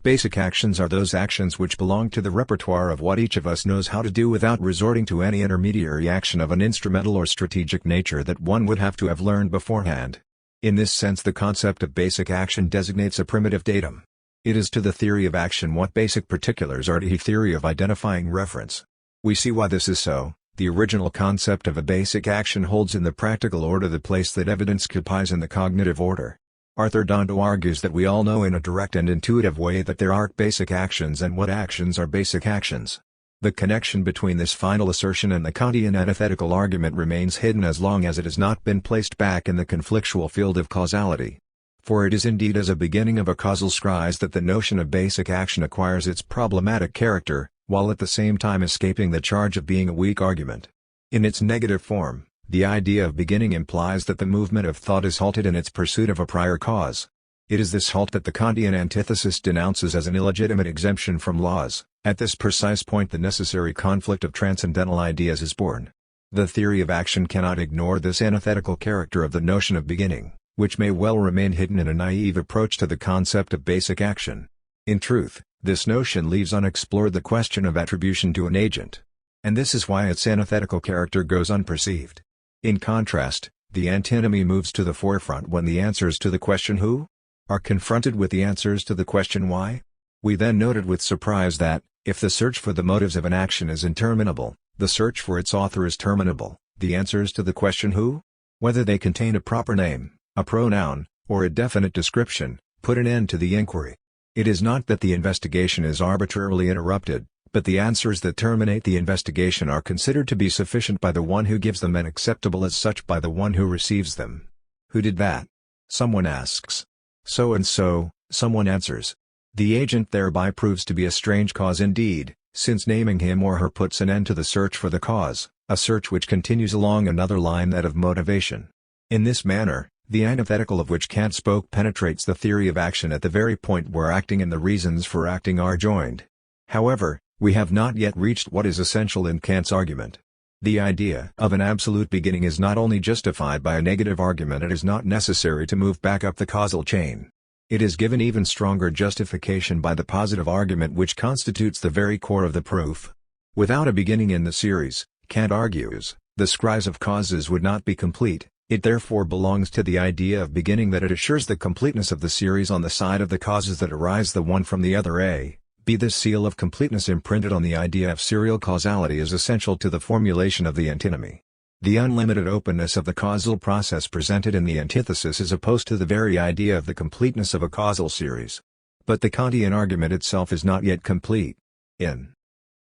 Basic actions are those actions which belong to the repertoire of what each of us knows how to do without resorting to any intermediary action of an instrumental or strategic nature that one would have to have learned beforehand. In this sense, the concept of basic action designates a primitive datum. It is to the theory of action what basic particulars are to the theory of identifying reference. We see why this is so. The original concept of a basic action holds in the practical order the place that evidence occupies in the cognitive order. Arthur Danto argues that we all know in a direct and intuitive way that there are basic actions and what actions are basic actions. The connection between this final assertion and the Kantian antithetical argument remains hidden as long as it has not been placed back in the conflictual field of causality. For it is indeed as a beginning of a causal scries that the notion of basic action acquires its problematic character, while at the same time escaping the charge of being a weak argument. In its negative form, the idea of beginning implies that the movement of thought is halted in its pursuit of a prior cause. It is this halt that the Kantian antithesis denounces as an illegitimate exemption from laws. At this precise point the necessary conflict of transcendental ideas is born. The theory of action cannot ignore this antithetical character of the notion of beginning, which may well remain hidden in a naive approach to the concept of basic action. In truth, this notion leaves unexplored the question of attribution to an agent. And this is why its antithetical character goes unperceived. In contrast, the antinomy moves to the forefront when the answers to the question who are confronted with the answers to the question why. We then noted with surprise that, if the search for the motives of an action is interminable, the search for its author is terminable. The answers to the question who, whether they contain a proper name, a pronoun, or a definite description, put an end to the inquiry. It is not that the investigation is arbitrarily interrupted, but the answers that terminate the investigation are considered to be sufficient by the one who gives them and acceptable as such by the one who receives them. Who did that? Someone asks. So and so, someone answers. The agent thereby proves to be a strange cause indeed, since naming him or her puts an end to the search for the cause, a search which continues along another line, that of motivation. In this manner, the antithetical of which Kant spoke penetrates the theory of action at the very point where acting and the reasons for acting are joined. However, we have not yet reached what is essential in Kant's argument. The idea of an absolute beginning is not only justified by a negative argument, it is not necessary to move back up the causal chain. It is given even stronger justification by the positive argument which constitutes the very core of the proof. Without a beginning in the series, Kant argues, the scries of causes would not be complete. It therefore belongs to the idea of beginning that it assures the completeness of the series on the side of the causes that arise the one from the other a. B. This seal of completeness imprinted on the idea of serial causality is essential to the formulation of the antinomy. The unlimited openness of the causal process presented in the antithesis is opposed to the very idea of the completeness of a causal series. But the Kantian argument itself is not yet complete. In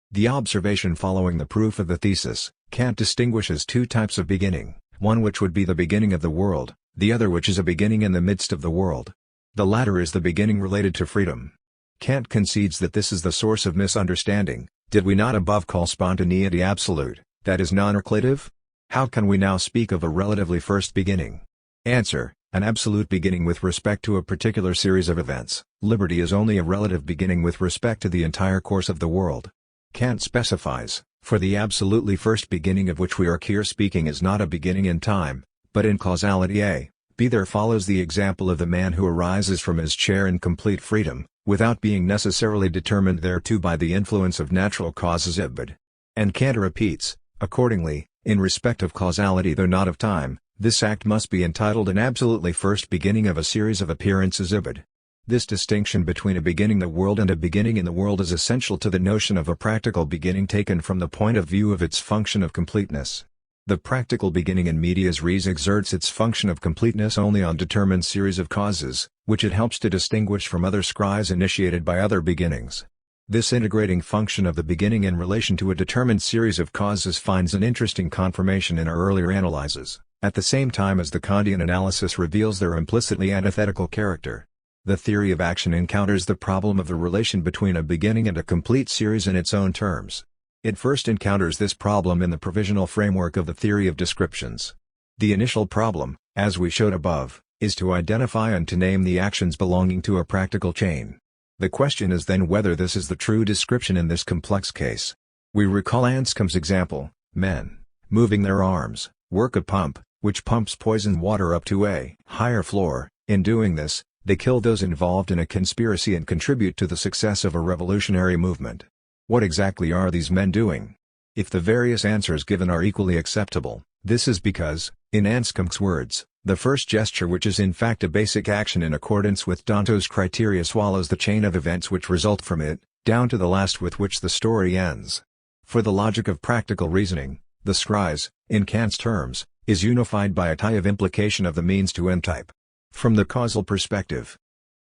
the observation following the proof of the thesis, Kant distinguishes two types of beginning, one which would be the beginning of the world, the other which is a beginning in the midst of the world. The latter is the beginning related to freedom. Kant concedes that this is the source of misunderstanding. Did we not above call spontaneity absolute, that is non-reclative? How can we now speak of a relatively first beginning? Answer: an absolute beginning with respect to a particular series of events. Liberty is only a relative beginning with respect to the entire course of the world. Kant specifies, for the absolutely first beginning of which we are here speaking is not a beginning in time, but in causality a. B. There follows the example of the man who arises from his chair in complete freedom, without being necessarily determined thereto by the influence of natural causes ibid. And Kant repeats, accordingly, in respect of causality though not of time, this act must be entitled an absolutely first beginning of a series of appearances ibid. This distinction between a beginning the world and a beginning in the world is essential to the notion of a practical beginning taken from the point of view of its function of completeness. The practical beginning in medias res exerts its function of completeness only on determined series of causes, which it helps to distinguish from other scries initiated by other beginnings. This integrating function of the beginning in relation to a determined series of causes finds an interesting confirmation in our earlier analyses, at the same time as the Kantian analysis reveals their implicitly antithetical character. The theory of action encounters the problem of the relation between a beginning and a complete series in its own terms. It first encounters this problem in the provisional framework of the theory of descriptions. The initial problem, as we showed above, is to identify and to name the actions belonging to a practical chain. The question is then whether this is the true description in this complex case. We recall Anscombe's example: men, moving their arms, work a pump, which pumps poisoned water up to a higher floor. In doing this, they kill those involved in a conspiracy and contribute to the success of a revolutionary movement. What exactly are these men doing? If the various answers given are equally acceptable, this is because, in Anscombe's words, the first gesture, which is in fact a basic action in accordance with Danto's criteria, swallows the chain of events which result from it, down to the last with which the story ends. For the logic of practical reasoning, the scries, in Kant's terms, is unified by a tie of implication of the means to end type. From the causal perspective,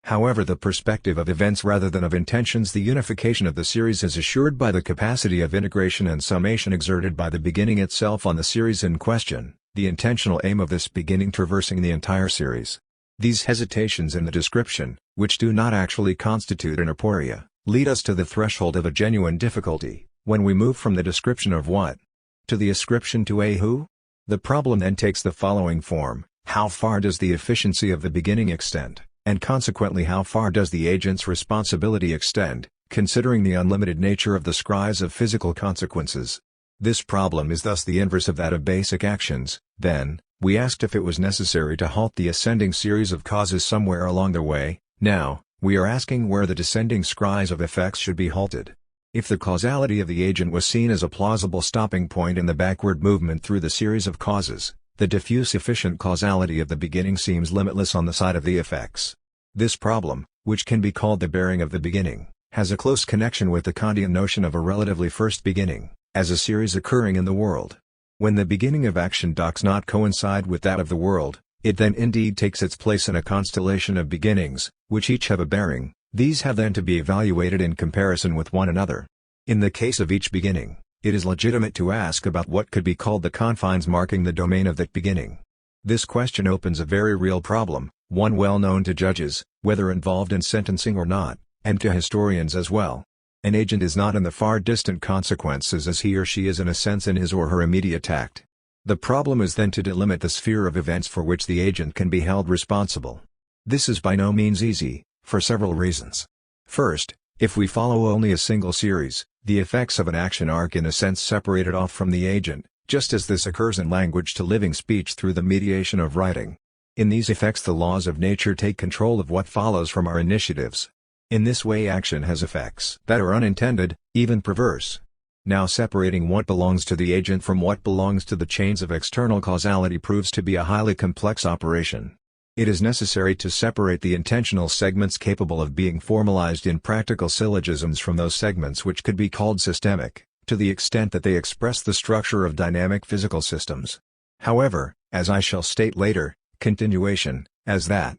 however, the perspective of events rather than of intentions, the unification of the series is assured by the capacity of integration and summation exerted by the beginning itself on the series in question, the intentional aim of this beginning traversing the entire series. These hesitations in the description, which do not actually constitute an aporia, lead us to the threshold of a genuine difficulty, when we move from the description of what to the ascription to a who. The problem then takes the following form: how far does the efficiency of the beginning extend, and consequently how far does the agent's responsibility extend, considering the unlimited nature of the scries of physical consequences? This problem is thus the inverse of that of basic actions. Then, we asked if it was necessary to halt the ascending series of causes somewhere along the way. Now, we are asking where the descending scries of effects should be halted. If the causality of the agent was seen as a plausible stopping point in the backward movement through the series of causes, the diffuse efficient causality of the beginning seems limitless on the side of the effects. This problem, which can be called the bearing of the beginning, has a close connection with the Kantian notion of a relatively first beginning, as a series occurring in the world. When the beginning of action does not coincide with that of the world, it then indeed takes its place in a constellation of beginnings, which each have a bearing. These have then to be evaluated in comparison with one another. In the case of each beginning, it is legitimate to ask about what could be called the confines marking the domain of that beginning. This question opens a very real problem, one well known to judges, whether involved in sentencing or not, and to historians as well. An agent is not in the far distant consequences as he or she is in a sense in his or her immediate act. The problem is then to delimit the sphere of events for which the agent can be held responsible. This is by no means easy, for several reasons. First, if we follow only a single series, the effects of an action are in a sense separated off from the agent, just as this occurs in language to living speech through the mediation of writing. In these effects the laws of nature take control of what follows from our initiatives. In this way action has effects that are unintended, even perverse. Now separating what belongs to the agent from what belongs to the chains of external causality proves to be a highly complex operation. It is necessary to separate the intentional segments capable of being formalized in practical syllogisms from those segments which could be called systemic, to the extent that they express the structure of dynamic physical systems. However, as I shall state later, continuation, as that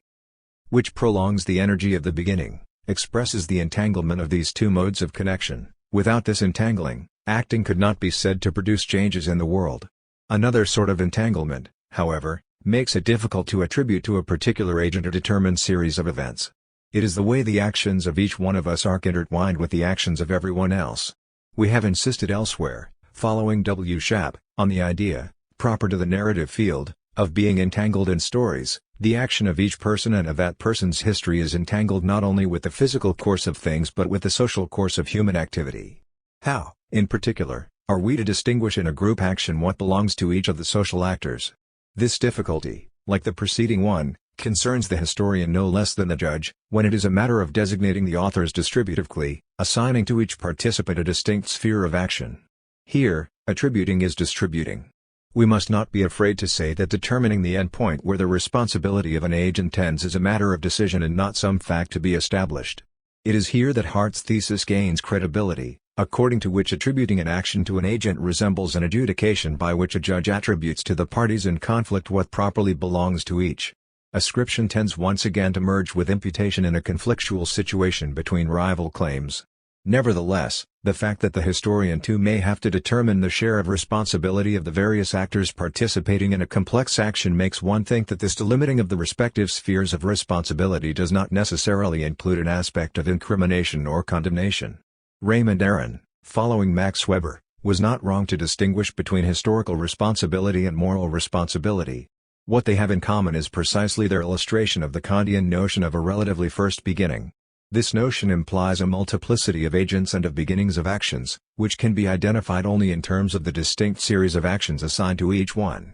which prolongs the energy of the beginning, expresses the entanglement of these two modes of connection. Without this entangling, acting could not be said to produce changes in the world. Another sort of entanglement, however, makes it difficult to attribute to a particular agent a determined series of events. It is the way the actions of each one of us are intertwined with the actions of everyone else. We have insisted elsewhere, following W. Schaap, on the idea, proper to the narrative field, of being entangled in stories. The action of each person and of that person's history is entangled not only with the physical course of things but with the social course of human activity. How, in particular, are we to distinguish in a group action what belongs to each of the social actors? This difficulty, like the preceding one, concerns the historian no less than the judge, when it is a matter of designating the authors distributively, assigning to each participant a distinct sphere of action. Here, attributing is distributing. We must not be afraid to say that determining the endpoint where the responsibility of an agent ends is a matter of decision and not some fact to be established. It is here that Hart's thesis gains credibility, according to which attributing an action to an agent resembles an adjudication by which a judge attributes to the parties in conflict what properly belongs to each. Ascription tends once again to merge with imputation in a conflictual situation between rival claims. Nevertheless, the fact that the historian too may have to determine the share of responsibility of the various actors participating in a complex action makes one think that this delimiting of the respective spheres of responsibility does not necessarily include an aspect of incrimination or condemnation. Raymond Aron, following Max Weber, was not wrong to distinguish between historical responsibility and moral responsibility. What they have in common is precisely their illustration of the Kantian notion of a relatively first beginning. This notion implies a multiplicity of agents and of beginnings of actions, which can be identified only in terms of the distinct series of actions assigned to each one.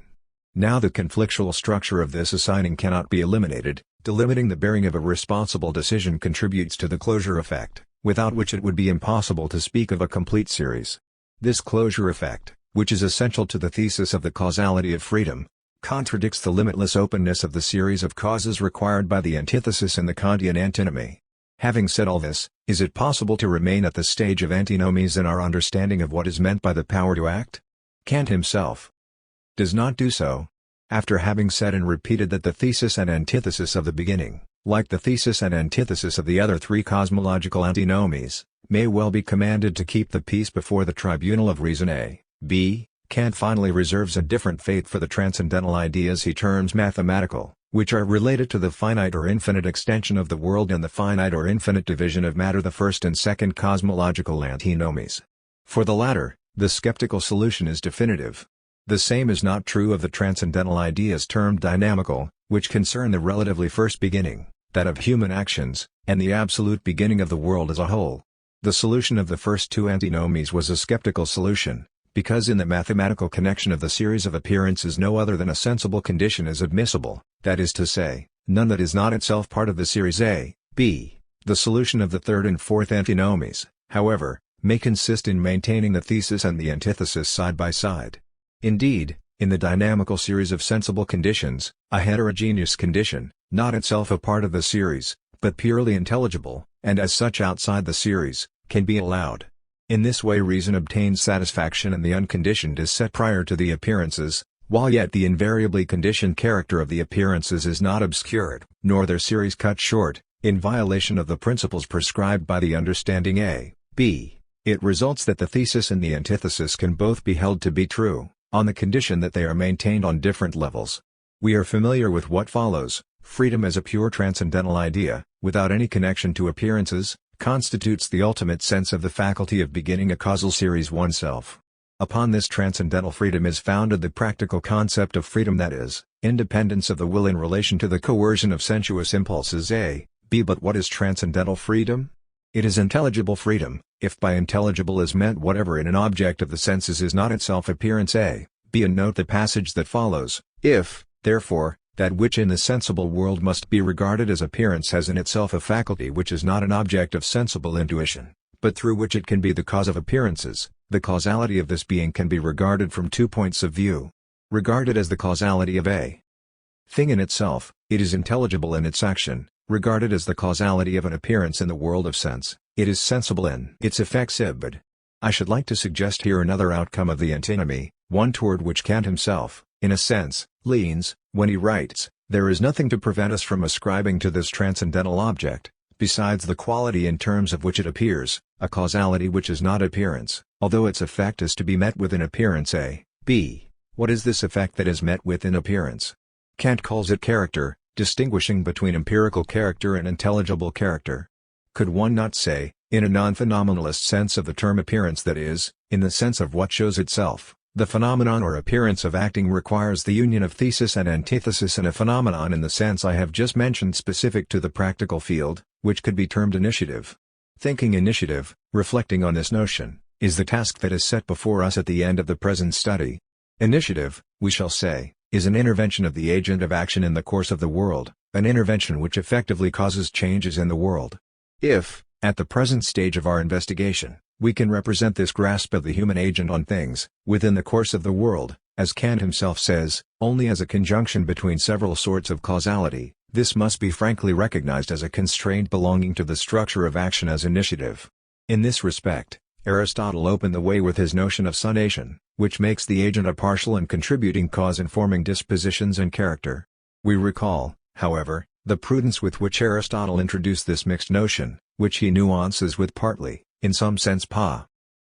Now the conflictual structure of this assigning cannot be eliminated, delimiting the bearing of a responsible decision contributes to the closure effect, without which it would be impossible to speak of a complete series. This closure effect, which is essential to the thesis of the causality of freedom, contradicts the limitless openness of the series of causes required by the antithesis in the Kantian antinomy. Having said all this, is it possible to remain at the stage of antinomies in our understanding of what is meant by the power to act? Kant himself does not do so. After having said and repeated that the thesis and antithesis of the beginning, like the thesis and antithesis of the other three cosmological antinomies, may well be commanded to keep the peace before the tribunal of reason A, B, Kant finally reserves a different fate for the transcendental ideas he terms mathematical, which are related to the finite or infinite extension of the world and the finite or infinite division of matter, the first and second cosmological antinomies. For the latter, the skeptical solution is definitive. The same is not true of the transcendental ideas termed dynamical, which concern the relatively first beginning, that of human actions, and the absolute beginning of the world as a whole. The solution of the first two antinomies was a skeptical solution, because in the mathematical connection of the series of appearances no other than a sensible condition is admissible, that is to say, none that is not itself part of the series A, B. The solution of the third and fourth antinomies, however, may consist in maintaining the thesis and the antithesis side by side. Indeed, in the dynamical series of sensible conditions, a heterogeneous condition, not itself a part of the series, but purely intelligible, and as such outside the series, can be allowed. In this way reason obtains satisfaction and the unconditioned is set prior to the appearances, while yet the invariably conditioned character of the appearances is not obscured, nor their series cut short, in violation of the principles prescribed by the understanding A, B. It results that the thesis and the antithesis can both be held to be true, on the condition that they are maintained on different levels. We are familiar with what follows. Freedom as a pure transcendental idea, without any connection to appearances, constitutes the ultimate sense of the faculty of beginning a causal series oneself. Upon this transcendental freedom is founded the practical concept of freedom, that is, independence of the will in relation to the coercion of sensuous impulses A, B. But what is transcendental freedom? It is intelligible freedom, if by intelligible is meant whatever in an object of the senses is not itself appearance A, B. And note the passage that follows. If, therefore, that which in the sensible world must be regarded as appearance has in itself a faculty which is not an object of sensible intuition, but through which it can be the cause of appearances, the causality of this being can be regarded from 2 points of view. Regarded as the causality of a thing in itself, it is intelligible in its action. Regarded as the causality of an appearance in the world of sense, it is sensible in its effects ibid. I should like to suggest here another outcome of the antinomy, one toward which Kant himself, in a sense, leans, when he writes, "There is nothing to prevent us from ascribing to this transcendental object, besides the quality in terms of which it appears, a causality which is not appearance, although its effect is to be met with in appearance A, B. What is this effect that is met with in appearance? Kant calls it character, distinguishing between empirical character and intelligible character. Could one not say, in a non-phenomenalist sense of the term appearance, that is, in the sense of what shows itself, the phenomenon or appearance of acting requires the union of thesis and antithesis in a phenomenon in the sense I have just mentioned specific to the practical field, which could be termed initiative. Thinking initiative, reflecting on this notion, is the task that is set before us at the end of the present study. Initiative, we shall say, is an intervention of the agent of action in the course of the world, an intervention which effectively causes changes in the world. If, at the present stage of our investigation, We can represent this grasp of the human agent on things, within the course of the world, as Kant himself says, only as a conjunction between several sorts of causality. This must be frankly recognized as a constraint belonging to the structure of action as initiative. In this respect, Aristotle opened the way with his notion of sonation, which makes the agent a partial and contributing cause informing dispositions and character. We recall, however, the prudence with which Aristotle introduced this mixed notion, which he nuances with partly, in some sense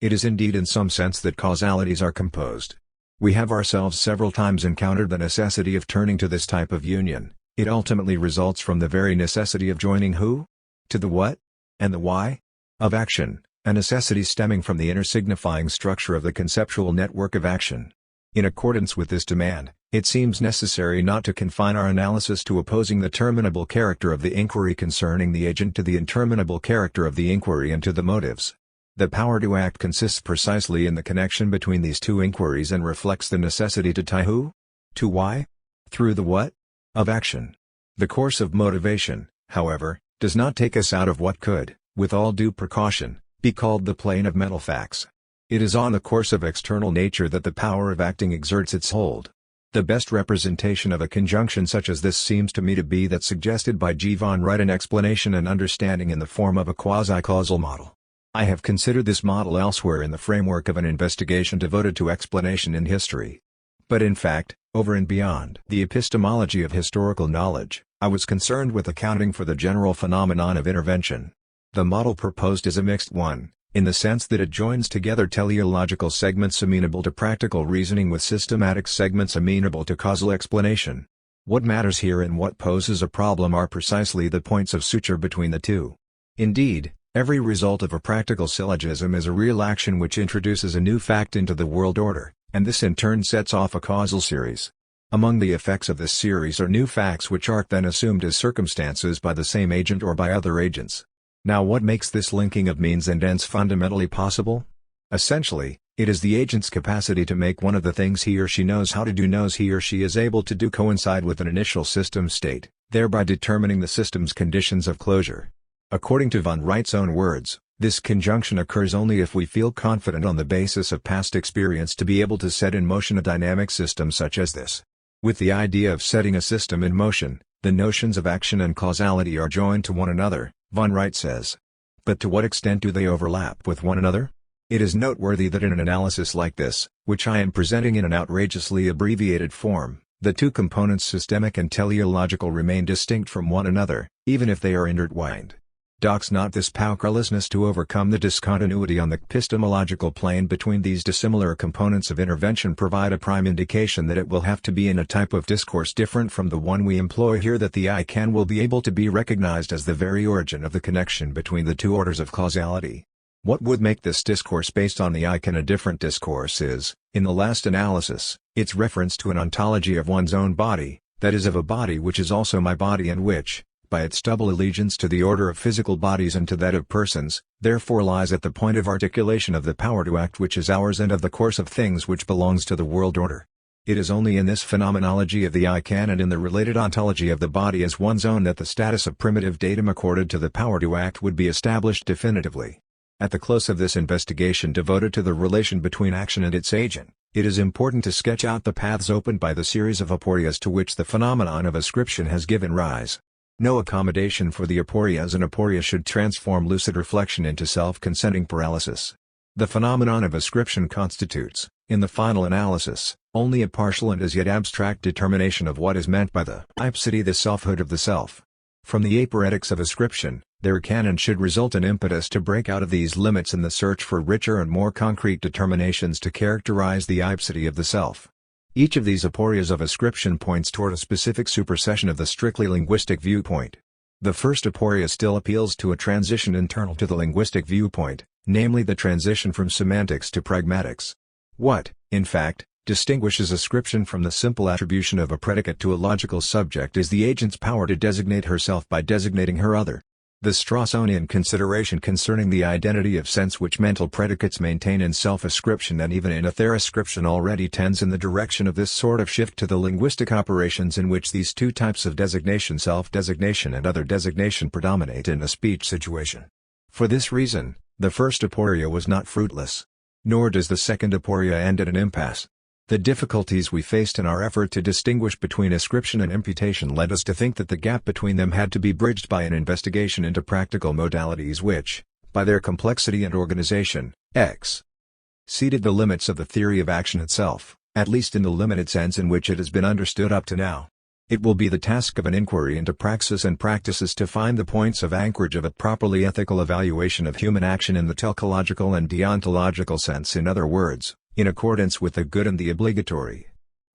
It is indeed in some sense that causalities are composed. We have ourselves several times encountered the necessity of turning to this type of union. It ultimately results from the very necessity of joining who? To the what? And the why? Of action, a necessity stemming from the inner signifying structure of the conceptual network of action. In accordance with this demand, it seems necessary not to confine our analysis to opposing the terminable character of the inquiry concerning the agent to the interminable character of the inquiry and to the motives. The power to act consists precisely in the connection between these two inquiries and reflects the necessity to tie who? To why? Through the what? Of action. The course of motivation, however, does not take us out of what could, with all due precaution, be called the plane of mental facts. It is on the course of external nature that the power of acting exerts its hold. The best representation of a conjunction such as this seems to me to be that suggested by G. von Wright, an explanation and understanding in the form of a quasi-causal model. I have considered this model elsewhere in the framework of an investigation devoted to explanation in history. But in fact, over and beyond the epistemology of historical knowledge, I was concerned with accounting for the general phenomenon of intervention. The model proposed is a mixed one, in the sense that it joins together teleological segments amenable to practical reasoning with systematic segments amenable to causal explanation. What matters here and what poses a problem are precisely the points of suture between the two. Indeed, every result of a practical syllogism is a real action which introduces a new fact into the world order, and this in turn sets off a causal series. Among the effects of this series are new facts which are then assumed as circumstances by the same agent or by other agents. Now what makes this linking of means and ends fundamentally possible? Essentially, it is the agent's capacity to make one of the things he or she knows how to do knows he or she is able to do coincide with an initial system state, thereby determining the system's conditions of closure. According to von Wright's own words, this conjunction occurs only if we feel confident on the basis of past experience to be able to set in motion a dynamic system such as this. With the idea of setting a system in motion, the notions of action and causality are joined to one another, von Wright says. But to what extent do they overlap with one another? It is noteworthy that in an analysis like this, which I am presenting in an outrageously abbreviated form, the two components systemic and teleological remain distinct from one another, even if they are intertwined. Docs not this powerlessness to overcome the discontinuity on the epistemological plane between these dissimilar components of intervention provide a prime indication that it will have to be in a type of discourse different from the one we employ here that the I can will be able to be recognized as the very origin of the connection between the two orders of causality. What would make this discourse based on the I can a different discourse is, in the last analysis, its reference to an ontology of one's own body, that is of a body which is also my body and which, by its double allegiance to the order of physical bodies and to that of persons, therefore lies at the point of articulation of the power to act which is ours and of the course of things which belongs to the world order. It is only in this phenomenology of the I can and in the related ontology of the body as one's own that the status of primitive datum accorded to the power to act would be established definitively. At the close of this investigation devoted to the relation between action and its agent, it is important to sketch out the paths opened by the series of aporias to which the phenomenon of ascription has given rise. No accommodation for the aporias and aporia should transform lucid reflection into self-consenting paralysis. The phenomenon of ascription constitutes, in the final analysis, only a partial and as yet abstract determination of what is meant by the ipsity, the selfhood of the self. From the aporetics of ascription, there can and should result an impetus to break out of these limits in the search for richer and more concrete determinations to characterize the ipsity of the self. Each of these aporias of ascription points toward a specific supersession of the strictly linguistic viewpoint. The first aporia still appeals to a transition internal to the linguistic viewpoint, namely the transition from semantics to pragmatics. What, in fact, distinguishes ascription from the simple attribution of a predicate to a logical subject is the agent's power to designate herself by designating her other. The Straussonian consideration concerning the identity of sense which mental predicates maintain in self-ascription and even in ether-ascription already tends in the direction of this sort of shift to the linguistic operations in which these two types of designation, self-designation and other designation, predominate in a speech situation. For this reason, The first aporia was not fruitless. Nor does the second aporia end at an impasse. The difficulties we faced in our effort to distinguish between ascription and imputation led us to think that the gap between them had to be bridged by an investigation into practical modalities which, by their complexity and organization, exceeded the limits of the theory of action itself, at least in the limited sense in which it has been understood up to now. It will be the task of an inquiry into praxis and practices to find the points of anchorage of a properly ethical evaluation of human action in the teleological and deontological sense, in other words, in accordance with the good and the obligatory.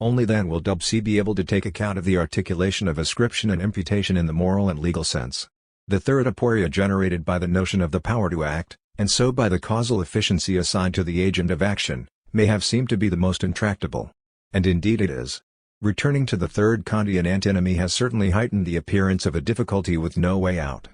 Only then will WC be able to take account of the articulation of ascription and imputation in the moral and legal sense. The third aporia generated by the notion of the power to act, and so by the causal efficiency assigned to the agent of action, may have seemed to be the most intractable. And indeed it is. Returning to the third Kantian antinomy has certainly heightened the appearance of a difficulty with no way out.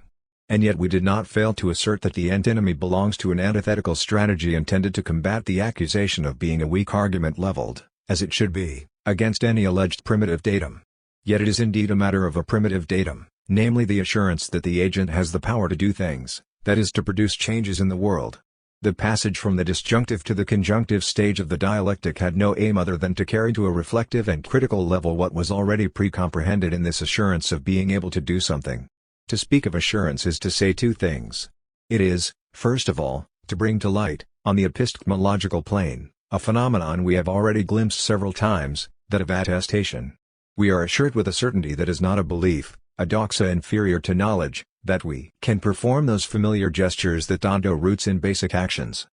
And yet we did not fail to assert that the antinomy belongs to an antithetical strategy intended to combat the accusation of being a weak argument leveled, as it should be, against any alleged primitive datum. Yet it is indeed a matter of a primitive datum, namely the assurance that the agent has the power to do things, that is to produce changes in the world. The passage from the disjunctive to the conjunctive stage of the dialectic had no aim other than to carry to a reflective and critical level what was already pre-comprehended in this assurance of being able to do something. To speak of assurance is to say two things. It is, first of all, to bring to light, on the epistemological plane, a phenomenon we have already glimpsed several times, that of attestation. We are assured with a certainty that is not a belief, a doxa inferior to knowledge, that we can perform those familiar gestures that dando roots in basic actions.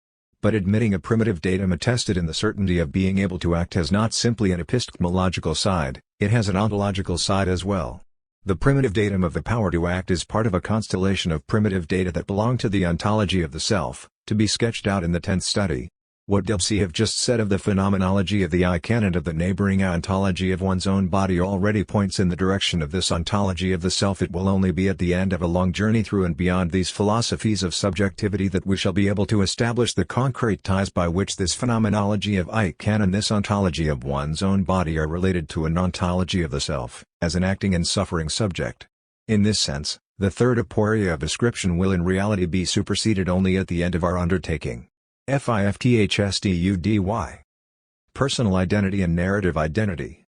But admitting a primitive datum attested in the certainty of being able to act has not simply an epistemological side, it has an ontological side as well. The primitive datum of the power to act is part of a constellation of primitive data that belong to the ontology of the self, to be sketched out in the 10th study. What WC have just said of the phenomenology of the I can and of the neighboring ontology of one's own body already points in the direction of this ontology of the self. It will only be at the end of a long journey through and beyond these philosophies of subjectivity that we shall be able to establish the concrete ties by which this phenomenology of I can and this ontology of one's own body are related to an ontology of the self, as an acting and suffering subject. In this sense, the third aporia of ascription will in reality be superseded only at the end of our undertaking. FIFTHSTUDY. Personal identity and narrative identity.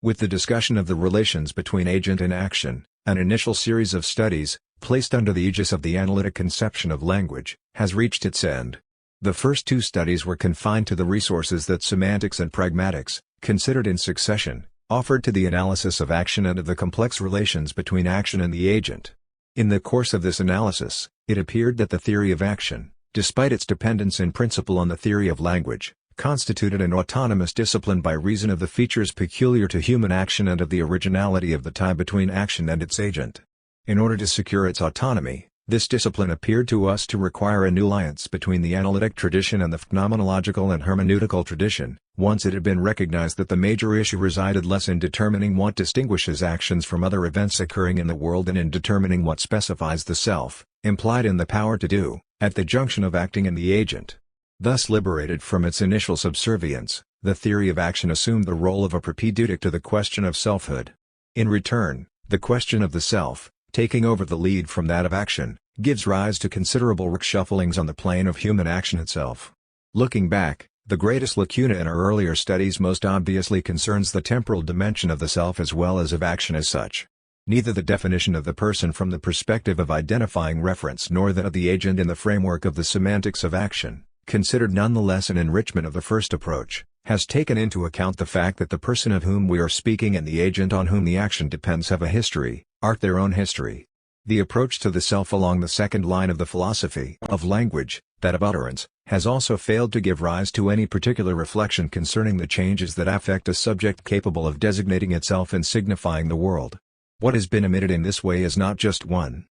With the discussion of the relations between agent and action, an initial series of studies, placed under the aegis of the analytic conception of language, has reached its end. The first two studies were confined to the resources that semantics and pragmatics, considered in succession, offered to the analysis of action and of the complex relations between action and the agent. In the course of this analysis, it appeared that the theory of action, despite its dependence in principle on the theory of language, constituted an autonomous discipline by reason of the features peculiar to human action and of the originality of the tie between action and its agent. In order to secure its autonomy, this discipline appeared to us to require a new alliance between the analytic tradition and the phenomenological and hermeneutical tradition, once it had been recognized that the major issue resided less in determining what distinguishes actions from other events occurring in the world than in determining what specifies the self, implied in the power to do, at the junction of acting and the agent. Thus liberated from its initial subservience, the theory of action assumed the role of a propedeutic to the question of selfhood. In return, the question of the self, taking over the lead from that of action, gives rise to considerable reshufflings on the plane of human action itself. Looking back, the greatest lacuna in our earlier studies most obviously concerns the temporal dimension of the self as well as of action as such. Neither the definition of the person from the perspective of identifying reference nor that of the agent in the framework of the semantics of action, considered nonetheless an enrichment of the first approach, has taken into account the fact that the person of whom we are speaking and the agent on whom the action depends have a history, art their own history. The approach to the self along the second line of the philosophy of language, that of utterance, has also failed to give rise to any particular reflection concerning the changes that affect a subject capable of designating itself and signifying the world. What has been omitted in this way is not just one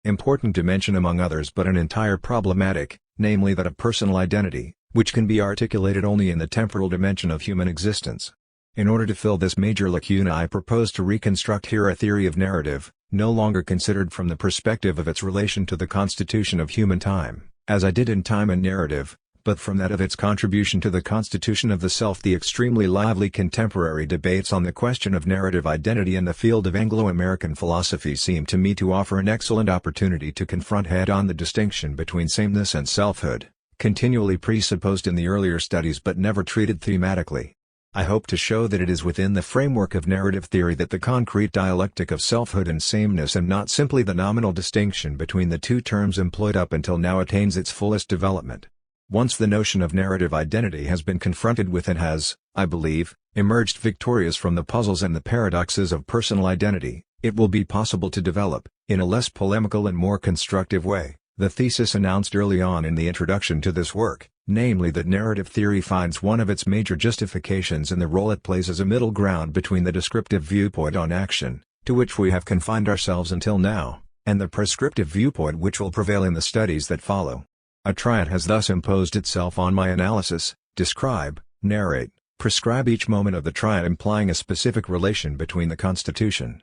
important dimension among others but an entire problematic, namely that of personal identity, which can be articulated only in the temporal dimension of human existence. In order to fill this major lacuna I propose to reconstruct here a theory of narrative, no longer considered from the perspective of its relation to the constitution of human time, as I did in Time and Narrative, but from that of its contribution to the constitution of the self. The extremely lively contemporary debates on the question of narrative identity in the field of Anglo-American philosophy seem to me to offer an excellent opportunity to confront head-on the distinction between sameness and selfhood, continually presupposed in the earlier studies but never treated thematically. I hope to show that it is within the framework of narrative theory that the concrete dialectic of selfhood and sameness, and not simply the nominal distinction between the two terms employed up until now, attains its fullest development. Once the notion of narrative identity has been confronted with and has, I believe, emerged victorious from the puzzles and the paradoxes of personal identity, it will be possible to develop, in a less polemical and more constructive way, the thesis announced early on in the introduction to this work, namely that narrative theory finds one of its major justifications in the role it plays as a middle ground between the descriptive viewpoint on action, to which we have confined ourselves until now, and the prescriptive viewpoint which will prevail in the studies that follow. A triad has thus imposed itself on my analysis: describe, narrate, prescribe, each moment of the triad implying a specific relation between the constitution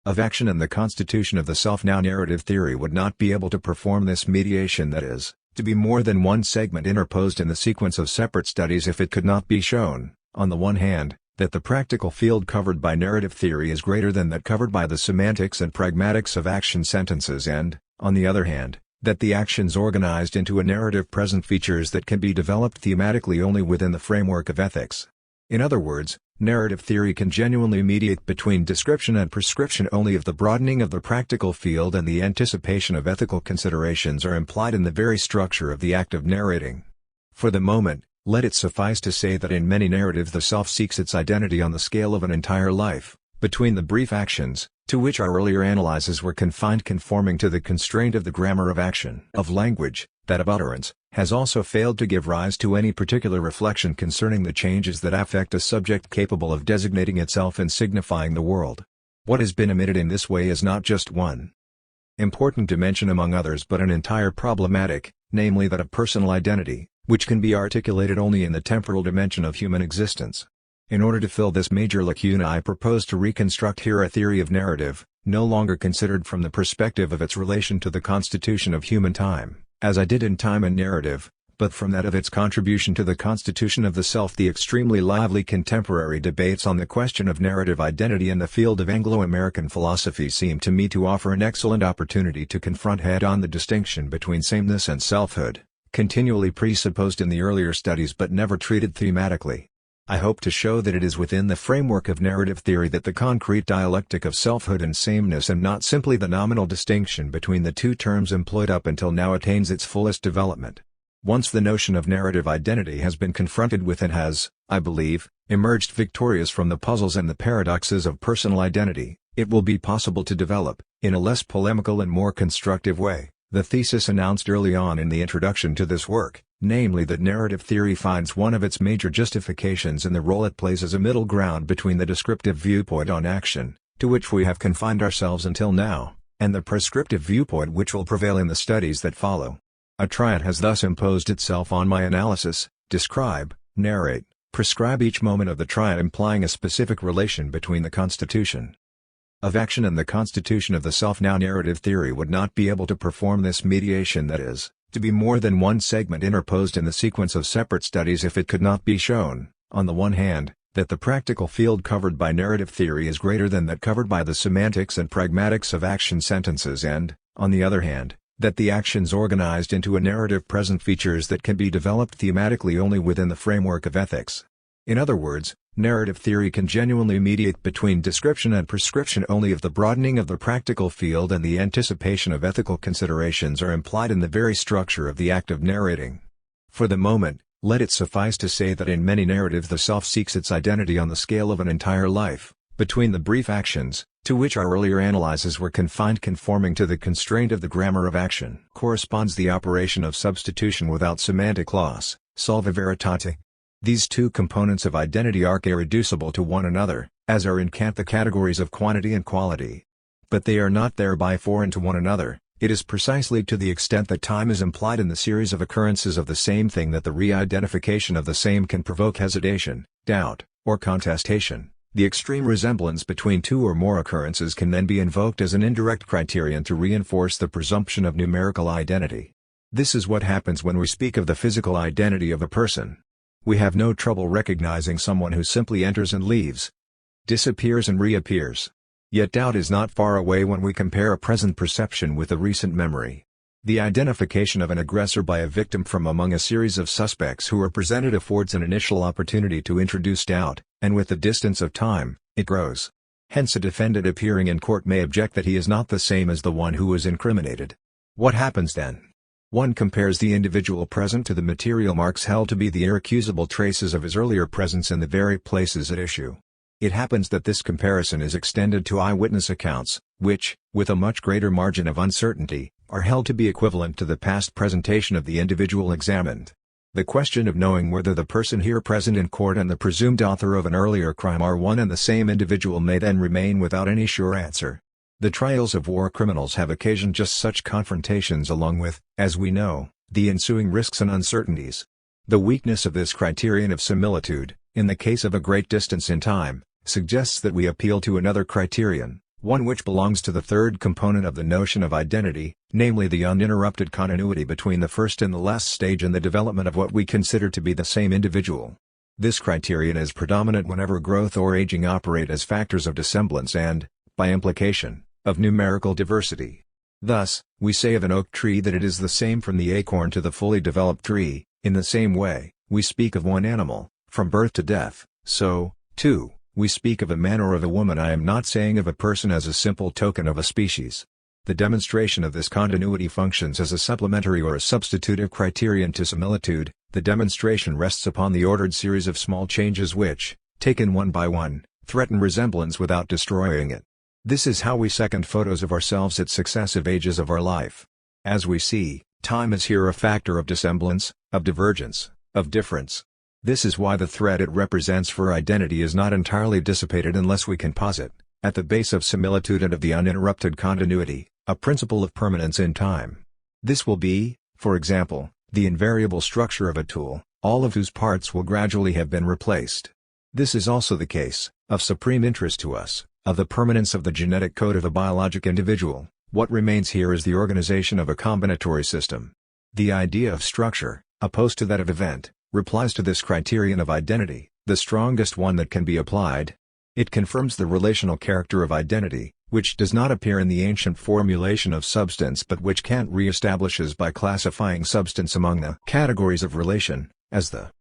of action and the constitution of the self. Now narrative theory would not be able to perform this mediation, that is, to be more than one segment interposed in the sequence of separate studies, if it could not be shown, on the one hand, that the practical field covered by narrative theory is greater than that covered by the semantics and pragmatics of action sentences, and, on the other hand, that the actions organized into a narrative present features that can be developed thematically only within the framework of ethics. In other words, narrative theory can genuinely mediate between description and prescription only if the broadening of the practical field and the anticipation of ethical considerations are implied in the very structure of the act of narrating. For the moment, let it suffice to say that in many narratives the self seeks its identity on the scale of an entire life, between the brief actions, to which our earlier analyses were confined, conforming to the constraint of the grammar of action. Of language, that of utterance, has also failed to give rise to any particular reflection concerning the changes that affect a subject capable of designating itself and signifying the world. What has been omitted in this way is not just one important dimension among others, but an entire problematic, namely that of personal identity, which can be articulated only in the temporal dimension of human existence. In order to fill this major lacuna, I propose to reconstruct here a theory of narrative, no longer considered from the perspective of its relation to the constitution of human time, as I did in Time and Narrative, but from that of its contribution to the constitution of the self. The extremely lively contemporary debates on the question of narrative identity in the field of Anglo-American philosophy seem to me to offer an excellent opportunity to confront head-on the distinction between sameness and selfhood, continually presupposed in the earlier studies but never treated thematically. I hope to show that it is within the framework of narrative theory that the concrete dialectic of selfhood and sameness, and not simply the nominal distinction between the two terms employed up until now, attains its fullest development. Once the notion of narrative identity has been confronted with and has, I believe, emerged victorious from the puzzles and the paradoxes of personal identity, it will be possible to develop, in a less polemical and more constructive way, the thesis announced early on in the introduction to this work, namely that narrative theory finds one of its major justifications in the role it plays as a middle ground between the descriptive viewpoint on action, to which we have confined ourselves until now, and the prescriptive viewpoint which will prevail in the studies that follow. A triad has thus imposed itself on my analysis: describe, narrate, prescribe, each moment of the triad implying a specific relation between the constitution of action and the constitution of the self. Now narrative theory would not be able to perform this mediation, that is, to be more than one segment interposed in the sequence of separate studies, if it could not be shown, on the one hand, that the practical field covered by narrative theory is greater than that covered by the semantics and pragmatics of action sentences, and, on the other hand, that the actions organized into a narrative present features that can be developed thematically only within the framework of ethics. In other words, narrative theory can genuinely mediate between description and prescription only if the broadening of the practical field and the anticipation of ethical considerations are implied in the very structure of the act of narrating. For the moment, let it suffice to say that in many narratives the self seeks its identity on the scale of an entire life, between the brief actions, to which our earlier analyses were confined, conforming to the constraint of the grammar of action, corresponds the operation of substitution without semantic loss, solva veritate. These two components of identity are irreducible to one another, as are in Kant the categories of quantity and quality. But they are not thereby foreign to one another. It is precisely to the extent that time is implied in the series of occurrences of the same thing that the re-identification of the same can provoke hesitation, doubt, or contestation. The extreme resemblance between two or more occurrences can then be invoked as an indirect criterion to reinforce the presumption of numerical identity. This is what happens when we speak of the physical identity of a person. We have no trouble recognizing someone who simply enters and leaves, disappears and reappears. Yet doubt is not far away when we compare a present perception with a recent memory. The identification of an aggressor by a victim from among a series of suspects who are presented affords an initial opportunity to introduce doubt, and with the distance of time, it grows. Hence a defendant appearing in court may object that he is not the same as the one who was incriminated. What happens then? One compares the individual present to the material marks held to be the irrecusable traces of his earlier presence in the very places at issue. It happens that this comparison is extended to eyewitness accounts, which, with a much greater margin of uncertainty, are held to be equivalent to the past presentation of the individual examined. The question of knowing whether the person here present in court and the presumed author of an earlier crime are one and the same individual may then remain without any sure answer. The trials of war criminals have occasioned just such confrontations along with, as we know, the ensuing risks and uncertainties. The weakness of this criterion of similitude, in the case of a great distance in time, suggests that we appeal to another criterion, one which belongs to the third component of the notion of identity, namely the uninterrupted continuity between the first and the last stage in the development of what we consider to be the same individual. This criterion is predominant whenever growth or aging operate as factors of dissemblance and, by implication, of numerical diversity. Thus, we say of an oak tree that it is the same from the acorn to the fully developed tree. In the same way, we speak of one animal, from birth to death, so, too, we speak of a man or of a woman. I am not saying of a person as a simple token of a species. The demonstration of this continuity functions as a supplementary or a substitutive criterion to similitude. The demonstration rests upon the ordered series of small changes which, taken one by one, threaten resemblance without destroying it. This is how we second photos of ourselves at successive ages of our life. As we see, time is here a factor of dissemblance, of divergence, of difference. This is why the threat it represents for identity is not entirely dissipated unless we can posit, at the base of similitude and of the uninterrupted continuity, a principle of permanence in time. This will be, for example, the invariable structure of a tool, all of whose parts will gradually have been replaced. This is also the case, of supreme interest to us, of the permanence of the genetic code of a biologic individual. What remains here is the organization of a combinatory system. The idea of structure, opposed to that of event, replies to this criterion of identity, the strongest one that can be applied. It confirms the relational character of identity, which does not appear in the ancient formulation of substance but which Kant re-establishes by classifying substance among the categories of relation, as the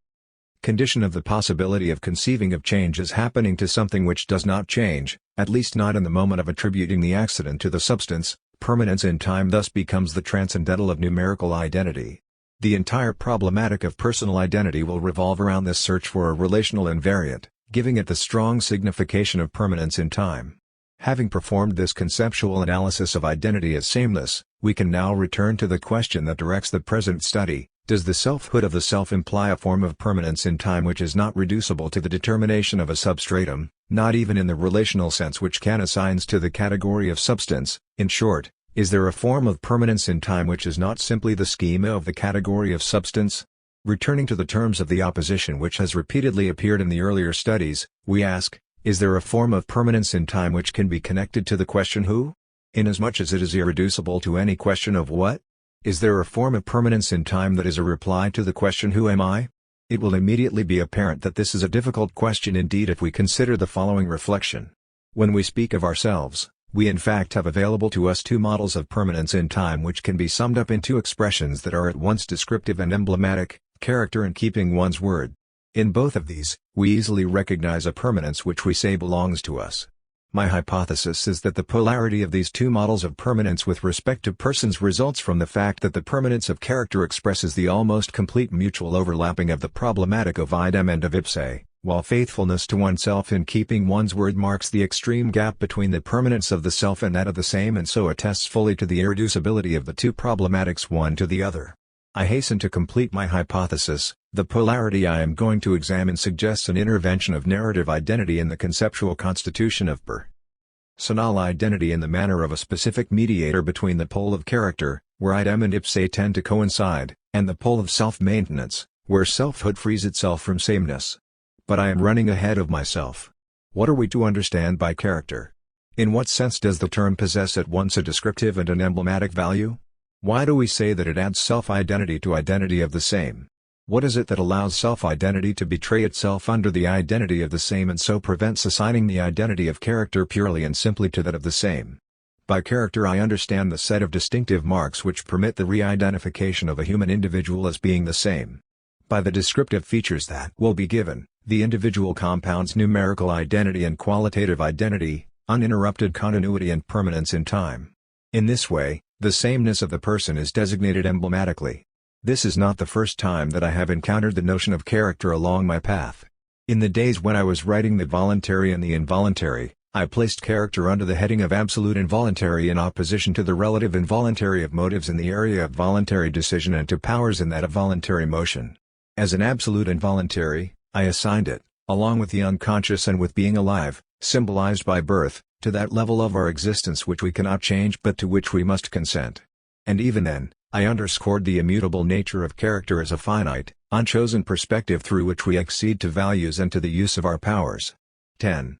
condition of the possibility of conceiving of change as happening to something which does not change, at least not in the moment of attributing the accident to the substance. Permanence in time thus becomes the transcendental of numerical identity. The entire problematic of personal identity will revolve around this search for a relational invariant, giving it the strong signification of permanence in time. Having performed this conceptual analysis of identity as sameness, we can now return to the question that directs the present study: does the selfhood of the self imply a form of permanence in time which is not reducible to the determination of a substratum, not even in the relational sense which Kant assigns to the category of substance? In short, is there a form of permanence in time which is not simply the schema of the category of substance? Returning to the terms of the opposition which has repeatedly appeared in the earlier studies, we ask, is there a form of permanence in time which can be connected to the question who? Inasmuch as it is irreducible to any question of what? Is there a form of permanence in time that is a reply to the question who am I? It will immediately be apparent that this is a difficult question indeed if we consider the following reflection. When we speak of ourselves, we in fact have available to us two models of permanence in time which can be summed up in two expressions that are at once descriptive and emblematic, character and keeping one's word. In both of these, we easily recognize a permanence which we say belongs to us. My hypothesis is that the polarity of these two models of permanence with respect to persons results from the fact that the permanence of character expresses the almost complete mutual overlapping of the problematic of idem and of ipse, while faithfulness to oneself in keeping one's word marks the extreme gap between the permanence of the self and that of the same and so attests fully to the irreducibility of the two problematics one to the other. I hasten to complete my hypothesis. The polarity I am going to examine suggests an intervention of narrative identity in the conceptual constitution of personal identity in the manner of a specific mediator between the pole of character, where idem and ipse tend to coincide, and the pole of self-maintenance, where selfhood frees itself from sameness. But I am running ahead of myself. What are we to understand by character? In what sense does the term possess at once a descriptive and an emblematic value? Why do we say that it adds self-identity to identity of the same? What is it that allows self-identity to betray itself under the identity of the same and so prevents assigning the identity of character purely and simply to that of the same? By character I understand the set of distinctive marks which permit the re-identification of a human individual as being the same. By the descriptive features that will be given, the individual compounds numerical identity and qualitative identity, uninterrupted continuity and permanence in time. In this way, the sameness of the person is designated emblematically. This is not the first time that I have encountered the notion of character along my path. In the days when I was writing the voluntary and the involuntary, I placed character under the heading of absolute involuntary in opposition to the relative involuntary of motives in the area of voluntary decision and to powers in that of voluntary motion. As an absolute involuntary, I assigned it, along with the unconscious and with being alive, symbolized by birth, to that level of our existence which we cannot change but to which we must consent. And even then, I underscored the immutable nature of character as a finite, unchosen perspective through which we accede to values and to the use of our powers. 10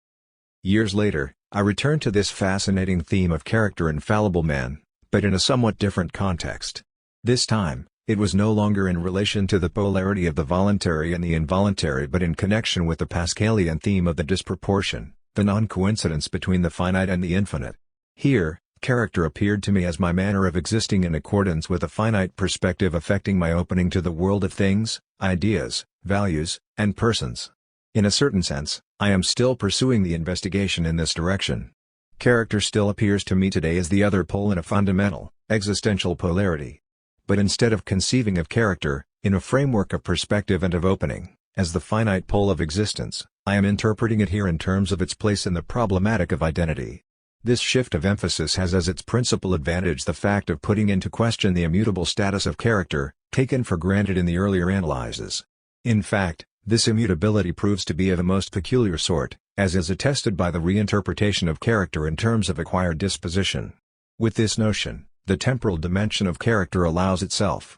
years later, I returned to this fascinating theme of character in fallible man, but in a somewhat different context. This time, it was no longer in relation to the polarity of the voluntary and the involuntary but in connection with the Pascalian theme of the disproportion, the non-coincidence between the finite and the infinite. Here, character appeared to me as my manner of existing in accordance with a finite perspective affecting my opening to the world of things, ideas, values, and persons. In a certain sense, I am still pursuing the investigation in this direction. Character still appears to me today as the other pole in a fundamental, existential polarity. But instead of conceiving of character, in a framework of perspective and of opening, as the finite pole of existence, I am interpreting it here in terms of its place in the problematic of identity. This shift of emphasis has as its principal advantage the fact of putting into question the immutable status of character, taken for granted in the earlier analyses. In fact, this immutability proves to be of a most peculiar sort, as is attested by the reinterpretation of character in terms of acquired disposition. With this notion, the temporal dimension of character allows itself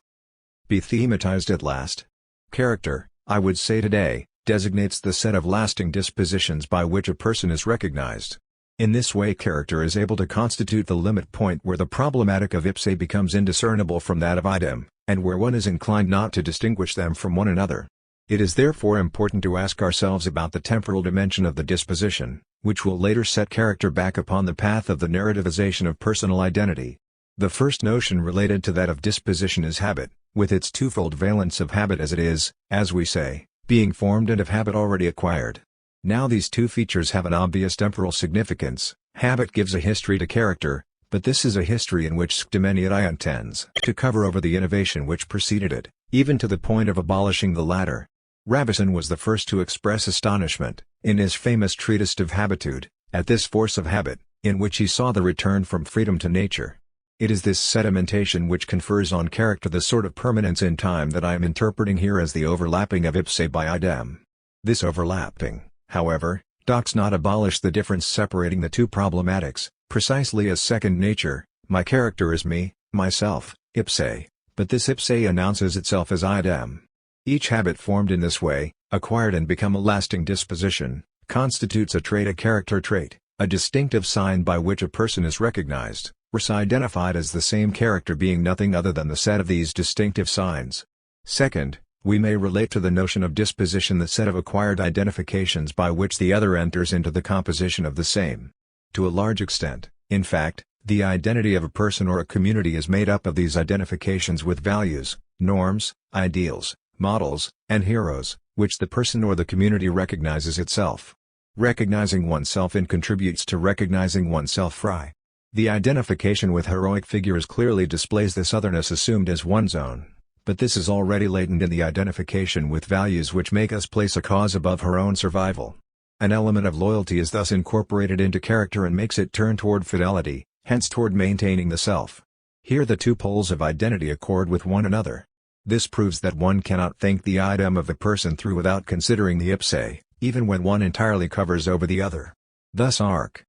be thematized at last. Character, I would say today, designates the set of lasting dispositions by which a person is recognized. In this way character is able to constitute the limit point where the problematic of ipse becomes indiscernible from that of idem, and where one is inclined not to distinguish them from one another. It is therefore important to ask ourselves about the temporal dimension of the disposition, which will later set character back upon the path of the narrativization of personal identity. The first notion related to that of disposition is habit, with its twofold valence of habit as it is, as we say, being formed and of habit already acquired. Now these two features have an obvious temporal significance. Habit gives a history to character, but this is a history in which schemeniae intends to cover over the innovation which preceded it, even to the point of abolishing the latter. Ravison was the first to express astonishment, in his famous treatise of habitude, at this force of habit, in which he saw the return from freedom to nature. It is this sedimentation which confers on character the sort of permanence in time that I am interpreting here as the overlapping of ipse by idem. This overlapping, however, does not abolish the difference separating the two problematics, precisely as second nature, my character is me, myself, ipse, but this ipse announces itself as idem. Each habit formed in this way, acquired and become a lasting disposition, constitutes a trait, a character trait, a distinctive sign by which a person is recognized, identified as the same character being nothing other than the set of these distinctive signs. Second, we may relate to the notion of disposition the set of acquired identifications by which the other enters into the composition of the same. To a large extent, in fact, the identity of a person or a community is made up of these identifications with values, norms, ideals, models, and heroes, which the person or the community recognizes itself. Recognizing oneself in contributes to recognizing oneself free. The identification with heroic figures clearly displays this otherness assumed as one's own, but this is already latent in the identification with values which make us place a cause above her own survival. An element of loyalty is thus incorporated into character and makes it turn toward fidelity, hence toward maintaining the self. Here the two poles of identity accord with one another. This proves that one cannot think the idem of the person through without considering the ipse, even when one entirely covers over the other. Thus arc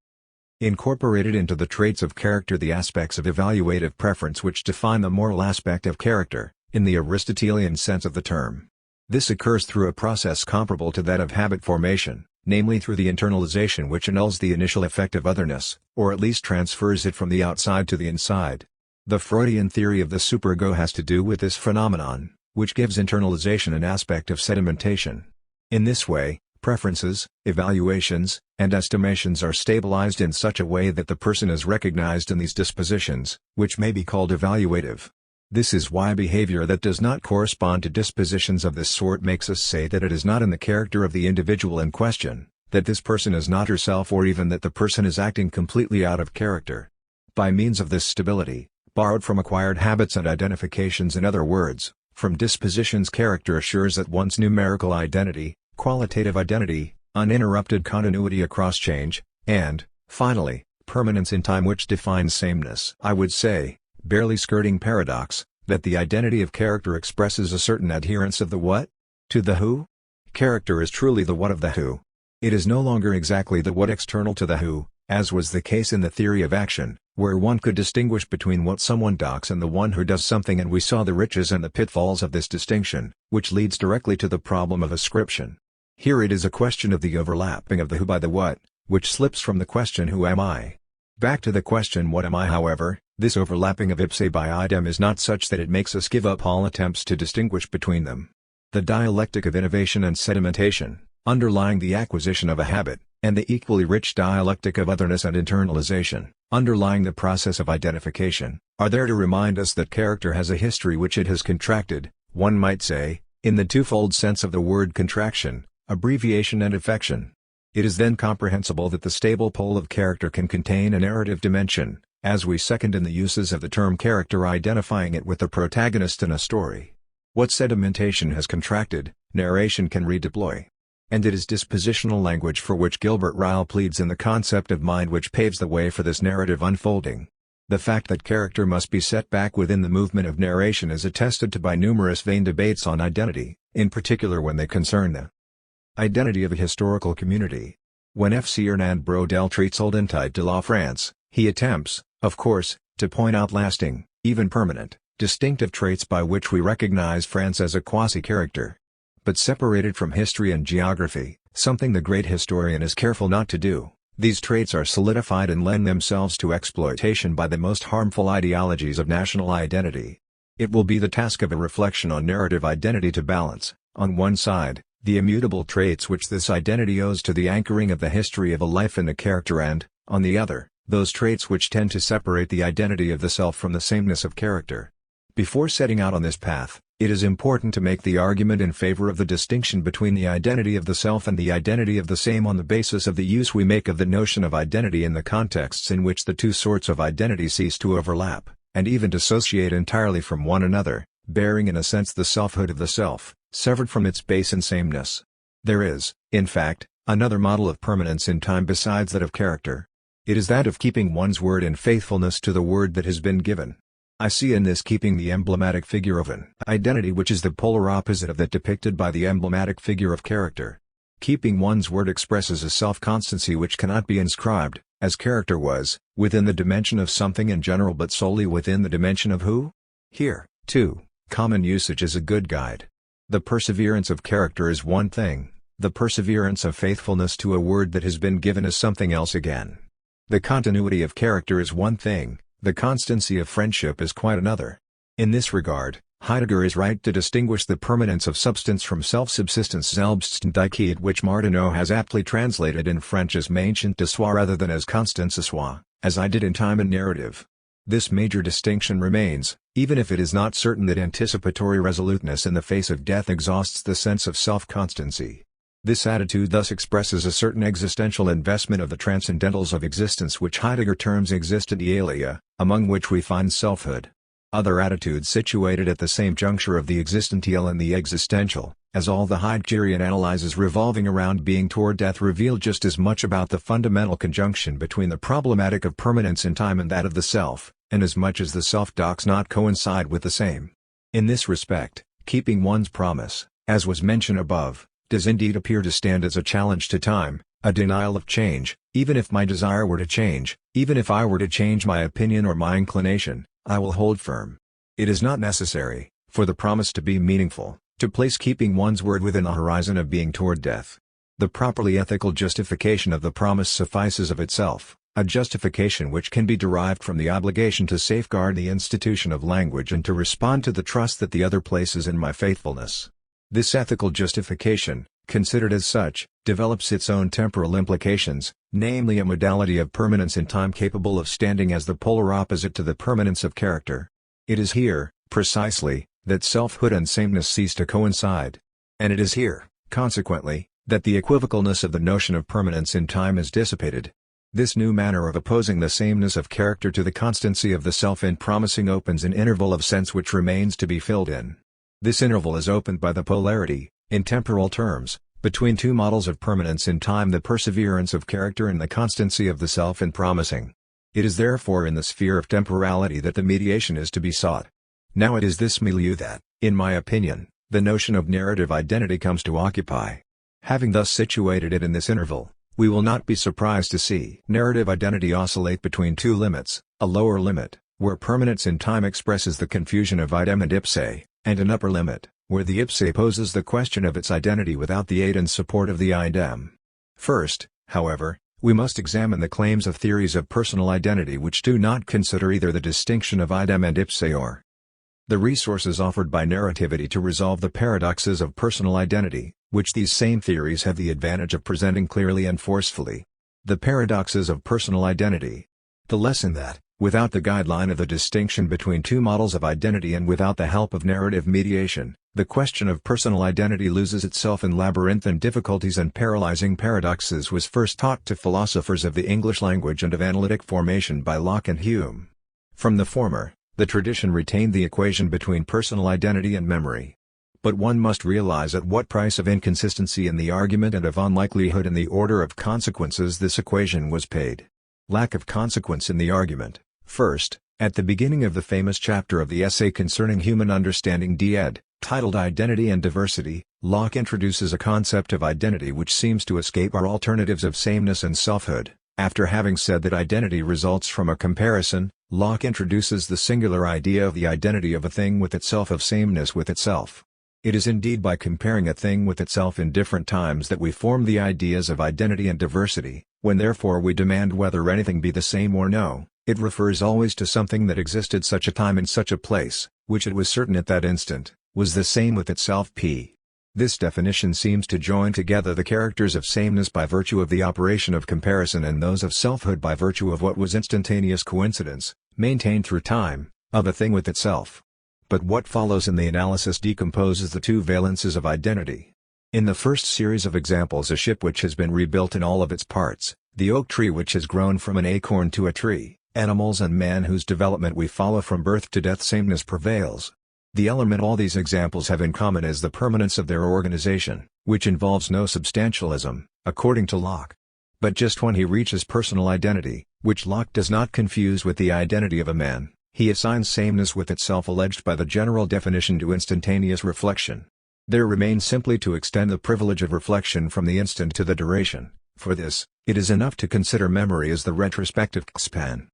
incorporated into the traits of character the aspects of evaluative preference which define the moral aspect of character, in the Aristotelian sense of the term. This occurs through a process comparable to that of habit formation, namely through the internalization which annuls the initial effect of otherness, or at least transfers it from the outside to the inside. The Freudian theory of the superego has to do with this phenomenon, which gives internalization an aspect of sedimentation. In this way, preferences, evaluations, and estimations are stabilized in such a way that the person is recognized in these dispositions, which may be called evaluative. This is why behavior that does not correspond to dispositions of this sort makes us say that it is not in the character of the individual in question, that this person is not herself, or even that the person is acting completely out of character. By means of this stability, borrowed from acquired habits and identifications, in other words, from dispositions, character assures that one's numerical identity, qualitative identity, uninterrupted continuity across change, and, finally, permanence in time, which defines sameness. I would say, barely skirting paradox, that the identity of character expresses a certain adherence of the what to the who. Character is truly the what of the who. It is no longer exactly the what external to the who, as was the case in the theory of action, where one could distinguish between what someone does and the one who does something, and we saw the riches and the pitfalls of this distinction, which leads directly to the problem of ascription. Here it is a question of the overlapping of the who by the what, which slips from the question who am I. Back to the question what am I, however, this overlapping of ipse by idem is not such that it makes us give up all attempts to distinguish between them. The dialectic of innovation and sedimentation, underlying the acquisition of a habit, and the equally rich dialectic of otherness and internalization, underlying the process of identification, are there to remind us that character has a history which it has contracted, one might say, in the twofold sense of the word contraction, abbreviation and affection. It is then comprehensible that the stable pole of character can contain a narrative dimension, as we second in the uses of the term character, identifying it with the protagonist in a story. What sedimentation has contracted, narration can redeploy. And it is dispositional language for which Gilbert Ryle pleads in the concept of mind which paves the way for this narrative unfolding. The fact that character must be set back within the movement of narration is attested to by numerous vain debates on identity, in particular when they concern the identity of a historical community. When F. C. Hernand Braudel treats Oldentite de la France, he attempts, of course, to point out lasting, even permanent, distinctive traits by which we recognize France as a quasi-character. But separated from history and geography, something the great historian is careful not to do, these traits are solidified and lend themselves to exploitation by the most harmful ideologies of national identity. It will be the task of a reflection on narrative identity to balance, on one side, the immutable traits which this identity owes to the anchoring of the history of a life in a character, and, on the other, those traits which tend to separate the identity of the self from the sameness of character. Before setting out on this path, it is important to make the argument in favor of the distinction between the identity of the self and the identity of the same on the basis of the use we make of the notion of identity in the contexts in which the two sorts of identity cease to overlap, and even dissociate entirely from one another, bearing in a sense the selfhood of the self, severed from its base and sameness. There is, in fact, another model of permanence in time besides that of character. It is that of keeping one's word in faithfulness to the word that has been given. I see in this keeping the emblematic figure of an identity which is the polar opposite of that depicted by the emblematic figure of character. Keeping one's word expresses a self-constancy which cannot be inscribed, as character was, within the dimension of something in general but solely within the dimension of who. Here, too, common usage is a good guide. The perseverance of character is one thing, the perseverance of faithfulness to a word that has been given is something else again. The continuity of character is one thing, the constancy of friendship is quite another. In this regard, Heidegger is right to distinguish the permanence of substance from self-subsistence, Selbstständigkeit, which Martineau has aptly translated in French as maintien de soi rather than as constance à soi, as I did in Time and Narrative. This major distinction remains, even if it is not certain that anticipatory resoluteness in the face of death exhausts the sense of self-constancy. This attitude thus expresses a certain existential investment of the transcendentals of existence which Heidegger terms existentialia, among which we find selfhood. Other attitudes situated at the same juncture of the existential and the existential, as all the Heideggerian analyses revolving around being toward death, reveal just as much about the fundamental conjunction between the problematic of permanence in time and that of the self, and as much as the self does not coincide with the same. In this respect, keeping one's promise, as was mentioned above, does indeed appear to stand as a challenge to time, a denial of change. Even if my desire were to change, even if I were to change my opinion or my inclination, I will hold firm. It is not necessary, for the promise to be meaningful, to place keeping one's word within a horizon of being toward death. The properly ethical justification of the promise suffices of itself. a justification which can be derived from the obligation to safeguard the institution of language and to respond to the trust that the other places in my faithfulness. This ethical justification, considered as such, develops its own temporal implications, namely a modality of permanence in time capable of standing as the polar opposite to the permanence of character. It is here, precisely, that selfhood and sameness cease to coincide. And it is here, consequently, that the equivocalness of the notion of permanence in time is dissipated. This new manner of opposing the sameness of character to the constancy of the self in promising opens an interval of sense which remains to be filled in. This interval is opened by the polarity, in temporal terms, between two models of permanence in time, the perseverance of character and the constancy of the self in promising. It is therefore in the sphere of temporality that the mediation is to be sought. Now it is this milieu that, in my opinion, the notion of narrative identity comes to occupy. Having thus situated it in this interval, we will not be surprised to see narrative identity oscillate between two limits, a lower limit, where permanence in time expresses the confusion of idem and ipse, and an upper limit, where the ipse poses the question of its identity without the aid and support of the idem. First, however, we must examine the claims of theories of personal identity which do not consider either the distinction of idem and ipse or the resources offered by narrativity to resolve the paradoxes of personal identity, which these same theories have the advantage of presenting clearly and forcefully. The paradoxes of personal identity. The lesson that, without the guideline of the distinction between two models of identity and without the help of narrative mediation, the question of personal identity loses itself in labyrinthine difficulties and paralyzing paradoxes, was first taught to philosophers of the English language and of analytic formation by Locke and Hume. From the former, the tradition retained the equation between personal identity and memory. But one must realize at what price of inconsistency in the argument and of unlikelihood in the order of consequences this equation was paid. Lack of consequence in the argument. First, at the beginning of the famous chapter of the essay concerning human understanding d.ed., titled Identity and Diversity, Locke introduces a concept of identity which seems to escape our alternatives of sameness and selfhood. After having said that identity results from a comparison, Locke introduces the singular idea of the identity of a thing with itself, of sameness with itself. It is indeed by comparing a thing with itself in different times that we form the ideas of identity and diversity. When therefore we demand whether anything be the same or no, it refers always to something that existed such a time in such a place, which it was certain at that instant, was the same with itself p. This definition seems to join together the characters of sameness by virtue of the operation of comparison and those of selfhood by virtue of what was instantaneous coincidence, maintained through time, of a thing with itself. But what follows in the analysis decomposes the two valences of identity. In the first series of examples, a ship which has been rebuilt in all of its parts, the oak tree which has grown from an acorn to a tree, animals and man whose development we follow from birth to death, sameness prevails. The element all these examples have in common is the permanence of their organization, which involves no substantialism, according to Locke. But just when he reaches personal identity, which Locke does not confuse with the identity of a man, he assigns sameness with itself alleged by the general definition to instantaneous reflection. There remains simply to extend the privilege of reflection from the instant to the duration. For this, it is enough to consider memory as the retrospective span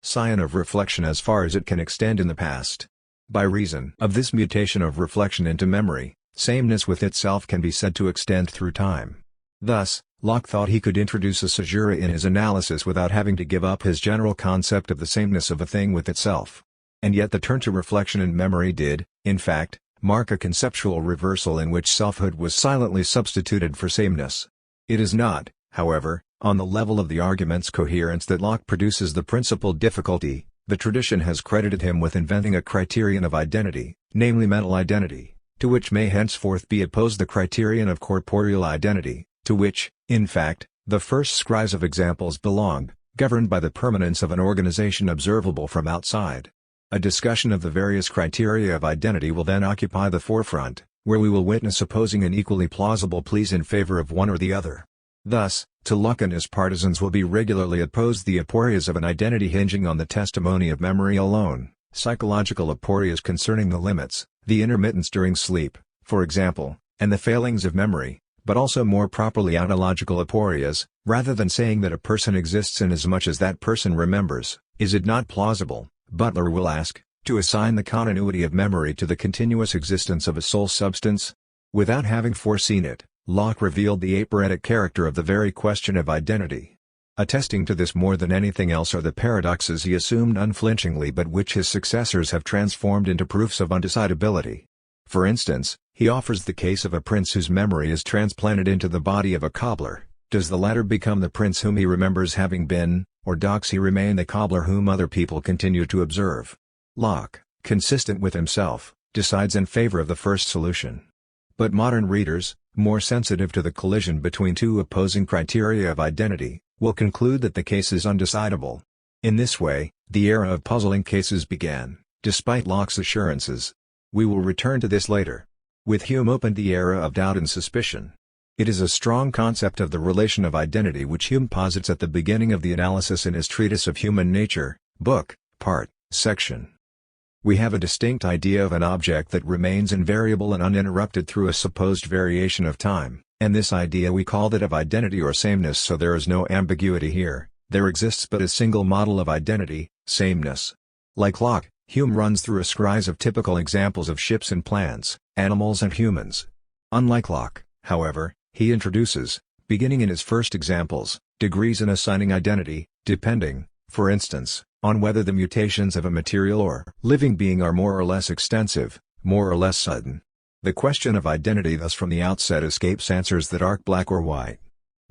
scion of reflection as far as it can extend in the past. By reason of this mutation of reflection into memory, sameness with itself can be said to extend through time. Thus, Locke thought he could introduce a caesura in his analysis without having to give up his general concept of the sameness of a thing with itself. And yet the turn to reflection and memory did, in fact, mark a conceptual reversal in which selfhood was silently substituted for sameness. It is not, however, on the level of the argument's coherence that Locke produces the principal difficulty. The tradition has credited him with inventing a criterion of identity, namely mental identity, to which may henceforth be opposed the criterion of corporeal identity, to which, in fact, the first scries of examples belong, governed by the permanence of an organization observable from outside. A discussion of the various criteria of identity will then occupy the forefront, where we will witness opposing and equally plausible pleas in favor of one or the other. Thus, to Locke and his partisans will be regularly opposed the aporias of an identity hinging on the testimony of memory alone, psychological aporias concerning the limits, the intermittence during sleep, for example, and the failings of memory, but also more properly ontological aporias. Rather than saying that a person exists inasmuch as that person remembers, is it not plausible, Butler will ask, to assign the continuity of memory to the continuous existence of a soul substance? Without having foreseen it, Locke revealed the aporetic character of the very question of identity. Attesting to this more than anything else are the paradoxes he assumed unflinchingly but which his successors have transformed into proofs of undecidability. For instance, he offers the case of a prince whose memory is transplanted into the body of a cobbler. Does the latter become the prince whom he remembers having been, or does he remain the cobbler whom other people continue to observe? Locke, consistent with himself, decides in favor of the first solution. But modern readers, more sensitive to the collision between two opposing criteria of identity, will conclude that the case is undecidable. In this way, the era of puzzling cases began, despite Locke's assurances. We will return to this later. With Hume opened the era of doubt and suspicion. It is a strong concept of the relation of identity which Hume posits at the beginning of the analysis in his Treatise of Human Nature, book, part, section. We have a distinct idea of an object that remains invariable and uninterrupted through a supposed variation of time, and this idea we call that of identity or sameness, so there is no ambiguity here. There exists but a single model of identity, sameness. Like Locke, Hume runs through a scries of typical examples of ships and plants, animals and humans. Unlike Locke, however, he introduces, beginning in his first examples, degrees in assigning identity, depending, for instance, on whether the mutations of a material or living being are more or less extensive, more or less sudden. The question of identity thus from the outset escapes answers that are black or white.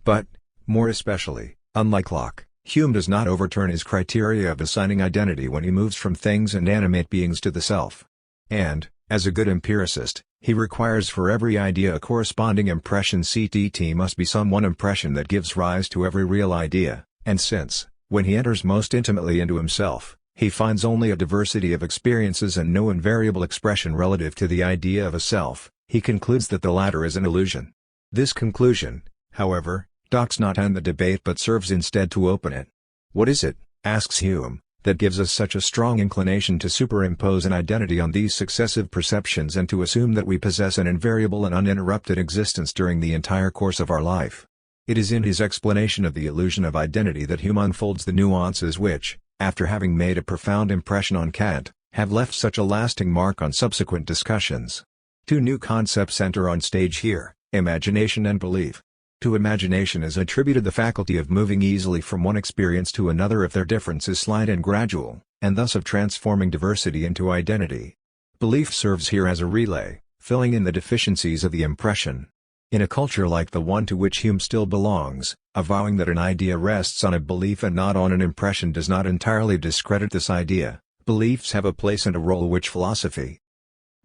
But, more especially, unlike Locke, Hume does not overturn his criteria of assigning identity when he moves from things and animate beings to the self. And, as a good empiricist, he requires for every idea a corresponding impression. CTT must be some one impression that gives rise to every real idea, and since, when he enters most intimately into himself, he finds only a diversity of experiences and no invariable expression relative to the idea of a self, he concludes that the latter is an illusion. This conclusion, however, does not end the debate but serves instead to open it. What is it, asks Hume, that gives us such a strong inclination to superimpose an identity on these successive perceptions and to assume that we possess an invariable and uninterrupted existence during the entire course of our life? It is in his explanation of the illusion of identity that Hume unfolds the nuances which, after having made a profound impression on Kant, have left such a lasting mark on subsequent discussions. Two new concepts enter on stage here, imagination and belief. To imagination is attributed the faculty of moving easily from one experience to another if their difference is slight and gradual, and thus of transforming diversity into identity. Belief serves here as a relay, filling in the deficiencies of the impression. In a culture like the one to which Hume still belongs, avowing that an idea rests on a belief and not on an impression does not entirely discredit this idea. Beliefs have a place and a role which philosophy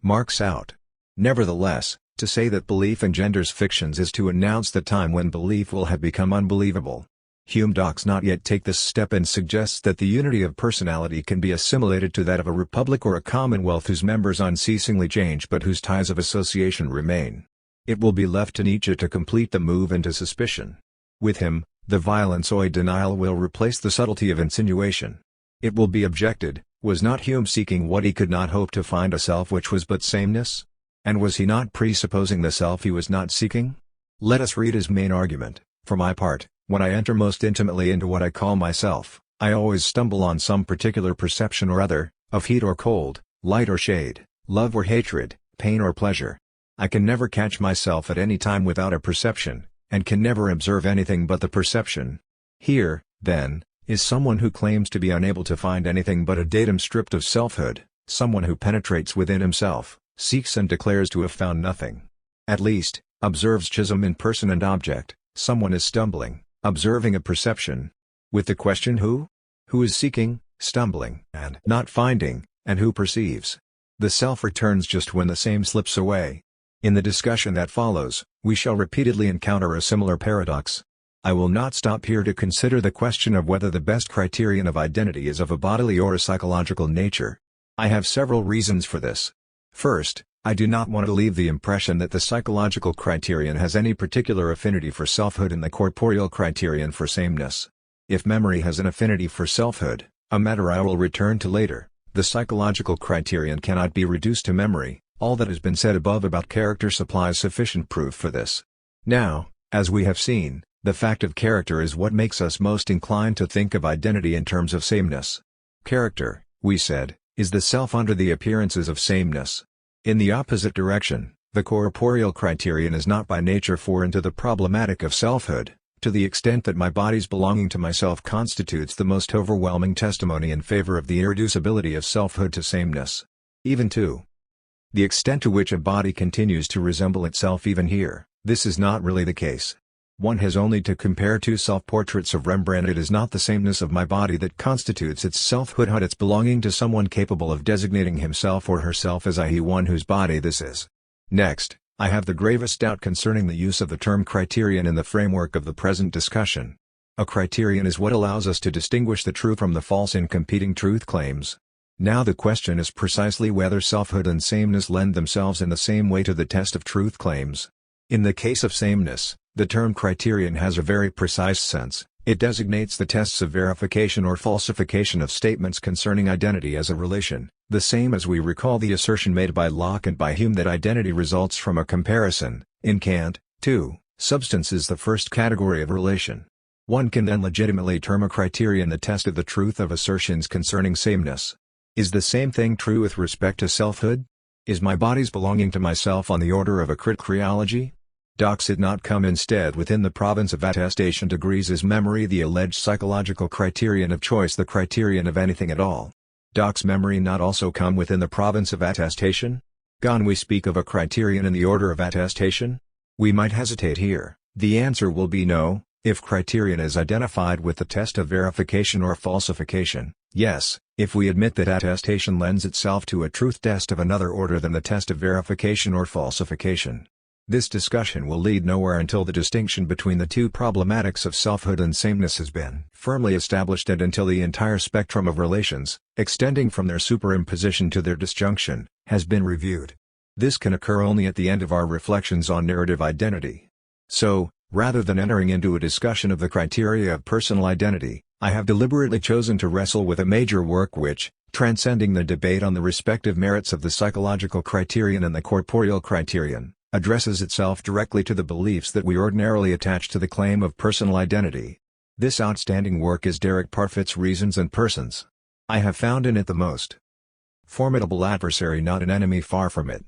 marks out. Nevertheless, to say that belief engenders fictions is to announce the time when belief will have become unbelievable. Hume does not yet take this step and suggests that the unity of personality can be assimilated to that of a republic or a commonwealth whose members unceasingly change but whose ties of association remain. It will be left to Nietzsche to complete the move into suspicion. With him, the violence of denial will replace the subtlety of insinuation. It will be objected, was not Hume seeking what he could not hope to find, a self which was but sameness? And was he not presupposing the self he was not seeking? Let us read his main argument. For my part, when I enter most intimately into what I call myself, I always stumble on some particular perception or other, of heat or cold, light or shade, love or hatred, pain or pleasure. I can never catch myself at any time without a perception, and can never observe anything but the perception. Here, then, is someone who claims to be unable to find anything but a datum stripped of selfhood, someone who penetrates within himself, seeks and declares to have found nothing. At least, observes schism in person and object. Someone is stumbling, observing a perception. With the question who? Who is seeking, stumbling, and not finding, and who perceives? The self returns just when the same slips away. In the discussion that follows, we shall repeatedly encounter a similar paradox. I will not stop here to consider the question of whether the best criterion of identity is of a bodily or a psychological nature. I have several reasons for this. First, I do not want to leave the impression that the psychological criterion has any particular affinity for selfhood and the corporeal criterion for sameness. If memory has an affinity for selfhood, a matter I will return to later, the psychological criterion cannot be reduced to memory. All that has been said above about character supplies sufficient proof for this. Now, as we have seen, the fact of character is what makes us most inclined to think of identity in terms of sameness. Character, we said, is the self under the appearances of sameness. In the opposite direction, the corporeal criterion is not by nature foreign to the problematic of selfhood, to the extent that my body's belonging to myself constitutes the most overwhelming testimony in favor of the irreducibility of selfhood to sameness. Even to the extent to which a body continues to resemble itself even here, this is not really the case. One has only to compare two self-portraits of Rembrandt. It is not the sameness of my body that constitutes its selfhood, but its belonging to someone capable of designating himself or herself as he one whose body this is. Next, I have the gravest doubt concerning the use of the term criterion in the framework of the present discussion. A criterion is what allows us to distinguish the true from the false in competing truth claims. Now the question is precisely whether selfhood and sameness lend themselves in the same way to the test of truth claims. In the case of sameness, the term criterion has a very precise sense. It designates the tests of verification or falsification of statements concerning identity as a relation, the same as we recall the assertion made by Locke and by Hume that identity results from a comparison. In Kant, too, substance is the first category of relation. One can then legitimately term a criterion the test of the truth of assertions concerning sameness. Is the same thing true with respect to selfhood? Is my body's belonging to myself on the order of a criteriology? Does it not come instead within the province of attestation degrees? Is memory the alleged psychological criterion of choice, the criterion of anything at all? Does memory not also come within the province of attestation? Can we speak of a criterion in the order of attestation? We might hesitate here. The answer will be no, if criterion is identified with the test of verification or falsification. Yes, if we admit that attestation lends itself to a truth test of another order than the test of verification or falsification. This discussion will lead nowhere until the distinction between the two problematics of selfhood and sameness has been firmly established and until the entire spectrum of relations, extending from their superimposition to their disjunction, has been reviewed. This can occur only at the end of our reflections on narrative identity. So, rather than entering into a discussion of the criteria of personal identity, I have deliberately chosen to wrestle with a major work which, transcending the debate on the respective merits of the psychological criterion and the corporeal criterion, addresses itself directly to the beliefs that we ordinarily attach to the claim of personal identity. This outstanding work is Derek Parfit's Reasons and Persons. I have found in it the most formidable adversary, not an enemy, far from it.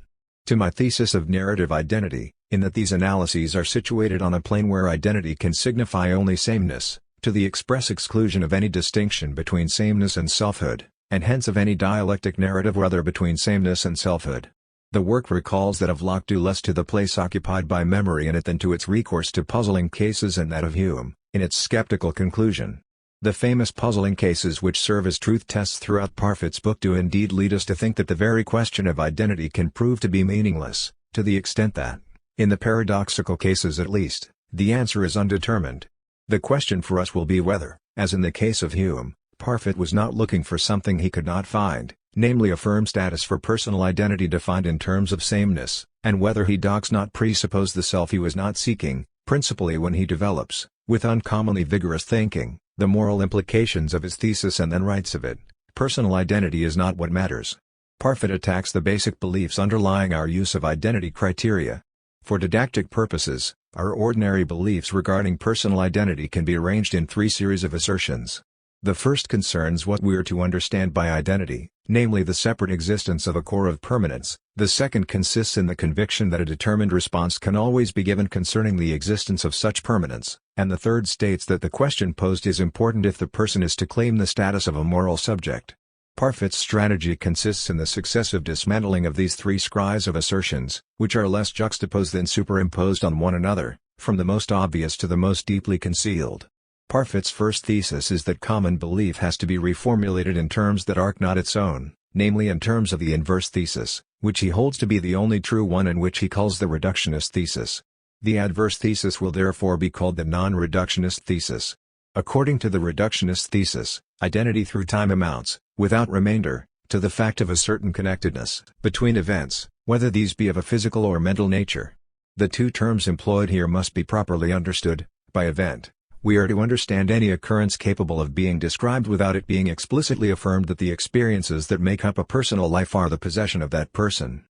To my thesis of narrative identity, in that these analyses are situated on a plane where identity can signify only sameness, to the express exclusion of any distinction between sameness and selfhood, and hence of any dialectic narrative whether between sameness and selfhood. The work recalls that of Locke due less to the place occupied by memory in it than to its recourse to puzzling cases, and that of Hume, in its skeptical conclusion. The famous puzzling cases which serve as truth tests throughout Parfit's book do indeed lead us to think that the very question of identity can prove to be meaningless, to the extent that, in the paradoxical cases at least, the answer is undetermined. The question for us will be whether, as in the case of Hume, Parfit was not looking for something he could not find, namely a firm status for personal identity defined in terms of sameness, and whether he does not presuppose the self he was not seeking, principally when he develops, with uncommonly vigorous thinking, the moral implications of his thesis and then writes of it, personal identity is not what matters. Parfit attacks the basic beliefs underlying our use of identity criteria. For didactic purposes, our ordinary beliefs regarding personal identity can be arranged in three series of assertions. The first concerns what we are to understand by identity, namely the separate existence of a core of permanence. The second consists in the conviction that a determined response can always be given concerning the existence of such permanence, and the third states that the question posed is important if the person is to claim the status of a moral subject. Parfit's strategy consists in the successive dismantling of these three scries of assertions, which are less juxtaposed than superimposed on one another, from the most obvious to the most deeply concealed. Parfit's first thesis is that common belief has to be reformulated in terms that are not its own, namely in terms of the inverse thesis, which he holds to be the only true one and which he calls the reductionist thesis. The adverse thesis will therefore be called the non-reductionist thesis. According to the reductionist thesis, identity through time amounts, without remainder, to the fact of a certain connectedness between events, whether these be of a physical or mental nature. The two terms employed here must be properly understood. By event, we are to understand any occurrence capable of being described without it being explicitly affirmed that the experiences that make up a personal life are the possession of that person.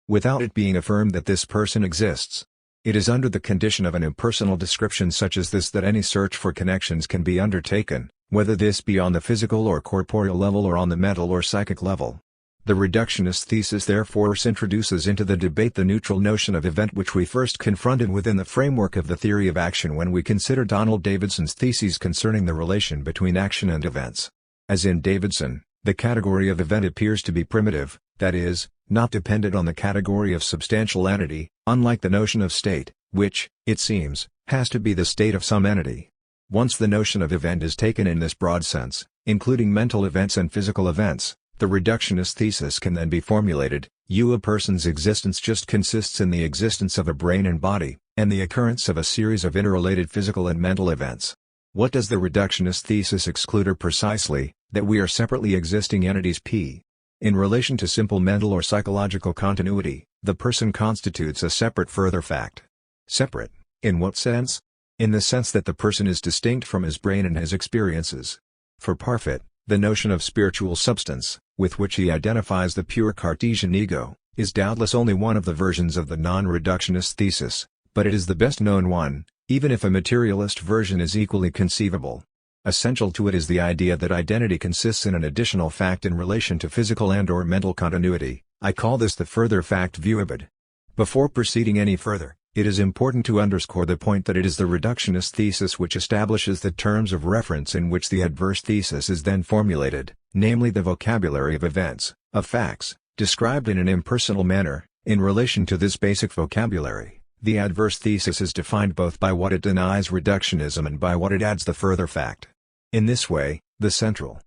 Without it being affirmed that this person exists. It is under the condition of an impersonal description such as this that any search for connections can be undertaken, whether this be on the physical or corporeal level or on the mental or psychic level. The reductionist thesis therefore introduces into the debate the neutral notion of event which we first confronted within the framework of the theory of action when we considered Donald Davidson's theses concerning the relation between action and events. As in Davidson, the category of event appears to be primitive, that is, not dependent on the category of substantial entity, unlike the notion of state, which, it seems, has to be the state of some entity. Once the notion of event is taken in this broad sense, including mental events and physical events, the reductionist thesis can then be formulated: a person's existence just consists in the existence of a brain and body, and the occurrence of a series of interrelated physical and mental events. What does the reductionist thesis exclude? Or precisely, that we are separately existing entities p. In relation to simple mental or psychological continuity, the person constitutes a separate further fact. Separate, in what sense? In the sense that the person is distinct from his brain and his experiences. For Parfit, the notion of spiritual substance, with which he identifies the pure Cartesian ego, is doubtless only one of the versions of the non-reductionist thesis, but it is the best known one, even if a materialist version is equally conceivable. Essential to it is the idea that identity consists in an additional fact in relation to physical and/or mental continuity. I call this the further fact viewabid. Before proceeding any further, it is important to underscore the point that it is the reductionist thesis which establishes the terms of reference in which the adverse thesis is then formulated, namely the vocabulary of events, of facts, described in an impersonal manner. In relation to this basic vocabulary, the adverse thesis is defined both by what it denies reductionism and by what it adds the further fact. In this way, the central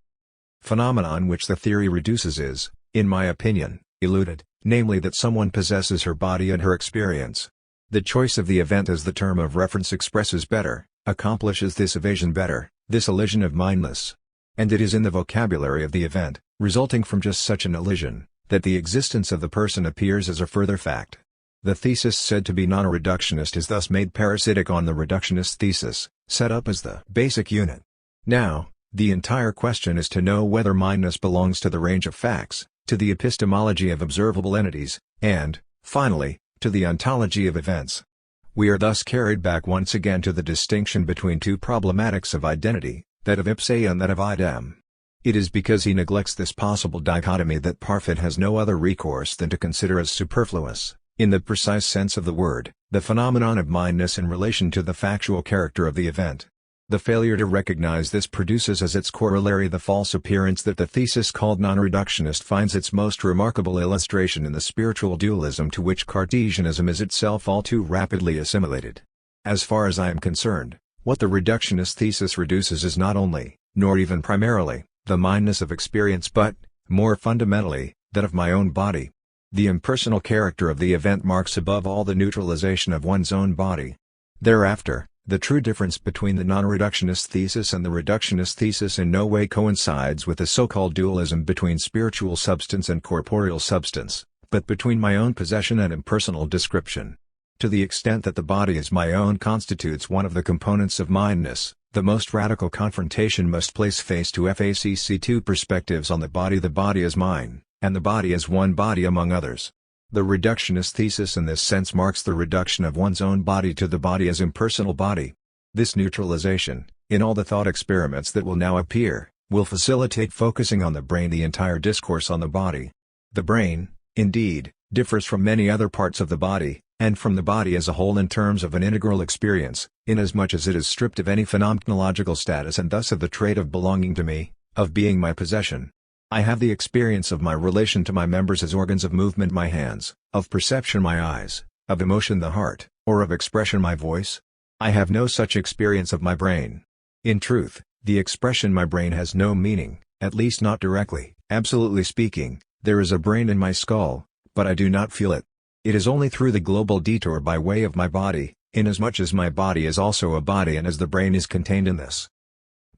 phenomenon which the theory reduces is, in my opinion, eluded, namely that someone possesses her body and her experience. The choice of the event as the term of reference expresses better, accomplishes this evasion better, this elision of mindless. And it is in the vocabulary of the event, resulting from just such an elision, that the existence of the person appears as a further fact. The thesis said to be non-reductionist is thus made parasitic on the reductionist thesis, set up as the basic unit. Now, the entire question is to know whether mindness belongs to the range of facts, to the epistemology of observable entities, and, finally, to the ontology of events. We are thus carried back once again to the distinction between two problematics of identity, that of ipse and that of idem. It is because he neglects this possible dichotomy that Parfit has no other recourse than to consider as superfluous, in the precise sense of the word, the phenomenon of mindness in relation to the factual character of the event. The failure to recognize this produces as its corollary the false appearance that the thesis called non-reductionist finds its most remarkable illustration in the spiritual dualism to which Cartesianism is itself all too rapidly assimilated. As far as I am concerned, what the reductionist thesis reduces is not only, nor even primarily, the mindness of experience but, more fundamentally, that of my own body. The impersonal character of the event marks above all the neutralization of one's own body. Thereafter, the true difference between the non-reductionist thesis and the reductionist thesis in no way coincides with the so-called dualism between spiritual substance and corporeal substance, but between my own possession and impersonal description. To the extent that the body is my own constitutes one of the components of mindness, the most radical confrontation must place face to FACC two perspectives on the body as mine, and the body as one body among others. The reductionist thesis in this sense marks the reduction of one's own body to the body as impersonal body. This neutralization, in all the thought experiments that will now appear, will facilitate focusing on the brain. The entire discourse on the body. The brain, indeed, differs from many other parts of the body, and from the body as a whole in terms of an integral experience, inasmuch as it is stripped of any phenomenological status and thus of the trait of belonging to me, of being my possession. I have the experience of my relation to my members as organs of movement my hands, of perception my eyes, of emotion the heart, or of expression my voice. I have no such experience of my brain. In truth, the expression my brain has no meaning, at least not directly. Absolutely speaking, there is a brain in my skull, but I do not feel it. It is only through the global detour by way of my body, inasmuch as my body is also a body and as the brain is contained in this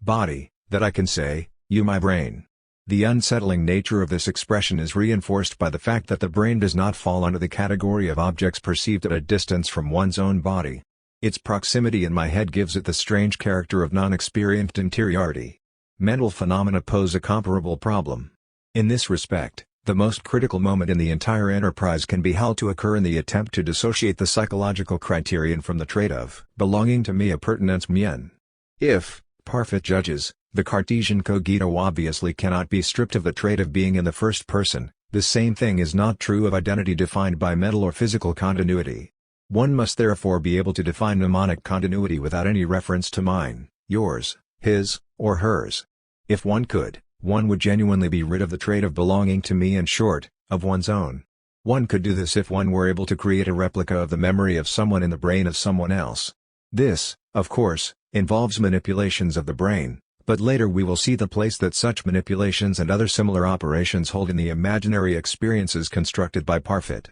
body, that I can say, you my brain. The unsettling nature of this expression is reinforced by the fact that the brain does not fall under the category of objects perceived at a distance from one's own body. Its proximity in my head gives it the strange character of non-experienced interiority. Mental phenomena pose a comparable problem. In this respect, the most critical moment in the entire enterprise can be held to occur in the attempt to dissociate the psychological criterion from the trait of belonging to me, a pertinence mien. If, Parfit judges, the Cartesian cogito obviously cannot be stripped of the trait of being in the first person, The same thing is not true of identity defined by mental or physical continuity. One must therefore be able to define mnemonic continuity without any reference to mine, yours, his, or hers. If one could, one would genuinely be rid of the trait of belonging to me, in short, of one's own. One could do this if one were able to create a replica of the memory of someone in the brain of someone else. This, of course, involves manipulations of the brain, but later we will see the place that such manipulations and other similar operations hold in the imaginary experiences constructed by Parfit.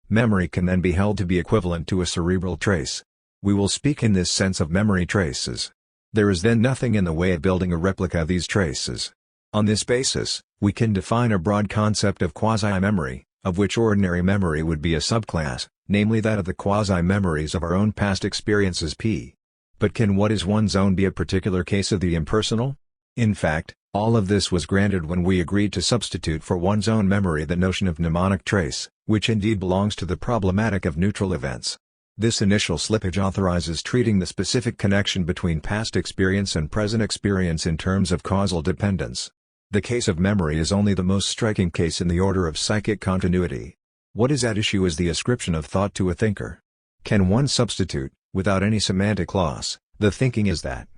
Memory can then be held to be equivalent to a cerebral trace. We will speak in this sense of memory traces. There is then nothing in the way of building a replica of these traces. On this basis, we can define a broad concept of quasi-memory, of which ordinary memory would be a subclass, namely that of the quasi-memories of our own past experiences p. But can what is one's own be a particular case of the impersonal? In fact, all of this was granted when we agreed to substitute for one's own memory the notion of mnemonic trace, which indeed belongs to the problematic of neutral events. This initial slippage authorizes treating the specific connection between past experience and present experience in terms of causal dependence. The case of memory is only the most striking case in the order of psychic continuity. What is at issue is the ascription of thought to a thinker. Can one substitute, without any semantic loss, the thinking is that,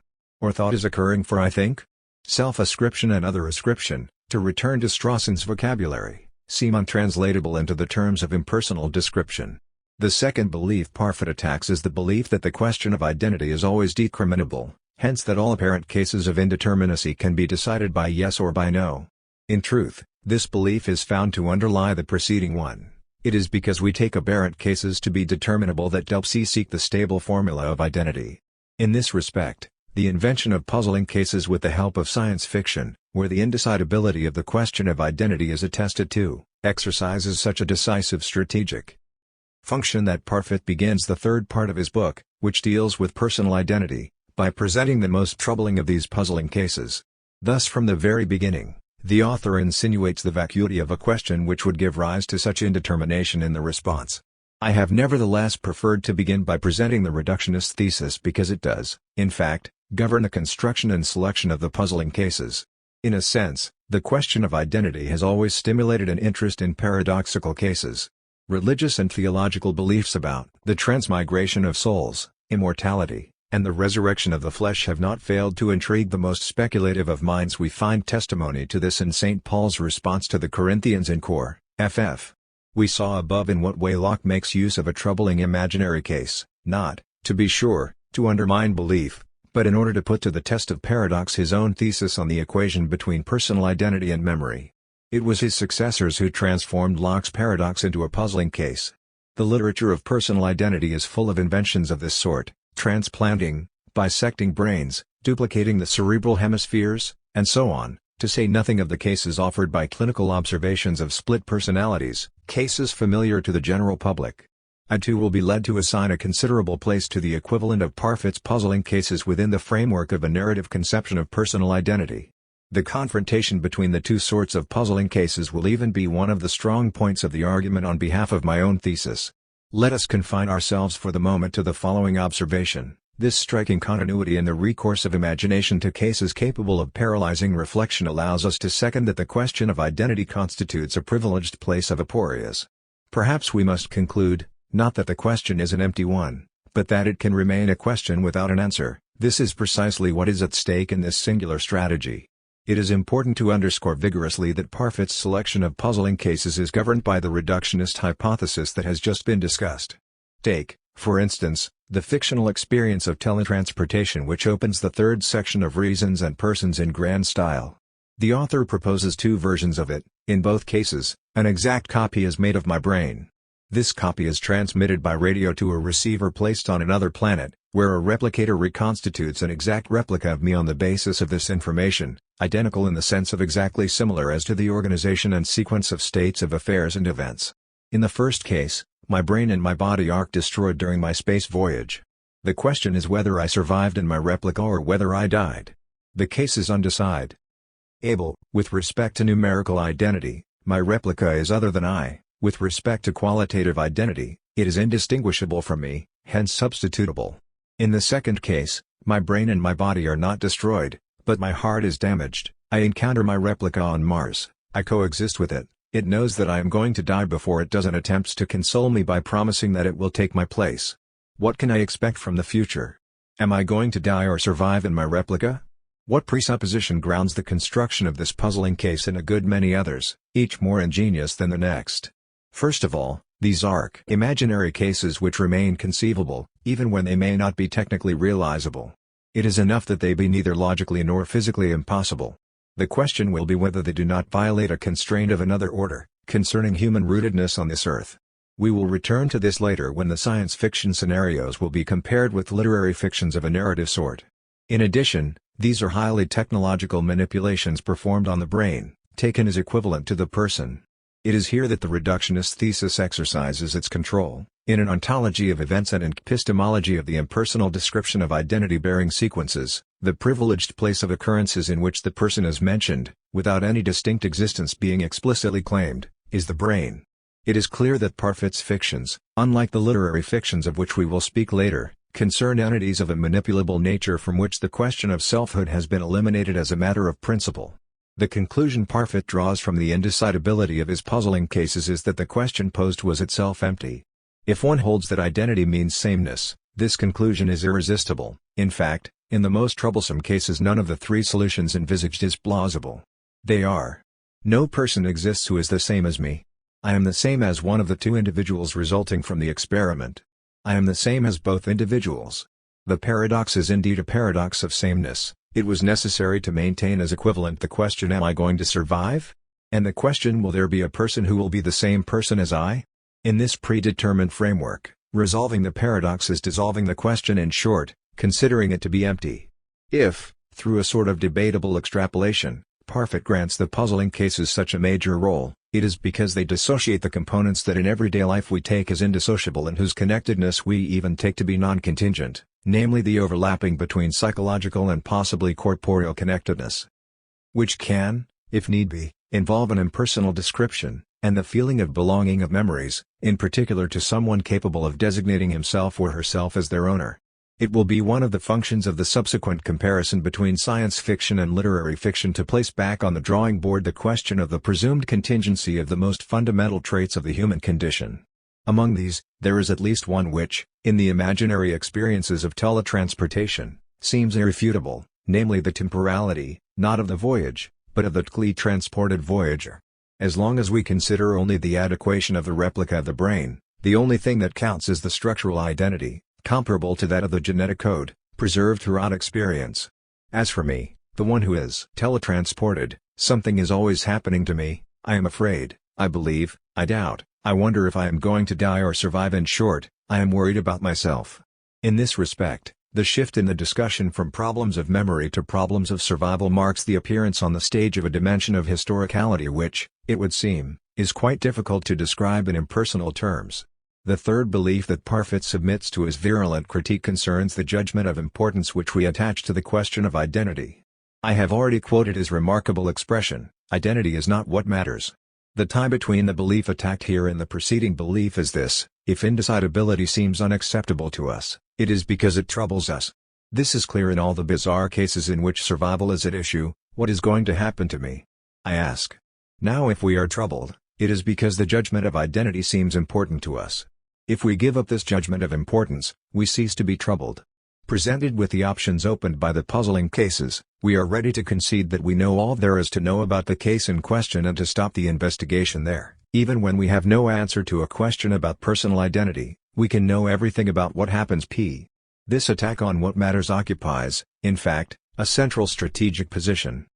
or thought is occurring for I think? Self-ascription and other ascription, to return to Strawson's vocabulary, seem untranslatable into the terms of impersonal description. The second belief Parfit attacks is the belief that the question of identity is always determinable, hence that all apparent cases of indeterminacy can be decided by yes or by no. In truth, this belief is found to underlie the preceding one. It is because we take apparent cases to be determinable that we seek the stable formula of identity. In this respect, the invention of puzzling cases with the help of science fiction, where the indecidability of the question of identity is attested to, exercises such a decisive strategic function that Parfit begins the third part of his book, which deals with personal identity, by presenting the most troubling of these puzzling cases. Thus from the very beginning, the author insinuates the vacuity of a question which would give rise to such indetermination in the response. I have nevertheless preferred to begin by presenting the reductionist thesis because it does, in fact, govern the construction and selection of the puzzling cases. In a sense, the question of identity has always stimulated an interest in paradoxical cases. Religious and theological beliefs about the transmigration of souls, immortality, and the resurrection of the flesh have not failed to intrigue the most speculative of minds. We find testimony to this in St. Paul's response to the Corinthians in Cor. ff. We saw above in what way Locke makes use of a troubling imaginary case, not, to be sure, to undermine belief, but in order to put to the test of paradox his own thesis on the equation between personal identity and memory. It was his successors who transformed Locke's paradox into a puzzling case. The literature of personal identity is full of inventions of this sort, transplanting, bisecting brains, duplicating the cerebral hemispheres, and so on, to say nothing of the cases offered by clinical observations of split personalities, cases familiar to the general public. I too will be led to assign a considerable place to the equivalent of Parfit's puzzling cases within the framework of a narrative conception of personal identity. The confrontation between the two sorts of puzzling cases will even be one of the strong points of the argument on behalf of my own thesis. Let us confine ourselves for the moment to the following observation. This striking continuity in the recourse of imagination to cases capable of paralyzing reflection allows us to second that the question of identity constitutes a privileged place of aporias. Perhaps we must conclude, not that the question is an empty one, but that it can remain a question without an answer. This is precisely what is at stake in this singular strategy. It is important to underscore vigorously that Parfit's selection of puzzling cases is governed by the reductionist hypothesis that has just been discussed. Take, for instance, the fictional experience of teletransportation, which opens the third section of Reasons and Persons in grand style. The author proposes two versions of it. In both cases, an exact copy is made of my brain. This copy is transmitted by radio to a receiver placed on another planet, where a replicator reconstitutes an exact replica of me on the basis of this information, identical in the sense of exactly similar as to the organization and sequence of states of affairs and events. In the first case, my brain and my body are destroyed during my space voyage. The question is whether I survived in my replica or whether I died. The case is undecidable. With respect to numerical identity, my replica is other than I. With respect to qualitative identity, it is indistinguishable from me, hence substitutable. In the second case, my brain and my body are not destroyed, but my heart is damaged. I encounter my replica on Mars, I coexist with it It knows that I am going to die before it does and attempts to console me by promising that it will take my place. What can I expect from the future? Am I going to die or survive in my replica? What presupposition grounds the construction of this puzzling case and a good many others, each more ingenious than the next? First of all, these are imaginary cases which remain conceivable, even when they may not be technically realizable. It is enough that they be neither logically nor physically impossible. The question will be whether they do not violate a constraint of another order, concerning human rootedness on this earth. We will return to this later when the science fiction scenarios will be compared with literary fictions of a narrative sort. In addition, these are highly technological manipulations performed on the brain, taken as equivalent to the person. It is here that the reductionist thesis exercises its control, in an ontology of events and an epistemology of the impersonal description of identity-bearing sequences, the privileged place of occurrences in which the person is mentioned, without any distinct existence being explicitly claimed, is the brain. It is clear that Parfit's fictions, unlike the literary fictions of which we will speak later, concern entities of a manipulable nature from which the question of selfhood has been eliminated as a matter of principle. The conclusion Parfit draws from the indecidability of his puzzling cases is that the question posed was itself empty. If one holds that identity means sameness, this conclusion is irresistible. In fact, in the most troublesome cases none of the three solutions envisaged is plausible. They are: no person exists who is the same as me. I am the same as one of the two individuals resulting from the experiment. I am the same as both individuals. The paradox is indeed a paradox of sameness. It was necessary to maintain as equivalent the question, am I going to survive? And the question, will there be a person who will be the same person as I? In this predetermined framework, resolving the paradox is dissolving the question, in short, considering it to be empty. If, through a sort of debatable extrapolation, Parfit grants the puzzling cases such a major role, it is because they dissociate the components that in everyday life we take as indissociable and whose connectedness we even take to be non-contingent, namely the overlapping between psychological and possibly corporeal connectedness, which can, if need be, involve an impersonal description, and the feeling of belonging of memories, in particular to someone capable of designating himself or herself as their owner. It will be one of the functions of the subsequent comparison between science fiction and literary fiction to place back on the drawing board the question of the presumed contingency of the most fundamental traits of the human condition. Among these, there is at least one which, in the imaginary experiences of teletransportation, seems irrefutable, namely the temporality, not of the voyage, but of the transported voyager. As long as we consider only the adequation of the replica of the brain, the only thing that counts is the structural identity, comparable to that of the genetic code, preserved throughout experience. As for me, the one who is teletransported, something is always happening to me. I am afraid, I believe, I doubt, I wonder if I am going to die or survive. In short, I am worried about myself. In this respect, the shift in the discussion from problems of memory to problems of survival marks the appearance on the stage of a dimension of historicality which, it would seem, is quite difficult to describe in impersonal terms. The third belief that Parfit submits to his virulent critique concerns the judgment of importance which we attach to the question of identity. I have already quoted his remarkable expression, "Identity is not what matters." The tie between the belief attacked here and the preceding belief is this: if indecidability seems unacceptable to us, it is because it troubles us. This is clear in all the bizarre cases in which survival is at issue. What is going to happen to me? I ask. Now, if we are troubled, it is because the judgment of identity seems important to us. If we give up this judgment of importance, we cease to be troubled. Presented with the options opened by the puzzling cases, we are ready to concede that we know all there is to know about the case in question and to stop the investigation there. Even when we have no answer to a question about personal identity, we can know everything about what happens. This attack on what matters occupies, in fact, a central strategic position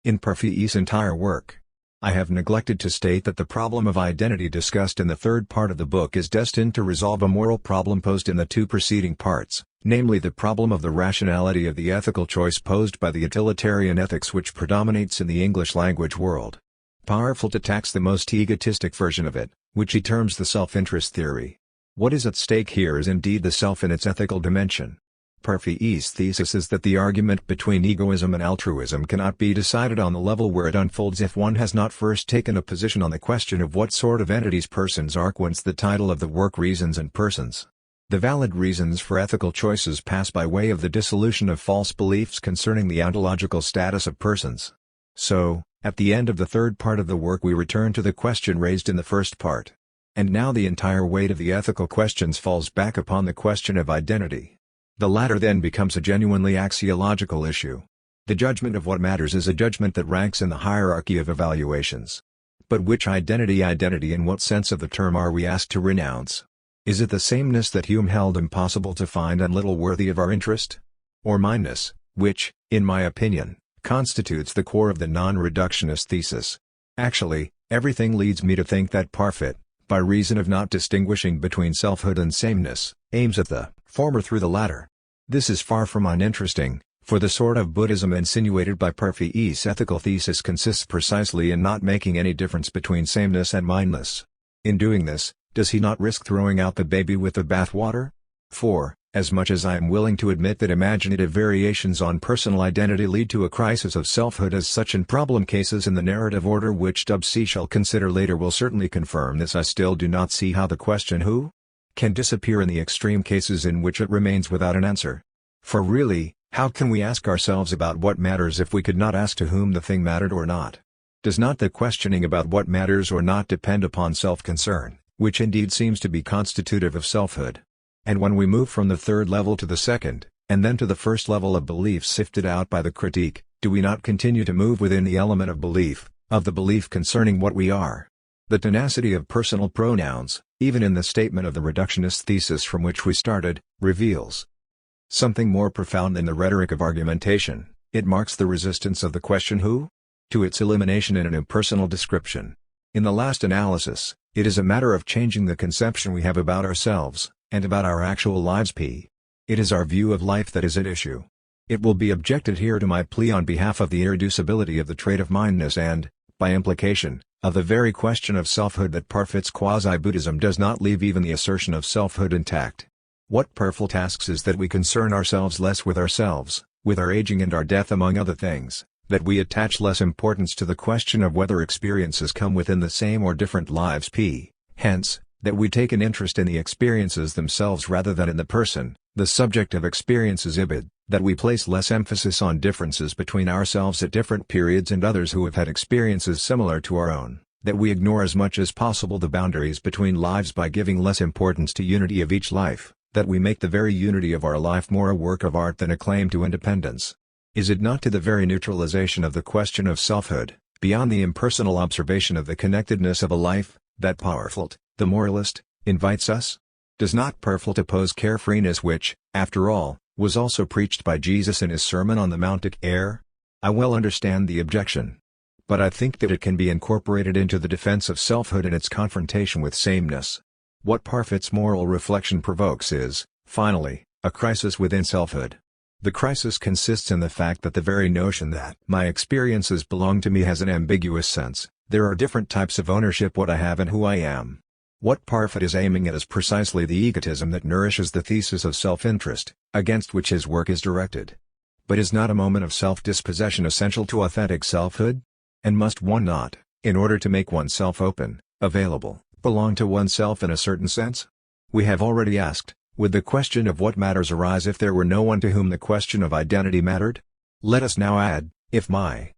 in Parfit's entire work. I have neglected to state that the problem of identity discussed in the third part of the book is destined to resolve a moral problem posed in the two preceding parts, namely the problem of the rationality of the ethical choice posed by the utilitarian ethics which predominates in the English language world. Parfit attacks the most egotistic version of it, which he terms the self-interest theory. What is at stake here is indeed the self in its ethical dimension. Parfit's thesis is that the argument between egoism and altruism cannot be decided on the level where it unfolds if one has not first taken a position on the question of what sort of entities persons are, whence the title of the work, Reasons and Persons. The valid reasons for ethical choices pass by way of the dissolution of false beliefs concerning the ontological status of persons. So, At the end of the third part of the work we return to the question raised in the first part. And now the entire weight of the ethical questions falls back upon the question of identity. The latter then becomes a genuinely axiological issue. The judgment of what matters is a judgment that ranks in the hierarchy of evaluations. But which identity in what sense of the term are we asked to renounce? Is it the sameness that Hume held impossible to find and little worthy of our interest? Or mindness, which, in my opinion, constitutes the core of the non-reductionist thesis? Actually, everything leads me to think that Parfit, by reason of not distinguishing between selfhood and sameness, aims at the former through the latter. This is far from uninteresting, for the sort of Buddhism insinuated by Parfit's ethical thesis consists precisely in not making any difference between sameness and mindness. In doing this, does he not risk throwing out the baby with the bathwater? For, as much as I am willing to admit that imaginative variations on personal identity lead to a crisis of selfhood as such in problem cases in the narrative order which C shall consider later will certainly confirm this, I still do not see how the question who can disappear in the extreme cases in which it remains without an answer. For really, how can we ask ourselves about what matters if we could not ask to whom the thing mattered or not? Does not the questioning about what matters or not depend upon self-concern, which indeed seems to be constitutive of selfhood? And when we move from the third level to the second, and then to the first level of belief sifted out by the critique, do we not continue to move within the element of belief, of the belief concerning what we are? The tenacity of personal pronouns, even in the statement of the reductionist thesis from which we started, reveals something more profound than the rhetoric of argumentation. It marks the resistance of the question who? To its elimination in an impersonal description. In the last analysis, it is a matter of changing the conception we have about ourselves, and about our actual lives. It is our view of life that is at issue. It will be objected here to my plea on behalf of the irreducibility of the trait of mindness and, by implication, of the very question of selfhood that Parfit's quasi-Buddhism does not leave even the assertion of selfhood intact. What Parfit asks is that we concern ourselves less with ourselves, with our aging and our death among other things, that we attach less importance to the question of whether experiences come within the same or different lives. Hence, that we take an interest in the experiences themselves rather than in the person, the subject of experiences. That we place less emphasis on differences between ourselves at different periods and others who have had experiences similar to our own, that we ignore as much as possible the boundaries between lives by giving less importance to unity of each life, that we make the very unity of our life more a work of art than a claim to independence. Is it not to the very neutralization of the question of selfhood, beyond the impersonal observation of the connectedness of a life, that Parfit, the moralist, invites us? Does not Parfit oppose carefreeness which, after all, was also preached by Jesus in his Sermon on the Mount? I well understand the objection. But I think that it can be incorporated into the defense of selfhood in its confrontation with sameness. What Parfit's moral reflection provokes is, finally, a crisis within selfhood. The crisis consists in the fact that the very notion that my experiences belong to me has an ambiguous sense. There are different types of ownership: what I have and who I am. What Parfit is aiming at is precisely the egotism that nourishes the thesis of self-interest, against which his work is directed. But is not a moment of self-dispossession essential to authentic selfhood? And must one not, in order to make oneself open, available, belong to oneself in a certain sense? We have already asked, would the question of what matters arise if there were no one to whom the question of identity mattered? Let us now add, if my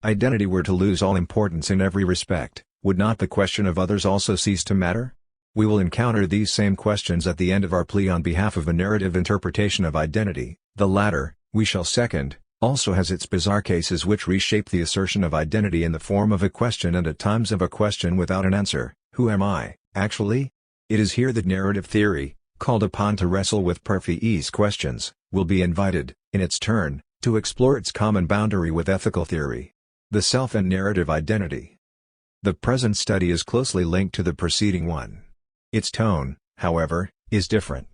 identity were to lose all importance in every respect, would not the question of others also cease to matter? We will encounter these same questions at the end of our plea on behalf of a narrative interpretation of identity. The latter, we shall second, also has its bizarre cases which reshape the assertion of identity in the form of a question and at times of a question without an answer. Who am I, actually? It is here that narrative theory, called upon to wrestle with Parfit's questions, will be invited, in its turn, to explore its common boundary with ethical theory. The self and narrative identity. The present study is closely linked to the preceding one. Its tone, however, is different.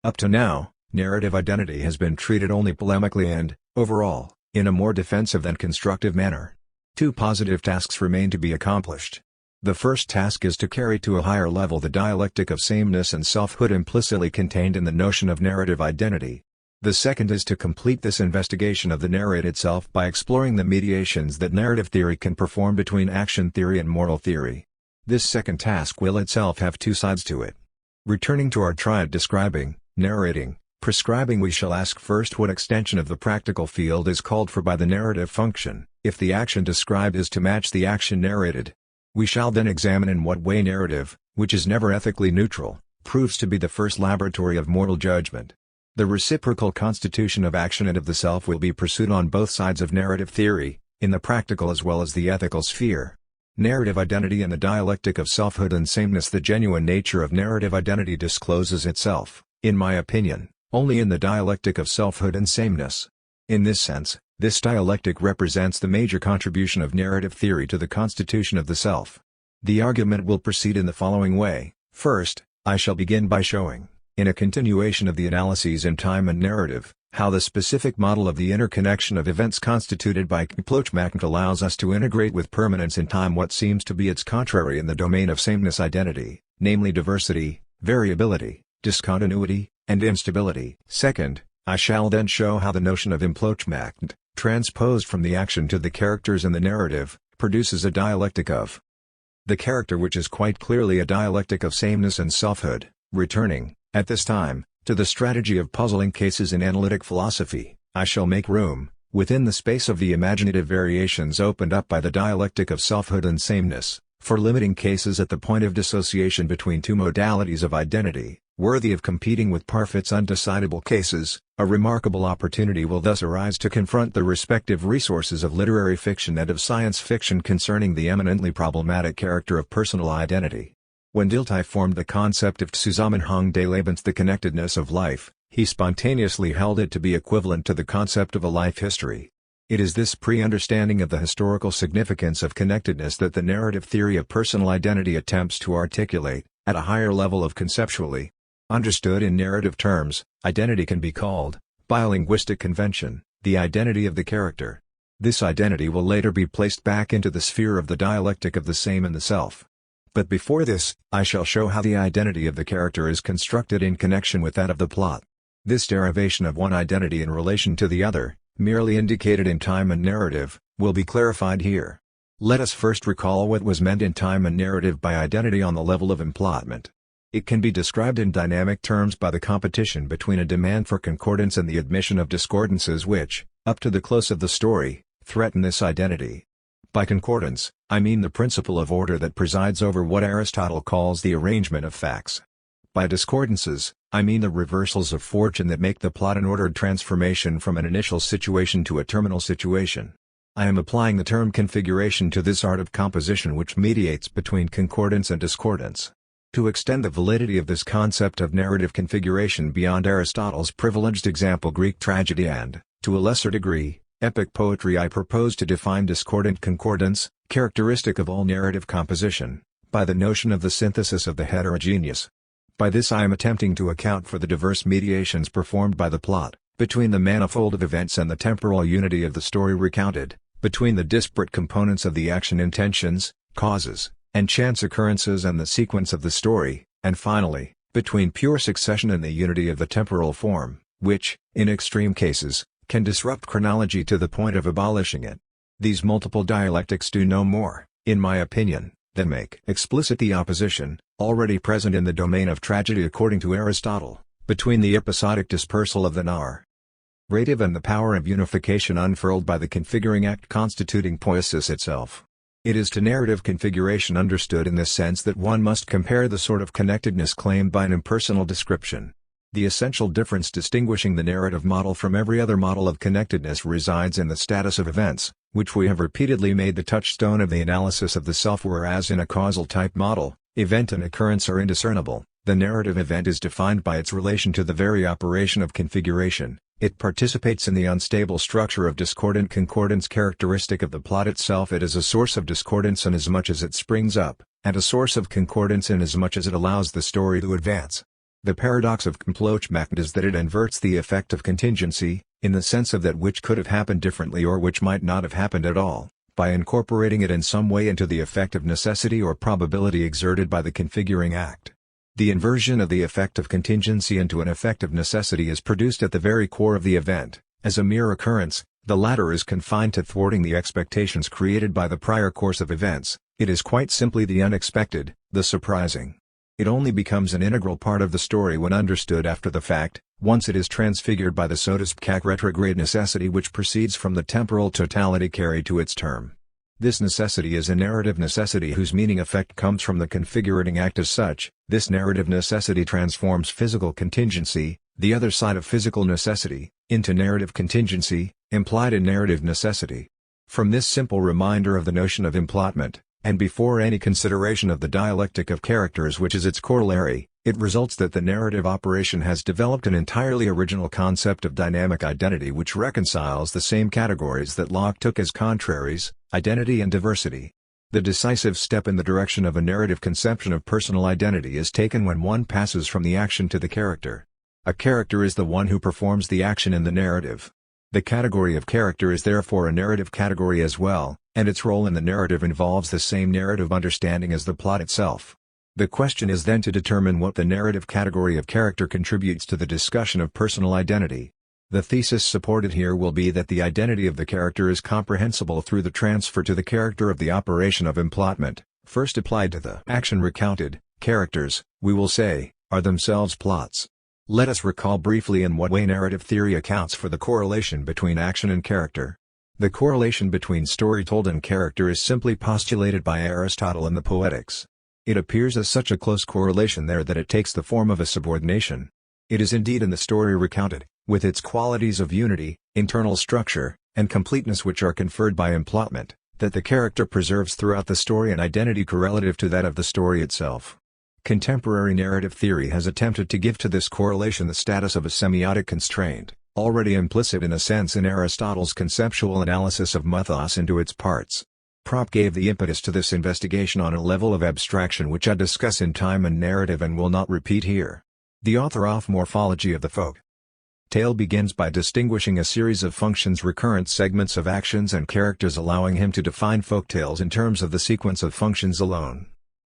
Up to now, narrative identity has been treated only polemically and, overall, in a more defensive than constructive manner. Two positive tasks remain to be accomplished. The first task is to carry to a higher level the dialectic of sameness and selfhood implicitly contained in the notion of narrative identity. The second is to complete this investigation of the narrate itself by exploring the mediations that narrative theory can perform between action theory and moral theory. This second task will itself have two sides to it. Returning to our triad describing, narrating, prescribing, we shall ask first what extension of the practical field is called for by the narrative function, if the action described is to match the action narrated. We shall then examine in what way narrative, which is never ethically neutral, proves to be the first laboratory of moral judgment. The reciprocal constitution of action and of the self will be pursued on both sides of narrative theory, in the practical as well as the ethical sphere. Narrative identity and the dialectic of selfhood and sameness. The genuine nature of narrative identity discloses itself, in my opinion, only in the dialectic of selfhood and sameness. In this sense, this dialectic represents the major contribution of narrative theory to the constitution of the self. The argument will proceed in the following way. First, I shall begin by showing, in a continuation of the analyses in time and narrative, how the specific model of the interconnection of events constituted by Komplochmacht allows us to integrate with permanence in time what seems to be its contrary in the domain of sameness identity, namely diversity, variability, discontinuity, and instability. Second, I shall then show how the notion of Komplochmacht, transposed from the action to the characters in the narrative, produces a dialectic of the character which is quite clearly a dialectic of sameness and selfhood, returning, at this time, to the strategy of puzzling cases in analytic philosophy. I shall make room, within the space of the imaginative variations opened up by the dialectic of selfhood and sameness, for limiting cases at the point of dissociation between two modalities of identity, worthy of competing with Parfit's undecidable cases. A remarkable opportunity will thus arise to confront the respective resources of literary fiction and of science fiction concerning the eminently problematic character of personal identity. When Dilthey formed the concept of Zusammenhang des Lebens, the connectedness of life, he spontaneously held it to be equivalent to the concept of a life history. It is this pre-understanding of the historical significance of connectedness that the narrative theory of personal identity attempts to articulate, at a higher level of conceptually. Understood in narrative terms, identity can be called, by a linguistic convention, the identity of the character. This identity will later be placed back into the sphere of the dialectic of the same and the self. But before this, I shall show how the identity of the character is constructed in connection with that of the plot. This derivation of one identity in relation to the other, merely indicated in time and narrative, will be clarified here. Let us first recall what was meant in time and narrative by identity on the level of emplotment. It can be described in dynamic terms by the competition between a demand for concordance and the admission of discordances which, up to the close of the story, threaten this identity. By concordance, I mean the principle of order that presides over what Aristotle calls the arrangement of facts. By discordances, I mean the reversals of fortune that make the plot an ordered transformation from an initial situation to a terminal situation. I am applying the term configuration to this art of composition which mediates between concordance and discordance. To extend the validity of this concept of narrative configuration beyond Aristotle's privileged example Greek tragedy and, to a lesser degree, epic poetry, I propose to define discordant concordance, characteristic of all narrative composition, by the notion of the synthesis of the heterogeneous. By this I am attempting to account for the diverse mediations performed by the plot, between the manifold of events and the temporal unity of the story recounted, between the disparate components of the action, intentions, causes, and chance occurrences and the sequence of the story, and finally, between pure succession and the unity of the temporal form, which, in extreme cases, can disrupt chronology to the point of abolishing it. These multiple dialectics do no more, in my opinion, than make explicit the opposition, already present in the domain of tragedy according to Aristotle, between the episodic dispersal of the narrative and the power of unification unfurled by the configuring act constituting poiesis itself. It is to narrative configuration understood in this sense that one must compare the sort of connectedness claimed by an impersonal description. The essential difference distinguishing the narrative model from every other model of connectedness resides in the status of events, which we have repeatedly made the touchstone of the analysis of the self, whereas in a causal type model, event and occurrence are indiscernible. The narrative event is defined by its relation to the very operation of configuration. It participates in the unstable structure of discordant concordance characteristic of the plot itself. It is a source of discordance inasmuch as it springs up, and a source of concordance inasmuch as it allows the story to advance. The paradox of Komplochmacht is that it inverts the effect of contingency, in the sense of that which could have happened differently or which might not have happened at all, by incorporating it in some way into the effect of necessity or probability exerted by the configuring act. The inversion of the effect of contingency into an effect of necessity is produced at the very core of the event. As a mere occurrence, the latter is confined to thwarting the expectations created by the prior course of events. It is quite simply the unexpected, the surprising. It only becomes an integral part of the story when understood after the fact, once it is transfigured by the so to speak retrograde necessity which proceeds from the temporal totality carried to its term. This necessity is a narrative necessity whose meaning effect comes from the configurating act as such. This narrative necessity transforms physical contingency, the other side of physical necessity, into narrative contingency, implied in narrative necessity. From this simple reminder of the notion of implotment, and before any consideration of the dialectic of characters which is its corollary, it results that the narrative operation has developed an entirely original concept of dynamic identity which reconciles the same categories that Locke took as contraries, identity and diversity. The decisive step in the direction of a narrative conception of personal identity is taken when one passes from the action to the character. A character is the one who performs the action in the narrative. The category of character is therefore a narrative category as well, and its role in the narrative involves the same narrative understanding as the plot itself. The question is then to determine what the narrative category of character contributes to the discussion of personal identity. The thesis supported here will be that the identity of the character is comprehensible through the transfer to the character of the operation of implotment, first applied to the action recounted. Characters, we will say, are themselves plots. Let us recall briefly in what way narrative theory accounts for the correlation between action and character. The correlation between story told and character is simply postulated by Aristotle in the Poetics. It appears as such a close correlation there that it takes the form of a subordination. It is indeed in the story recounted, with its qualities of unity, internal structure, and completeness which are conferred by implotment, that the character preserves throughout the story an identity correlative to that of the story itself. Contemporary narrative theory has attempted to give to this correlation the status of a semiotic constraint, already implicit in a sense in Aristotle's conceptual analysis of mythos into its parts. Propp gave the impetus to this investigation on a level of abstraction which I discuss in Time and Narrative and will not repeat here. The author of Morphology of the Folk Tale begins by distinguishing a series of functions, recurrent segments of actions and characters, allowing him to define folktales in terms of the sequence of functions alone.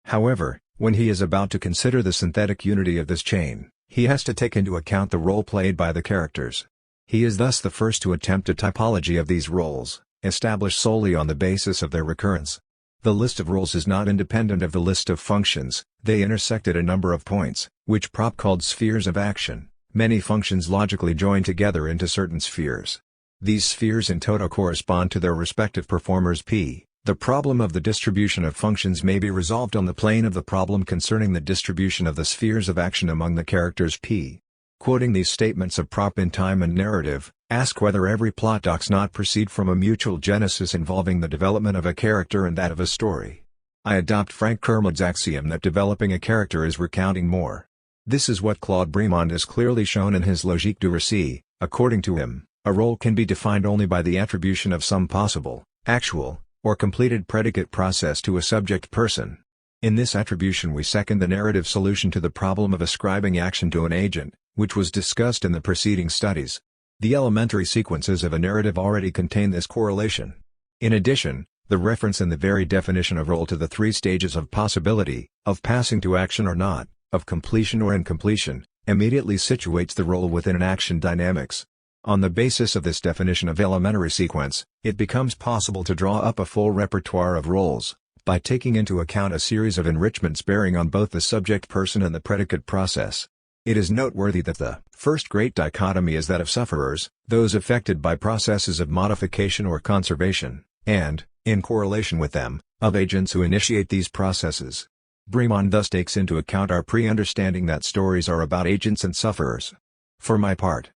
However, when he is about to consider the synthetic unity of this chain, he has to take into account the role played by the characters. He is thus the first to attempt a typology of these roles, established solely on the basis of their recurrence. The list of roles is not independent of the list of functions, they intersect at a number of points, which Propp called spheres of action. Many functions logically join together into certain spheres. These spheres in toto correspond to their respective performers p. The problem of the distribution of functions may be resolved on the plane of the problem concerning the distribution of the spheres of action among the characters p. Quoting these statements of Propp in Time and Narrative, ask whether every plot does not proceed from a mutual genesis involving the development of a character and that of a story. I adopt Frank Kermod's axiom that developing a character is recounting more. This is what Claude Bremond has clearly shown in his Logique du Récit. According to him, a role can be defined only by the attribution of some possible, actual, or completed predicate process to a subject person. In this attribution we second the narrative solution to the problem of ascribing action to an agent, which was discussed in the preceding studies. The elementary sequences of a narrative already contain this correlation. In addition, the reference in the very definition of role to the three stages of possibility, of passing to action or not, of completion or incompletion, immediately situates the role within an action dynamics. On the basis of this definition of elementary sequence, it becomes possible to draw up a full repertoire of roles, by taking into account a series of enrichments bearing on both the subject person and the predicate process. It is noteworthy that the first great dichotomy is that of sufferers, those affected by processes of modification or conservation, and, in correlation with them, of agents who initiate these processes. Bremond thus takes into account our pre-understanding that stories are about agents and sufferers. For my part,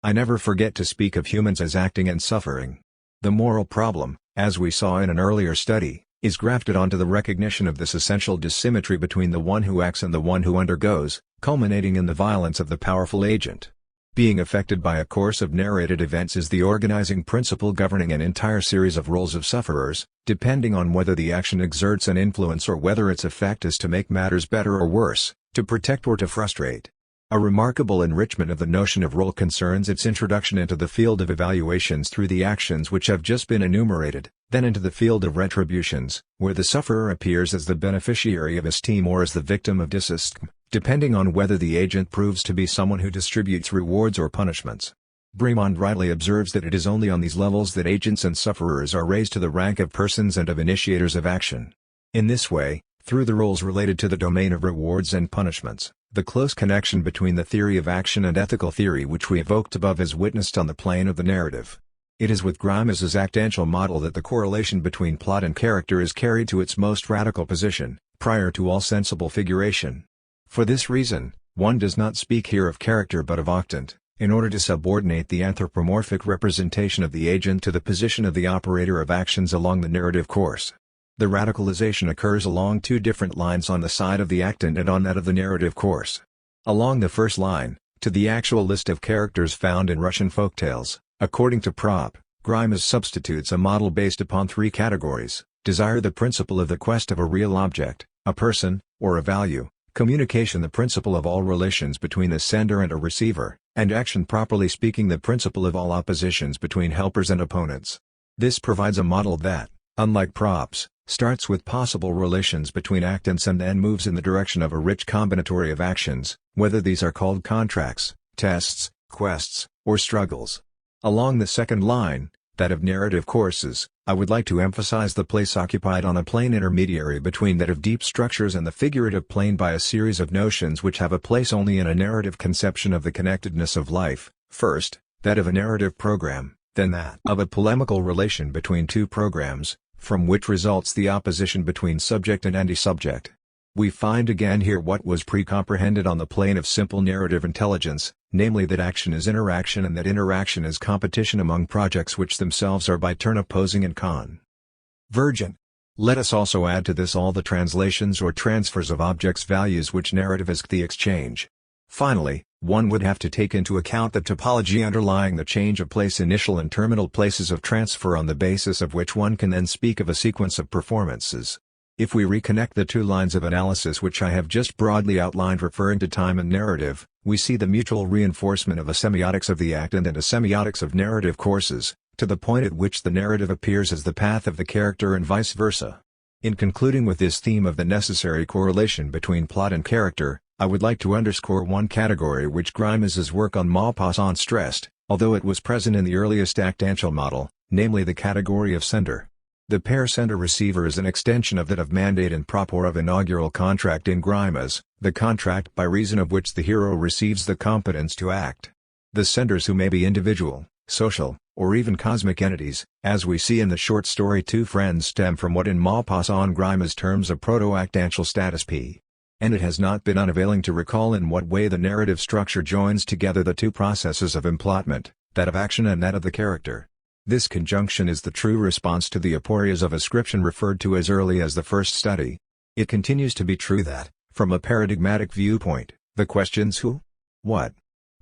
I never forget to speak of humans as acting and suffering. The moral problem, as we saw in an earlier study, is grafted onto the recognition of this essential dissymmetry between the one who acts and the one who undergoes, culminating in the violence of the powerful agent. Being affected by a course of narrated events is the organizing principle governing an entire series of roles of sufferers, depending on whether the action exerts an influence or whether its effect is to make matters better or worse, to protect or to frustrate. A remarkable enrichment of the notion of role concerns its introduction into the field of evaluations through the actions which have just been enumerated, then into the field of retributions, where the sufferer appears as the beneficiary of esteem or as the victim of disesteem, depending on whether the agent proves to be someone who distributes rewards or punishments. Bremond rightly observes that it is only on these levels that agents and sufferers are raised to the rank of persons and of initiators of action. In this way, Through the rules related to the domain of rewards and punishments, the close connection between the theory of action and ethical theory which we evoked above is witnessed on the plane of the narrative. It is with Grimes's actantial model that the correlation between plot and character is carried to its most radical position, prior to all sensible figuration. For this reason, one does not speak here of character but of octant, in order to subordinate the anthropomorphic representation of the agent to the position of the operator of actions along the narrative course. The radicalization occurs along two different lines, on the side of the actant and on that of the narrative course. Along the first line, to the actual list of characters found in Russian folktales, according to Prop, Grimes substitutes a model based upon three categories: desire, the principle of the quest of a real object, a person, or a value; communication, the principle of all relations between the sender and a receiver; and action, properly speaking, the principle of all oppositions between helpers and opponents. This provides a model that, unlike Prop's, starts with possible relations between actants and then moves in the direction of a rich combinatory of actions, whether these are called contracts, tests, quests, or struggles. Along the second line, that of narrative courses, I would like to emphasize the place occupied on a plane intermediary between that of deep structures and the figurative plane by a series of notions which have a place only in a narrative conception of the connectedness of life: first, that of a narrative program, then that of a polemical relation between two programs, from which results the opposition between subject and anti-subject. We find again here what was pre-comprehended on the plane of simple narrative intelligence, namely that action is interaction and that interaction is competition among projects which themselves are by turn opposing and convergent. Let us also add to this all the translations or transfers of objects' values which narrative is the exchange. Finally, one would have to take into account the topology underlying the change of place, initial and terminal places of transfer, on the basis of which one can then speak of a sequence of performances. If we reconnect the two lines of analysis which I have just broadly outlined referring to time and narrative, we see the mutual reinforcement of a semiotics of the actant and a semiotics of narrative courses, to the point at which the narrative appears as the path of the character and vice versa. In concluding with this theme of the necessary correlation between plot and character, I would like to underscore one category which Grimes's work on Maupassant stressed, although it was present in the earliest actantial model, namely the category of sender. The pair sender-receiver is an extension of that of mandate and prop, or of inaugural contract in Grimes, the contract by reason of which the hero receives the competence to act. The senders, who may be individual, social, or even cosmic entities, as we see in the short story Two Friends, stem from what in Maupassant Grimes terms a proto-actantial status P. And it has not been unavailing to recall in what way the narrative structure joins together the two processes of emplotment, that of action and that of the character. This conjunction is the true response to the aporias of ascription referred to as early as the first study. It continues to be true that, from a paradigmatic viewpoint, the questions who, what,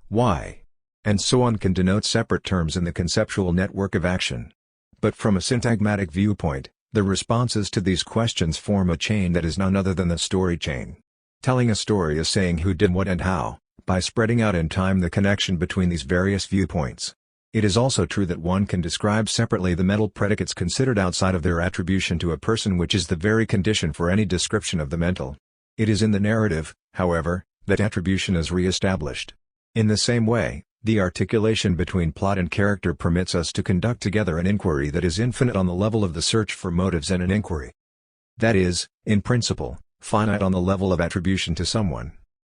why, and so on can denote separate terms in the conceptual network of action. But from a syntagmatic viewpoint, the responses to these questions form a chain that is none other than the story chain. Telling a story is saying who did what and how, by spreading out in time the connection between these various viewpoints. It is also true that one can describe separately the mental predicates considered outside of their attribution to a person, which is the very condition for any description of the mental. It is in the narrative, however, that attribution is re-established. In the same way, the articulation between plot and character permits us to conduct together an inquiry that is infinite on the level of the search for motives, and an inquiry that is, in principle, finite on the level of attribution to someone.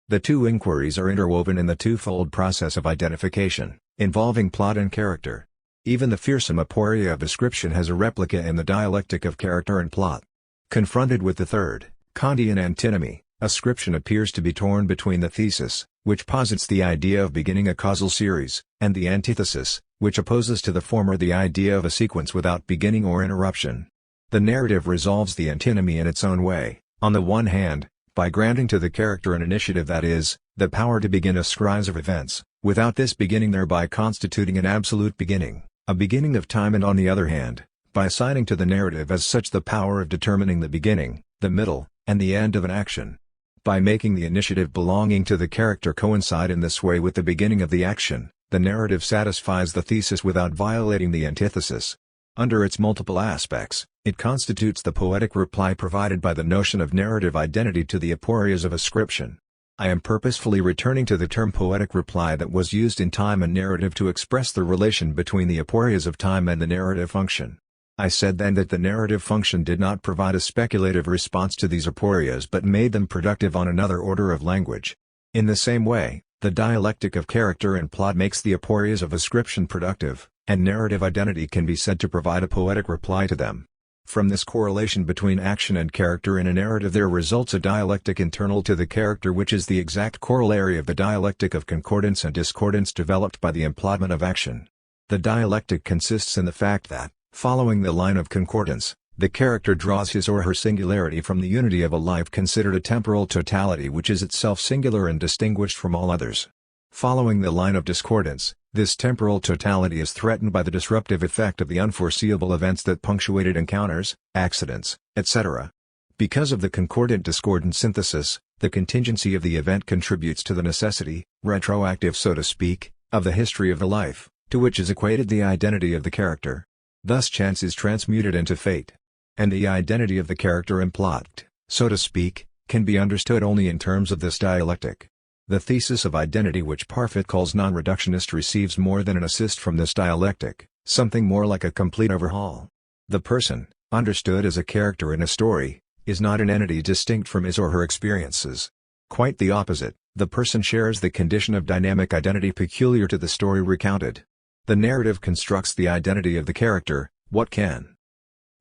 The two inquiries are interwoven in the twofold process of identification, involving plot and character. Even the fearsome aporia of ascription has a replica in the dialectic of character and plot. Confronted with the third, Kantian antinomy, ascription appears to be torn between the thesis, which posits the idea of beginning a causal series, and the antithesis, which opposes to the former the idea of a sequence without beginning or interruption. The narrative resolves the antinomy in its own way, on the one hand, by granting to the character an initiative, that is, the power to begin a series of events, without this beginning thereby constituting an absolute beginning, a beginning of time, and on the other hand, by assigning to the narrative as such the power of determining the beginning, the middle, and the end of an action. By making the initiative belonging to the character coincide in this way with the beginning of the action, the narrative satisfies the thesis without violating the antithesis. Under its multiple aspects, it constitutes the poetic reply provided by the notion of narrative identity to the aporias of ascription. I am purposefully returning to the term poetic reply that was used in time and narrative to express the relation between the aporias of time and the narrative function. I said then that the narrative function did not provide a speculative response to these aporias but made them productive on another order of language. In the same way, the dialectic of character and plot makes the aporias of ascription productive, and narrative identity can be said to provide a poetic reply to them. From this correlation between action and character in a narrative there results a dialectic internal to the character which is the exact corollary of the dialectic of concordance and discordance developed by the employment of action. The dialectic consists in the fact that, following the line of concordance, the character draws his or her singularity from the unity of a life considered a temporal totality which is itself singular and distinguished from all others. Following the line of discordance, this temporal totality is threatened by the disruptive effect of the unforeseeable events that punctuated encounters, accidents, etc. Because of the concordant-discordant synthesis, the contingency of the event contributes to the necessity, retroactive so to speak, of the history of the life, to which is equated the identity of the character. Thus chance is transmuted into fate. And the identity of the character and plot, so to speak, can be understood only in terms of this dialectic. The thesis of identity which Parfit calls non-reductionist receives more than an assist from this dialectic, something more like a complete overhaul. The person, understood as a character in a story, is not an entity distinct from his or her experiences. Quite the opposite, the person shares the condition of dynamic identity peculiar to the story recounted. The narrative constructs the identity of the character, what can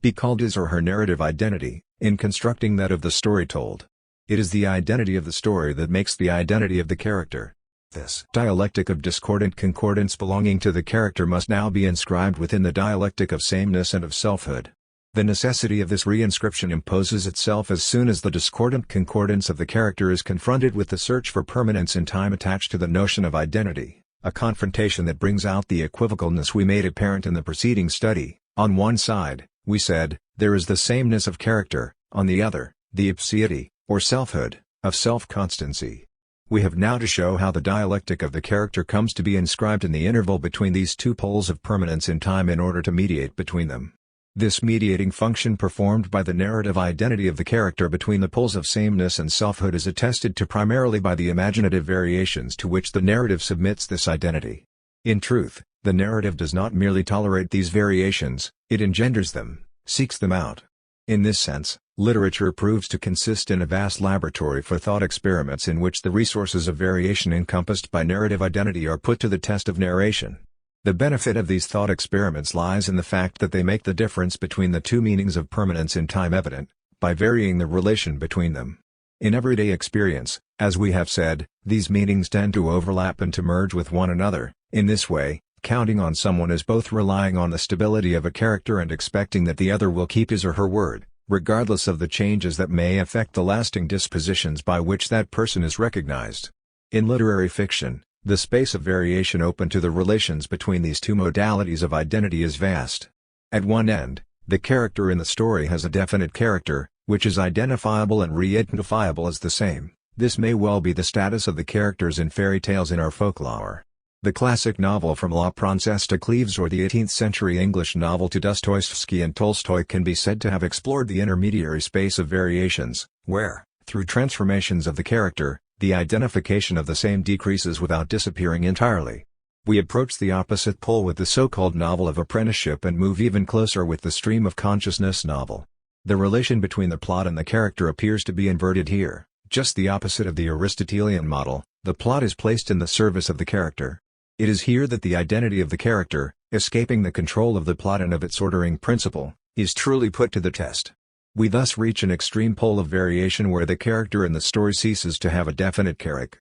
be called his or her narrative identity, in constructing that of the story told. It is the identity of the story that makes the identity of the character. This dialectic of discordant concordance belonging to the character must now be inscribed within the dialectic of sameness and of selfhood. The necessity of this reinscription imposes itself as soon as the discordant concordance of the character is confronted with the search for permanence in time attached to the notion of identity, a confrontation that brings out the equivocalness we made apparent in the preceding study. On one side, we said, there is the sameness of character, on the other, the ipseity, or selfhood, of self-constancy. We have now to show how the dialectic of the character comes to be inscribed in the interval between these two poles of permanence in time in order to mediate between them. This mediating function performed by the narrative identity of the character between the poles of sameness and selfhood is attested to primarily by the imaginative variations to which the narrative submits this identity. In truth, the narrative does not merely tolerate these variations, it engenders them, seeks them out. In this sense, literature proves to consist in a vast laboratory for thought experiments in which the resources of variation encompassed by narrative identity are put to the test of narration. The benefit of these thought experiments lies in the fact that they make the difference between the two meanings of permanence in time evident, by varying the relation between them. In everyday experience, as we have said, these meanings tend to overlap and to merge with one another. In this way, counting on someone is both relying on the stability of a character and expecting that the other will keep his or her word, regardless of the changes that may affect the lasting dispositions by which that person is recognized. In literary fiction, the space of variation open to the relations between these two modalities of identity is vast. At one end, the character in the story has a definite character, which is identifiable and re-identifiable as the same. This may well be the status of the characters in fairy tales in our folklore. The classic novel from La Princesse de Cleves or the 18th-century English novel to Dostoevsky and Tolstoy can be said to have explored the intermediary space of variations, where, through transformations of the character, the identification of the same decreases without disappearing entirely. We approach the opposite pole with the so-called novel of apprenticeship and move even closer with the stream of consciousness novel. The relation between the plot and the character appears to be inverted here, just the opposite of the Aristotelian model. The plot is placed in the service of the character. It is here that the identity of the character, escaping the control of the plot and of its ordering principle, is truly put to the test. We thus reach an extreme pole of variation where the character in the story ceases to have a definite character.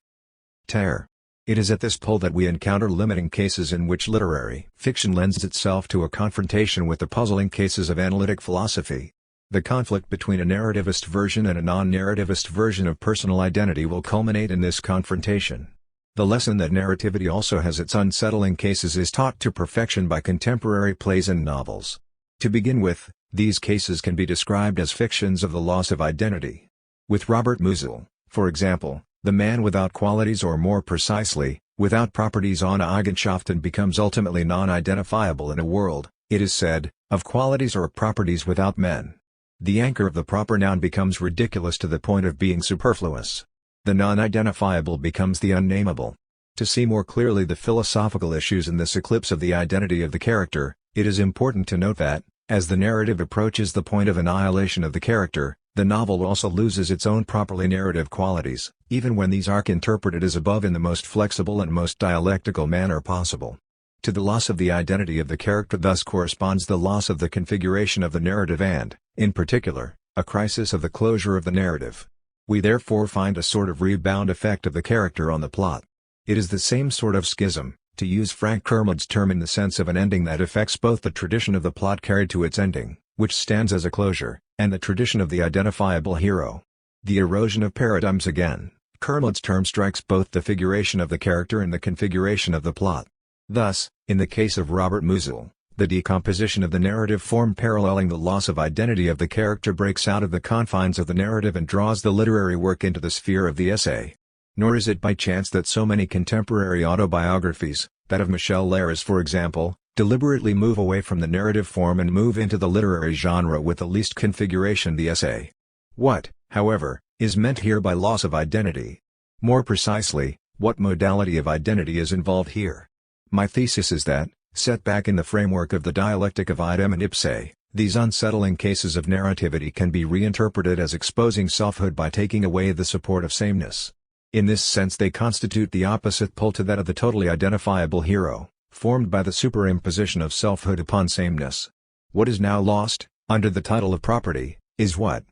It is at this pole that we encounter limiting cases in which literary fiction lends itself to a confrontation with the puzzling cases of analytic philosophy. The conflict between a narrativist version and a non-narrativist version of personal identity will culminate in this confrontation. The lesson that narrativity also has its unsettling cases is taught to perfection by contemporary plays and novels. To begin with, these cases can be described as fictions of the loss of identity. With Robert Musil, for example, the man without qualities, or more precisely, without properties ohne Eigenschaften, becomes ultimately non-identifiable in a world, it is said, of qualities or properties without men. The anchor of the proper noun becomes ridiculous to the point of being superfluous. The non-identifiable becomes the unnameable. To see more clearly the philosophical issues in this eclipse of the identity of the character, it is important to note that, As the narrative approaches the point of annihilation of the character, the novel also loses its own properly narrative qualities, even when these are interpreted as above in the most flexible and most dialectical manner possible. To the loss of the identity of the character thus corresponds the loss of the configuration of the narrative and, in particular, a crisis of the closure of the narrative. We therefore find a sort of rebound effect of the character on the plot. It is the same sort of schism, to use Frank Kermode's term, in the sense of an ending that affects both the tradition of the plot carried to its ending, which stands as a closure, and the tradition of the identifiable hero. The erosion of paradigms again, Kermode's term strikes both the figuration of the character and the configuration of the plot. Thus, in the case of Robert Musil, the decomposition of the narrative form paralleling the loss of identity of the character breaks out of the confines of the narrative and draws the literary work into the sphere of the essay. Nor is it by chance that so many contemporary autobiographies, that of Michel Leiris for example, deliberately move away from the narrative form and move into the literary genre with the least configuration, the essay. What, however, is meant here by loss of identity? More precisely, what modality of identity is involved here? My thesis is that, set back in the framework of the dialectic of idem and ipse, these unsettling cases of narrativity can be reinterpreted as exposing selfhood by taking away the support of sameness. In this sense they constitute the opposite pole to that of the totally identifiable hero, formed by the superimposition of selfhood upon sameness. What is now lost, under the title of property, is what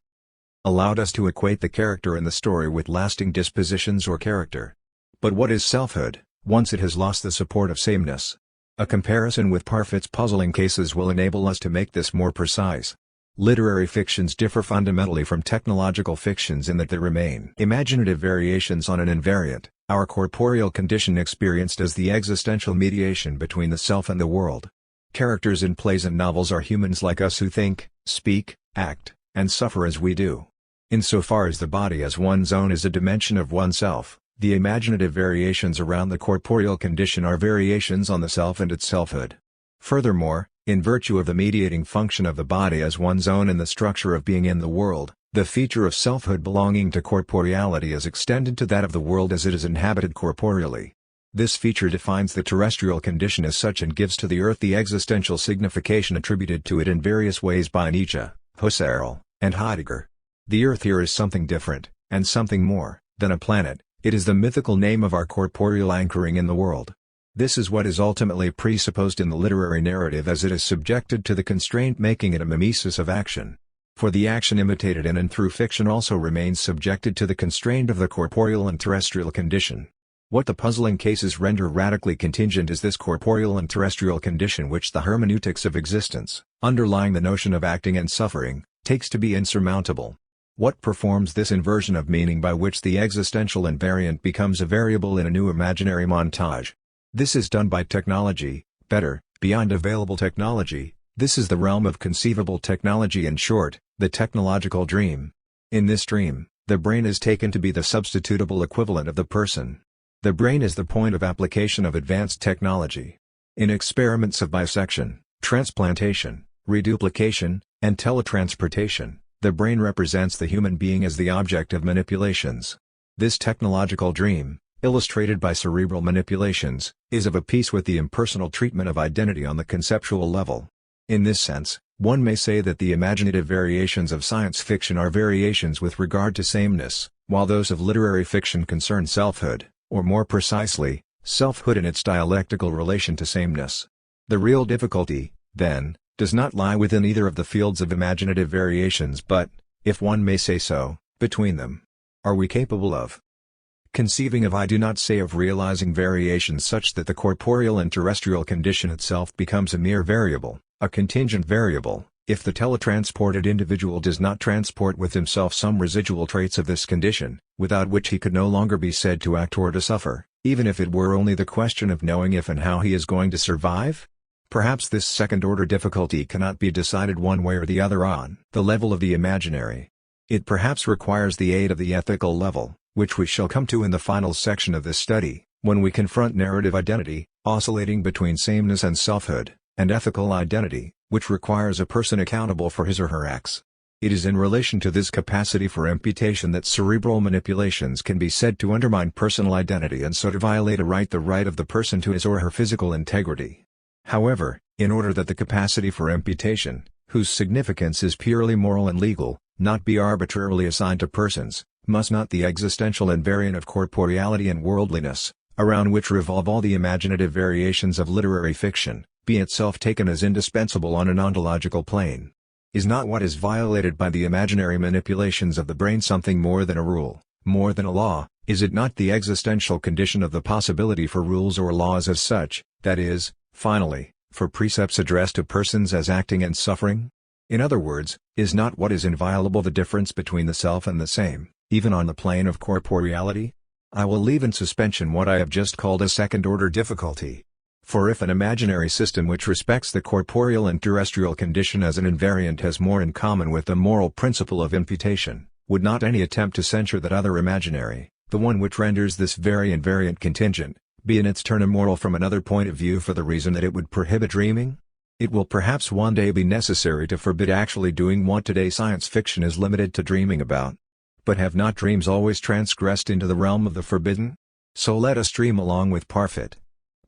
allowed us to equate the character in the story with lasting dispositions or character. But what is selfhood, once it has lost the support of sameness? A comparison with Parfit's puzzling cases will enable us to make this more precise. Literary fictions differ fundamentally from technological fictions in that they remain imaginative variations on an invariant, our corporeal condition experienced as the existential mediation between the self and the world. Characters in plays and novels are humans like us who think, speak, act, and suffer as we do. Insofar as the body as one's own is a dimension of oneself, the imaginative variations around the corporeal condition are variations on the self and its selfhood. Furthermore, in virtue of the mediating function of the body as one's own in the structure of being in the world, the feature of selfhood belonging to corporeality is extended to that of the world as it is inhabited corporeally. This feature defines the terrestrial condition as such and gives to the earth the existential signification attributed to it in various ways by Nietzsche, Husserl, and Heidegger. The earth here is something different, and something more, than a planet. It is the mythical name of our corporeal anchoring in the world. This is what is ultimately presupposed in the literary narrative as it is subjected to the constraint making it a mimesis of action. For the action imitated in and through fiction also remains subjected to the constraint of the corporeal and terrestrial condition. What the puzzling cases render radically contingent is this corporeal and terrestrial condition which the hermeneutics of existence, underlying the notion of acting and suffering, takes to be insurmountable. What performs this inversion of meaning by which the existential invariant becomes a variable in a new imaginary montage? This is done by technology, better, beyond available technology. This is the realm of conceivable technology, in short, the technological dream. In this dream, the brain is taken to be the substitutable equivalent of the person. The brain is the point of application of advanced technology. In experiments of bisection, transplantation, reduplication, and teletransportation, the brain represents the human being as the object of manipulations. This technological dream, illustrated by cerebral manipulations, is of a piece with the impersonal treatment of identity on the conceptual level. In this sense, one may say that the imaginative variations of science fiction are variations with regard to sameness, while those of literary fiction concern selfhood, or more precisely, selfhood in its dialectical relation to sameness. The real difficulty, then, does not lie within either of the fields of imaginative variations but, if one may say so, between them. Are we capable of conceiving of, I do not say of realizing variations such that the corporeal and terrestrial condition itself becomes a mere variable, a contingent variable, if the teletransported individual does not transport with himself some residual traits of this condition, without which he could no longer be said to act or to suffer, even if it were only the question of knowing if and how he is going to survive? Perhaps this second-order difficulty cannot be decided one way or the other on the level of the imaginary. It perhaps requires the aid of the ethical level, which we shall come to in the final section of this study, when we confront narrative identity, oscillating between sameness and selfhood, and ethical identity, which requires a person accountable for his or her acts. It is in relation to this capacity for imputation that cerebral manipulations can be said to undermine personal identity and so to violate the right of the person to his or her physical integrity. However, in order that the capacity for imputation, whose significance is purely moral and legal, not be arbitrarily assigned to persons, must not the existential invariant of corporeality and worldliness, around which revolve all the imaginative variations of literary fiction, be itself taken as indispensable on an ontological plane? Is not what is violated by the imaginary manipulations of the brain something more than a rule, more than a law? Is it not the existential condition of the possibility for rules or laws as such, that is, finally, for precepts addressed to persons as acting and suffering? In other words, is not what is inviolable the difference between the self and the same, even on the plane of corporeality? I will leave in suspension what I have just called a second-order difficulty. For if an imaginary system which respects the corporeal and terrestrial condition as an invariant has more in common with the moral principle of imputation, would not any attempt to censure that other imaginary, the one which renders this very invariant contingent, be in its turn immoral from another point of view for the reason that it would prohibit dreaming? It will perhaps one day be necessary to forbid actually doing what today science fiction is limited to dreaming about. But have not dreams always transgressed into the realm of the forbidden? So let us dream along with Parfit.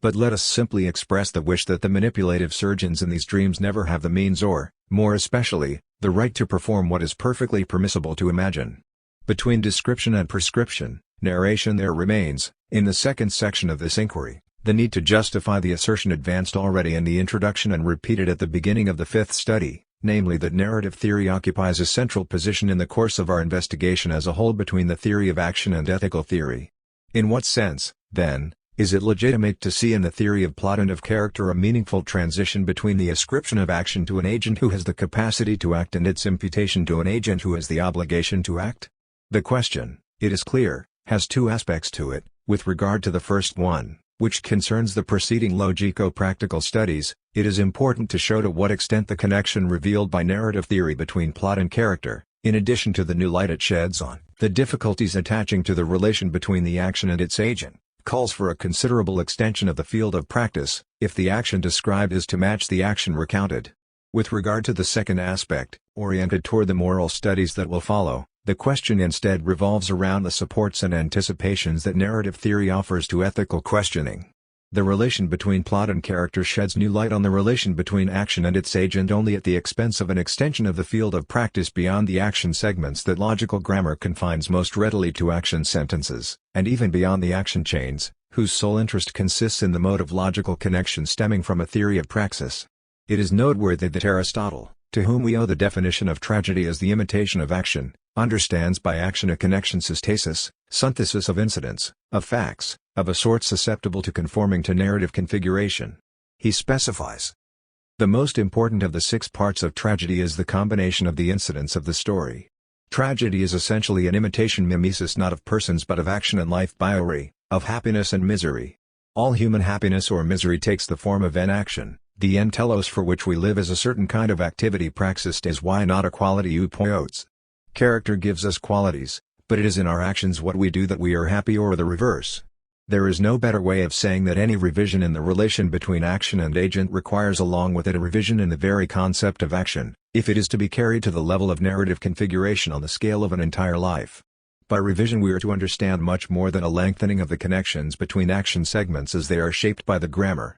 But let us simply express the wish that the manipulative surgeons in these dreams never have the means or, more especially, the right to perform what is perfectly permissible to imagine. Between description and prescription, narration there remains, in the second section of this inquiry, the need to justify the assertion advanced already in the introduction and repeated at the beginning of the fifth study, namely that narrative theory occupies a central position in the course of our investigation as a whole between the theory of action and ethical theory. In what sense, then, is it legitimate to see in the theory of plot and of character a meaningful transition between the ascription of action to an agent who has the capacity to act and its imputation to an agent who has the obligation to act? The question, it is clear, has two aspects to it. With regard to the first one, which concerns the preceding logico-practical studies, it is important to show to what extent the connection revealed by narrative theory between plot and character, in addition to the new light it sheds on the difficulties attaching to the relation between the action and its agent, calls for a considerable extension of the field of practice, if the action described is to match the action recounted. With regard to the second aspect, oriented toward the moral studies that will follow, the question instead revolves around the supports and anticipations that narrative theory offers to ethical questioning. The relation between plot and character sheds new light on the relation between action and its agent only at the expense of an extension of the field of practice beyond the action segments that logical grammar confines most readily to action sentences, and even beyond the action chains, whose sole interest consists in the mode of logical connection stemming from a theory of praxis. It is noteworthy that Aristotle, to whom we owe the definition of tragedy as the imitation of action, understands by action a connection systasis, synthesis of incidents, of facts, of a sort susceptible to conforming to narrative configuration. He specifies, the most important of the 6 parts of tragedy is the combination of the incidents of the story. Tragedy is essentially an imitation mimesis not of persons but of action and life biore, of happiness and misery. All human happiness or misery takes the form of an action. The en telos for which we live is a certain kind of activity praxis is why not a quality ou poiotes. Character gives us qualities, but it is in our actions what we do that we are happy or the reverse. There is no better way of saying that any revision in the relation between action and agent requires along with it a revision in the very concept of action, if it is to be carried to the level of narrative configuration on the scale of an entire life. By revision we are to understand much more than a lengthening of the connections between action segments as they are shaped by the grammar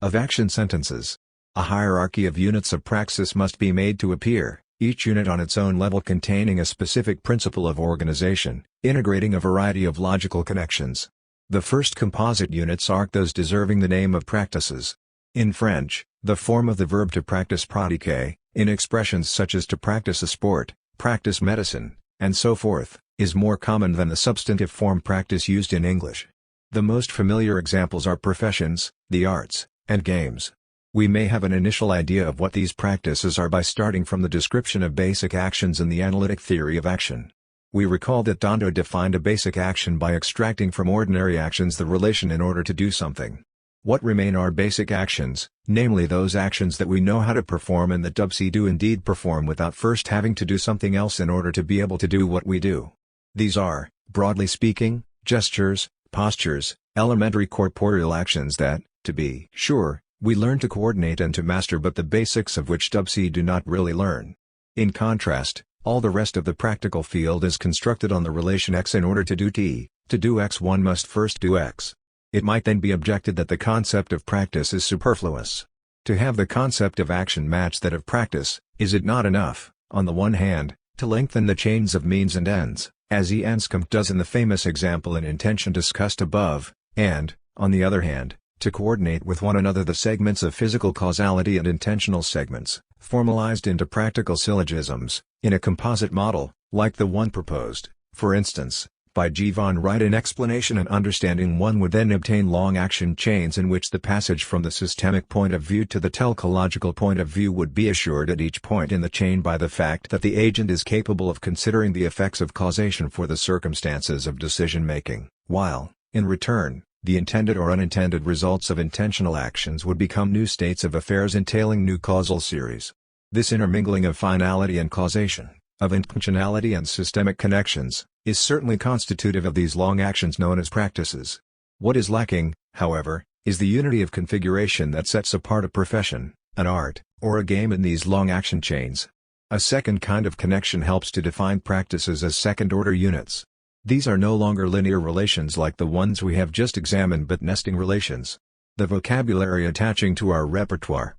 of action sentences. A hierarchy of units of praxis must be made to appear, each unit on its own level containing a specific principle of organization, integrating a variety of logical connections. The first composite units are those deserving the name of practices. In French, the form of the verb to practice pratiquer, in expressions such as to practice a sport, practice medicine, and so forth, is more common than the substantive form practice used in English. The most familiar examples are professions, the arts, and games. We may have an initial idea of what these practices are by starting from the description of basic actions in the analytic theory of action. We recall that Dando defined a basic action by extracting from ordinary actions the relation in order to do something. What remain are basic actions, namely those actions that we know how to perform and that we do indeed perform without first having to do something else in order to be able to do what we do. These are, broadly speaking, gestures, postures, elementary corporeal actions that, to be sure, we learn to coordinate and to master but the basics of which we do not really learn. In contrast, all the rest of the practical field is constructed on the relation x in order to do t. To do x one must first do x. It might then be objected that the concept of practice is superfluous. To have the concept of action match that of practice, is it not enough, on the one hand, to lengthen the chains of means and ends, as E. Anscombe does in the famous example in intention discussed above, and, on the other hand, to coordinate with one another the segments of physical causality and intentional segments, formalized into practical syllogisms, in a composite model, like the one proposed, for instance, by G. von Wright in Explanation and Understanding. One would then obtain long action chains in which the passage from the systemic point of view to the teleological point of view would be assured at each point in the chain by the fact that the agent is capable of considering the effects of causation for the circumstances of decision-making, while, in return, the intended or unintended results of intentional actions would become new states of affairs entailing new causal series. This intermingling of finality and causation, of intentionality and systemic connections, is certainly constitutive of these long actions known as practices. What is lacking, however, is the unity of configuration that sets apart a profession, an art, or a game in these long action chains. A second kind of connection helps to define practices as second-order units. These are no longer linear relations like the ones we have just examined but nesting relations. The vocabulary attaching to our repertoire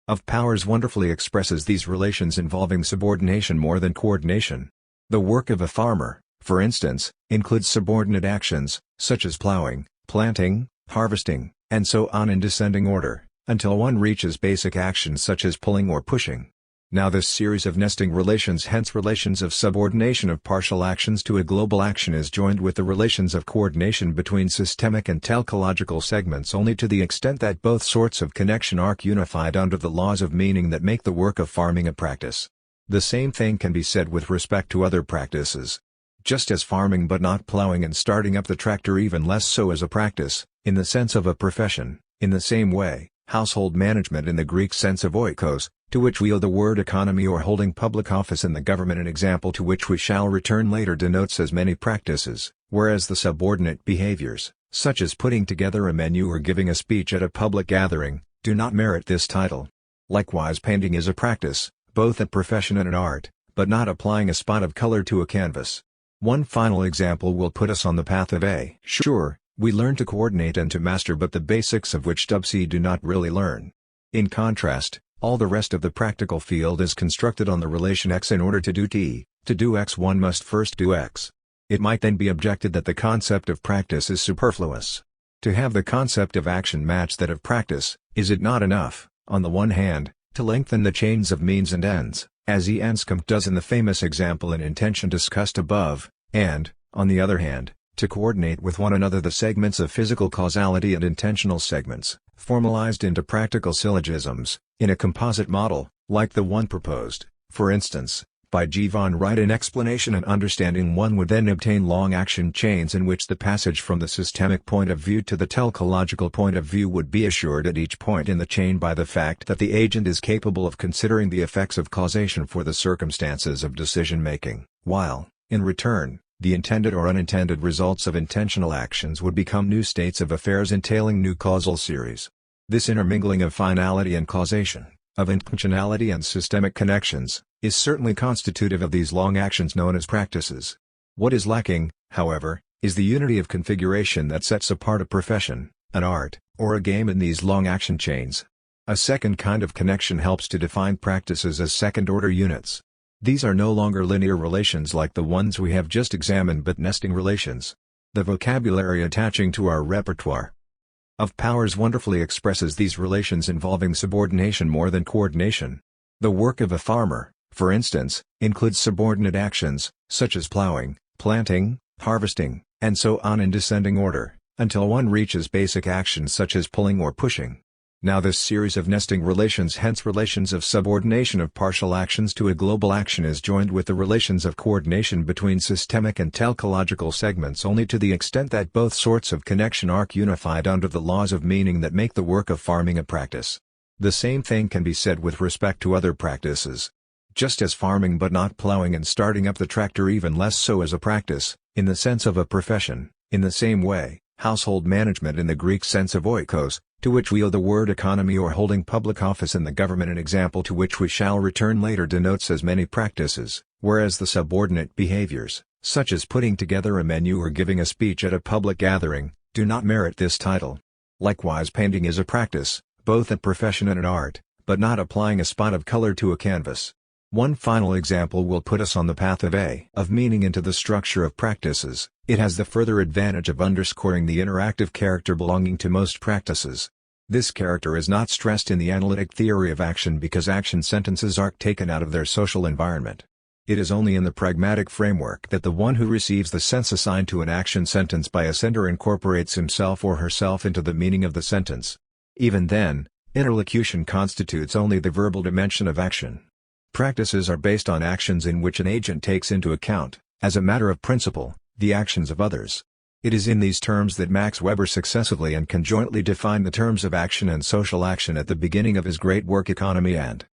of powers wonderfully expresses these relations involving subordination more than coordination. The work of a farmer, for instance, includes subordinate actions, such as plowing, planting, harvesting, and so on in descending order, until one reaches basic actions such as pulling or pushing. Now this series of nesting relations, hence relations of subordination of partial actions to a global action, is joined with the relations of coordination between systemic and teleological segments only to the extent that both sorts of connection are unified under the laws of meaning that make the work of farming a practice. The same thing can be said with respect to other practices. Just as farming but not plowing and starting up the tractor even less so as a practice, in the sense of a profession, in the same way, household management in the Greek sense of oikos, to which we owe the word economy, or holding public office in the government, an example to which we shall return later, denotes as many practices, whereas the subordinate behaviors, such as putting together a menu or giving a speech at a public gathering, do not merit this title. Likewise painting is a practice, both a profession and an art, but not applying a spot of color to a canvas. One final example will put us on the path of A. Sure, we learn to coordinate and to master, but the basics of which C do not really learn. In contrast, all the rest of the practical field is constructed on the relation X. In order to do T, to do X one must first do X. It might then be objected that the concept of practice is superfluous. To have the concept of action match that of practice, is it not enough, on the one hand, to lengthen the chains of means and ends, as E. Anscombe does in the famous example in intention discussed above, and, on the other hand, to coordinate with one another the segments of physical causality and intentional segments, formalized into practical syllogisms, in a composite model, like the one proposed, for instance, by G. von Wright in Explanation and Understanding. One would then obtain long action chains in which the passage from the systemic point of view to the teleological point of view would be assured at each point in the chain by the fact that the agent is capable of considering the effects of causation for the circumstances of decision-making, while, in return, the intended or unintended results of intentional actions would become new states of affairs entailing new causal series. This intermingling of finality and causation, of intentionality and systemic connections, is certainly constitutive of these long actions known as practices. What is lacking, however, is the unity of configuration that sets apart a profession, an art, or a game in these long action chains. A second kind of connection helps to define practices as second-order units. These are no longer linear relations like the ones we have just examined, but nesting relations. The vocabulary attaching to our repertoire of powers wonderfully expresses these relations involving subordination more than coordination. The work of a farmer, for instance, includes subordinate actions, such as plowing, planting, harvesting, and so on in descending order, until one reaches basic actions such as pulling or pushing. Now this series of nesting relations, hence relations of subordination of partial actions to a global action, is joined with the relations of coordination between systemic and teleological segments only to the extent that both sorts of connection are unified under the laws of meaning that make the work of farming a practice. The same thing can be said with respect to other practices. Just as farming but not plowing and starting up the tractor even less so as a practice, in the sense of a profession, in the same way, household management in the Greek sense of oikos, to which we owe the word economy, or holding public office in the government, an example to which we shall return later, denotes as many practices, whereas the subordinate behaviors, such as putting together a menu or giving a speech at a public gathering, do not merit this title. Likewise painting is a practice, both a profession and an art, but not applying a spot of color to a canvas. One final example will put us on the path of meaning into the structure of practices. It has the further advantage of underscoring the interactive character belonging to most practices. This character is not stressed in the analytic theory of action because action sentences aren't taken out of their social environment. It is only in the pragmatic framework that the one who receives the sense assigned to an action sentence by a sender incorporates himself or herself into the meaning of the sentence. Even then, interlocution constitutes only the verbal dimension of action. Practices are based on actions in which an agent takes into account, as a matter of principle, the actions of others. It is in these terms that Max Weber successively and conjointly defined the terms of action and social action at the beginning of his great work Economy and